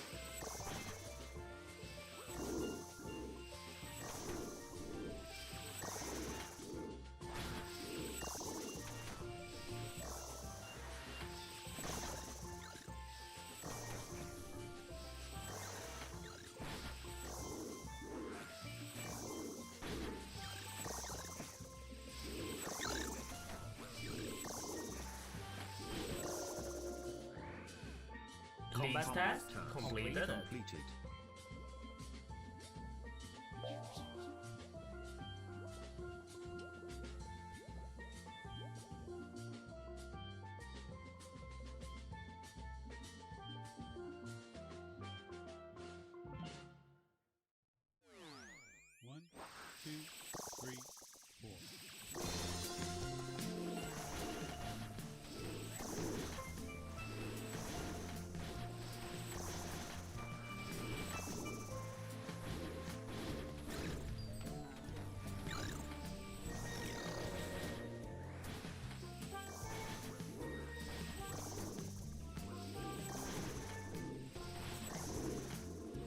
Combat task completed. One, two, three, four.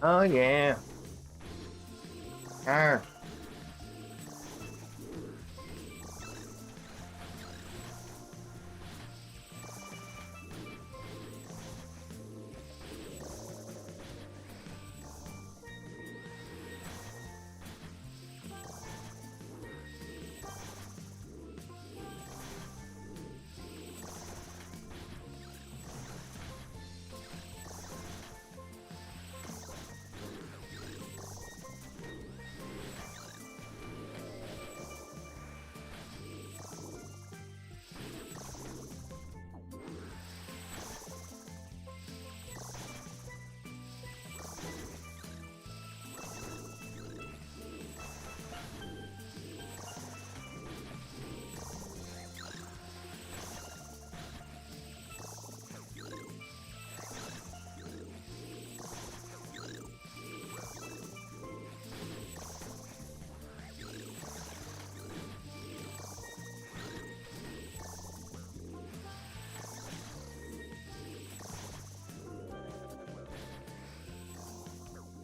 Oh yeah. Arr.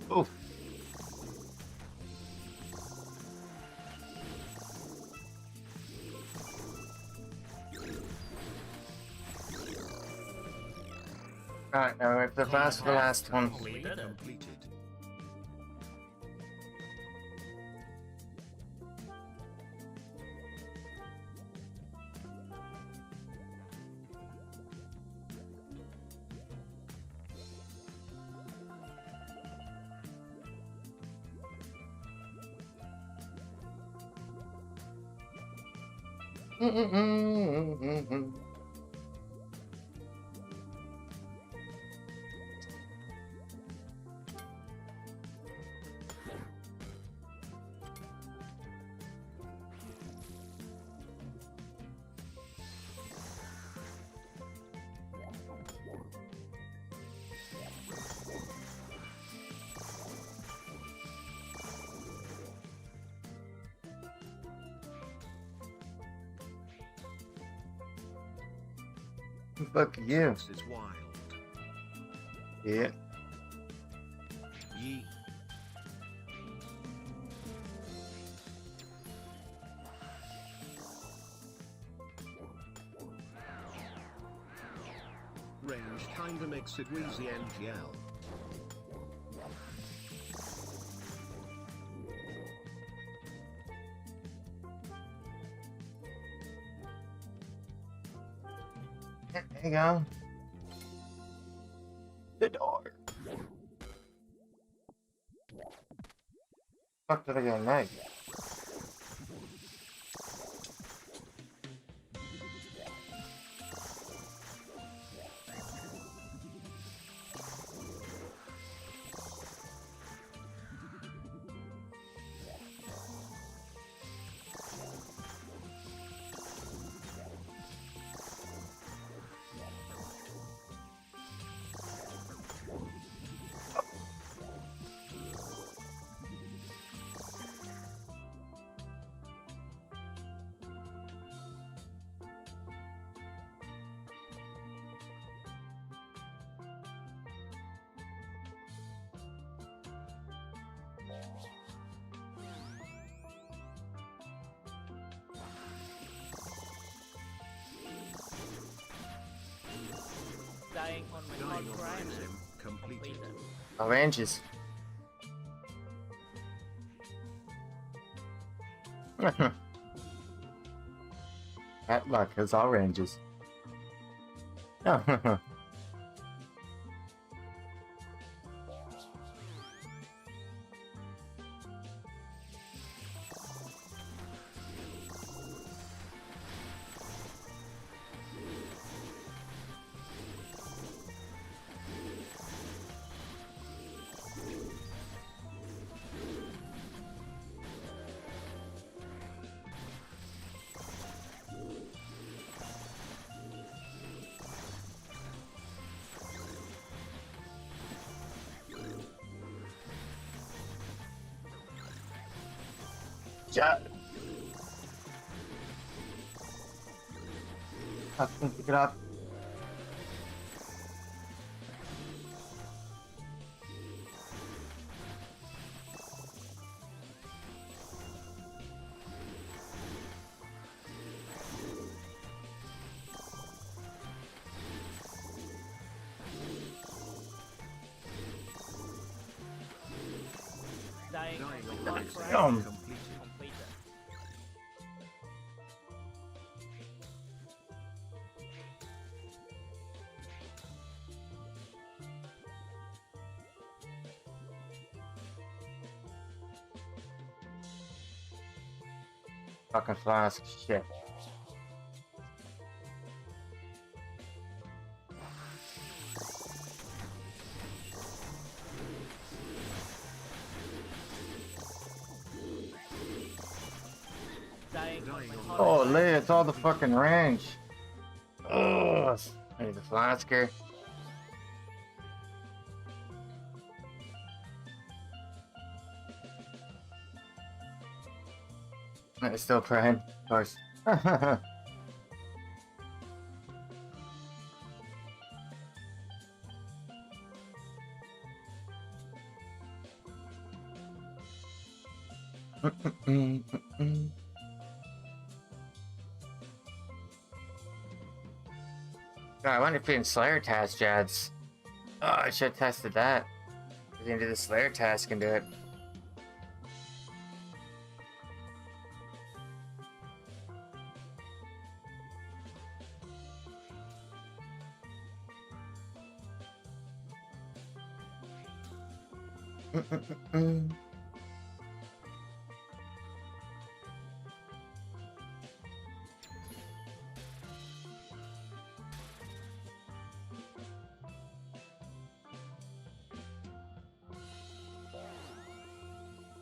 Oh. Alright, now we have to fast for the last one. Completed. Fuck you. This is wild. Yeah. Yeet. Range kinda makes it wheezy NGL. There you go. The door. Fuck did I get now? Dying on my hard drive. Completed. Oranges. That luck is oranges. Yeah. Fucking pick it up. Dying on my hard drive. Damn. Completed. Fucking flask. Shit. Dying on my hard Oh, drive. Lee, it's all the fucking range. Ugh. I need the flasker. It's still praying, of course. God, I wonder if in Slayer task, Jads. Oh, I should have tested that. Get into the Slayer task and do it.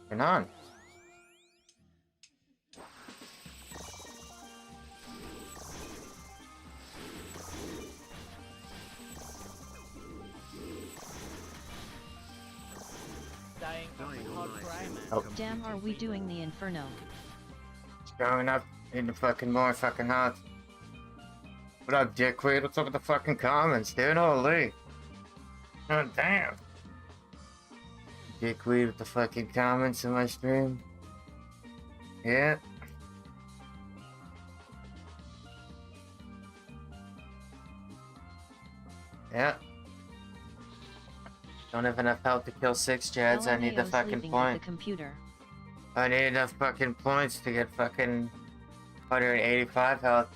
Turn on. Dying on my hard drive. Oh. Damn, are we doing the Inferno? Going up into fucking more fucking hot. What up, dickweed? What's up with the fucking comments, dude? Holy. Oh, damn. Dickweed with the fucking comments in my stream. Yeah. Yeah. Don't have enough health to kill 6 Jads. I need the LMAO fucking sleeping at point. the computer. I need enough fucking points to get fucking 185 health.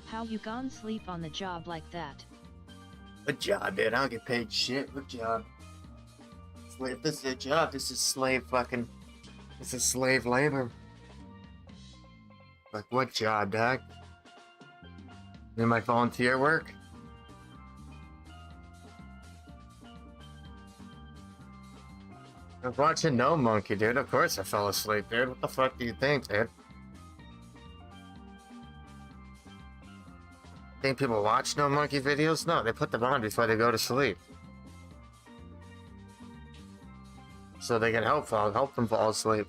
How you gone sleep on the job like that? What job, dude? I don't get paid shit. What job? If this is a job, this is slave fucking... This is slave labor. Like, what job, dog? In my volunteer work? I was watching No Monkey, dude. Of course I fell asleep, dude. What the fuck do you think, dude? Think people watch No Monkey videos? No, they put them on before they go to sleep. So they can help them fall asleep.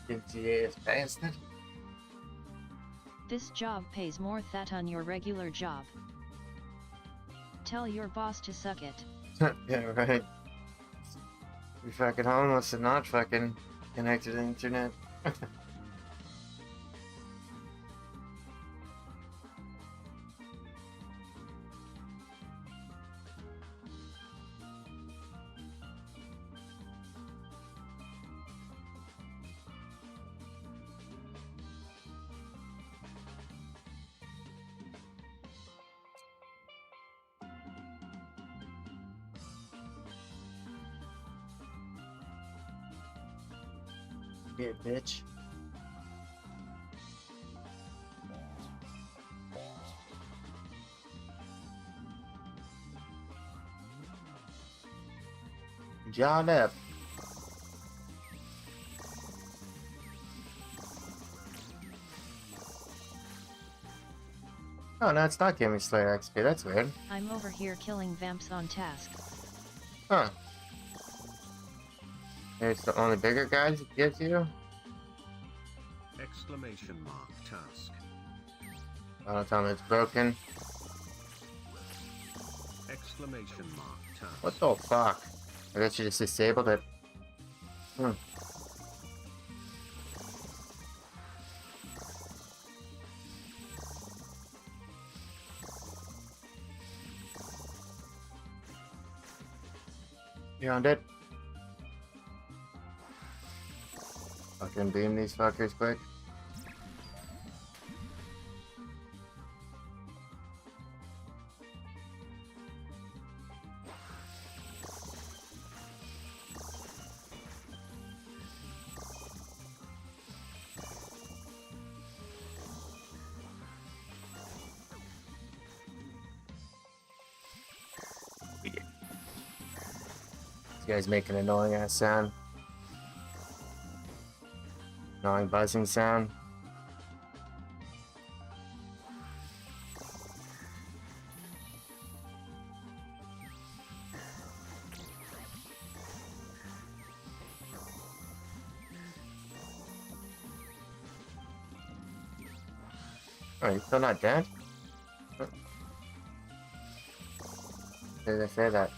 GTA bastard. This job pays more than on your regular job. Tell your boss to suck it. Yeah, right. You're fucking homeless and not fucking connected to the internet. Yeah, bitch. John up. Oh, no, it's not giving me Slayer XP. That's weird. I'm over here killing vamps on task. Huh. It's the only bigger guys it gives you? Exclamation mark task. Oh, don't tell me it's broken. Exclamation mark task. What the fuck? I guess you just disabled it. Hmm. You owned it? Fucking beam these fuckers quick. This guy's making an annoying ass sound. Annoying buzzing sound. Oh, you're still not dead? Did they say that?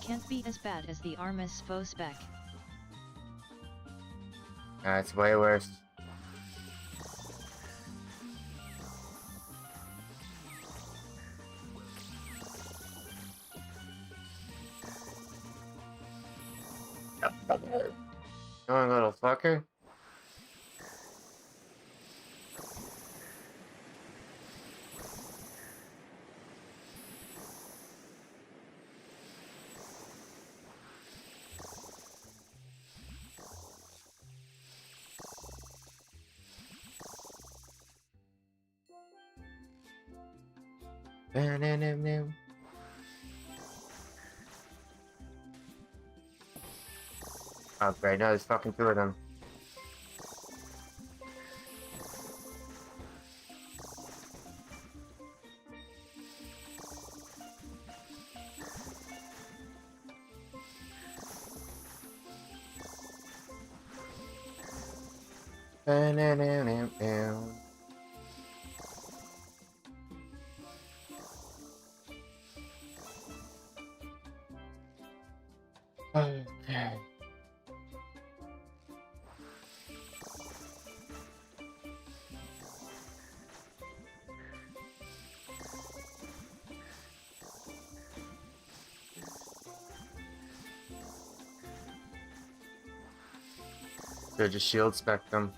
Can't be as bad as the Armis Spo spec. It's way worse. Going little fucker. Oh great, no, there's fucking two of them. Okay. So just shield spec them.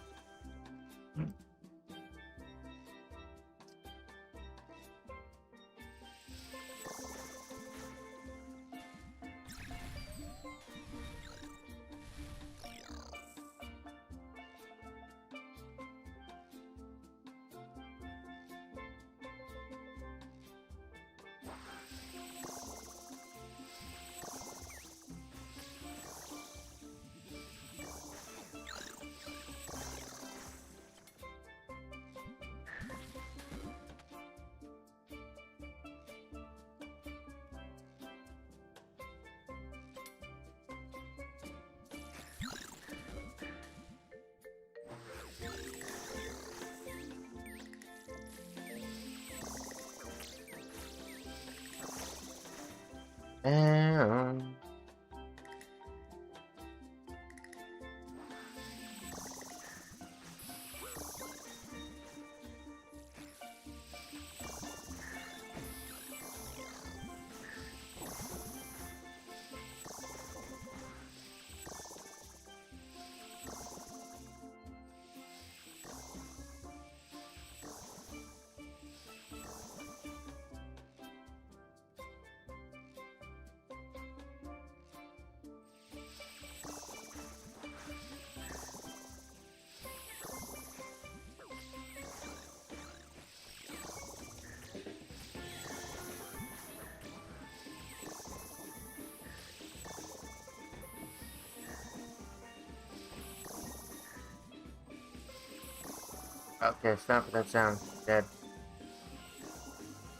Okay, stop with that sound. Dead.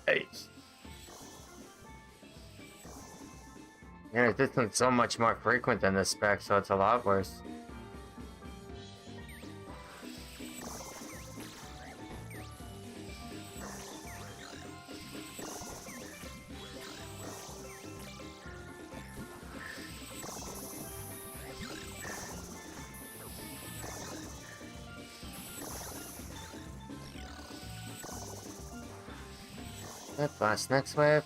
Hey. Yeah, this one's so much more frequent than this spec, so it's a lot worse. That boss next wave.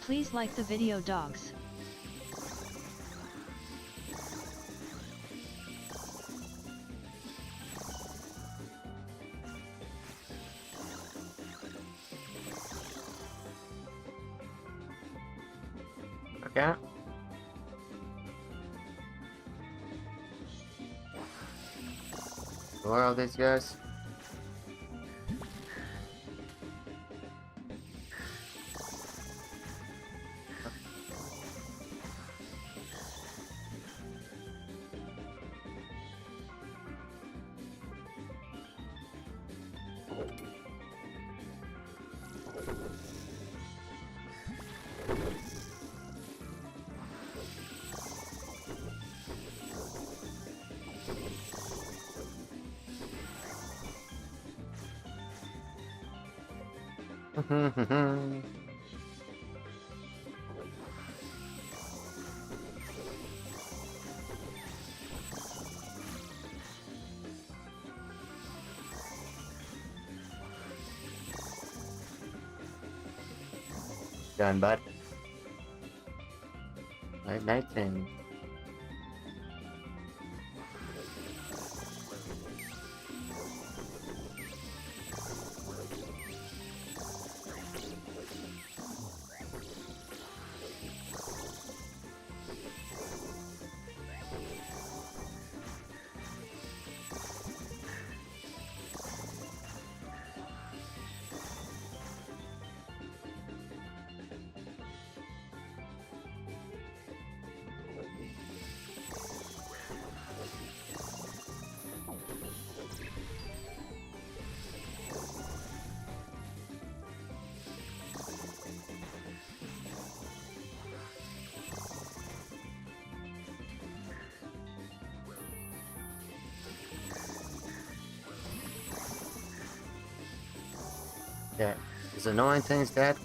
Please like the video, dogs. Okay. Who are all these guys? Done, bud. Night thing. Yeah, is annoying things dead?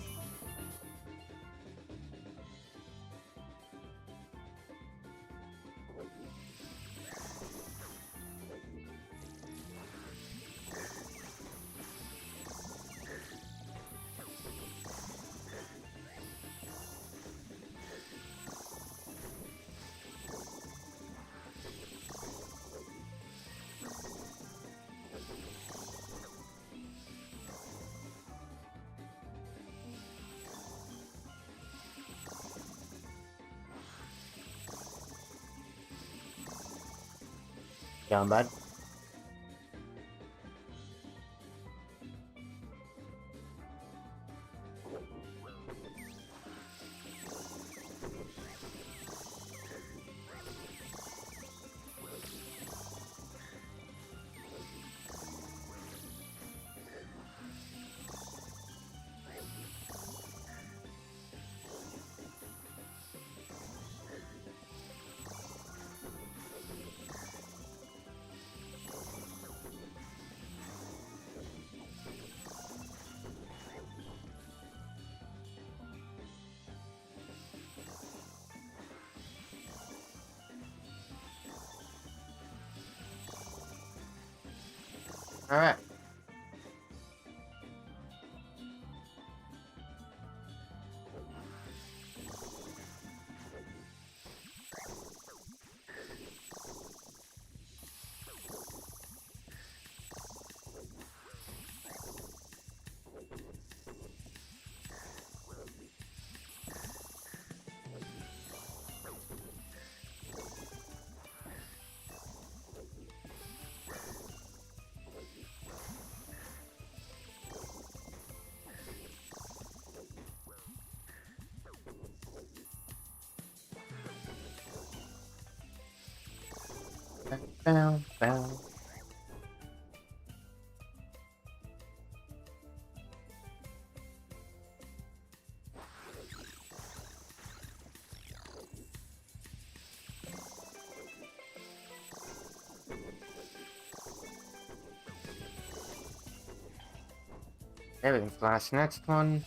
Down, bud. Alright. Bow, bow. Everything's last next one.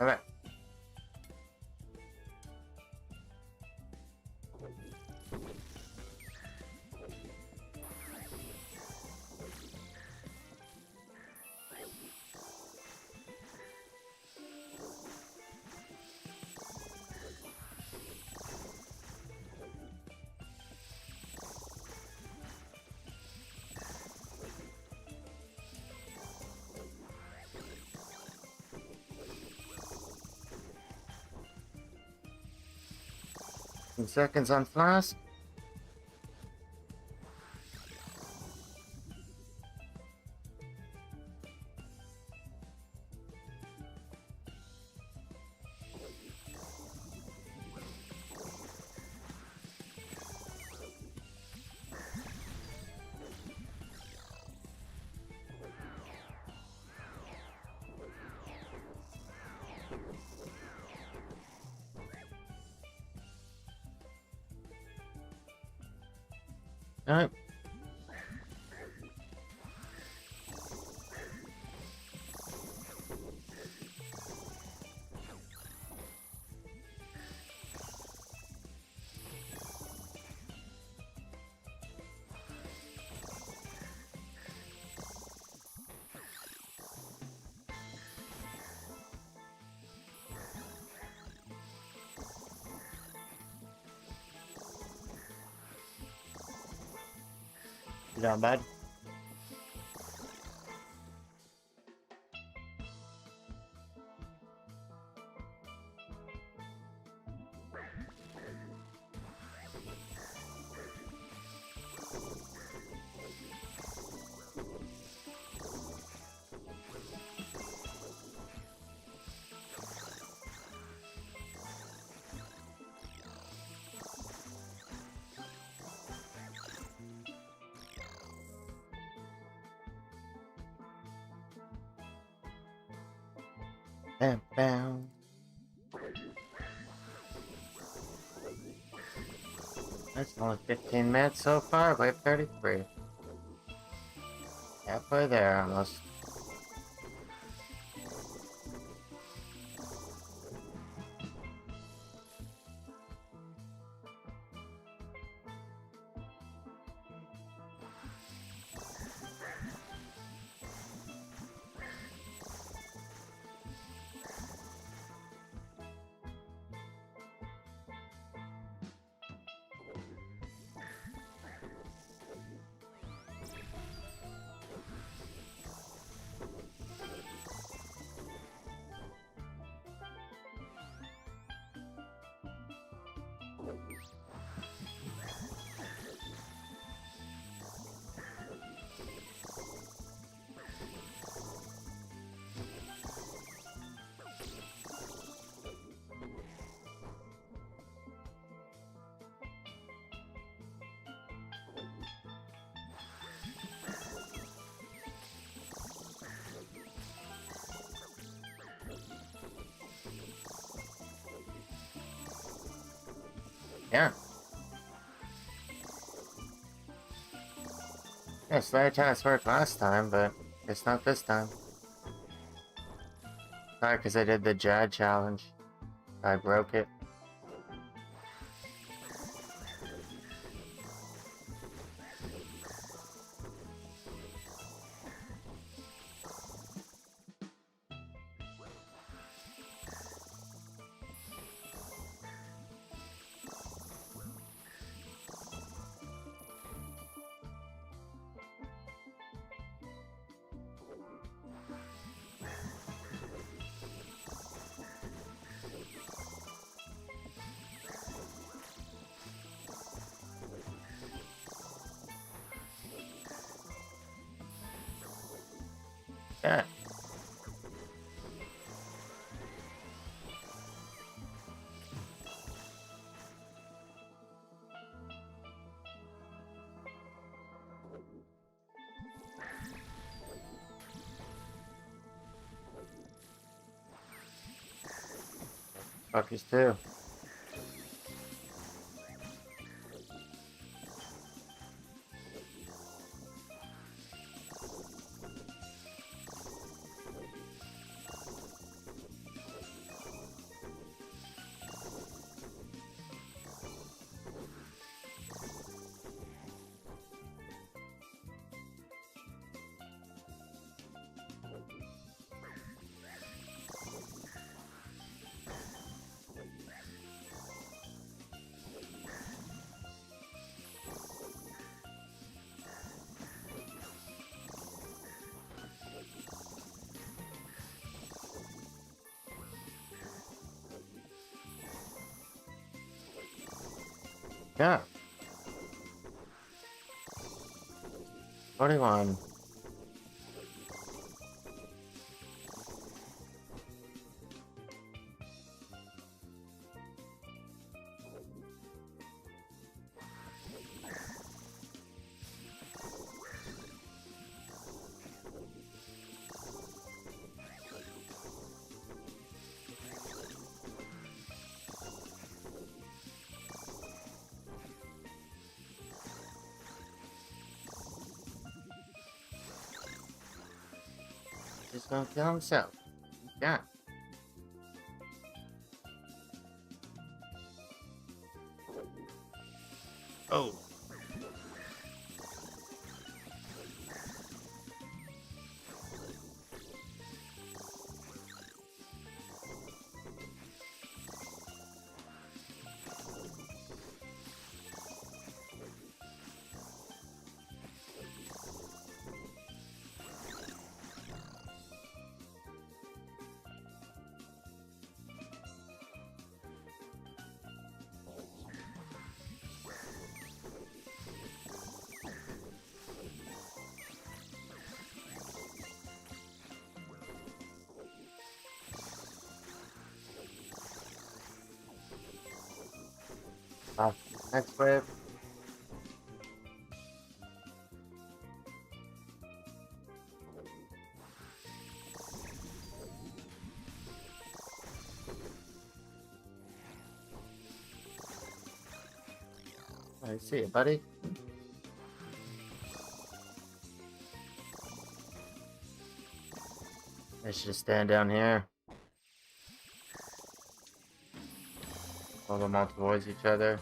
Alright. Seconds on flask. Alright. You down bad? Bam, bam. That's only 15 minutes so far. Wave 33. Halfway there almost. Yeah. Yeah, Slayer task worked last time, but it's not this time. Sorry, because I did the Jad challenge. I broke it. Yeah. Fuckers too. Yeah. 41. He's gonna kill himself. Yeah. Oh. Next wave. I see it, buddy. I should just stand down here. Hold them all towards each other.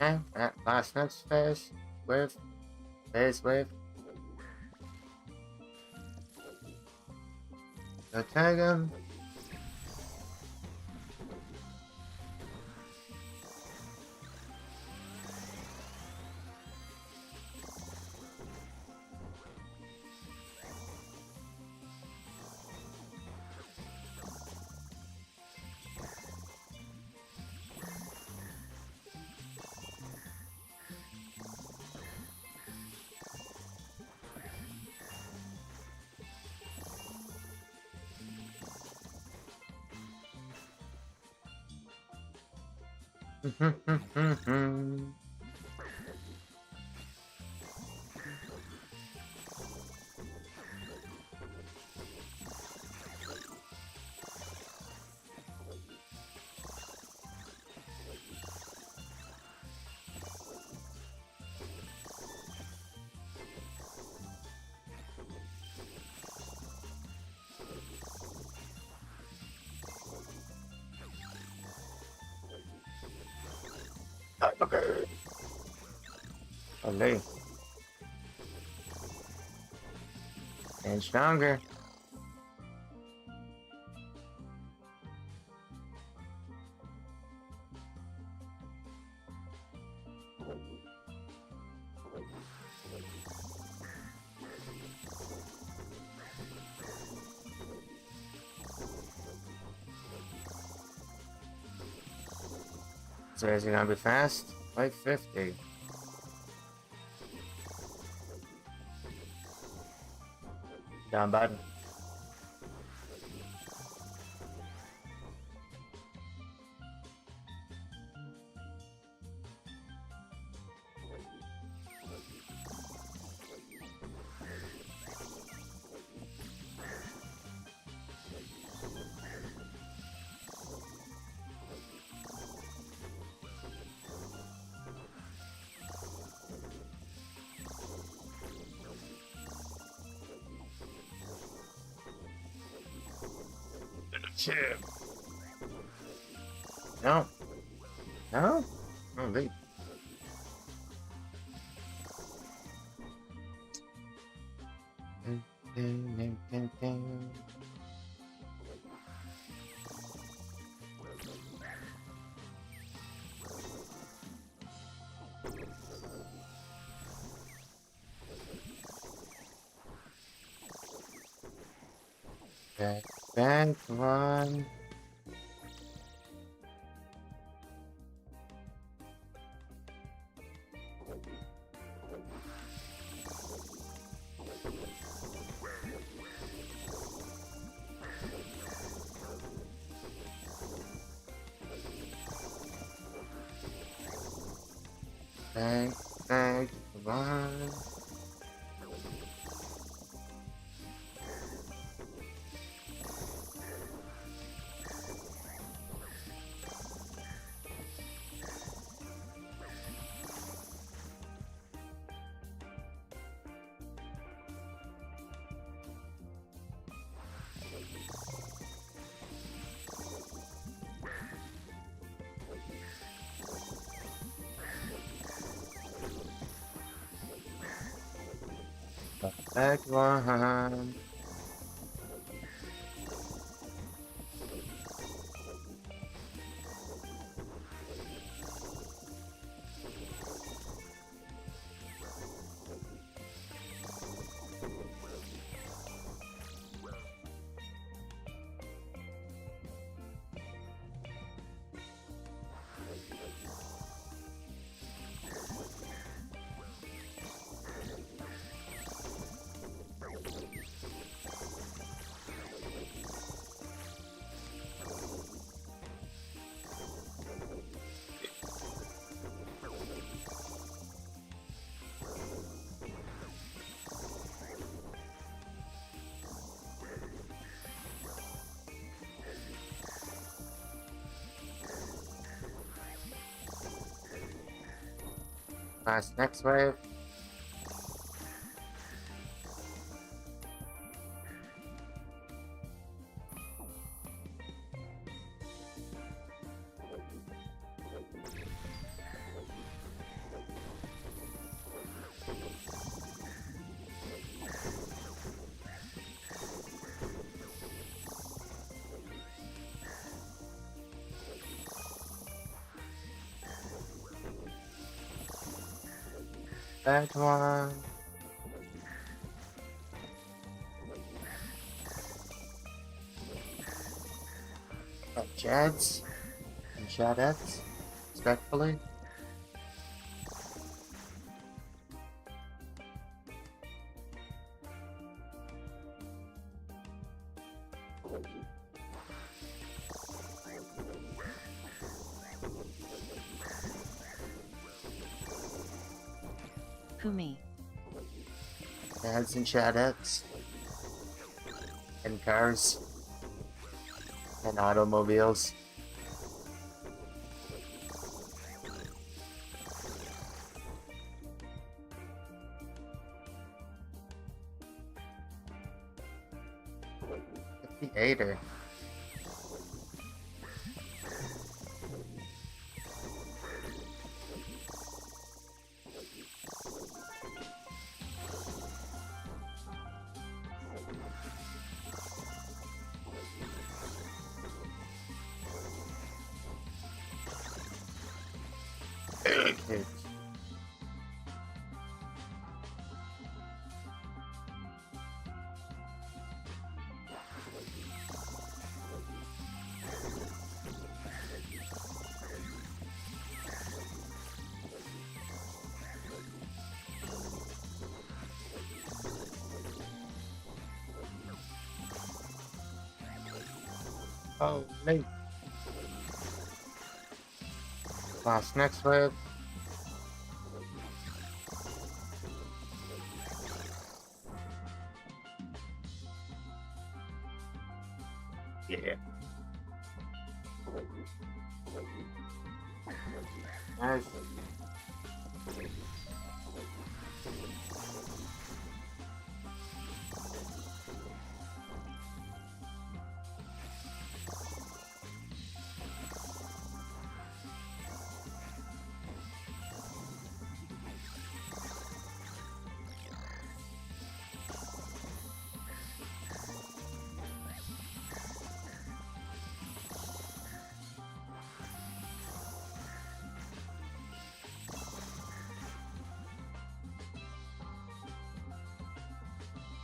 Okay, last next phase. Wave. Phase wave. Go tag him. Okay. Okay. And stronger. So is it gonna be fast? 550. Down button. Chip. No. No? Oh, wait. Back one. Back one. Back one. Last next wave. That one. Jads and Shadettes, respectfully. Kumi. Dads and Shadettes. And cars. And automobiles. Theater. Kids. Oh, mate. Last next word. Yeah. Nice.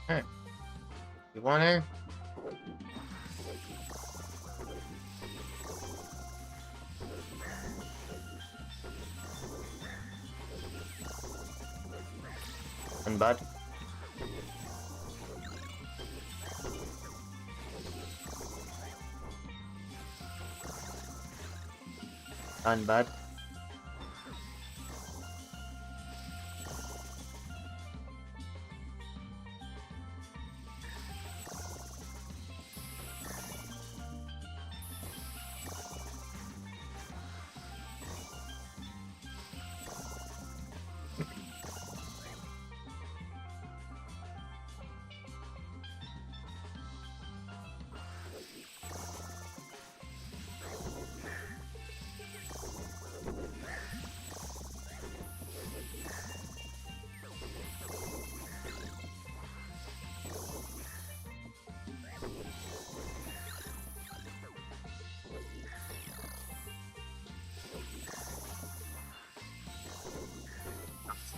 Hey, you want it? And bud. And bud.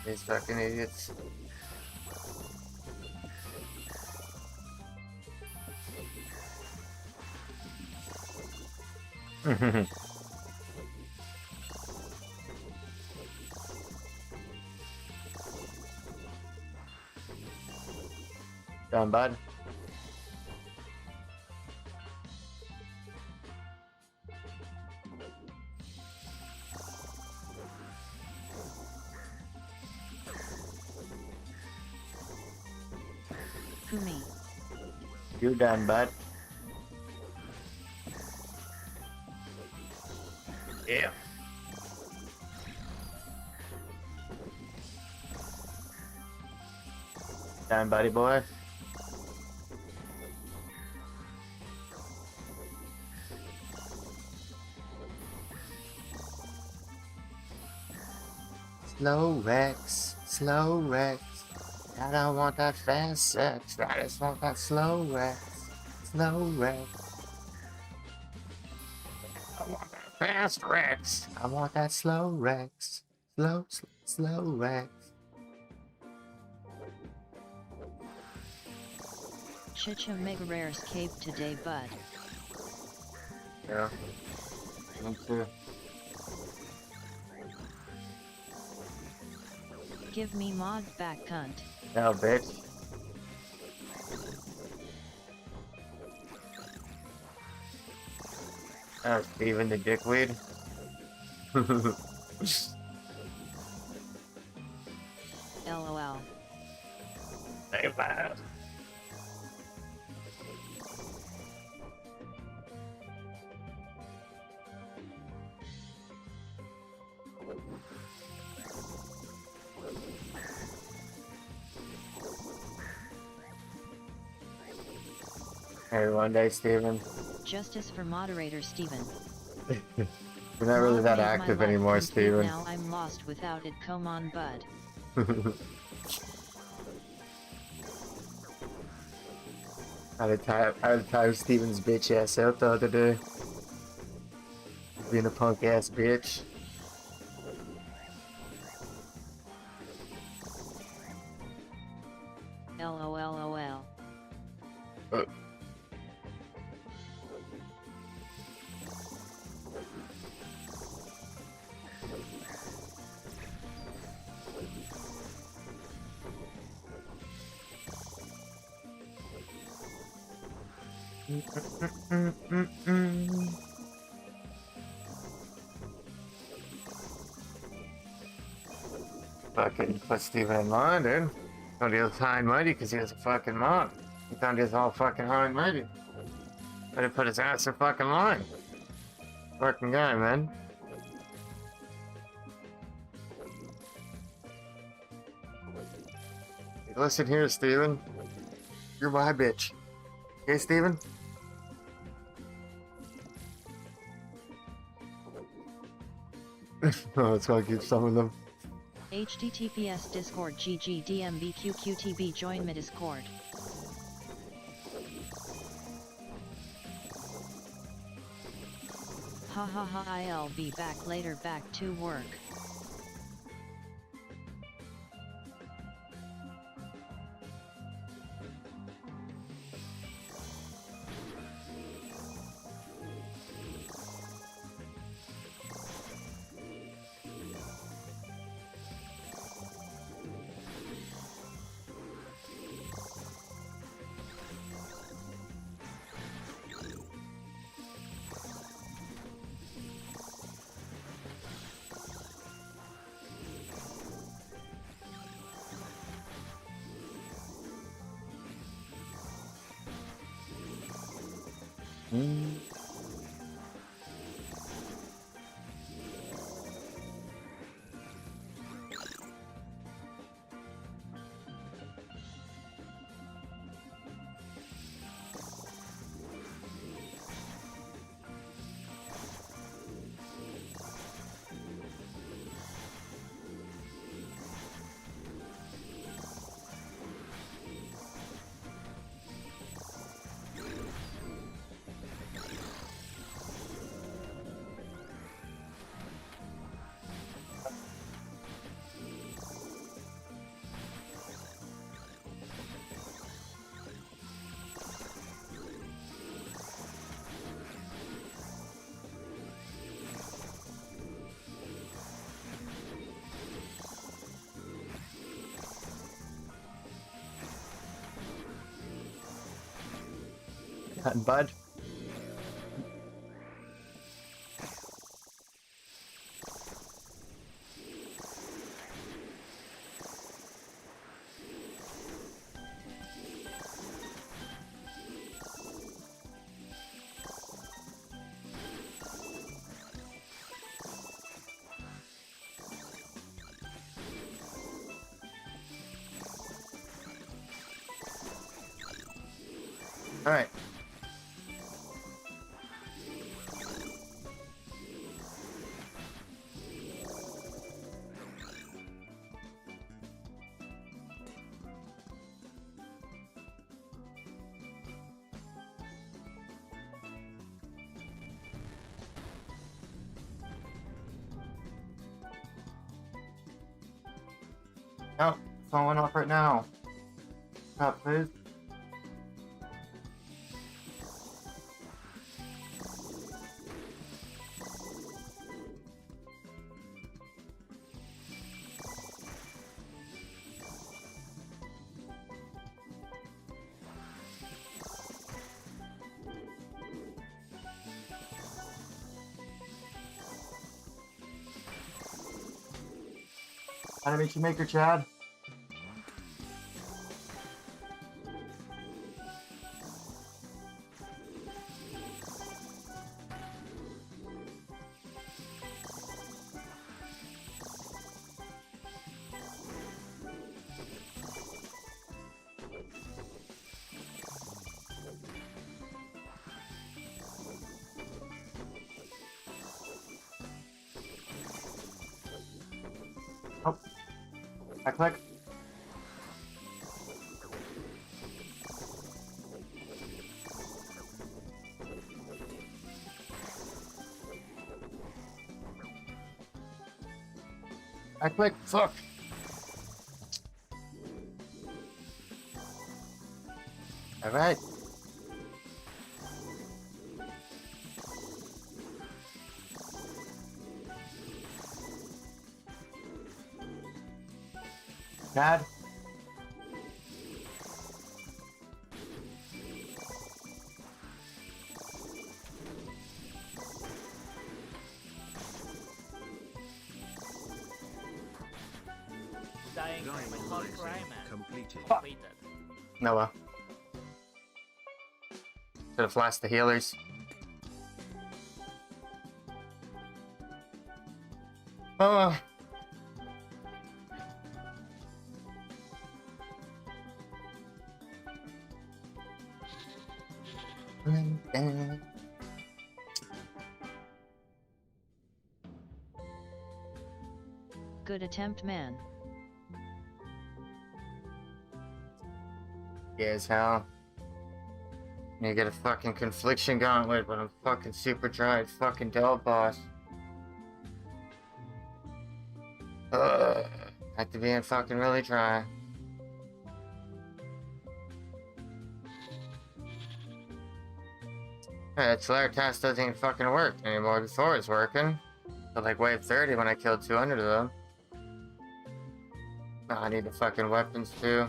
These fucking idiots. Done, bud. Kumi. You're done, bud. Yeah. Done, buddy boy. Slow Rex, slow Rex. I don't want that fast sex. I just want that slow Rex, slow Rex. I want that fast Rex. I want that slow Rex, slow Rex. Chicha mega Runescape today, bud. Yeah. Me too. Give me mod back, cunt. No, bitch. Oh, Steven the dickweed. LOL. Hey, bad. Hey, one day, Steven. Justice for moderator Steven. You're not really that active anymore, Steven. Now I'm lost without it. Come on, bud. I had to time Steven's bitch ass out the other day. Being a punk ass bitch. LOLOL. Fucking put Steven in line, dude. Thought he was high and mighty because he was a fucking monk. He thought he was all fucking high and mighty. But he put his ass in fucking line. Fucking guy, man. Hey, listen here, Steven. You're my bitch. Okay, Steven? Oh, it's gonna keep some of them. HTTPS Discord GGDMBQQTB join my Discord. Ha ha ha, I'll be back later, back to work. Bud. All right. Oh, phone went off right now. Stop, please. Animation Maker, Chad. Oh, I click. I click. Fuck. All right. Dad. Dying hard cry, man. Completed. Noah. Should have flashed the healers. Oh. Good attempt, man. Yeah, as hell. You get a fucking confliction gauntlet, but I'm fucking super tried fucking Dell boss. Have to be in fucking really try. That Slayer task doesn't even fucking work anymore. Before it's working. But like wave 30 when I killed 200 of them. Oh, I need the fucking weapons too.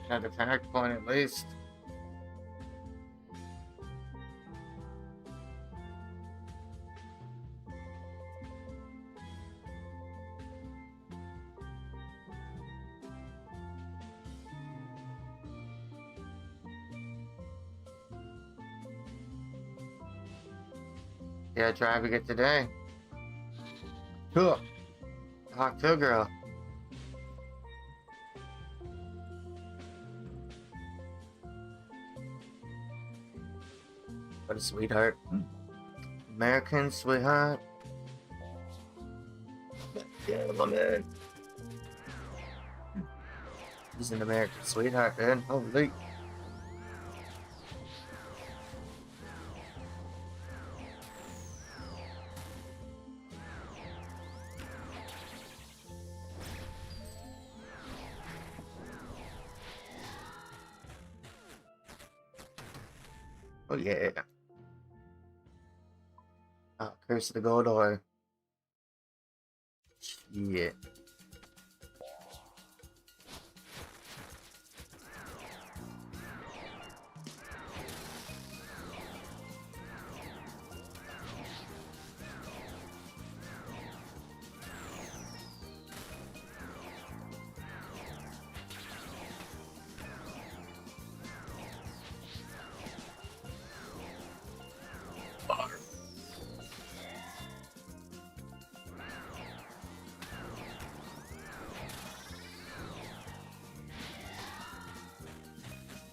Another panic point at least. Yeah, driving it today. Cool. Hawk Hill girl. What a sweetheart. American sweetheart. Yeah, my man. He's an American sweetheart, man. Holy. Oh yeah. Oh, Curse of the Gold Ore. Shit.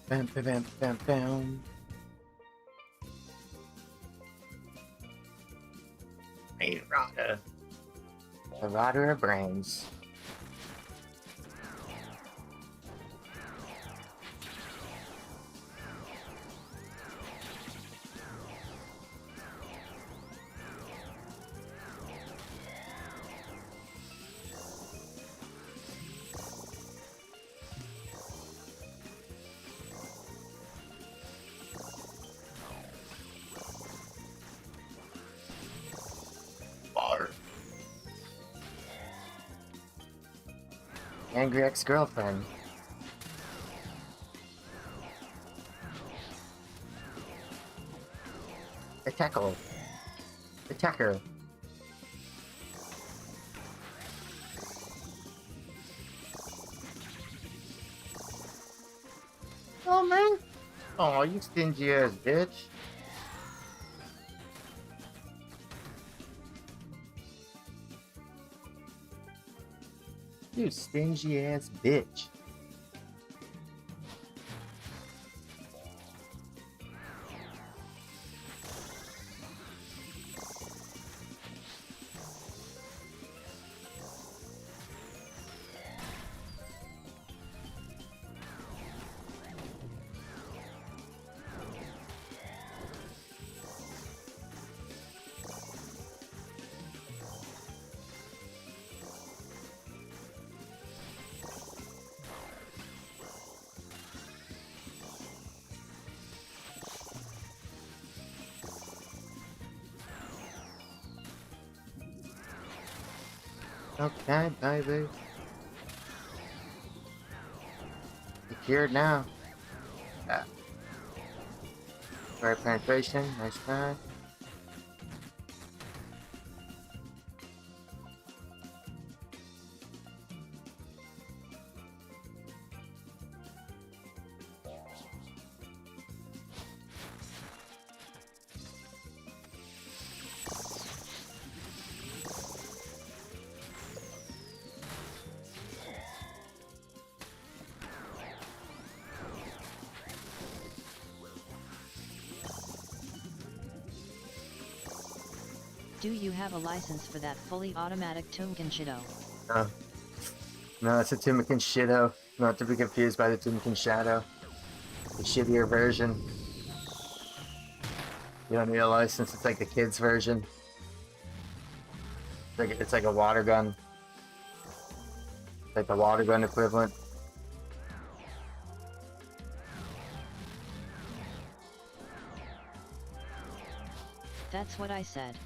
Bam, bam, bam, bam, bam. Hey, Rada. The Rada of brains. Angry ex-girlfriend. Attacker. Attacker. Oh, man. Oh, you stingy ass bitch. You stingy ass bitch. Okay, baby. Secured now. Right penetration, nice try. Do you have a license for that fully automatic Toomkin Shido? No, it's a Toomkin Shido. Not to be confused by the Toomkin Shadow. The shittier version. You don't need a license, it's like the kids version. It's like a water gun. Like the water gun equivalent. That's what I said.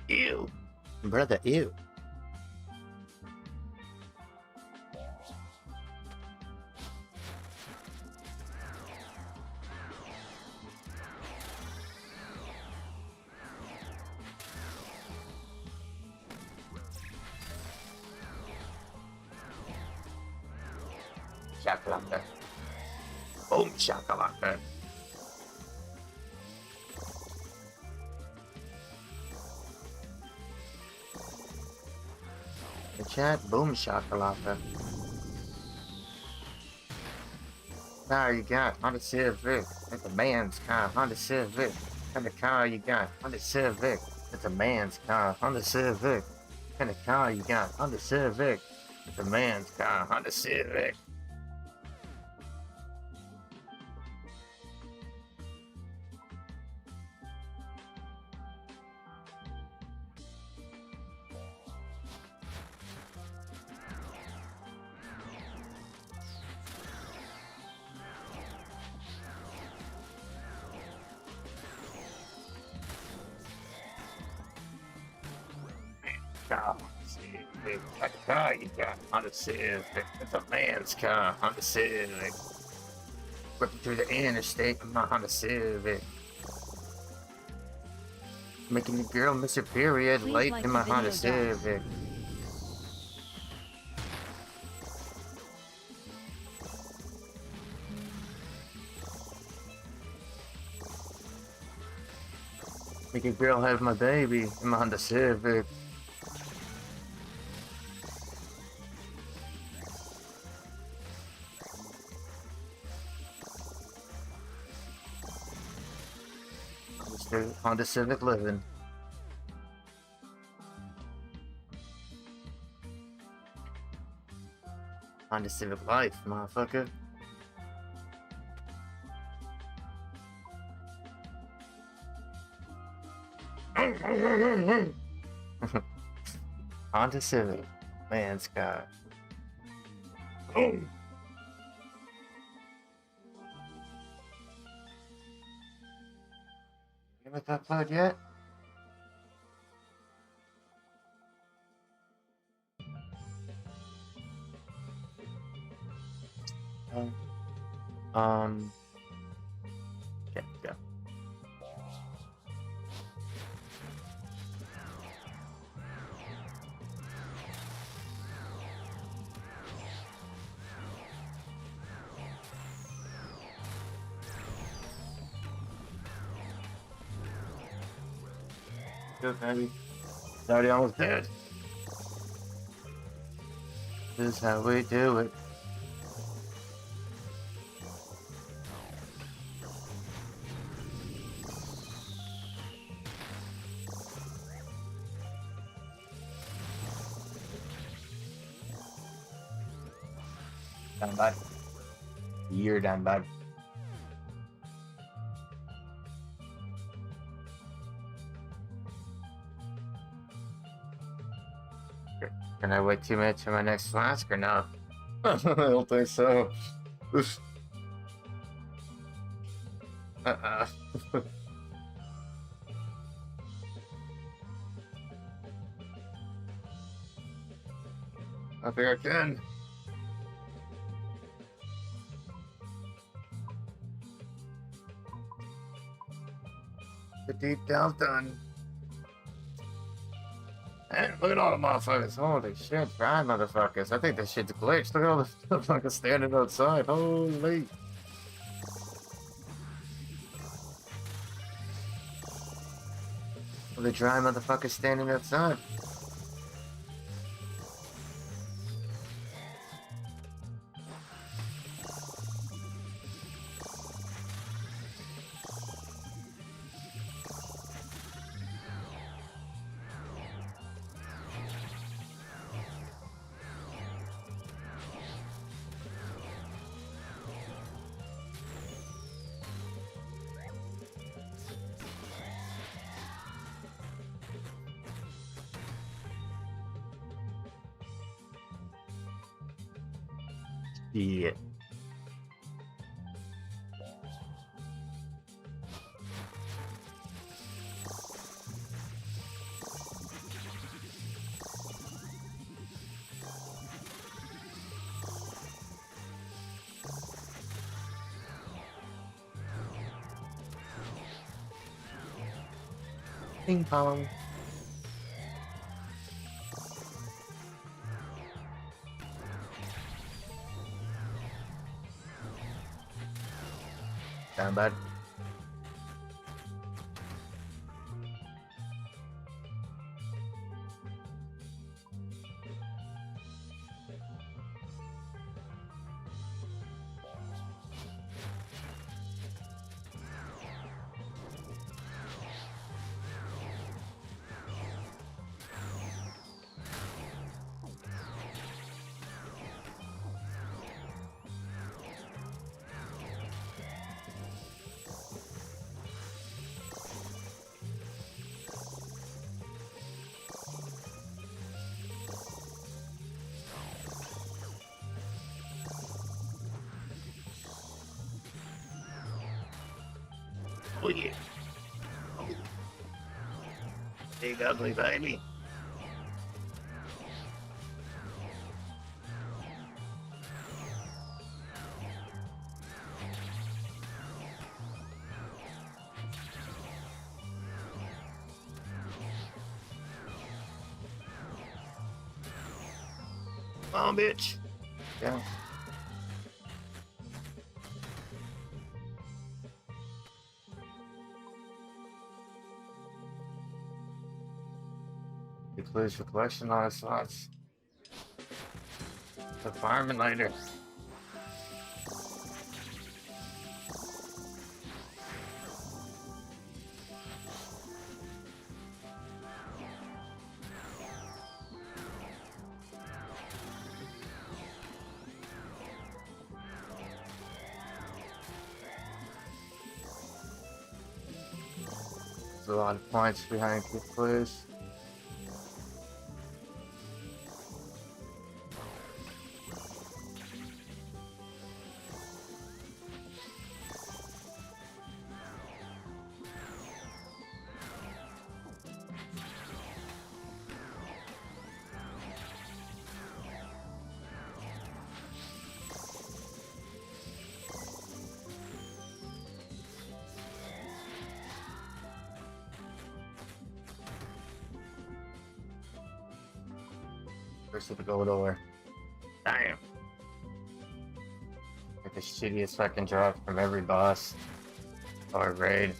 Ew. Brother, ew. Shakalaka. Boom shakalaka. The chat, boom shakalaka. Now you got Honda Civic. It's a man's car, Honda Civic. And the car you got Honda Civic. It's a man's car, Honda Civic. And the car you got Honda Civic. It's a man's car, Honda Civic. Car you got Honda Civic. It's a man's car, Honda Civic. Whipping through the interstate in my Honda Civic. Making the girl miss her period late in my Honda Civic. Make a girl have my baby in my Honda Civic. Honda Civic living. Honda Civic life, motherfucker. Honda Civic, man's car. Haven't uploaded yet? Okay, go. Good, baby. It's already almost dead. This is how we do it. Done, bud. You're done, bud. Can I wait 2 minutes for my next flask or no? I don't think so. Uh-uh. I think I can. The deep down's done. Man, look at all the motherfuckers. Holy shit, dry motherfuckers. I think this shit's glitched. Look at all the motherfuckers standing outside. Holy. The dry motherfuckers standing outside. Yeah. Ping pong. Down, bud. Oh yeah. Oh. Big ugly baby. Come on, bitch. Yeah. Please for collection on slots. The fireman later. There's a lot of points behind the clues. First to the gold ore. Damn. Get the shittiest fucking drop from every boss or raid.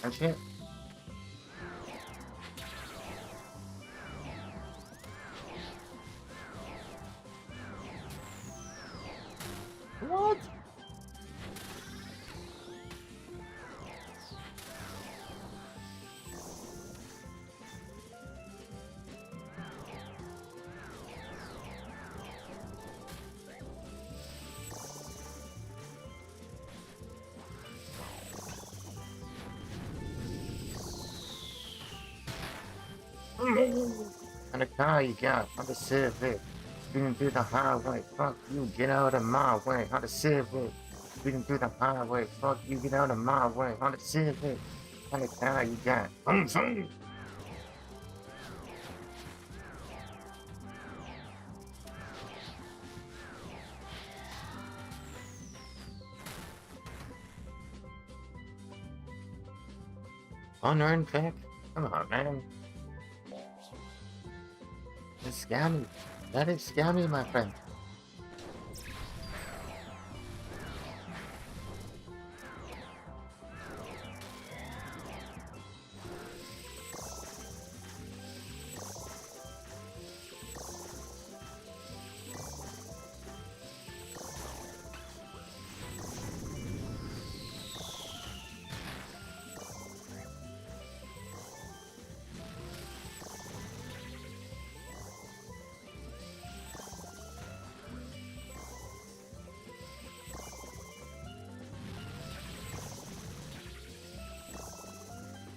And shit. What? And the car you got on the Civic, speeding through the highway, fuck you, get out of my way, on the Civic, speeding through the highway, fuck you, get out of my way, on the Civic, and the car you got, boom. Unearned pick? Come on, man. It's scammy. That is scammy, my friend.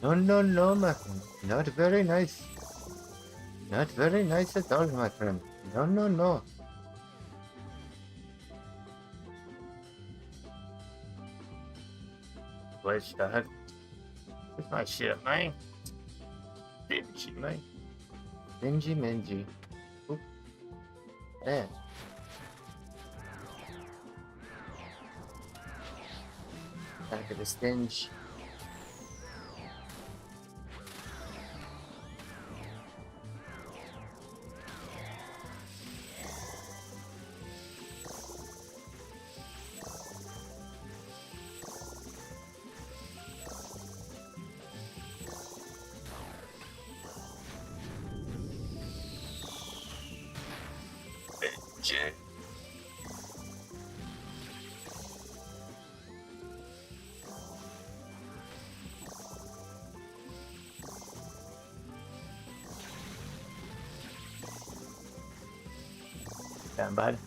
No, my friend. Not very nice. Not very nice at all, my friend. No. Where's that? Where's my shit, man? Stingy, man. Stingy Mingy. Oop. There. Back of the stinge. Shit. Down, bud.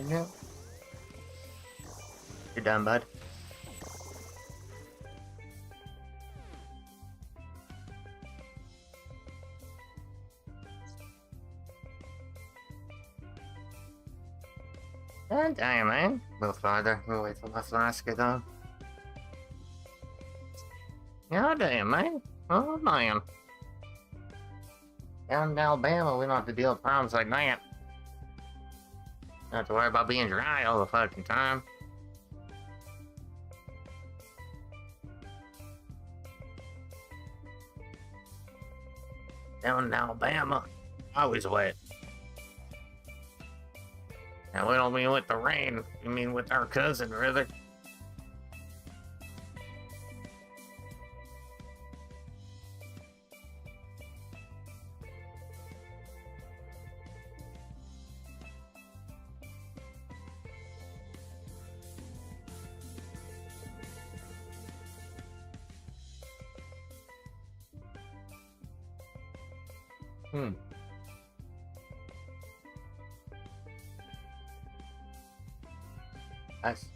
No. You're done, bud. And damn, man. A little farther. We'll wait till my flask get on. Yeah, damn, man. Oh, damn. Down in Alabama, we don't have to deal with problems like that. Don't have to worry about being dry all the fucking time. Down in Alabama, always wet. And we don't mean with the rain, we mean with our cousin, really. Nice.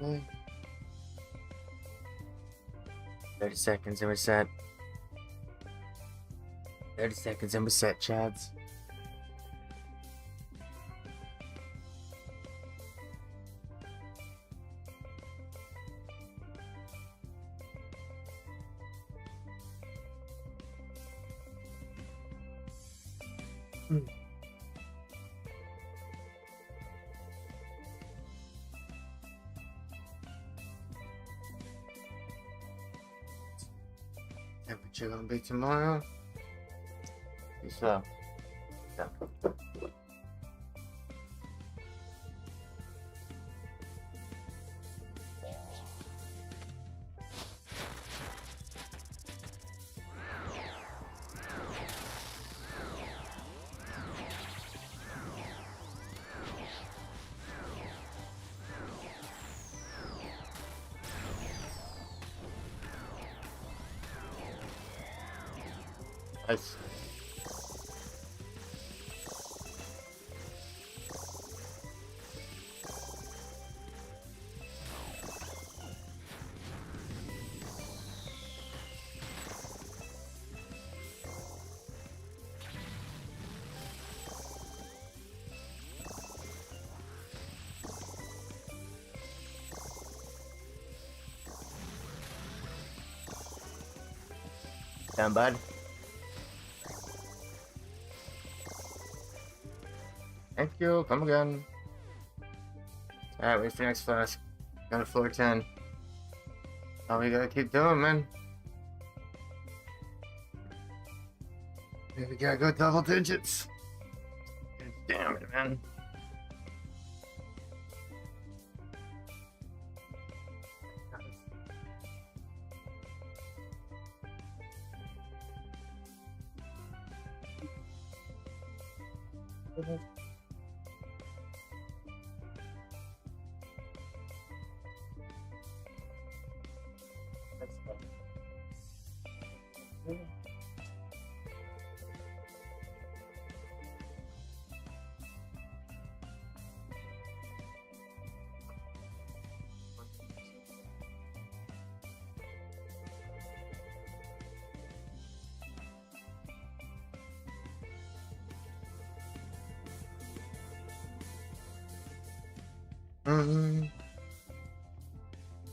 Okay. 30 seconds and we're set. 30 seconds and we're set, Chads. Temperature gonna be tomorrow. So, yeah. Nice. Down, bud. Thank you. Come again. Alright, wait for the next flask. Got a floor 10. Oh, we gotta keep doing, man. We gotta go double digits. Damn it, man.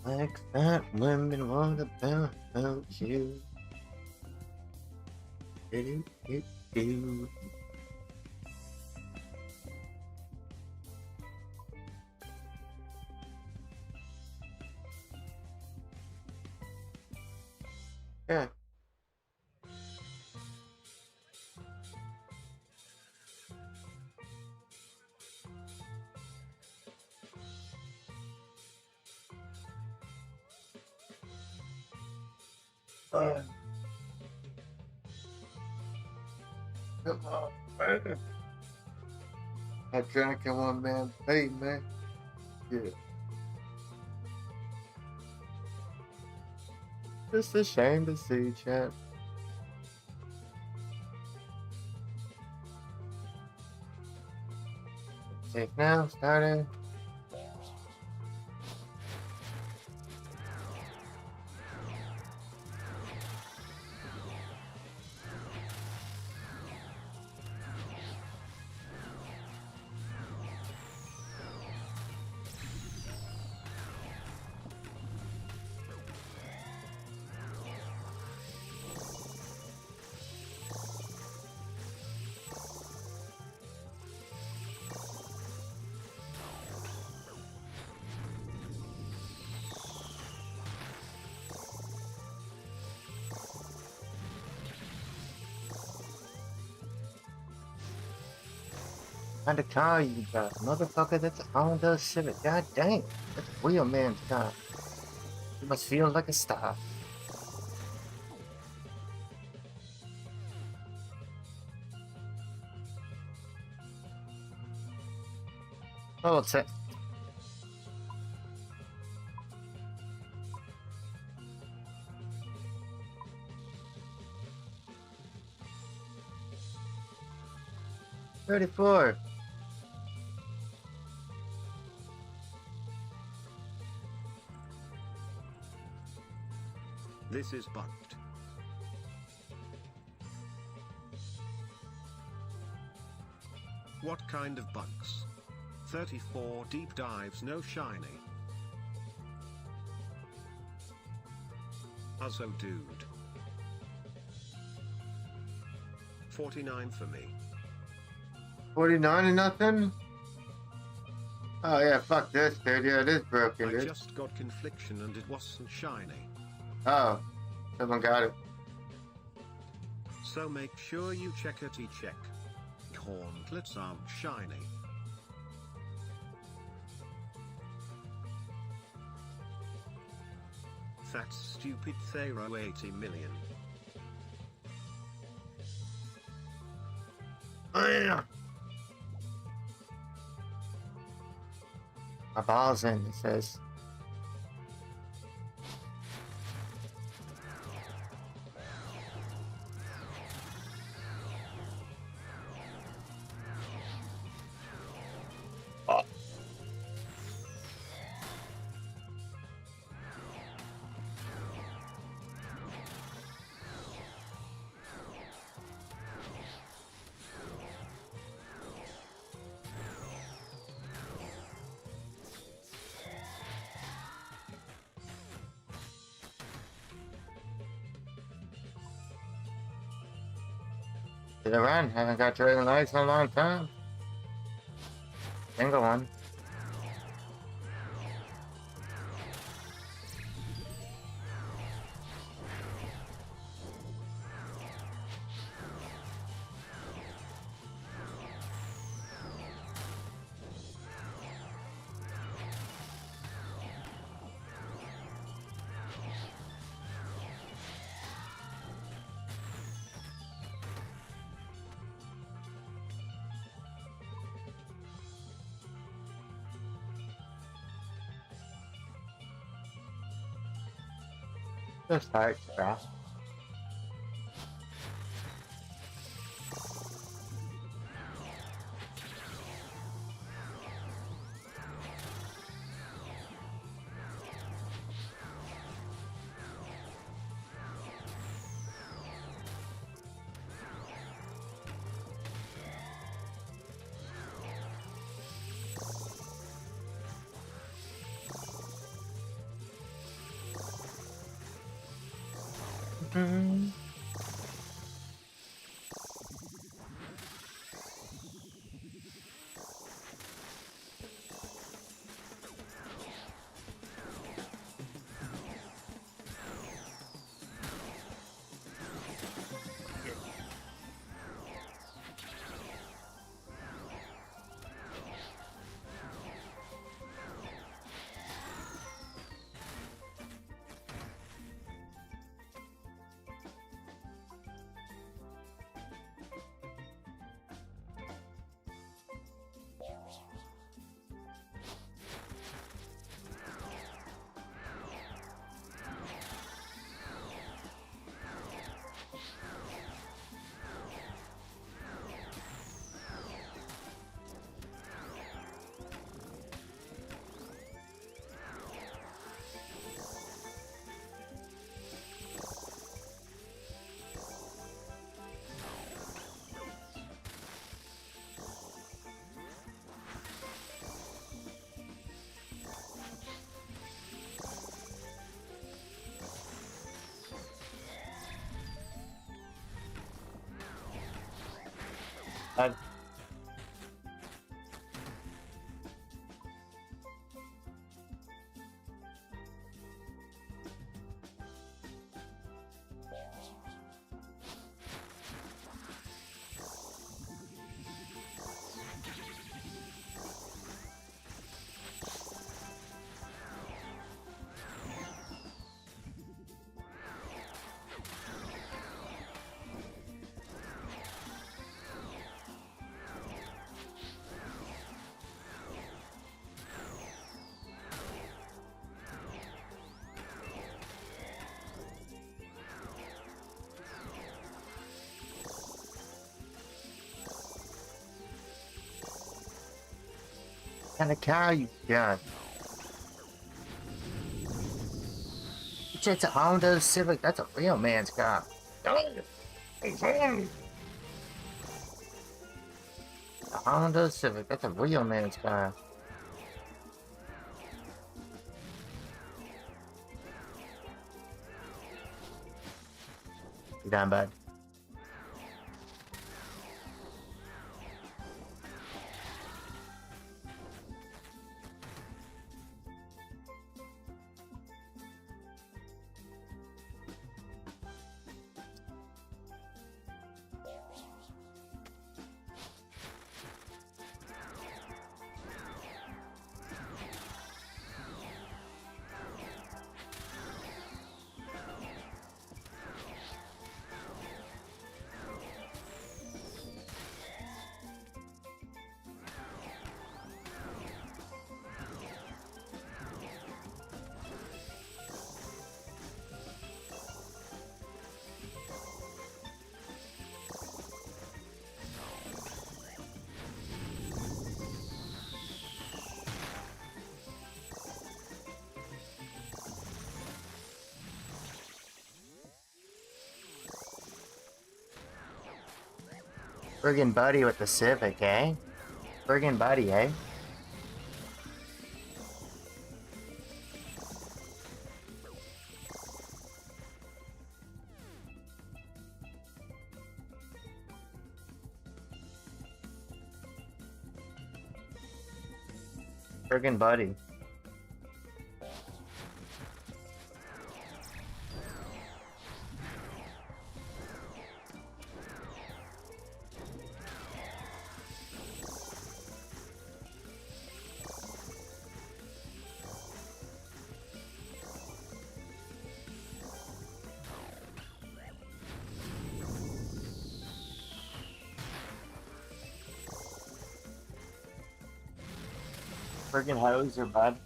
Like that women, what about you? Do. Yeah. Come on, man. I drank in one man paid, man. Yeah. Just a shame to see, chat. Safe now, starting. Kind of car you got, motherfucker, that's a Honda Civic. God dang, that's a real man's car. You must feel like a star. Oh, it's it. 34. This is bugged. What kind of bugs? 34 deep dives, no shiny. Uzzo dude. 49 for me. 49 and nothing? Oh yeah, fuck this, dude. Yeah, it is broken, I dude. just got confliction and it wasn't shiny. Oh, someone got it. So make sure you check it. Check. Gauntlets aren't shiny. That's stupid. Thero 80 million. Oh yeah. My ball's in, it says. Oh. Did I run? Haven't got trailing lights in a long time. Single one. Just heart scratch. kind of car you got? It's a Honda Civic. That's a real man's car. A Honda Civic. That's a real man's car. You done, bud? Friggin' buddy with the Civic, eh? Friggin' buddy, eh? Friggin' buddy. Friggin' hoser, bud.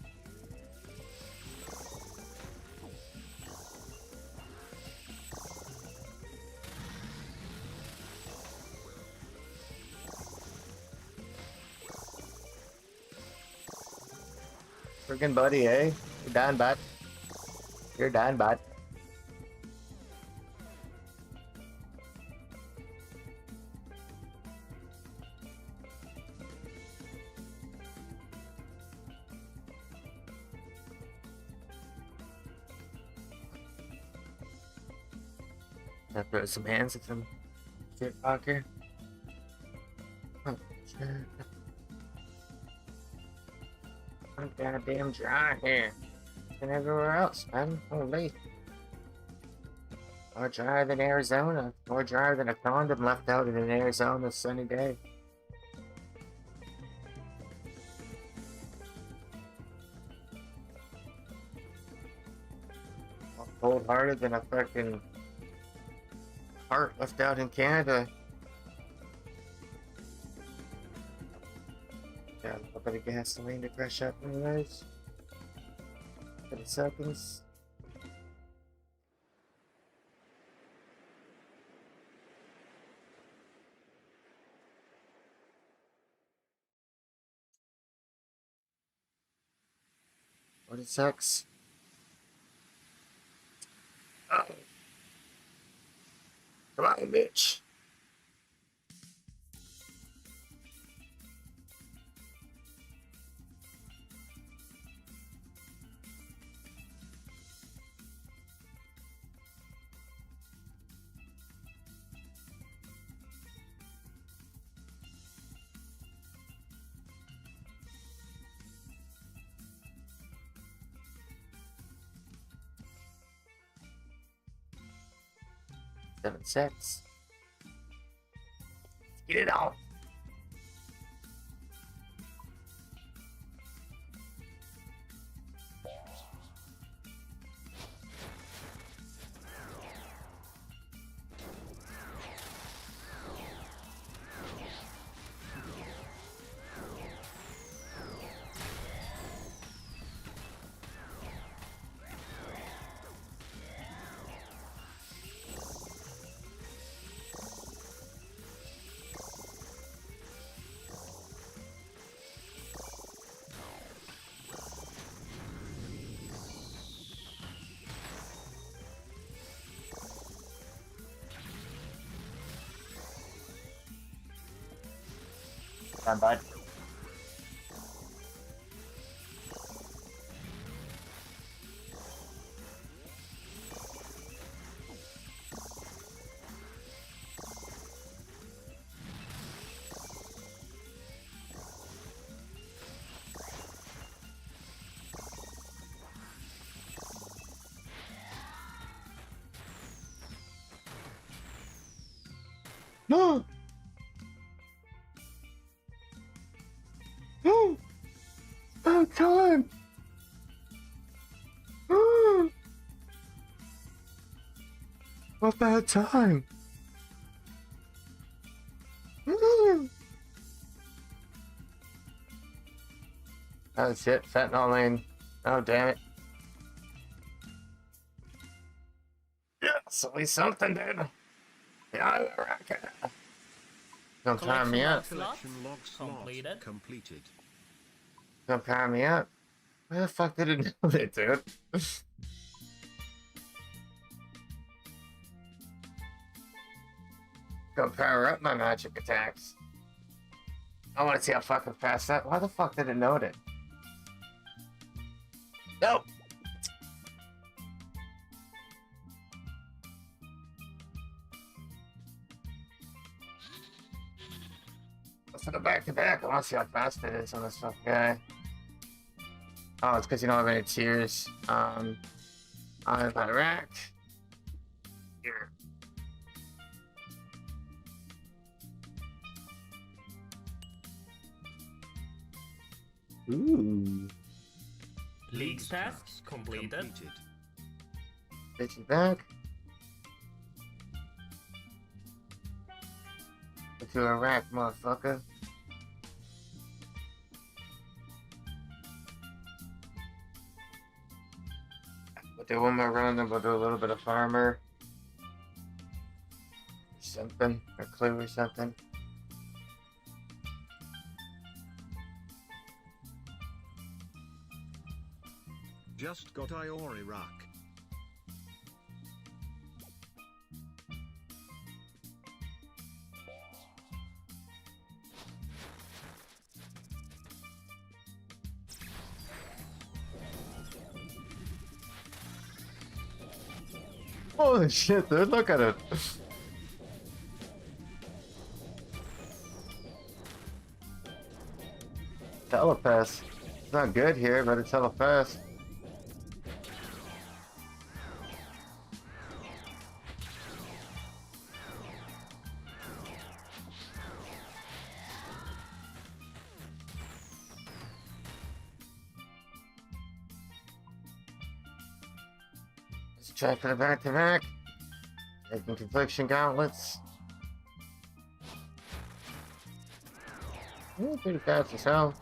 Friggin' buddy, eh? You're done, bud. You're done, bud. I throw some hands at some shit fucker. Oh, shit. I'm goddamn dry here. And everywhere else, man. Holy. More drier than Arizona. More drier than a condom left out in an Arizona sunny day. More cold-hearted than a fucking heart left out in Canada. Got a little bit of gasoline to crush up anyways. 30 seconds. What it sucks. Oh. Come on, bitch. Seven sets. Get it on. Done, bud. No! No! About time! About time! Oh shit, fentanyl lane. Oh damn it. Yeah, so at least something did. Yeah, I reckon. Don't time me up. Completed. Don't time me up. Where the fuck did it know it, dude? Go power up my magic attacks. I want to see how fucking fast that. Why the fuck did it note it? Nope. Let's go back to back. I want to see how fast it is on this fucking guy. Oh, it's because you don't have any tears. I'm racked. Here. Ooh. League's tasks completed. Get you back. Get to a rack, motherfucker. We'll do one more run, then we'll do a little bit of farmer. Something, or clue or something. Just got Iori Rock. Holy shit, dude, look at it. Telepath. It's not good here, but it's telepath. Let's try for the back-to-back. Making confliction gauntlets. Pretty fast as hell.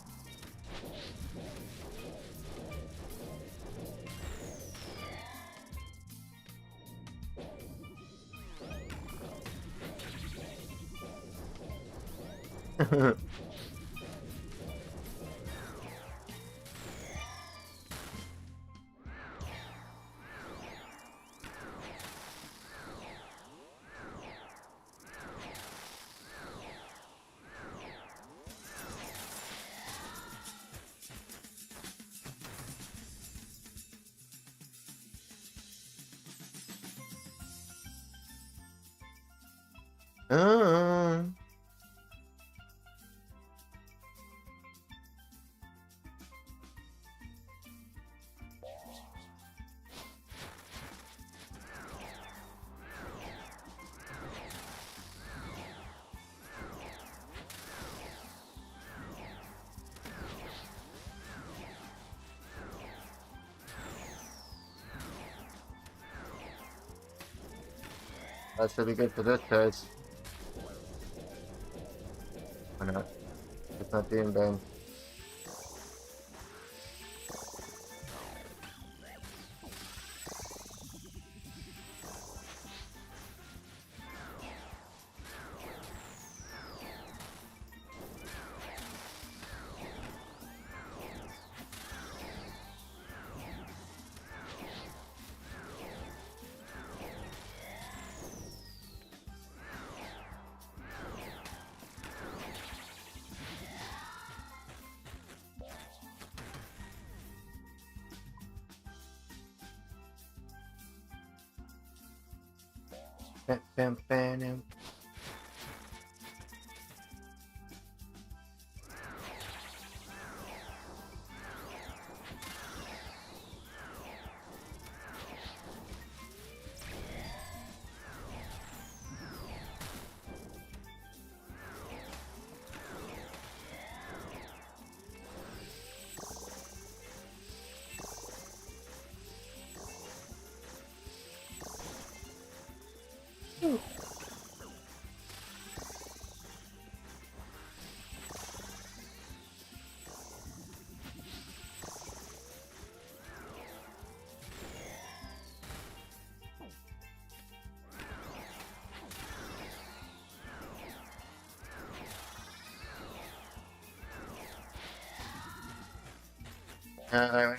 That's really good for this phase. Why not? It's not being banned. Bam, bam, bam.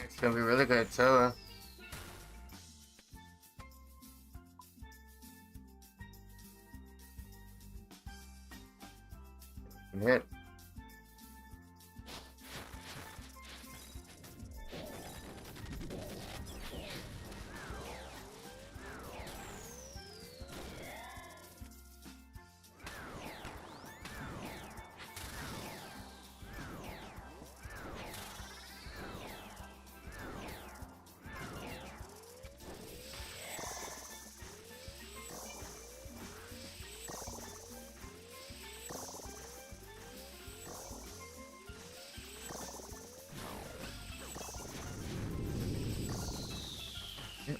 It's gonna be really good too. Hit.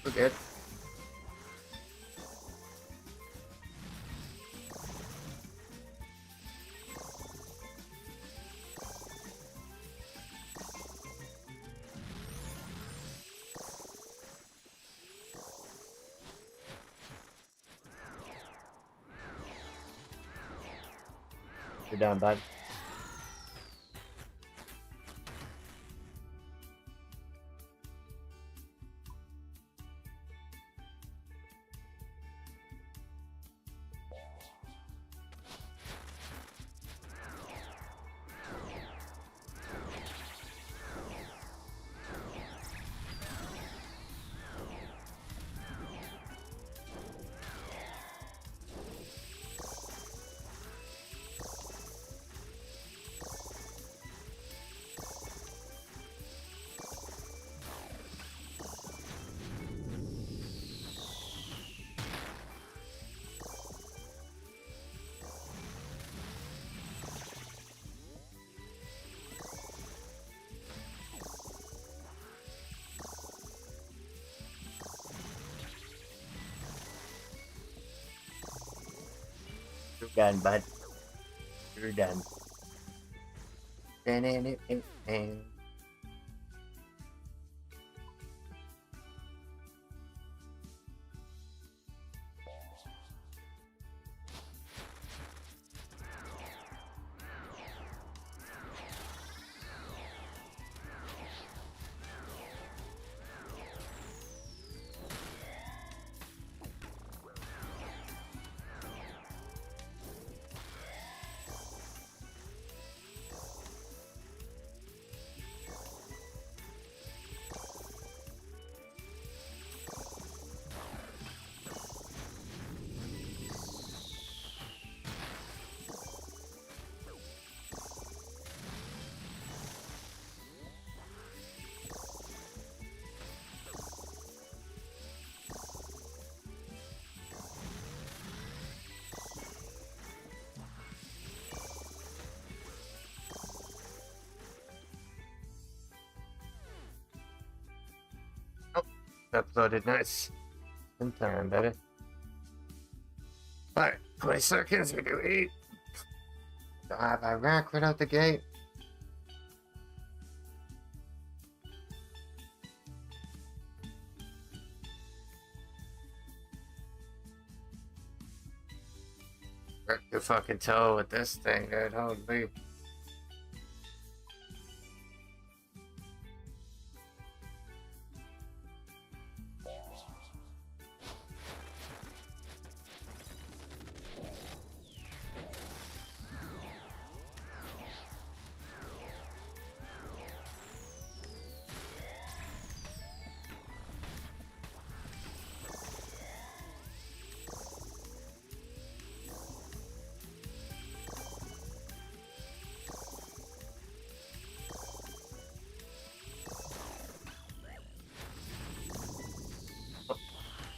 We're good. You're done, bud. You're done, bud. You're done. Uploaded nice. In time, baby. Alright, 20 seconds, we do 8. Don't have Iraq right out the gate. Wreck the fucking toe with this thing, dude. Holy.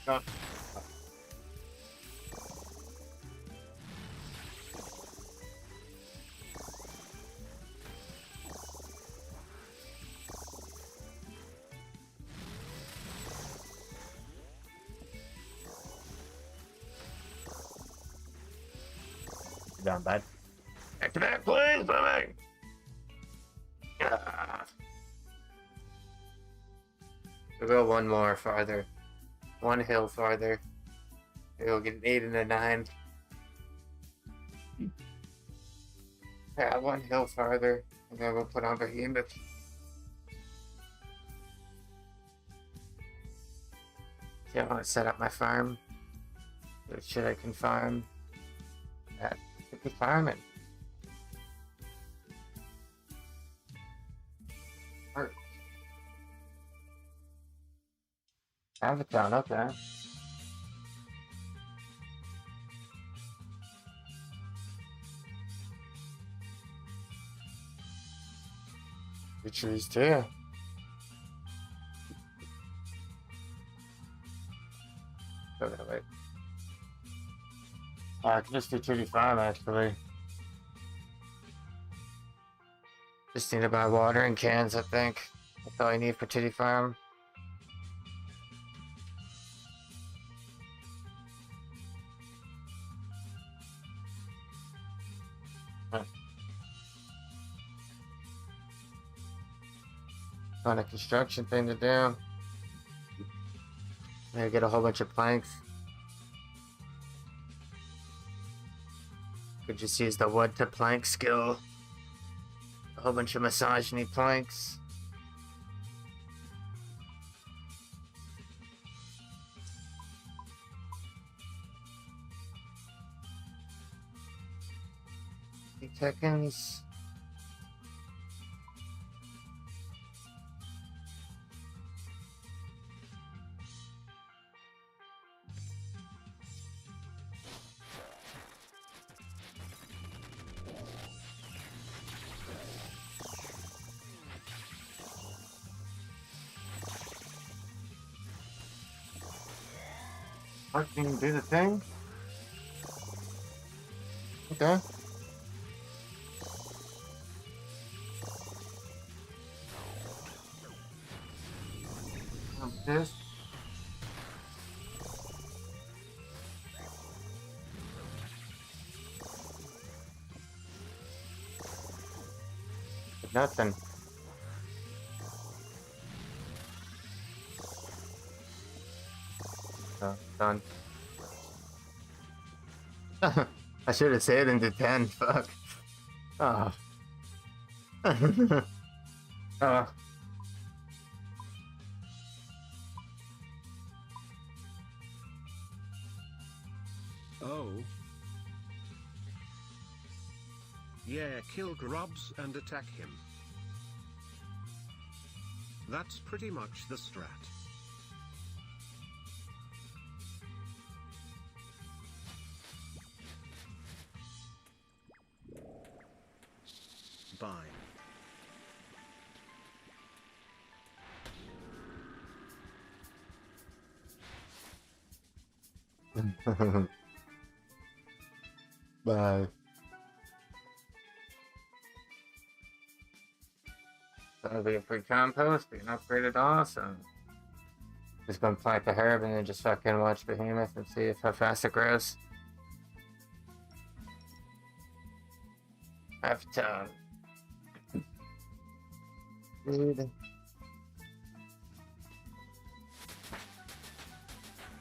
Oh. Down bad. Back to back, please, baby. We'll go one more farther. One hill farther. We'll get an 8 and a 9. Yeah, one hill farther. And then we'll put on Behemoth. Yeah, I want to set up my farm. What should I can farm? That could be farming. Art. Avatar, okay. The trees too. Okay, wait. I can just do 2D farm actually. Just need to buy watering cans, I think. That's all I need for Titty Farm. Find a construction thing to do. I get a whole bunch of planks. Could just use the wood to plank skill. A whole bunch of misogyny planks. Seconds. Fucking do the thing. Okay. This. Nothing. Oh, done. I should have saved into 10. Fuck. Oh. Oh. Oh. Yeah, kill grubs and attack him. That's pretty much the strat. Bye. Bye. That'll be a free compost, be an upgraded awesome. Just gonna plant the herb and then just fucking watch Behemoth and see how fast it grows. Avatar. Dude.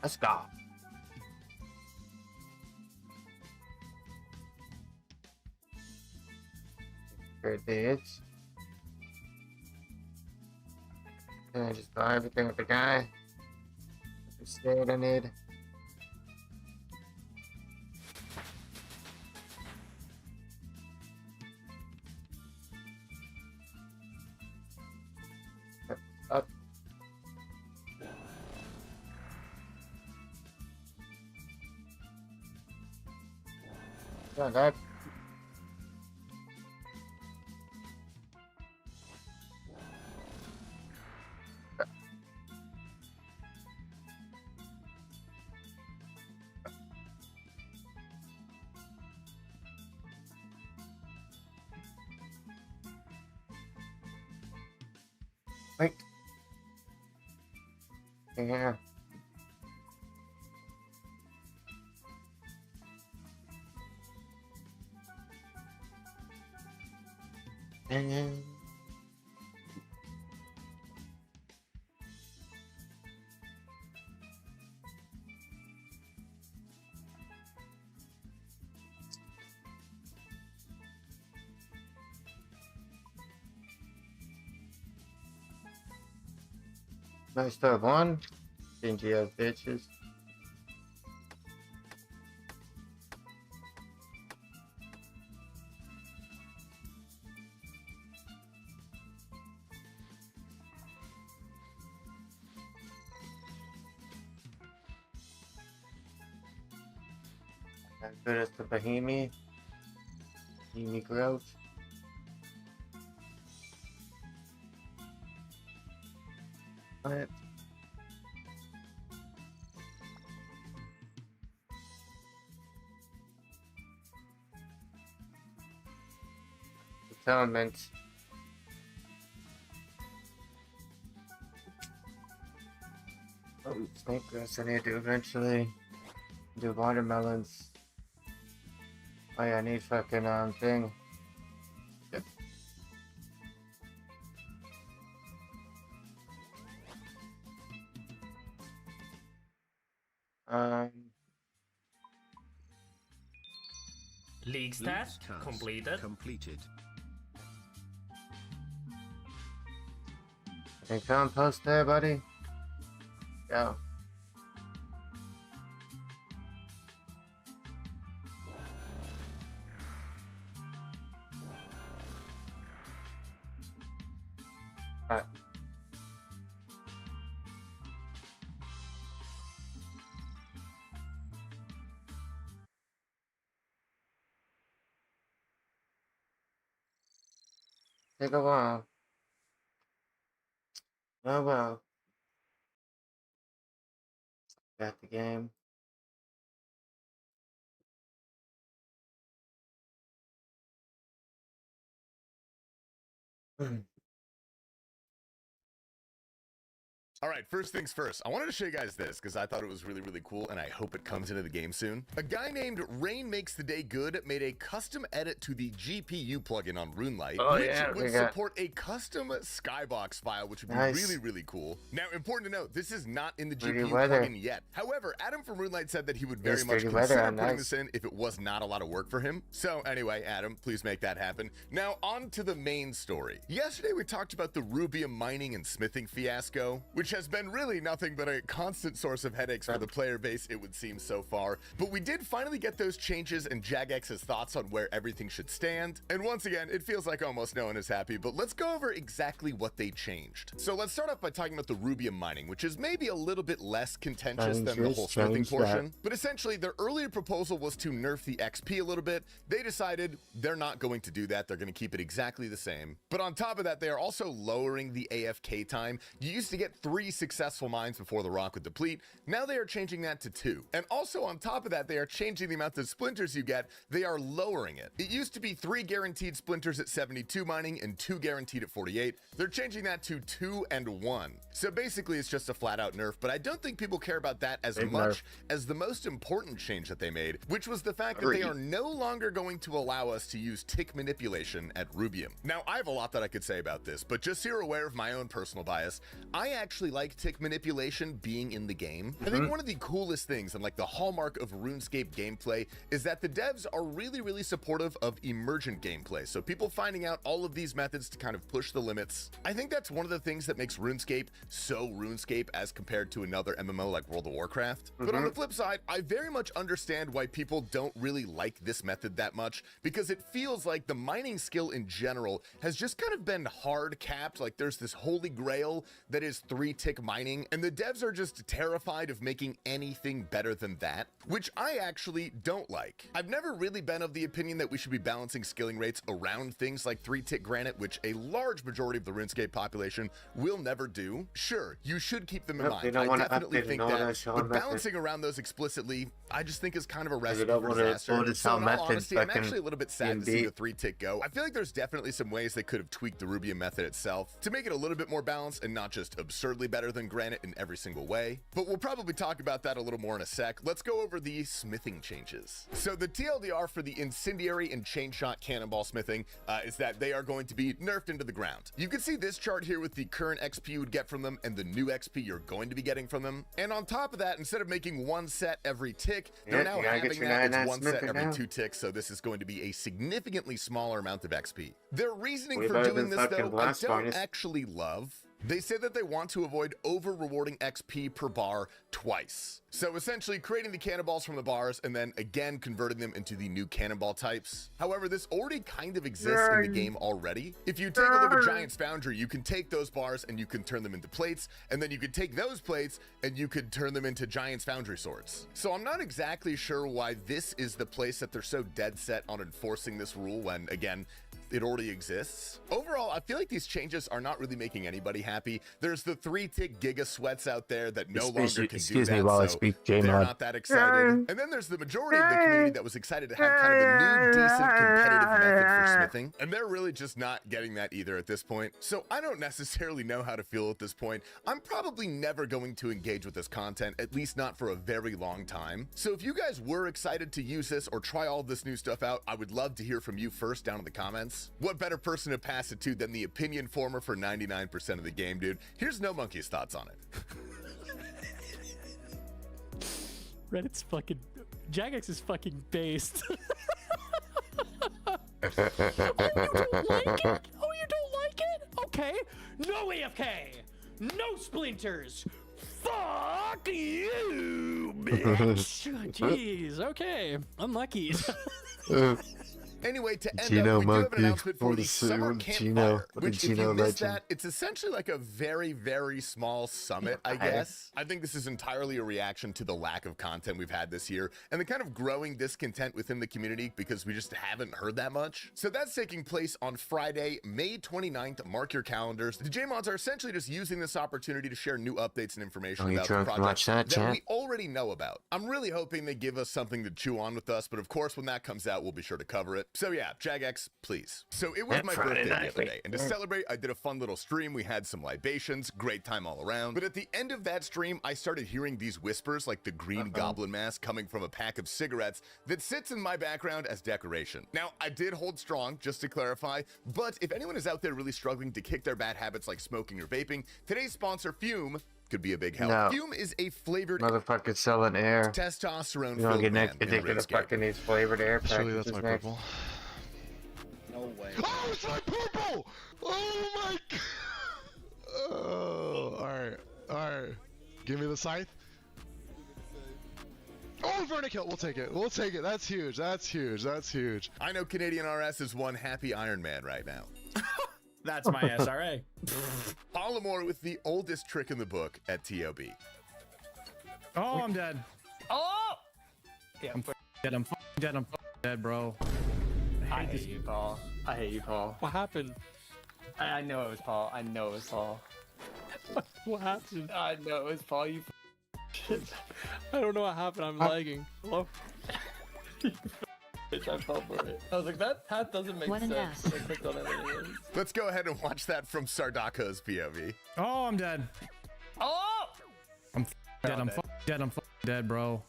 Let's go. Great bitch. Can I just buy everything with the guy? The state I need. Up. Yeah, that. Yeah. And nice to one. Dingy ass bitches. As good as the Bahimi. Bahimi Grouch. But elements. Oh, snake grass I need to eventually do watermelons. Oh yeah, I need fucking thing. Yep. Leagues task completed. Any compost there, buddy? Go. Alright. Take a while. Oh well. Got the game. All right, first things first. I wanted to show you guys this because I thought it was really, really cool, and I hope it comes into the game soon. A guy named Rain Makes the Day Good made a custom edit to the GPU plugin on RuneLite, which would support a custom skybox file, which would be really, really cool. Now, important to note, this is not in the GPU plugin yet. However, Adam from RuneLite said that he would very much consider putting this in if it was not a lot of work for him. So anyway, Adam, please make that happen. Now, on to the main story. Yesterday, we talked about the rubium mining and smithing fiasco, which has been really nothing but a constant source of headaches for the player base, it would seem so far. But we did finally get those changes and Jagex's thoughts on where everything should stand. And once again, it feels like almost no one is happy, but let's go over exactly what they changed. So let's start off by talking about the rubium mining, which is maybe a little bit less contentious than the whole smithing portion. But essentially, their earlier proposal was to nerf the XP a little bit. They decided they're not going to do that. They're going to keep it exactly the same. But on top of that, they are also lowering the AFK time. You used to get 3 successful mines before the rock would deplete. Now they are changing that to 2. And also on top of that, they are changing the amount of splinters you get. They are lowering it. It used to be 3 guaranteed splinters at 72 mining and 2 guaranteed at 48. They're changing that to 2 and 1. So basically it's just a flat out nerf, but I don't think people care about that as much as the most important change that they made, which was the fact that they are no longer going to allow us to use tick manipulation at Rubium. Now I have a lot that I could say about this, but just so you're aware of my own personal bias, I actually like tick manipulation being in the game. I think one of the coolest things and like the hallmark of RuneScape gameplay is that the devs are really, really supportive of emergent gameplay. So people finding out all of these methods to kind of push the limits. I think that's one of the things that makes RuneScape so RuneScape as compared to another MMO like World of Warcraft. But on the flip side, I very much understand why people don't really like this method that much, because it feels like the mining skill in general has just kind of been hard capped. Like there's this holy grail that is 3-tick mining, and the devs are just terrified of making anything better than that, which I actually don't like. I've never really been of the opinion that we should be balancing skilling rates around things like 3-tick granite, which a large majority of the RuneScape population will never do. Sure, you should keep them in mind. I definitely think that, but balancing around those explicitly, I just think is kind of a recipe for disaster. So in all honesty, I'm actually a little bit sad to see the 3-tick go. I feel like there's definitely some ways they could have tweaked the Rubium method itself to make it a little bit more balanced and not just absurdly definitely better than granite in every single way, but we'll probably talk about that a little more in a sec. Let's go over the smithing changes. So the TLDR for the incendiary and chain shot cannonball smithing is that they are going to be nerfed into the ground. You can see this chart here with the current XP you would get from them and the new XP you're going to be getting from them. And on top of that, instead of making one set every tick, they're now having that as one set every 2 ticks, so this is going to be a significantly smaller amount of XP. Their reasoning for doing this, though, I don't actually love. They say that they want to avoid over-rewarding XP per bar twice. So essentially creating the cannonballs from the bars and then again converting them into the new cannonball types. However, this already kind of exists in the game already. If you take a look at Giant's Foundry, you can take those bars and you can turn them into plates, and then you could take those plates and you could turn them into Giant's Foundry swords. So I'm not exactly sure why this is the place that they're so dead set on enforcing this rule when, again, it already exists. Overall, I feel like these changes are not really making anybody happy. There's the 3-tick Giga Sweats out there that no longer can do that, excuse me while I speak, they're J-Mod. not that excited. And then there's the majority of the community that was excited to have kind of a new, decent, competitive method for smithing, and they're really just not getting that either at this point. So I don't necessarily know how to feel at this point. I'm probably never going to engage with this content, at least not for a very long time. So if you guys were excited to use this or try all this new stuff out, I would love to hear from you first down in the comments. What better person to pass it to than the opinion former for 99% of the game, dude? Here's No Monkey's thoughts on it. Reddit's fucking... Jagex is fucking based. Oh, you don't like it? Oh, you don't like it? Okay. No AFK. No splinters. Fuck you, bitch. Jeez, okay. Unlucky. Anyway, to end Gino up, we do have Monkey, an announcement for the Summer Gino, Campfire, which if you Gino missed legend. that, it's essentially like a very, very small summit, I guess. I think this is entirely a reaction to the lack of content we've had this year and the kind of growing discontent within the community because we just haven't heard that much. So that's taking place on Friday, May 29th. Mark your calendars. The J-Mods are essentially just using this opportunity to share new updates and information about the project that we already know about. I'm really hoping they give us something to chew on with us, but of course, when that comes out, we'll be sure to cover it. So yeah, Jagex, please. So it was my birthday the other day, and to celebrate, I did a fun little stream. We had some libations, great time all around. But at the end of that stream, I started hearing these whispers like the green goblin mask coming from a pack of cigarettes that sits in my background as decoration. Now, I did hold strong, just to clarify, but if anyone is out there really struggling to kick their bad habits like smoking or vaping, today's sponsor, Fume, could be a big help. No. Fume is a flavored Motherfucker selling air. testosterone You don't get filled addicted to fucking these flavored air packages. Actually, that's my next. purple. No way. Oh, it's my purple! Oh my god! Oh, alright, alright. Give me the scythe. Oh, Inferno kill! We'll take it. We'll take it. That's huge. That's huge. That's huge. I know Canadian RS is one happy Iron Man right now. That's my SRA. Polymore with the oldest trick in the book at TOB. Oh, I'm dead. Oh! Yeah, I'm dead. I'm dead. I'm dead, bro. I hate you, Paul. I hate you, Paul. What happened? I know it was Paul. I know it was Paul. What happened? I know it was Paul. You shit. I don't know what happened. I'm lagging. Hello? Bitch, I fell for it. I was like, that path doesn't make What an sense. ass. I clicked on it anyways. Let's go ahead and watch that from Sardako's POV. Oh, I'm dead. Oh! I'm dead. I'm dead. I'm dead, bro.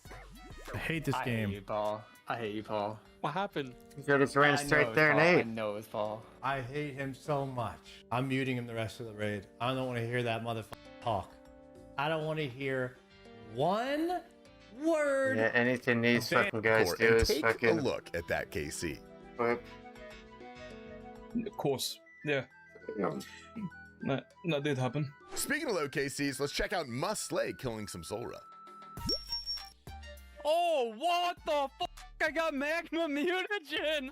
I hate this game. I hate you, Paul. I hate you, Paul. What happened? You could have ran straight there and I ate. know it was Paul. I hate him so much. I'm muting him the rest of the raid. I don't want to hear that motherfucker talk. I don't want to hear one word. Yeah, anything these fucking guys do And is take fucking... a look at that KC. Quick. Of course, yeah. That did happen. Speaking of low KCs, let's check out Must Slay killing some Zulrah. Oh, what the fuck? I got magma mutagen!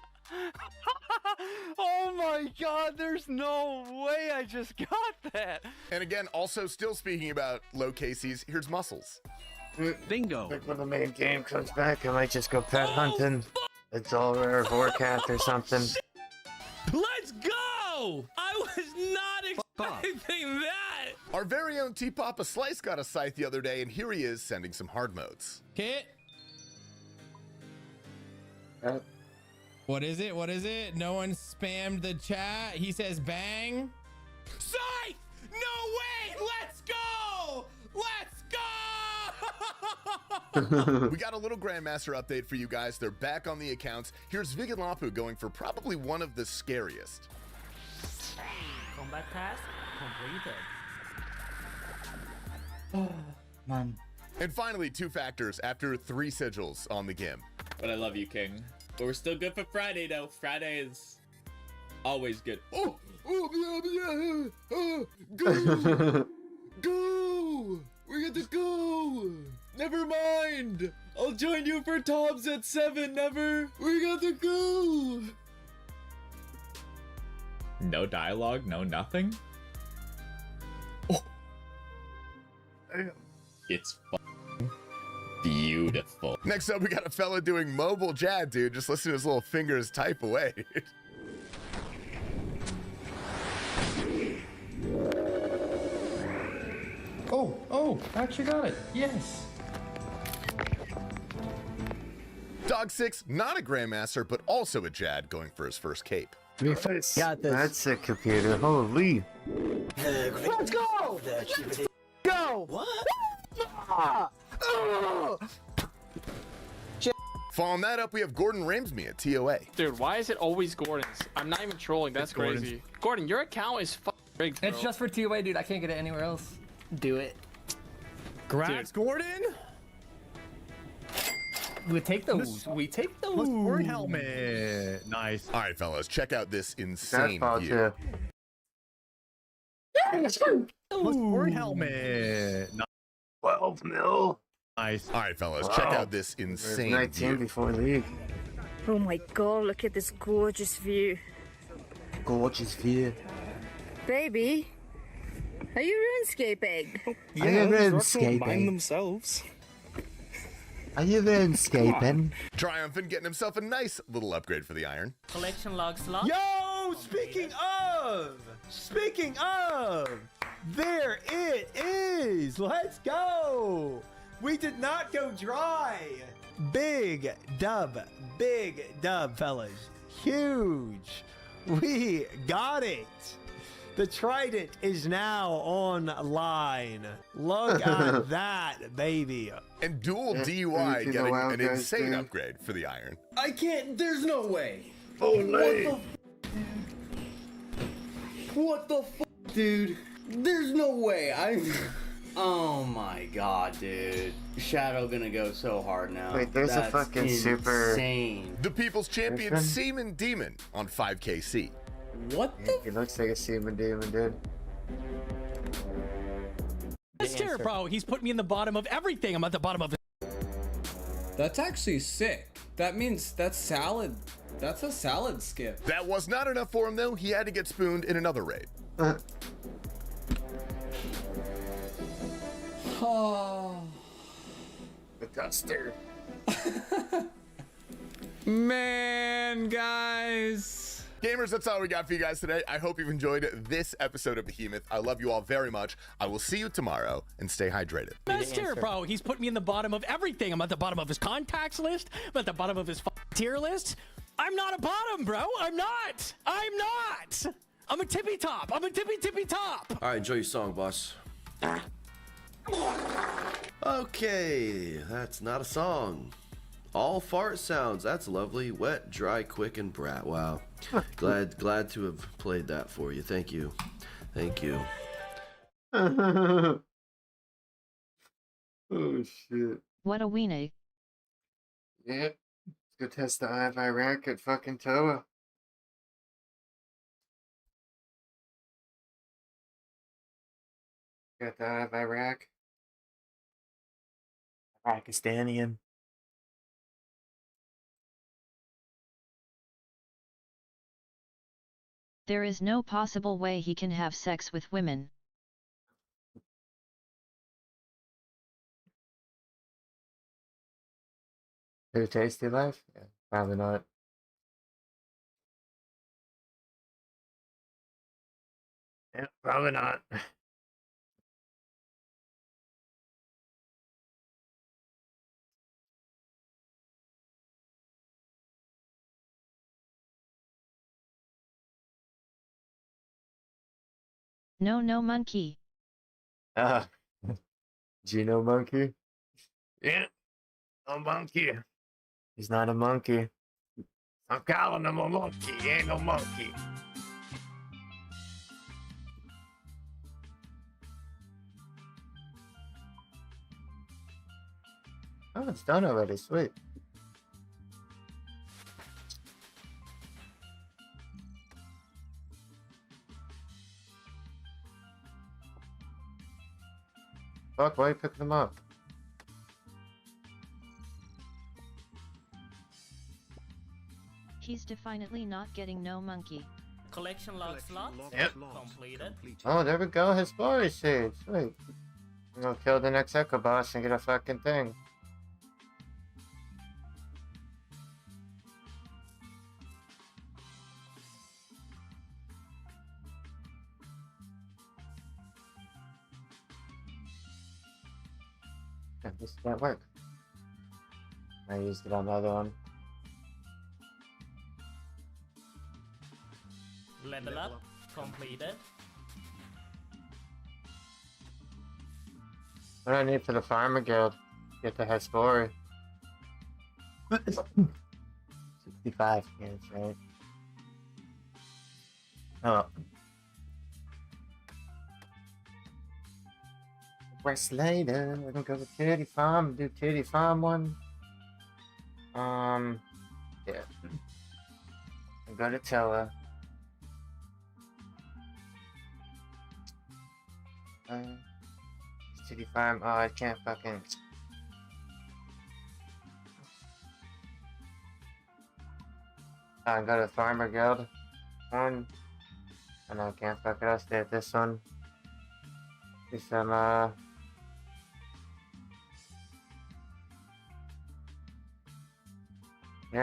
Oh my god, there's no way I just got that! And again, also still speaking about low KCs, here's Muscles. Bingo. Like when the main game comes back, I might just go pet hunting. It's all rare Vorkath or something. Let's go! I was not expecting that! Our very own T-Papa Slice got a scythe the other day, and here he is sending some hard modes. Hit. What is it? What is it? No one spammed the chat. He says bang. Scythe! No way! Let's go! Let's We got a little Grandmaster update for you guys. They're back on the accounts. Here's Vigan Lapu going for probably one of the scariest. Combat task completed. Oh, man. And finally, 2 factors after 3 sigils on the GIM. But I love you, King. But we're still good for Friday, though. Friday is always good. Oh, go! Go! We get to go! Never mind! I'll join you for Toms at 7, never! We got to go! No dialogue, no nothing? Oh. It's beautiful. Next up, we got a fella doing mobile jab, dude. Just listen to his little fingers type away. Oh, I actually got it. Yes. Dog 6, not a Grandmaster, but also a Jad, going for his first cape. Got this. That's a computer. Holy. Let's go! Let's go! What? Following that up, we have Gordon Ramsay at TOA. Dude, why is it always Gordon's? I'm not even trolling. That's crazy. Gordon, your account is rigged, bro. It's just for TOA, dude. I can't get it anywhere else. Do it. Grass, Gordon? We take those. We take those. Word helmet. Nice. All right, fellas, check out this insane That's view. Word helmet. 12 mil. Nice. All right, fellas, check out this insane 19 view. before league. Oh my god, look at this gorgeous view. Gorgeous view. Baby, are you RuneScaping? Are you RuneScaping? themselves. Are you RuneScaping? Triumphant getting himself a nice little upgrade for the iron. Collection log slot. Yo, speaking of, there it is. Let's go. We did not go dry. Big dub, fellas. Huge. We got it. The Trident is now online. Look at that, baby. And dual DUI getting an insane upgrade for the iron. I can't, there's no way. What the f, dude? There's no way. Oh my god, dude. Shadow gonna go so hard now. Wait, there's a fucking insane. The People's Champion Seaman Demon on 5KC. What the? He looks like a Seaman Demon, dude. Mister, bro, he's put me in the bottom of everything. I'm at the bottom of it. That's actually sick. That means that's salad. That's a salad skip. That was not enough for him, though. He had to get spooned in another raid. Oh. The duster. Man, guys. Gamers, that's all we got for you guys today. I hope you've enjoyed this episode of Behemoth. I love you all very much. I will see you tomorrow, and stay hydrated. Mister, bro, he's put me in the bottom of everything. I'm at the bottom of his contacts list. I'm at the bottom of his tier list. I'm not a bottom, bro. I'm not. I'm a tippy top. I'm a tippy top. All right, enjoy your song, boss. Okay, that's not a song. All fart sounds. That's lovely. Wet, dry, quick, and brat. Wow. Glad to have played that for you. Thank you. Thank you. Oh shit. What a weenie. Yep. Let's go test the IV rack at fucking Toa. Got the IV rack. Pakistanian. There is no possible way he can have sex with women. Did it taste your life? Yeah, probably not. Yeah, probably not. No, no monkey. Geno monkey? Yeah, a monkey. He's not a monkey. I'm calling him a monkey. He ain't no monkey. Oh, it's done already. Sweet. Fuck, why are you picking them up? He's definitely not getting no monkey. Collection log slot Yep. completed. Oh, there we go. His story saved. Sweet. I'm gonna kill the next Echo Boss and get a fucking thing. Yeah, this can't work. I used it on the other one. Level up completed. What do I need for the Farmer Guild? Get the Hespori. 65, yeah, that's right. Oh. Rest later. We're gonna go to Titty Farm. Do Titty Farm one. Yeah. And go to Tella. Titty Farm. Oh, I can't fucking. Go to Farmer Guild. One. And I can't fuck it. I'll stay at this one. Do some, yeah,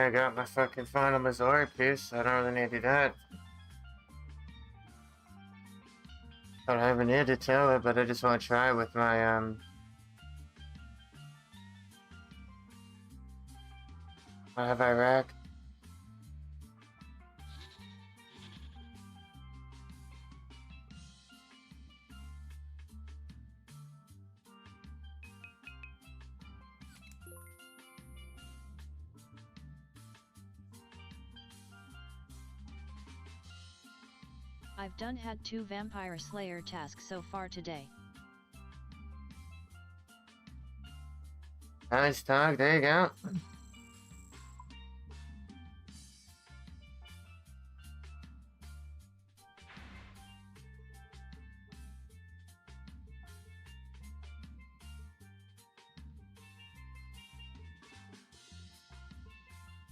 I got my fucking final Missouri piece. I don't really need to do that. I don't even need to tell it, but I just want to try with my, I have Iraq. I've done had 2 Vampire Slayer tasks so far today. Nice talk, there you go.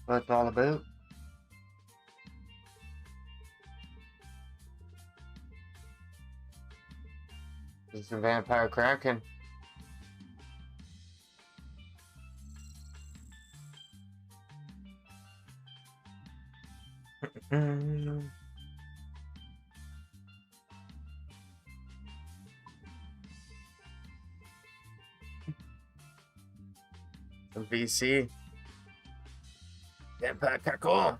What's it all about? It's a vampire kraken. Some VC. Vampire kraken.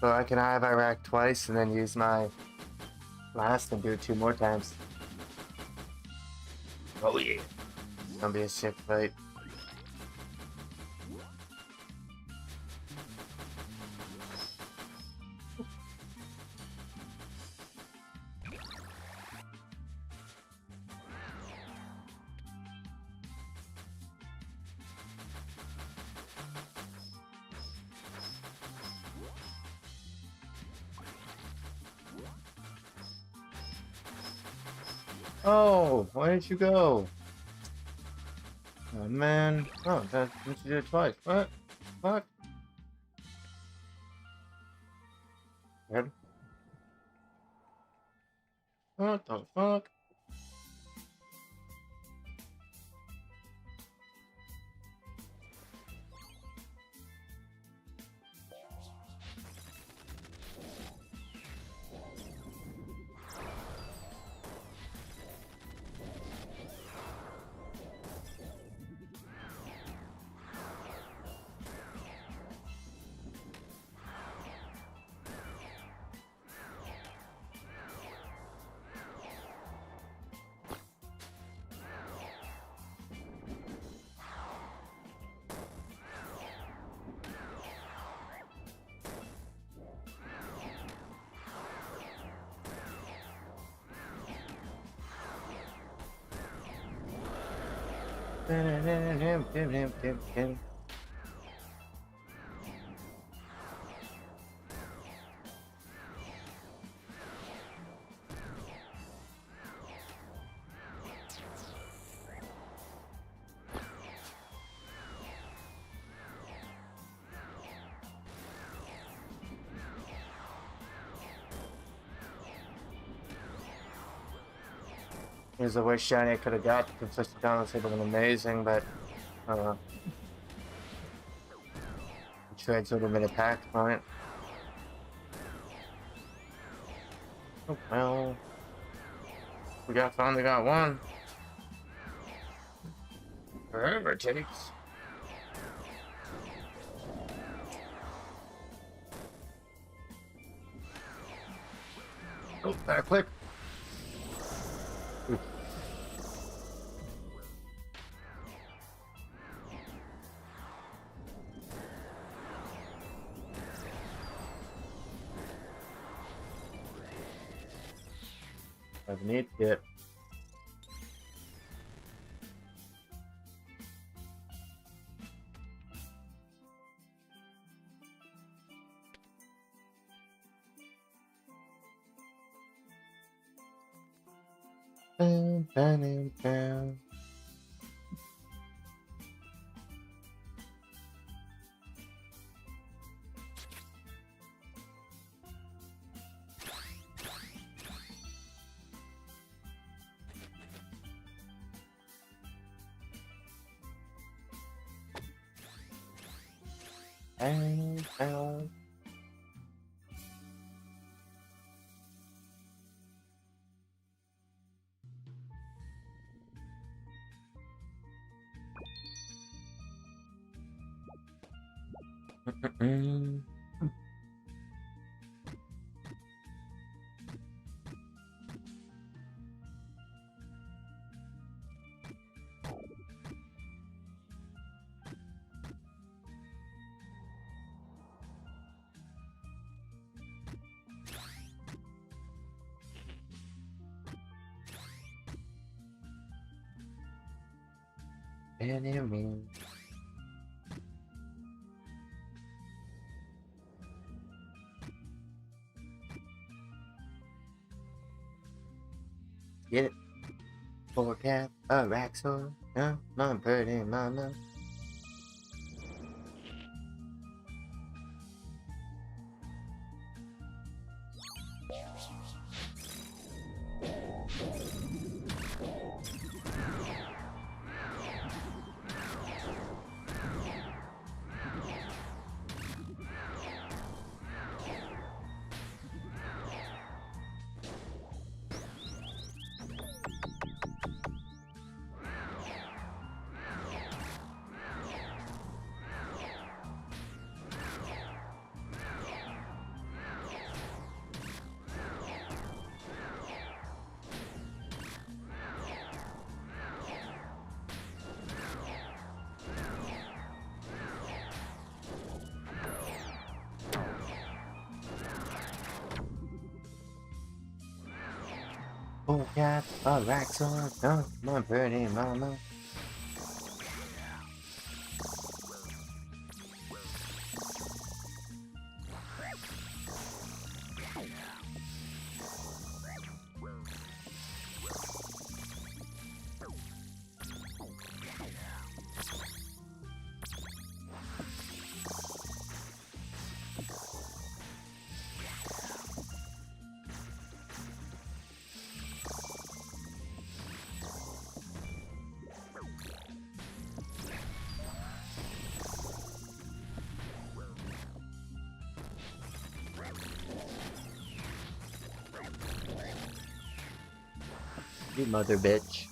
So I can have Iraq twice and then use my last and do it 2 more times. Oh yeah. It's gonna be a sick fight. Oh, why did you go? Oh man. Oh, that means you did it twice. What? Fuck? Good. What the fuck? There's a way shiny I could have got. The consistent balance would have been amazing, but trades would have been attacked on it. Oh, well, finally got one. Forever it takes. Oh, back click. I need it. Bam. Enemy. Get it? For cat, a Raxor, my pretty mama. Oh, cat, a Raxor, my pretty mama. You mother bitch.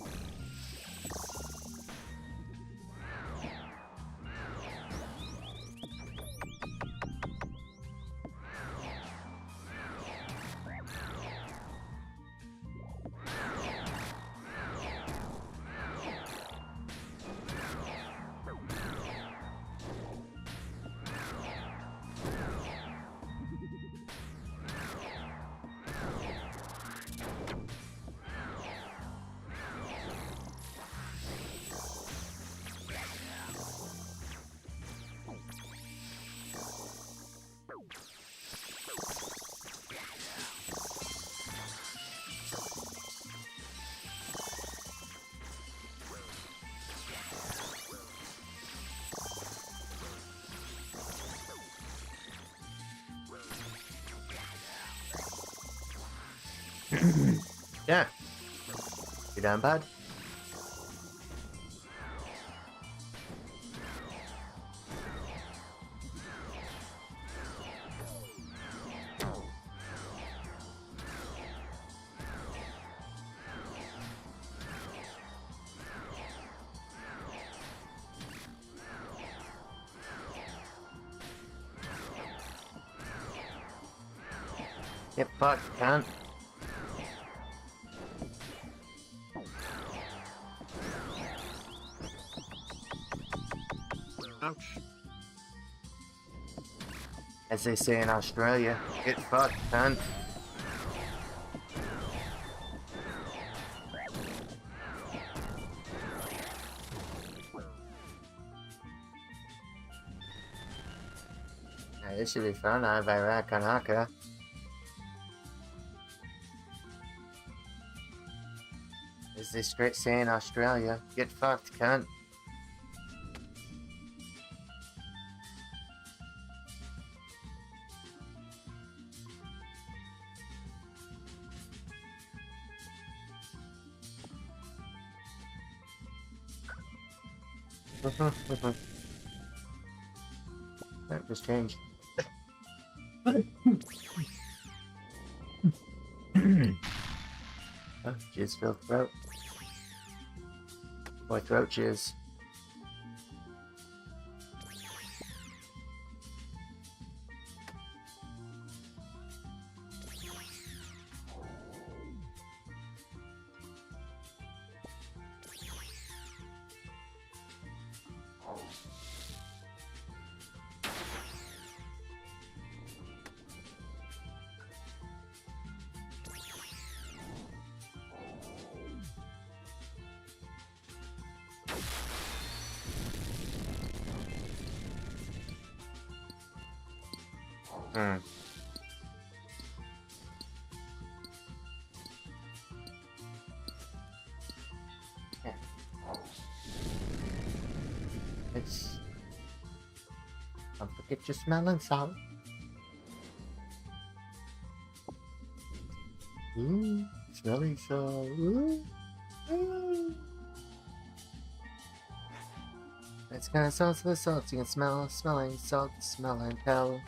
Yeah. You down bad? Get fucked, cunt. Ouch. As they say in Australia, get fucked, cunt. This should be fun. I have Iraq on Haka. As they straight say in Australia, get fucked, cunt. That just changed. Oh, jizz filled throat. Boy, throat jizz. It's... Don't forget your smelling salt. Ooh, smelling salt. Ooh. Ooh. It's kind of salt to the salt. You can smell smelling salt, smelling hell.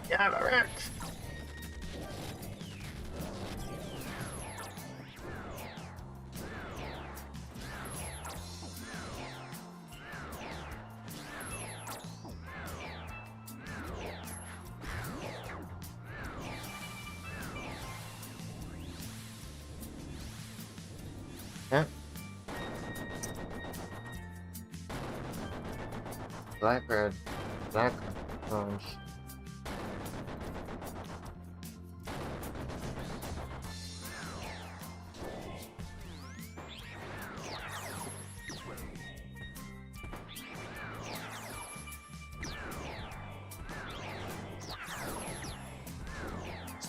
Yeah, correct. Yeah. Black red. Black orange.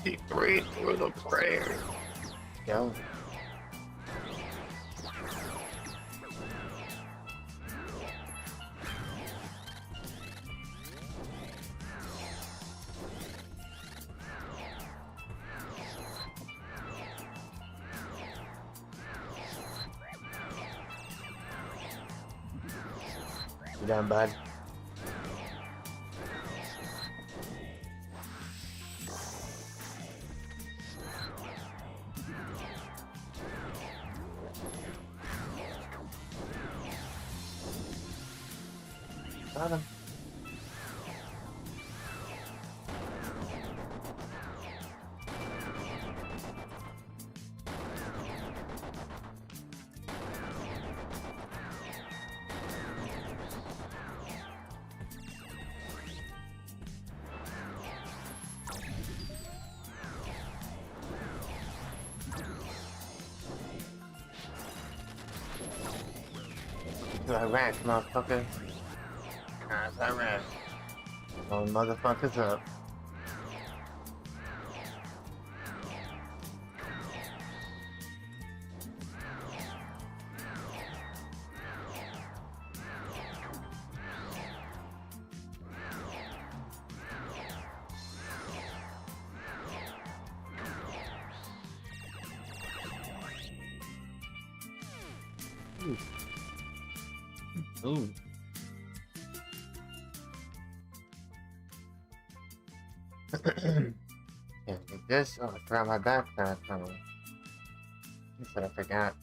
63 through the prayer. Go. You done, bud? Got him. Iraq, motherfucker. That's Iraq. Oh, motherfuckers up. Ooh. Yeah, like this. Oh, I forgot my backpack. Oh. I said I forgot.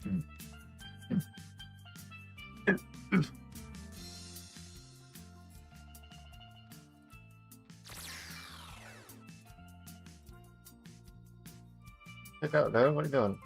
Check out, dude. What are you doing?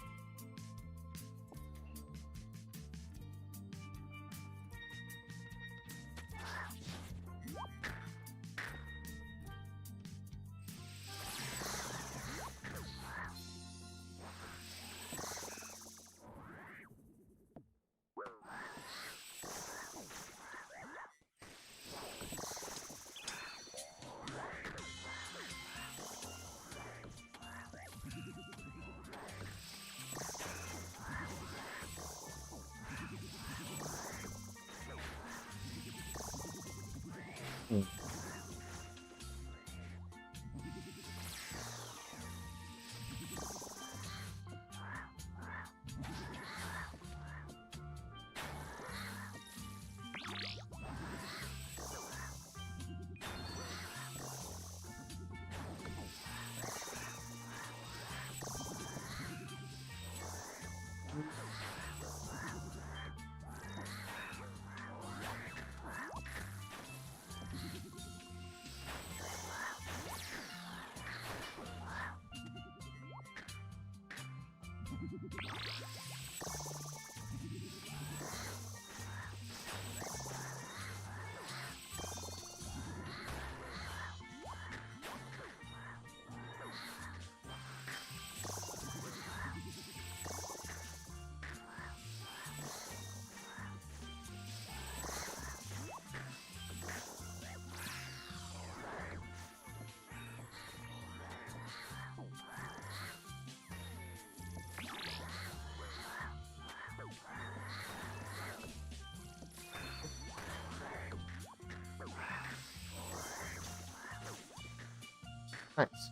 Nice.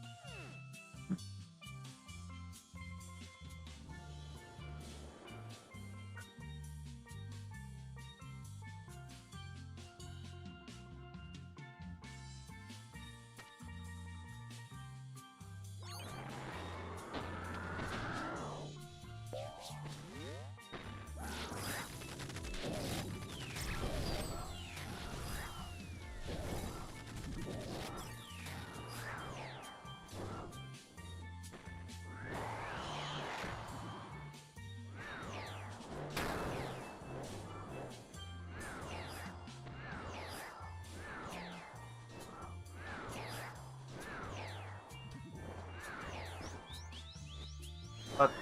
Fuck.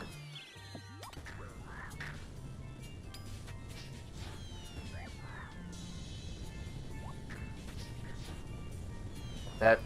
That.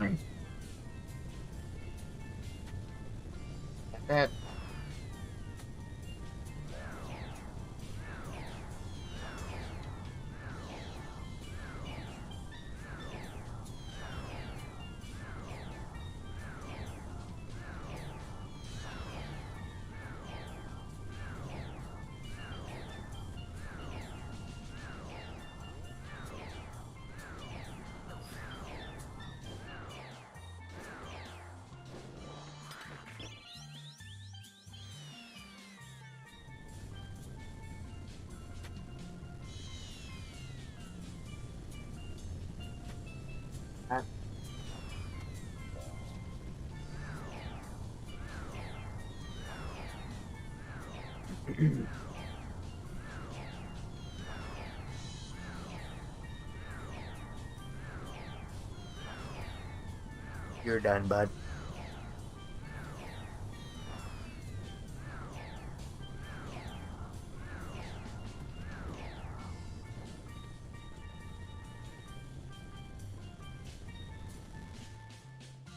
You're done, bud.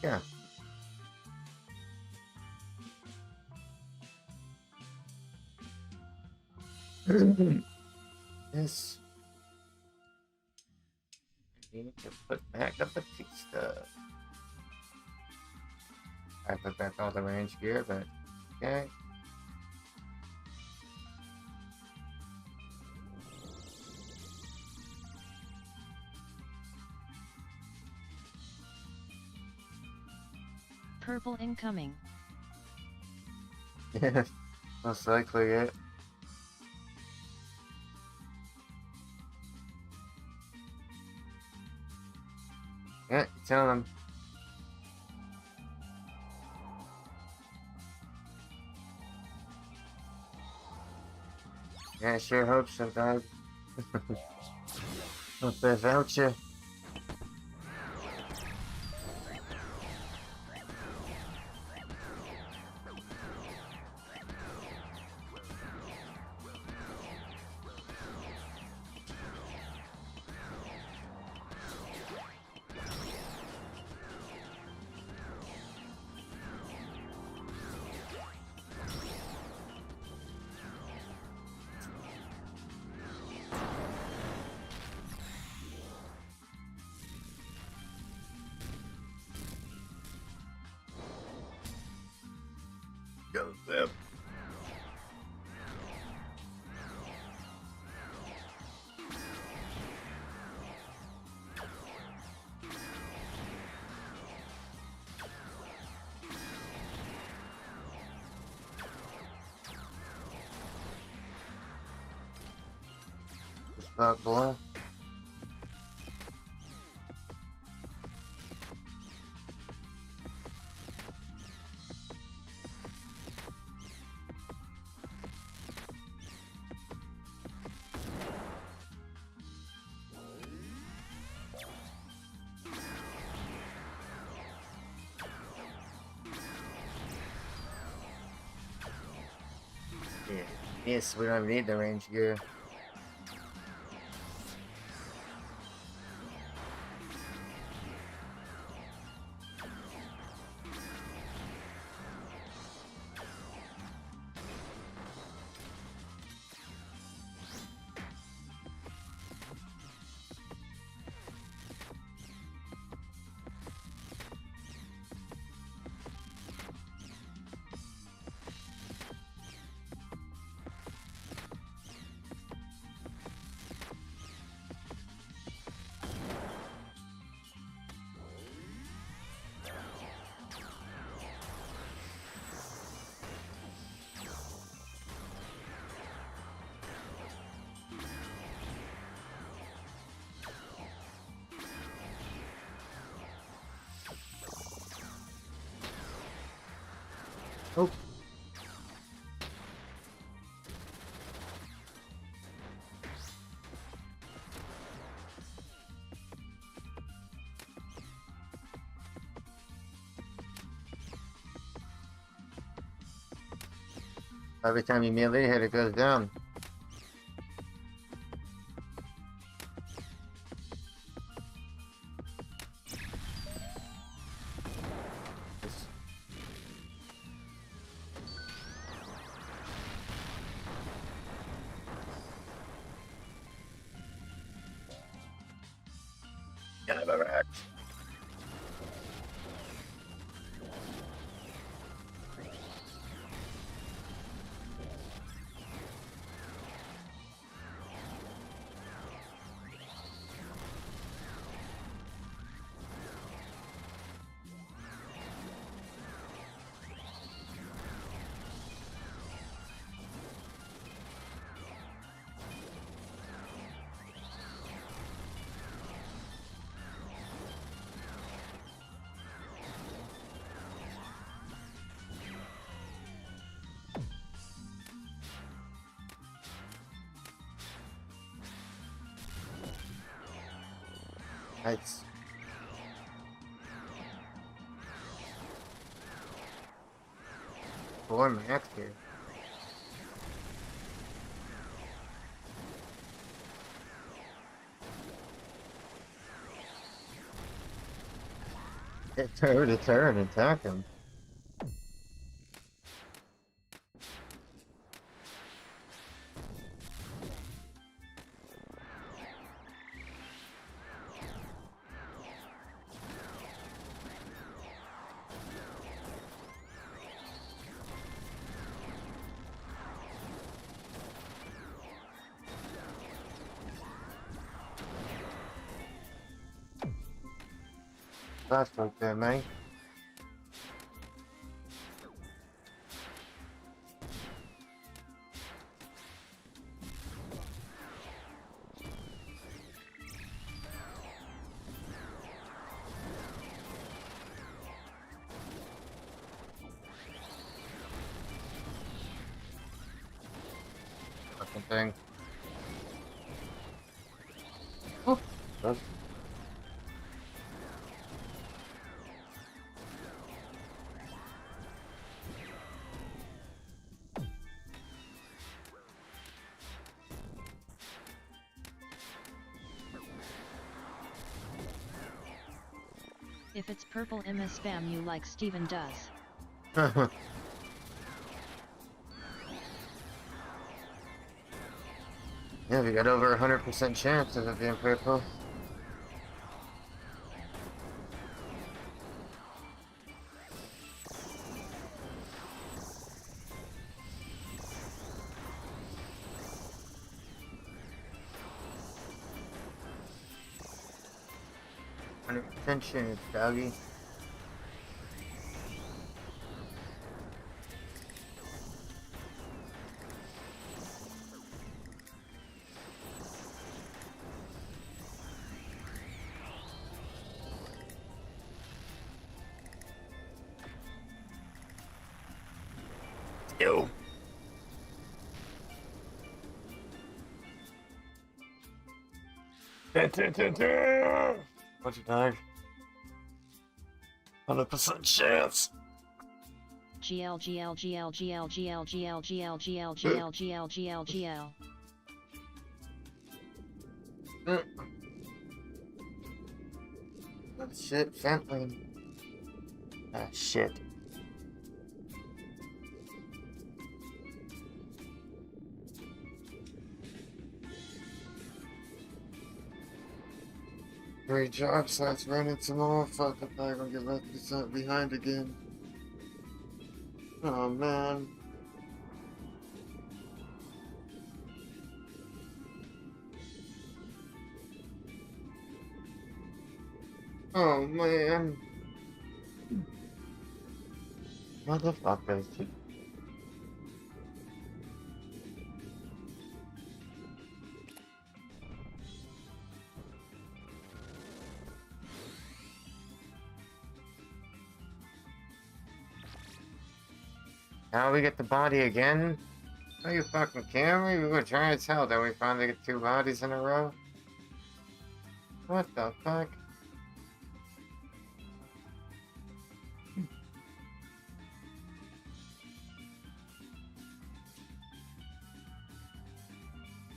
Yeah. This. I need to put back up the pizza. I put back all the range gear, but okay. Purple incoming. Yeah, most likely it. Yeah, tell him. Yeah, I sure hope so, dog. Hope they vouch you. Go them. Spot below. Yeah. Yes, we don't even need the range gear. Oh. Every time you melee hit, it goes down. Kind of overhacked. Nice. Four max here. Turn, attack him. That's right there, mate. Fucking thing. Oh, that's If it's purple MS spam you like Steven does. Yeah, we got over 100% chance of it being purple. Chance, doggy. Yo. What's your time? 100% chance. GL GL GL GL GL GL GL GL GL GL GL GL. Oh shit, Fentling. Ah shit. Great job, sites running some more. Fuck, I'm probably gonna get left behind again. Oh man. Oh man. Motherfuckers. Now we get the body again? Are you fucking kidding me? We were trying as hell, then we finally get 2 bodies in a row? What the fuck?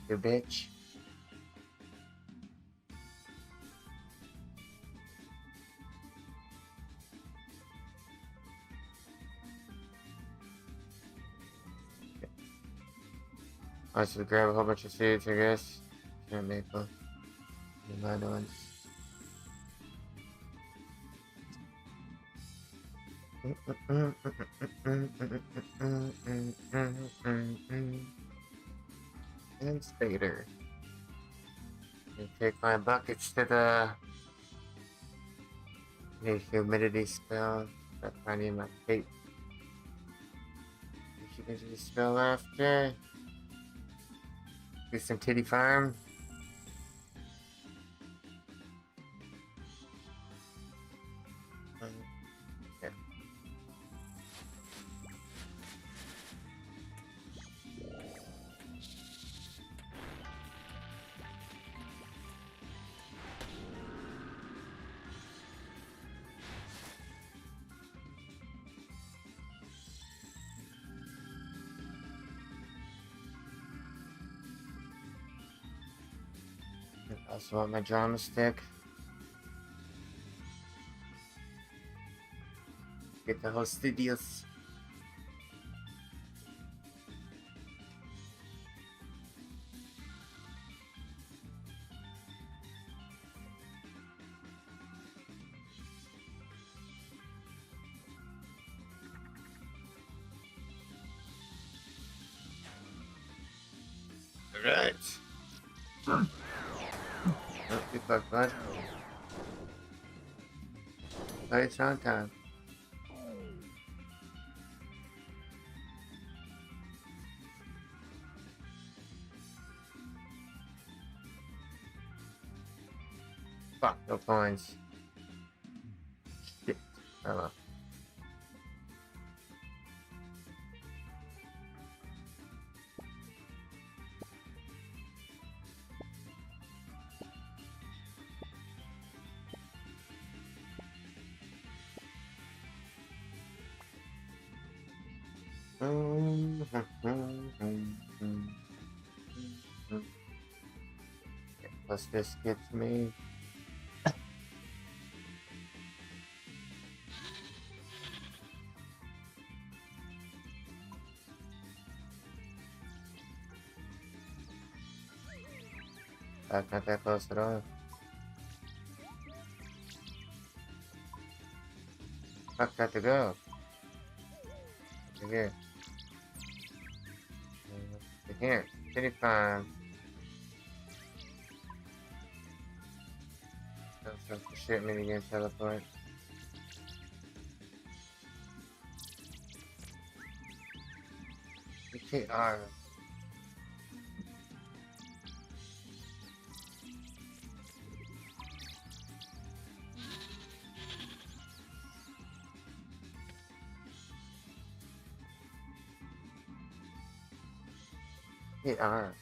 You bitch. I should grab a whole bunch of seeds, I guess. Can't make them. The minor ones. And Spader. I take my buckets to the humidity spell. That's I need my cape. Humidity spell after. Do some titty farm. Yeah. I also want my drama stick. Get the hostidious. Alright. Oh, good luck, bud. Right, it's on time. Fuck, no coins. Shit. Oh well. Plus this gets me. That's not that close at all. Fuck, got to go. Over here. Over here. 55. That's some shit minigame teleport. KR. KR.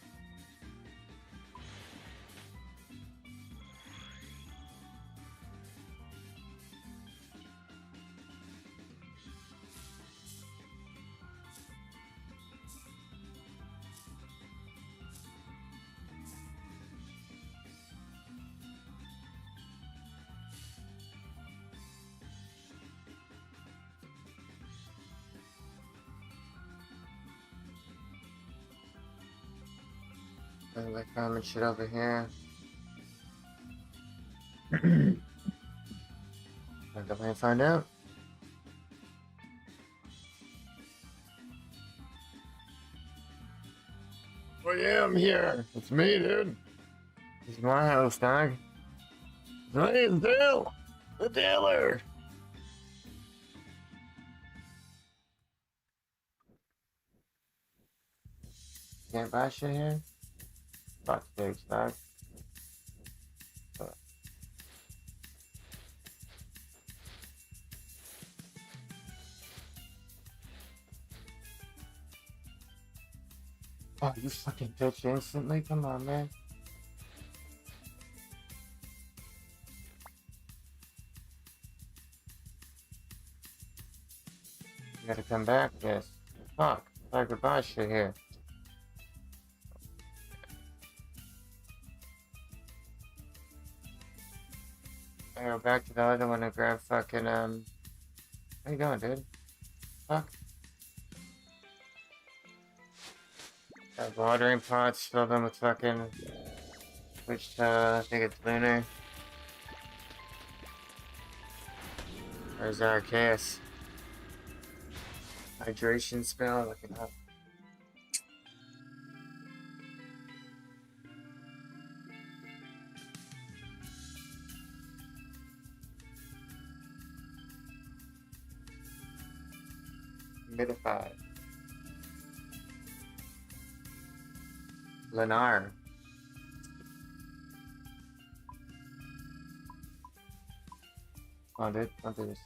Like common shit over here. I'll go and find out. Oh yeah, I'm here. It's me, dude. This is my house, dog. My name's Dale. The Daler. Can't buy shit here? Fuck stakes, dog. Oh, you fucking bitch instantly? Come on, man. You gotta come back, yes. Fuck. I could buy shit here. I go back to the other one and grab fucking, Where you going, dude? Fuck. Got watering pots, fill them with fucking... Which, I think it's lunar. Where's our case? Hydration spell, looking up. Humidify. Lennar. Come on, dude. Don't do this.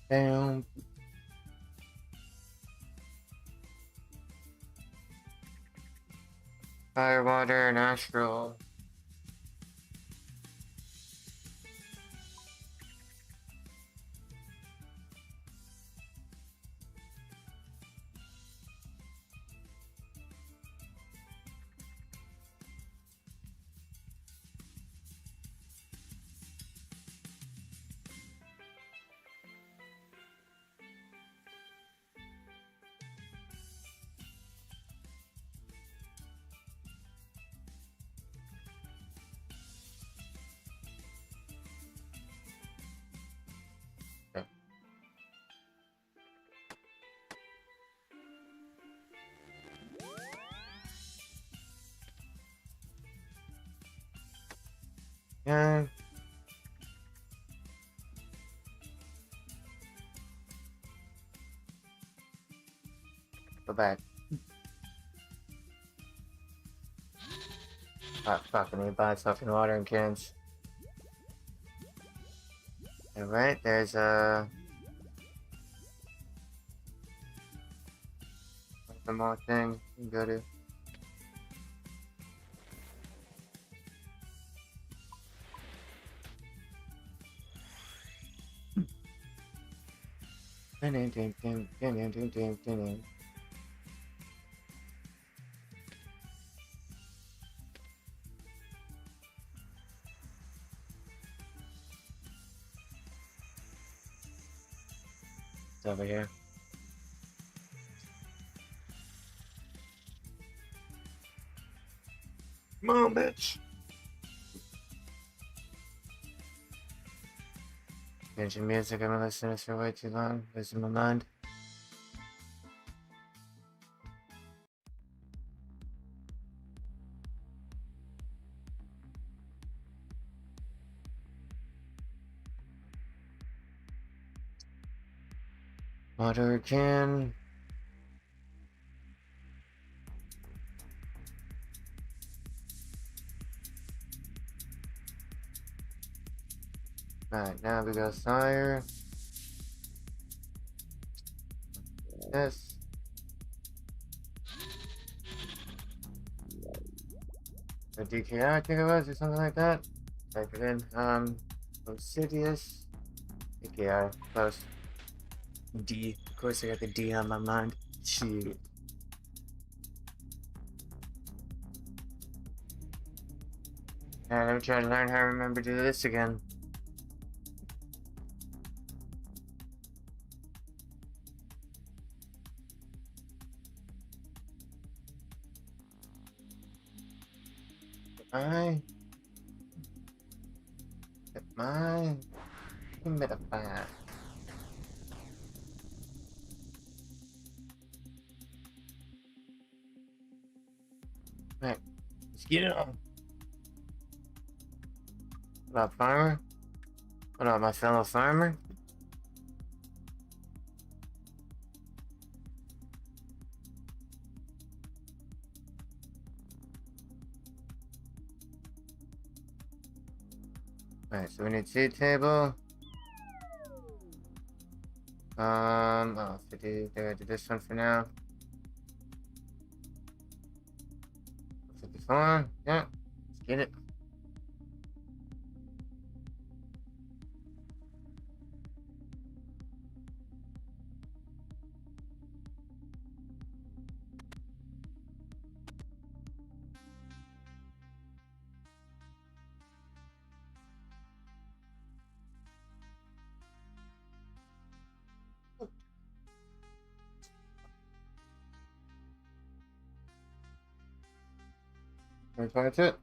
Damn. Fire, water, and astral. Yeah. Go back. Ah, fucking need buy fucking water and cans. Alright, there's one more thing you can go to. Ding, ding, ding, ding, ding, ding, ding, ding. It's over here. Come on, bitch. Mention music, I've been listening to this for way too long. Losing my mind. Water can. Alright, now we go fire. This. A DKI, I think it was, or something like that. Type it in. Obsidious. DKI, close. D. Of course, I got the D on my mind. Shit. Alright, let me try to learn how to remember to do this again. My humidifier. Right, let's get it on. What up, farmer? What up, my fellow farmer? Alright, so we need seed table. Oh, 50, they're gonna do this one for now. 54, yeah, let's get it. That's it.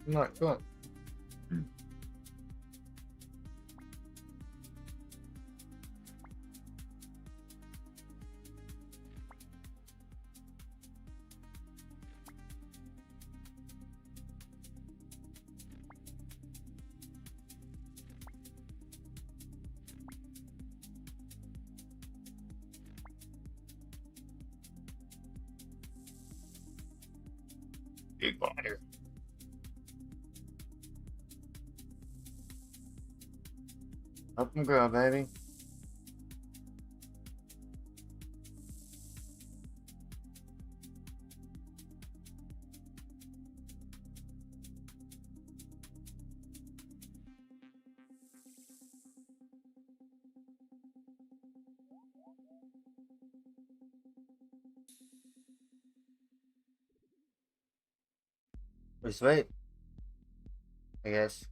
Right, go on. Big water. Help him grow, baby. Just wait, I guess.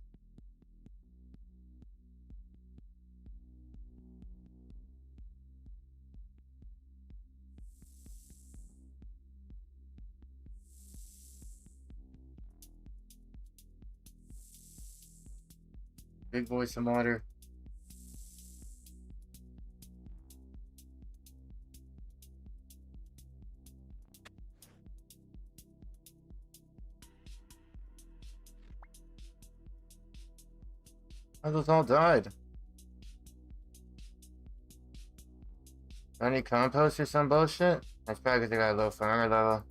Big boy some water. Oh, those all died. Any compost or some bullshit? That's probably because they got a low farmer level.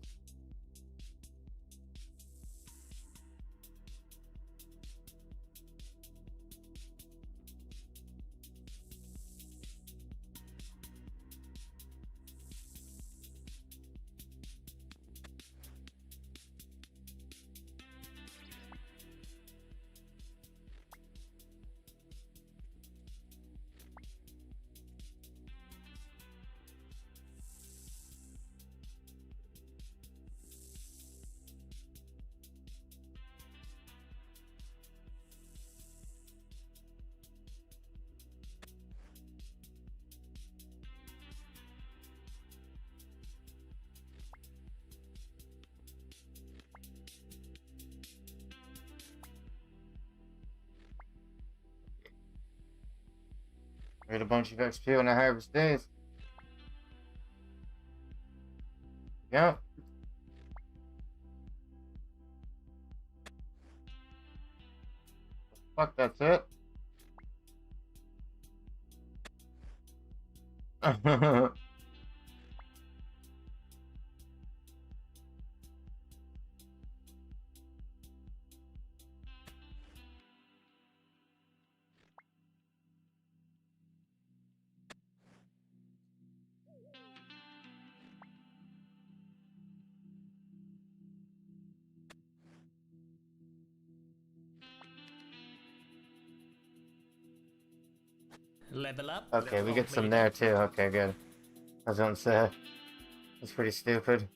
Made a bunch of XP on the harvest days. Yeah. Fuck, that's it. Level up. Okay, we get some there too. Okay, good. I was gonna say, that's pretty stupid.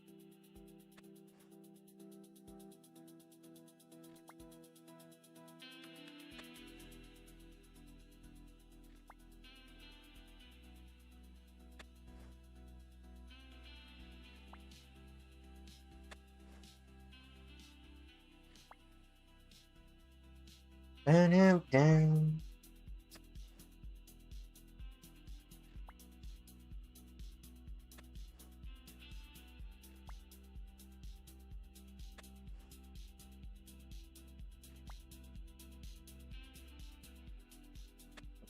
Down.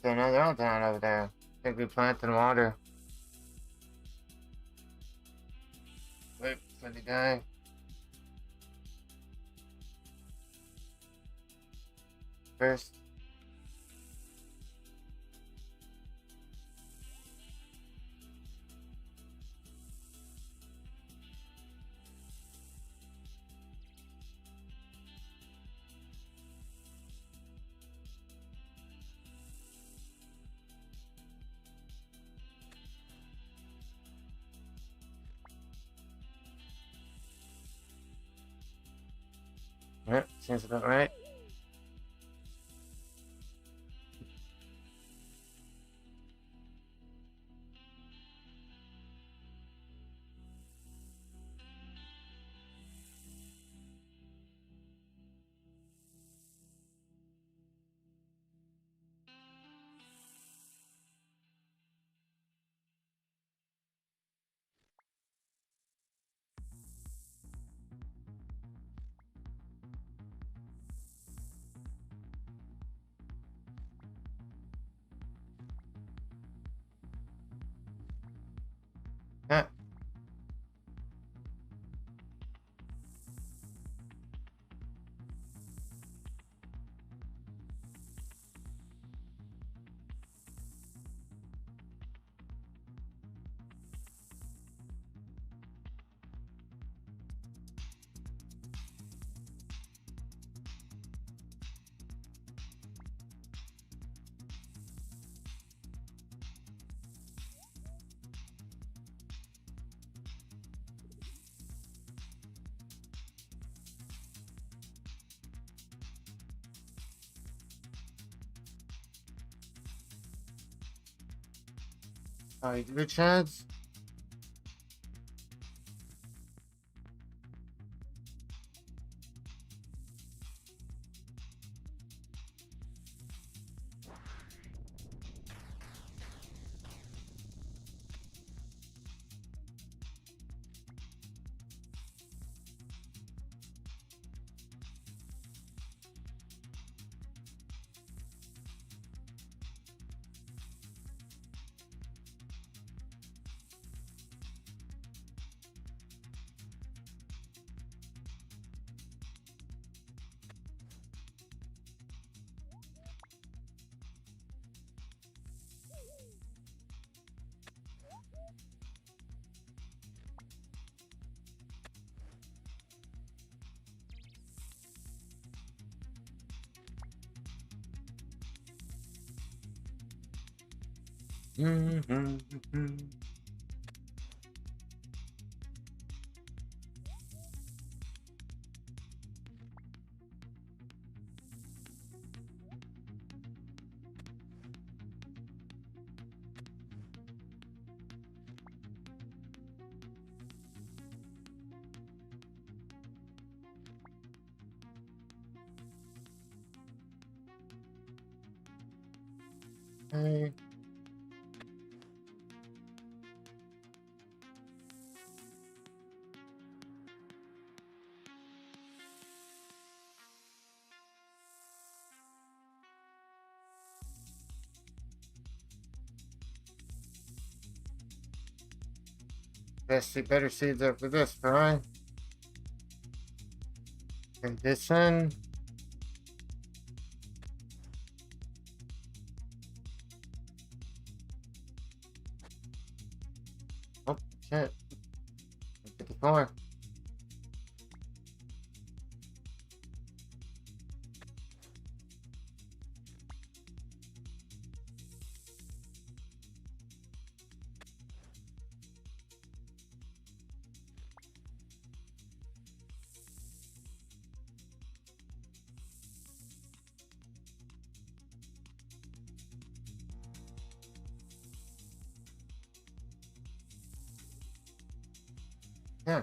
Okay, now they're all down over there. I think we planted water. Wait for the guy. First. Yep, seems about right. How you do, Chads? Hey. Best see better seeds after this, right? And this in. Oh, shit. 54. Yeah.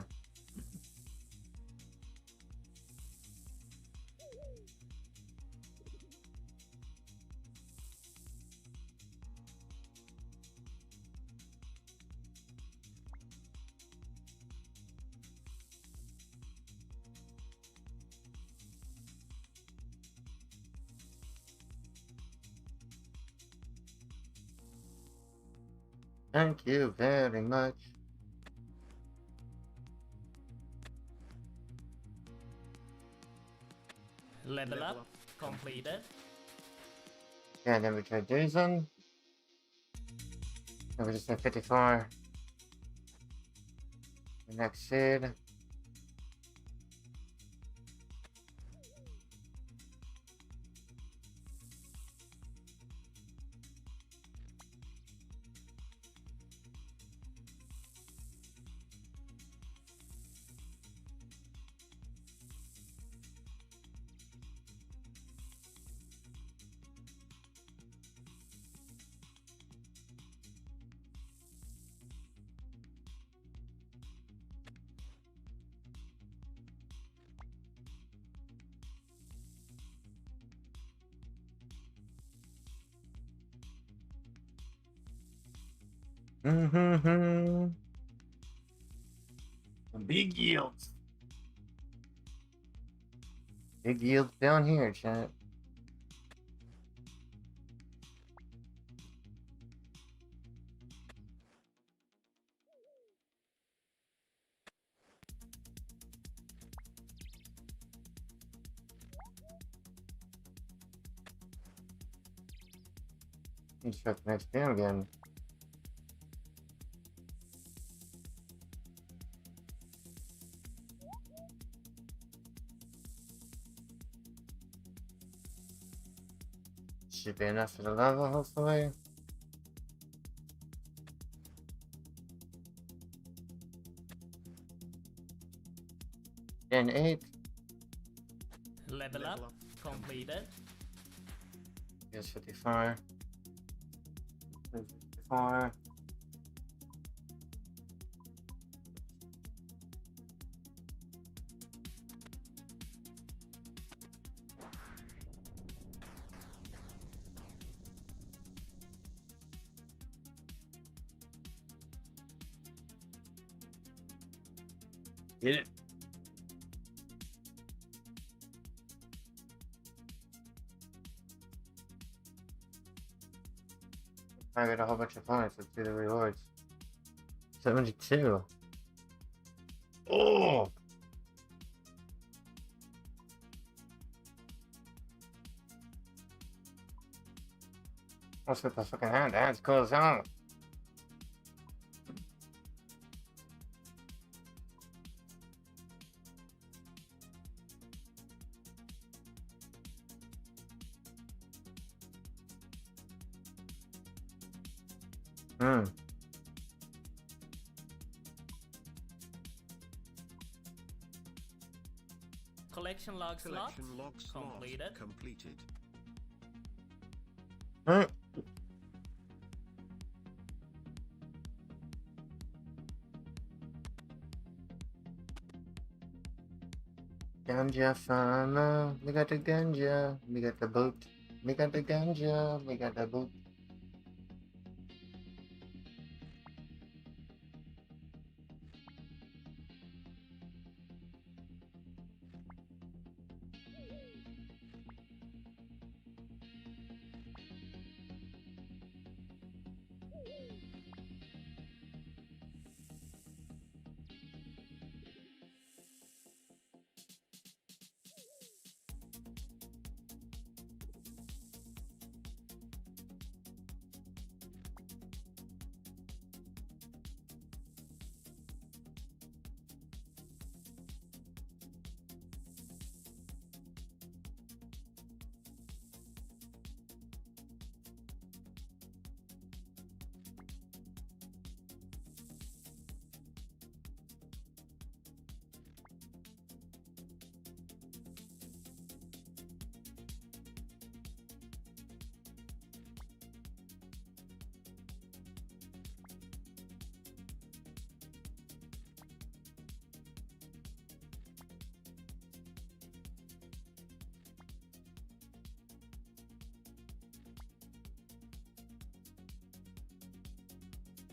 Thank you very much. Level up completed. Yeah, then we tried Jason. And we just did 54. The next seed. Big yields. Big yields down here, chat. Let's check the next game again. Should be enough for the level, hopefully. Then 8. Level up completed. Here's 54. 54. Get it. I got a whole bunch of points. Let's see the rewards. 72. Oh! Let's get the fucking hand. That's cool as hell. Collection log slot Collection log slot completed. completed. Ganja farmer, we got the ganja, we got the boot, we got the ganja, we got the boot.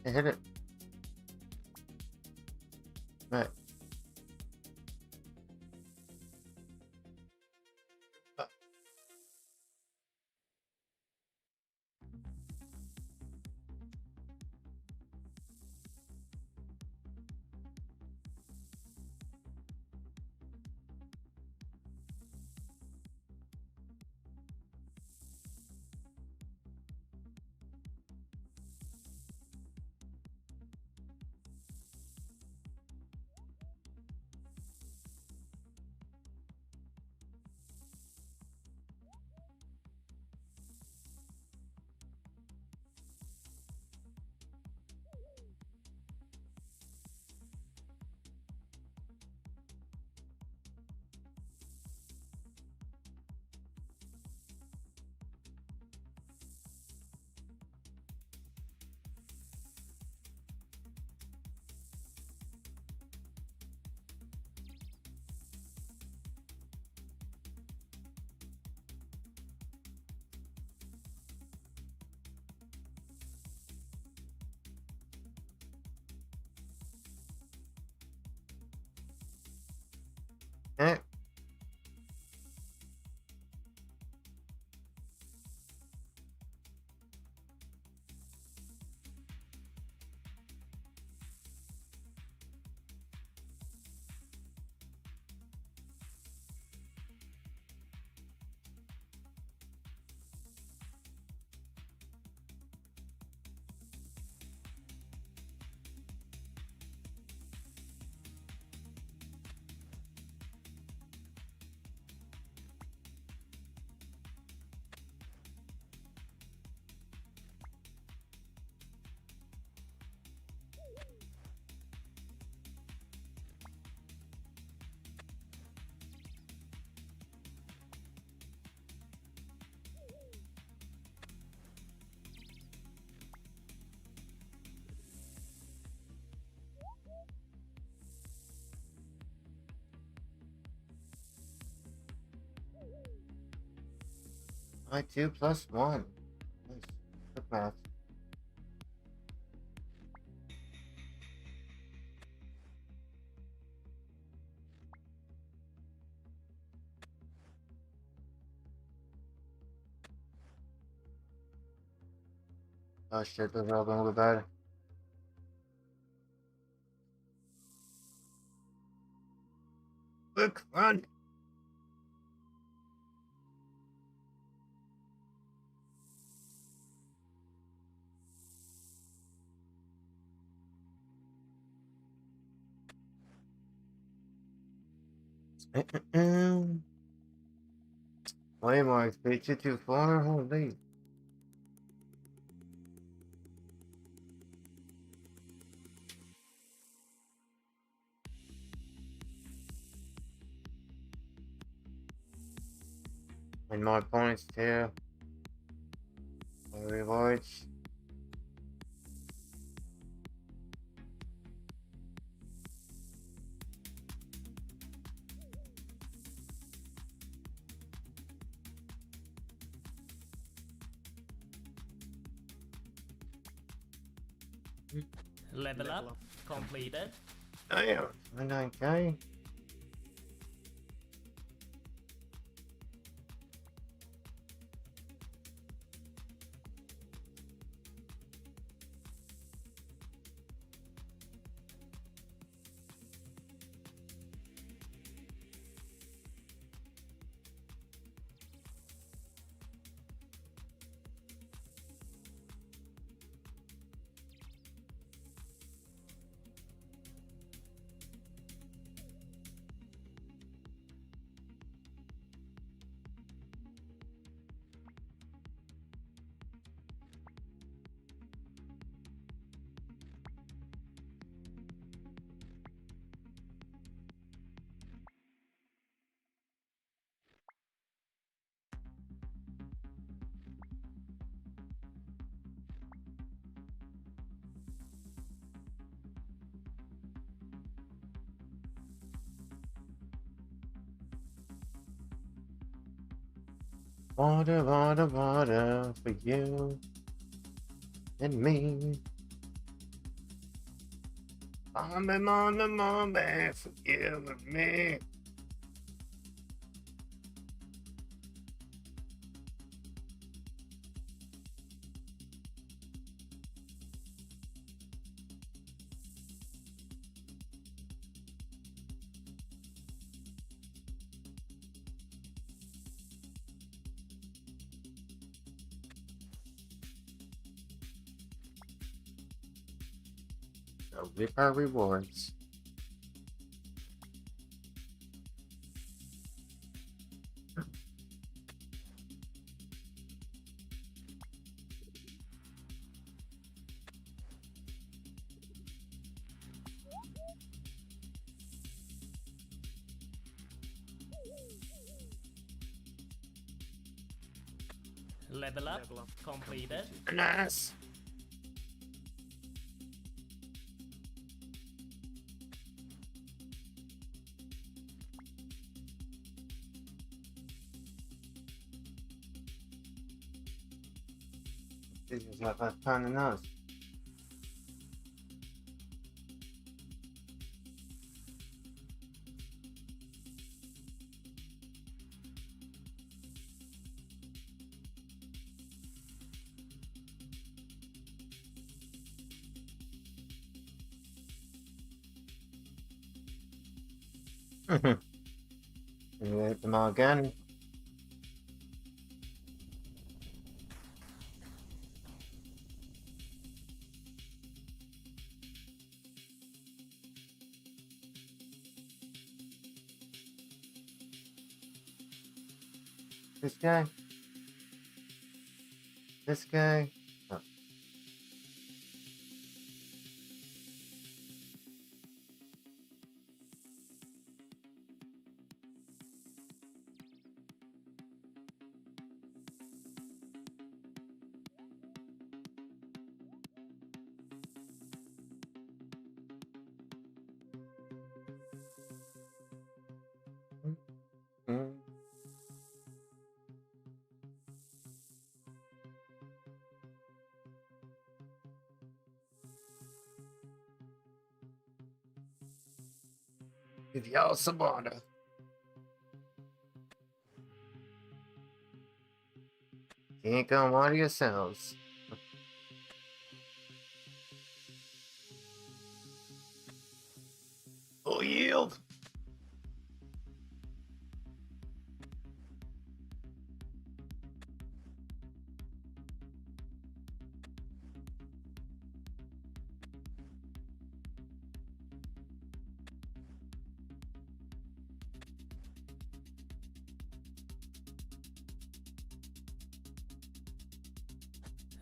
I hit it. Right. Eh. I 2 plus 1. Nice. Good math. Oh shit, those are all going to go bad. Look, run! Way more XP, 224, holy. And more points too. More rewards. Level up completed. Damn, 29K. Water, water, water for you and me. Mommy, for you and me. So rip our rewards. Level up completed. Nice. This is not less time than us. You hit them all again. This guy. This guy. Oh. Mm. Give y'all some water. You ain't gonna water yourselves. Full yield.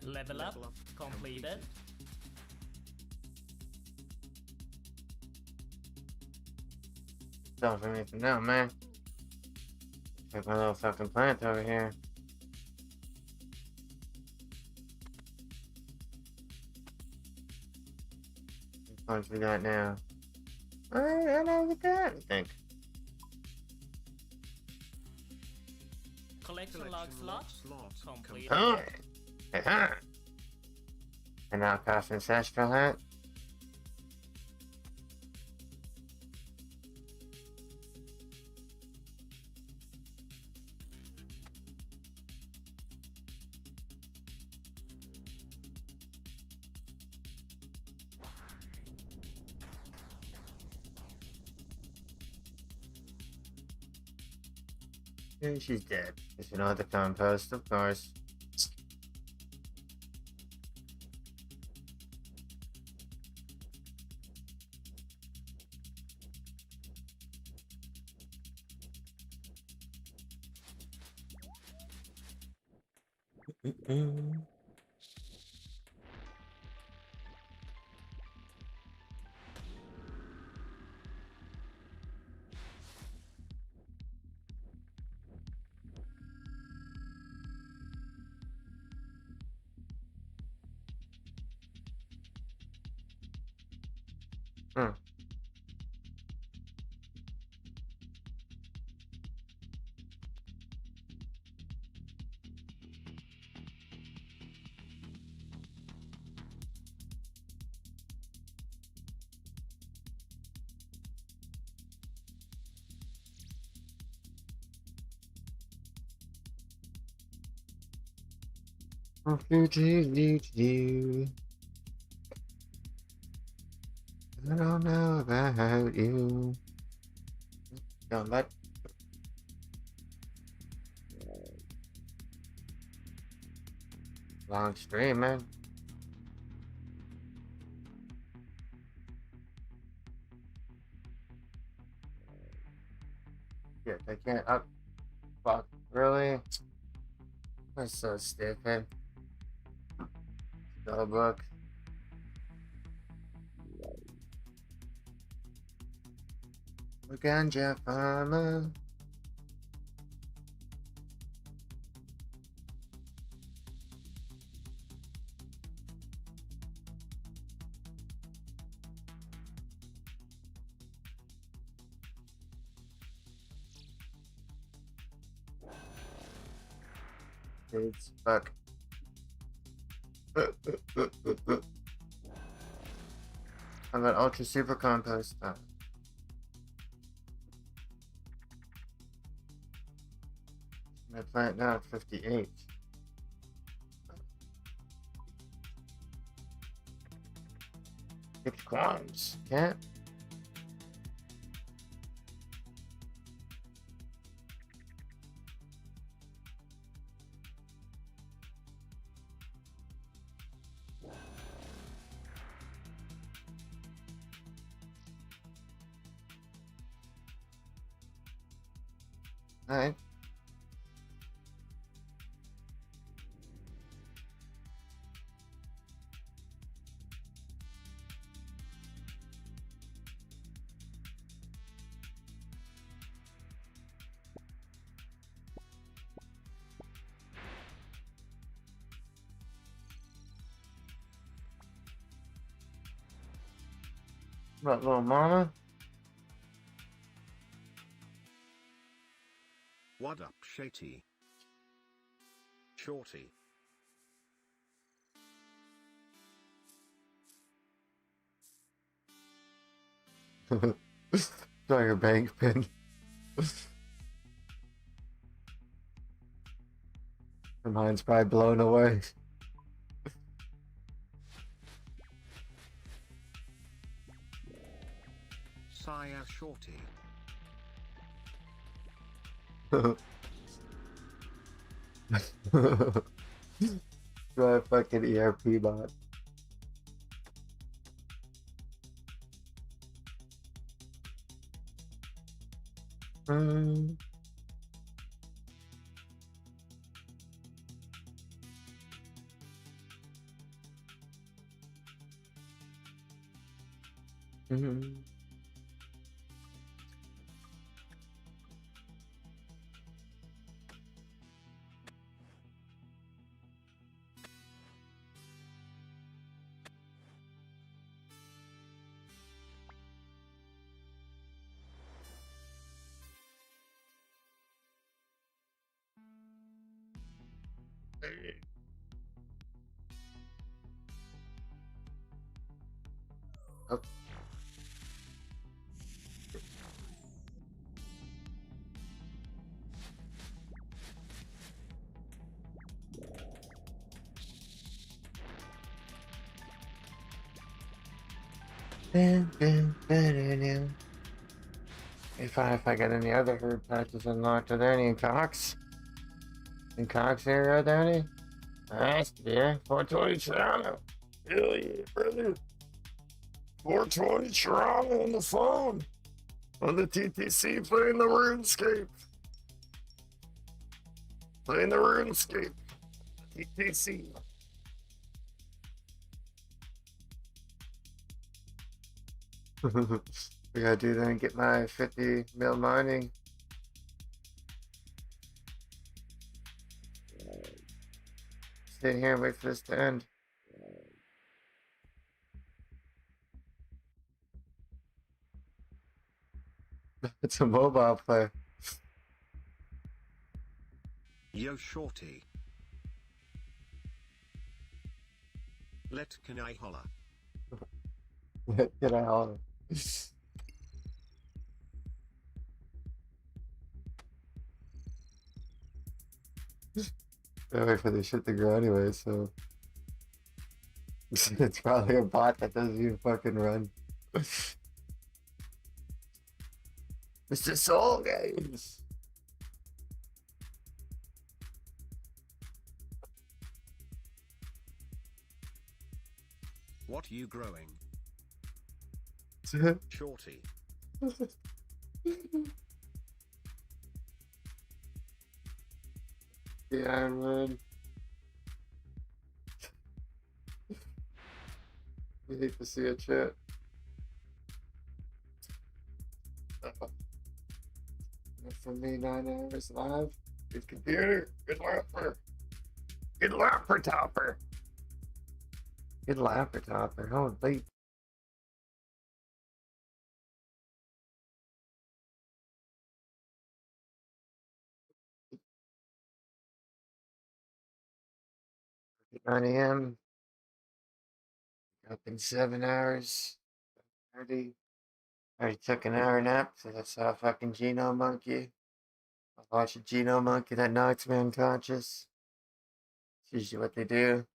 Level up completed. Don't for me for now, man. Take my little fucking plant over here. How much we got now? Alright, I know with that, I think. Collection log slot completed. Huh? Huh? And now cost ancestral hat. And she's dead. Because you know the compost, of course. Hmm. I don't know about you. Don't let. Long stream, man. Yeah, they can't up. Fuck, really? That's so stupid. Spellbook. Ganja farmer. It's fuck. I'm an ultra super compost. Oh. My plant now at 58. Six crimes. Can't. Alright. What, little mama? What up, Shady? Shorty. Try your bank pin. Her mind's probably blown away. Sire Shorty. Try fucking ERP bot. Oh. If I get any other herd patches unlocked, are there any in Cox? In Cox area, are there any? Nice, yeah. 420 Toronto. Hell yeah, brother. 420 Toronto on the phone. On the TTC playing the RuneScape. Playing the RuneScape. TTC. We gotta do that and get my 50 mil mining. Sit here and wait for this to end. It's a mobile player. Yo Shorty. Can I holla? Can I holler? I wait for this shit to grow anyway, so it's probably a bot that doesn't even fucking run. Mr. Soul Games. What you growing? Shorty. The Iron Man. You hate to see it, chat. For me, 9 hours live. Good computer. Good lapper. Good lapper topper. Good lapper topper. Holy. At 9 a.m. Up in 7 hours. 30. Already took an hour nap, so that's a fucking Geno Monkey. I watch a Geno Monkey that knocks me unconscious. It's usually what they do.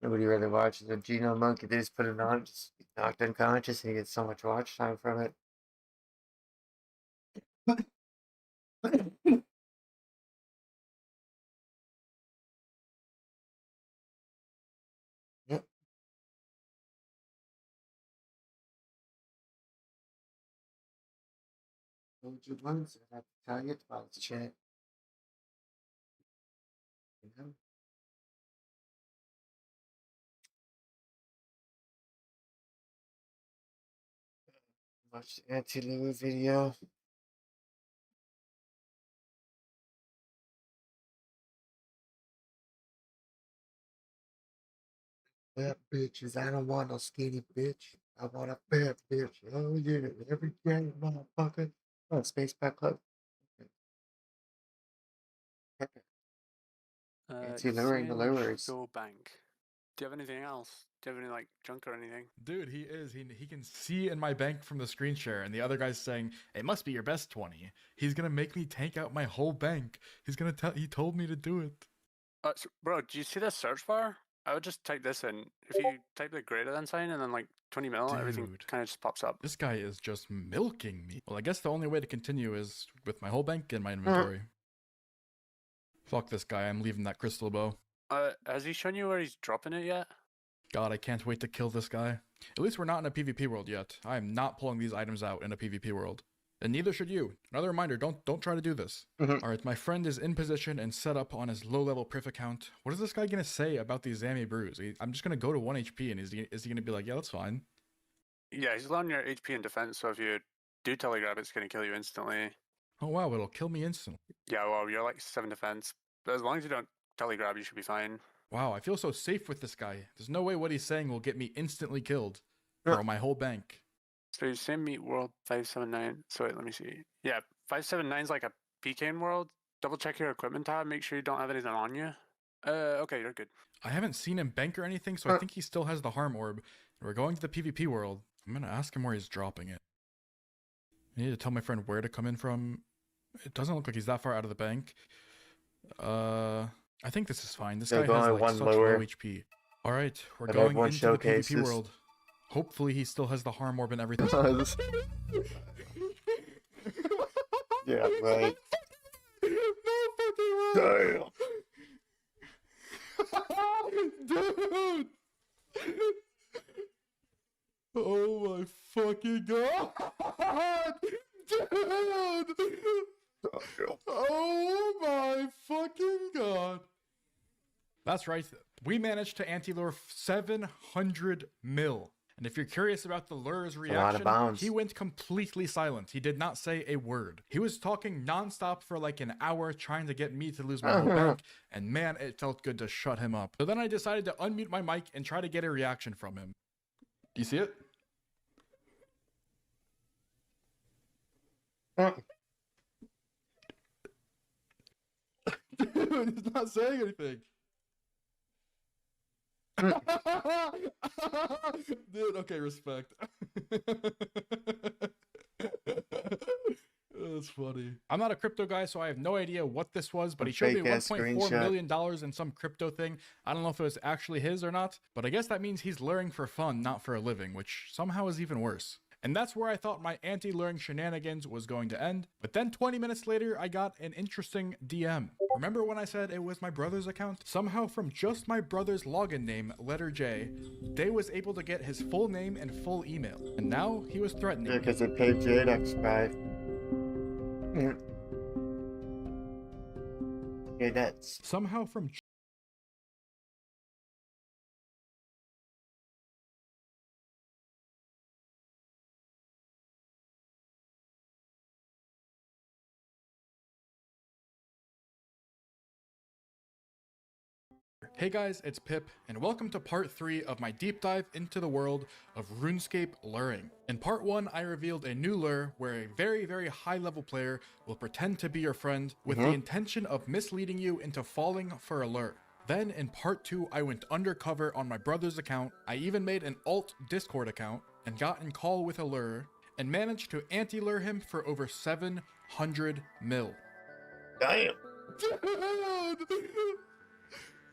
Nobody really watches a Geno Monkey. They just put it on, just get knocked unconscious, and you get so much watch time from it. Yep. Told you once, I have to tell you about the chat. You know? Watch the anti-Louis video. Fat bitches. I don't want no skinny bitch. I want a fat bitch. Oh yeah, every day, motherfucker. Oh, Space Pack Club. Anti-luring the lures. Shadowbanned. Do you have anything else? Do you have any like junk or anything? Dude, he is. He can see in my bank from the screen share, and the other guy's saying, it must be your best 20. He's gonna make me tank out my whole bank. He's gonna tell. He told me to do it. Bro, do you see this search bar? I would just type this in. If you type the greater than sign and then like 20 mil, everything Dude. kind of just pops up. This guy is just milking me. Well, I guess the only way to continue is with my whole bank in my inventory. Fuck this guy, I'm leaving that crystal bow. Has he shown you where he's dropping it yet? God, I can't wait to kill this guy. At least we're not in a PvP world yet. I am not pulling these items out in a PvP world. And neither should you. Another reminder, don't try to do this. Alright, my friend is in position and set up on his low-level priv account. What is this guy gonna say about these Zami brews? I'm just gonna go to 1 HP and is he gonna be like, yeah, that's fine? Yeah, he's low on your HP and defense, so if you do telegrab, it's going to kill you instantly. Oh wow, it'll kill me instantly. Yeah, well, you're like 7 defense. But as long as you don't telegrab, you should be fine. Wow, I feel so safe with this guy. There's no way what he's saying will get me instantly killed. Or my whole bank. So you same meet world 579. So wait, let me see. Yeah, 579 is like a PKN world. Double check your equipment tab. Make sure you don't have anything on you. Okay, you're good. I haven't seen him bank or anything, so I think he still has the harm orb. We're going to the PvP world. I'm gonna ask him where he's dropping it. I need to tell my friend where to come in from. It doesn't look like he's that far out of the bank. I think this is fine. This guy has like such low HP. Alright, we're going into the PvP world. Hopefully he still has the harm orb and everything. Yeah, right. Damn. Dude! Oh my fucking god! Dude! Oh my fucking god! That's right, we managed to anti-lure 700 mil. And if you're curious about the lure's reaction, he went completely silent. He did not say a word. He was talking nonstop for like an hour trying to get me to lose my whole bank, and man, it felt good to shut him up. So then I decided to unmute my mic and try to get a reaction from him. Do you see it? Dude, he's not saying anything. Dude, okay, respect. That's funny. I'm not a crypto guy, so I have no idea what this was, but he showed me $1.4 million in some crypto thing. I don't know if it was actually his or not, but I guess that means he's luring for fun, not for a living, which somehow is even worse. And that's where I thought my anti-luring shenanigans was going to end. But then 20 minutes later, I got an interesting DM. Remember when I said it was my brother's account? Somehow from just my brother's login name, letter J, Day was able to get his full name and full email. And now he was threatening me. Because it paid JDX by. Yeah, that's. Somehow from Hey guys, it's Pip, and welcome to part 3 of my deep dive into the world of RuneScape luring. In part 1, I revealed a new lure where a very, very high level player will pretend to be your friend with the intention of misleading you into falling for a lure. Then in part 2, I went undercover on my brother's account. I even made an alt Discord account and got in call with a lure and managed to anti-lure him for over 700 mil. Damn!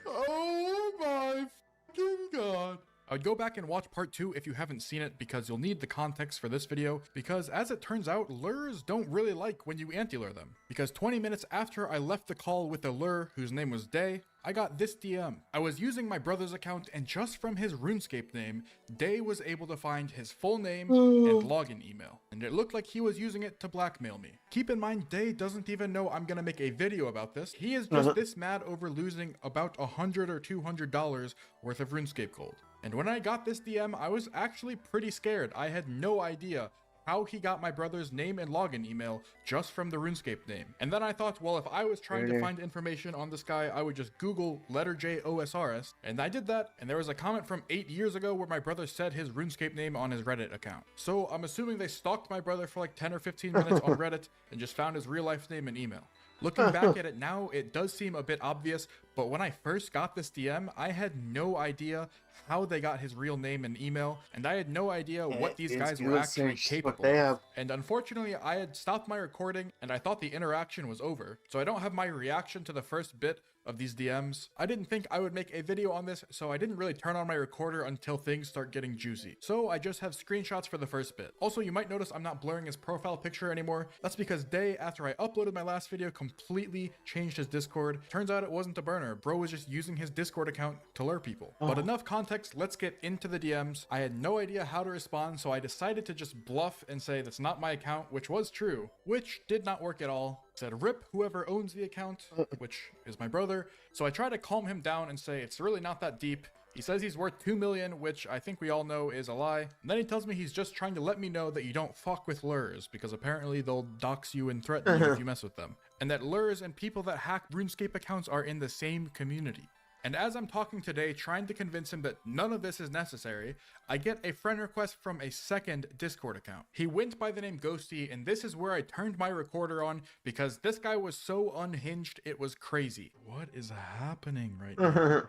Oh my fucking god. I would go back and watch part 2 if you haven't seen it because you'll need the context for this video, because as it turns out, lures don't really like when you anti-lure them. Because 20 minutes after I left the call with a lure whose name was Day, I got this DM. I was using my brother's account and just from his RuneScape name, Day was able to find his full name and login email. And it looked like he was using it to blackmail me. Keep in mind, Day doesn't even know I'm gonna make a video about this. He is just this mad over losing about $100 or $200 worth of RuneScape gold. And when I got this DM, I was actually pretty scared. I had no idea how he got my brother's name and login email just from the RuneScape name. And then I thought, well, if I was trying to find information on this guy, I would just Google letter J Osrs, and I did that, and there was a comment from 8 years ago where my brother said his RuneScape name on his Reddit account. So I'm assuming they stalked my brother for like 10 or 15 minutes on Reddit and just found his real life name and email. Looking back at it now, it does seem a bit obvious, but when I first got this DM, I had no idea how they got his real name and email, and I had no idea what these guys were actually capable of. And unfortunately, I had stopped my recording, and I thought the interaction was over, so I don't have my reaction to the first bit of these DMs. I didn't think I would make a video on this, so I didn't really turn on my recorder until things start getting juicy. So I just have screenshots for the first bit. Also, you might notice I'm not blurring his profile picture anymore. That's because day after I uploaded my last video completely changed his Discord. Turns out it wasn't a burner. Bro was just using his Discord account to lure people. But enough context, let's get into the DMs. I had no idea how to respond, so I decided to just bluff and say that's not my account, which was true, which did not work at all. Said rip whoever owns the account, which is my brother. So I tried to calm him down and say it's really not that deep. He says he's worth 2 million, which I think we all know is a lie. And then he tells me he's just trying to let me know that you don't fuck with lures, because apparently they'll dox you and threaten you if you mess with them. And that lures and people that hack RuneScape accounts are in the same community. And as I'm talking today, trying to convince him that none of this is necessary, I get a friend request from a second Discord account. He went by the name Ghosty, and this is where I turned my recorder on because this guy was so unhinged, it was crazy. What is happening right now?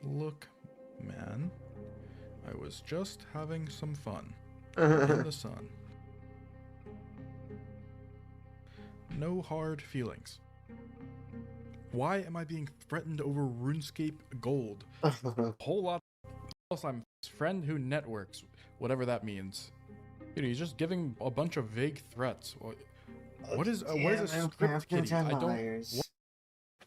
Look, man, I was just having some fun in the sun. No hard feelings. Why am I being threatened over RuneScape gold? Whole lot else. I'm his friend who networks, whatever that means. Dude, he's just giving a bunch of vague threats. What is a script kitty? I don't.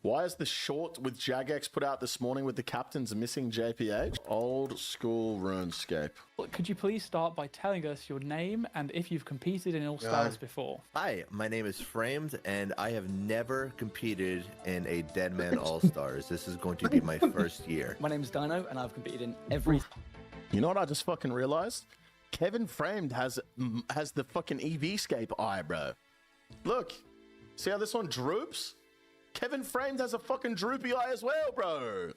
Why is the short with Jagex put out this morning with the captain's missing JPH? Old school RuneScape. Could you please start by telling us your name and if you've competed in All Stars before? Hi, my name is Framed, and I have never competed in a Deadman All Stars. This is going to be my first year. My name is Dino, and I've competed in every... You know what I just fucking realized? Kevin Framed has the fucking EVscape eye, bro. Look, see how this one droops? Kevin Framed has a fucking droopy eye as well, bro.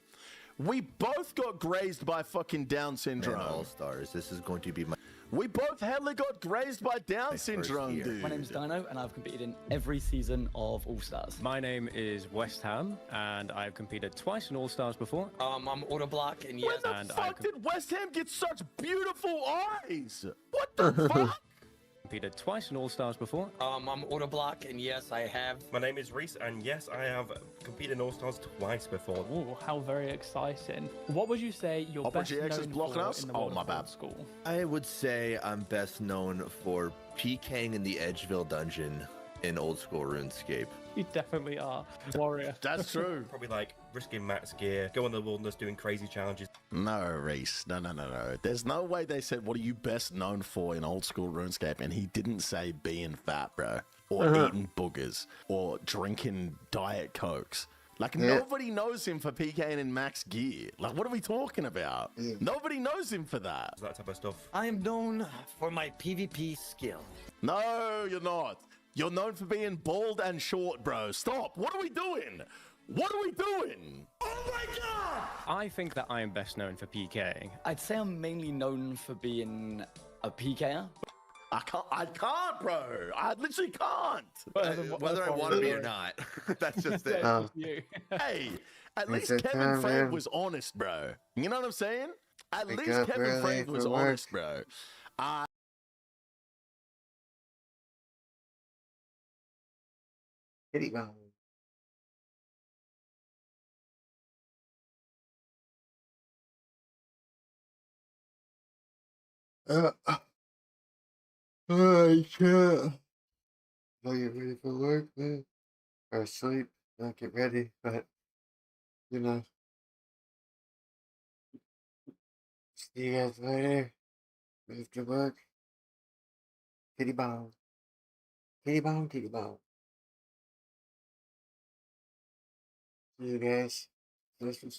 We both got grazed by fucking Down syndrome. All Stars. This is going to be my... We both hella got grazed by Down syndrome, dude. My name is Dino, and I've competed in every season of All Stars. My name is West Ham, and I've competed twice in All Stars before. I'm Autoblock, and yes... When the fuck did West Ham get such beautiful eyes? What the fuck? Competed twice in All Stars before. I'm Autoblock, and yes, I have. My name is Reese, and yes, I have competed in All Stars twice before. Ooh, how very exciting! What would you say you're best known for in the world of old school? I would say I'm best known for PKing in the Edgeville dungeon in old school RuneScape. You definitely are. Warrior. That's true. Probably like risking max gear, go in the wilderness doing crazy challenges. No, Reese. No. There's no way they said, what are you best known for in old school RuneScape? And he didn't say being fat, bro. Or eating boogers. Or drinking Diet Cokes. Like, nobody knows him for PKing in max gear. Like, what are we talking about? Nobody knows him for that. That type of stuff. I am known for my PvP skill. No, you're not. You're known for being bald and short, bro. Stop. What are we doing? What are we doing? Oh my god! I think that I am best known for PKing. I'd say I'm mainly known for being a PKer. I can't, bro. I literally can't. Whether I want to be or not. That's just it. Hey, at least Kevin Framed was honest, bro. You know what I'm saying? At least Kevin Framed was honest, bro. Kitty bone. I can't. I'll get ready for work, man. Or sleep. I'll get ready, but, you know. See you guys later. Move to work. Kitty bone. Kitty bone, kitty bone. See you guys. This is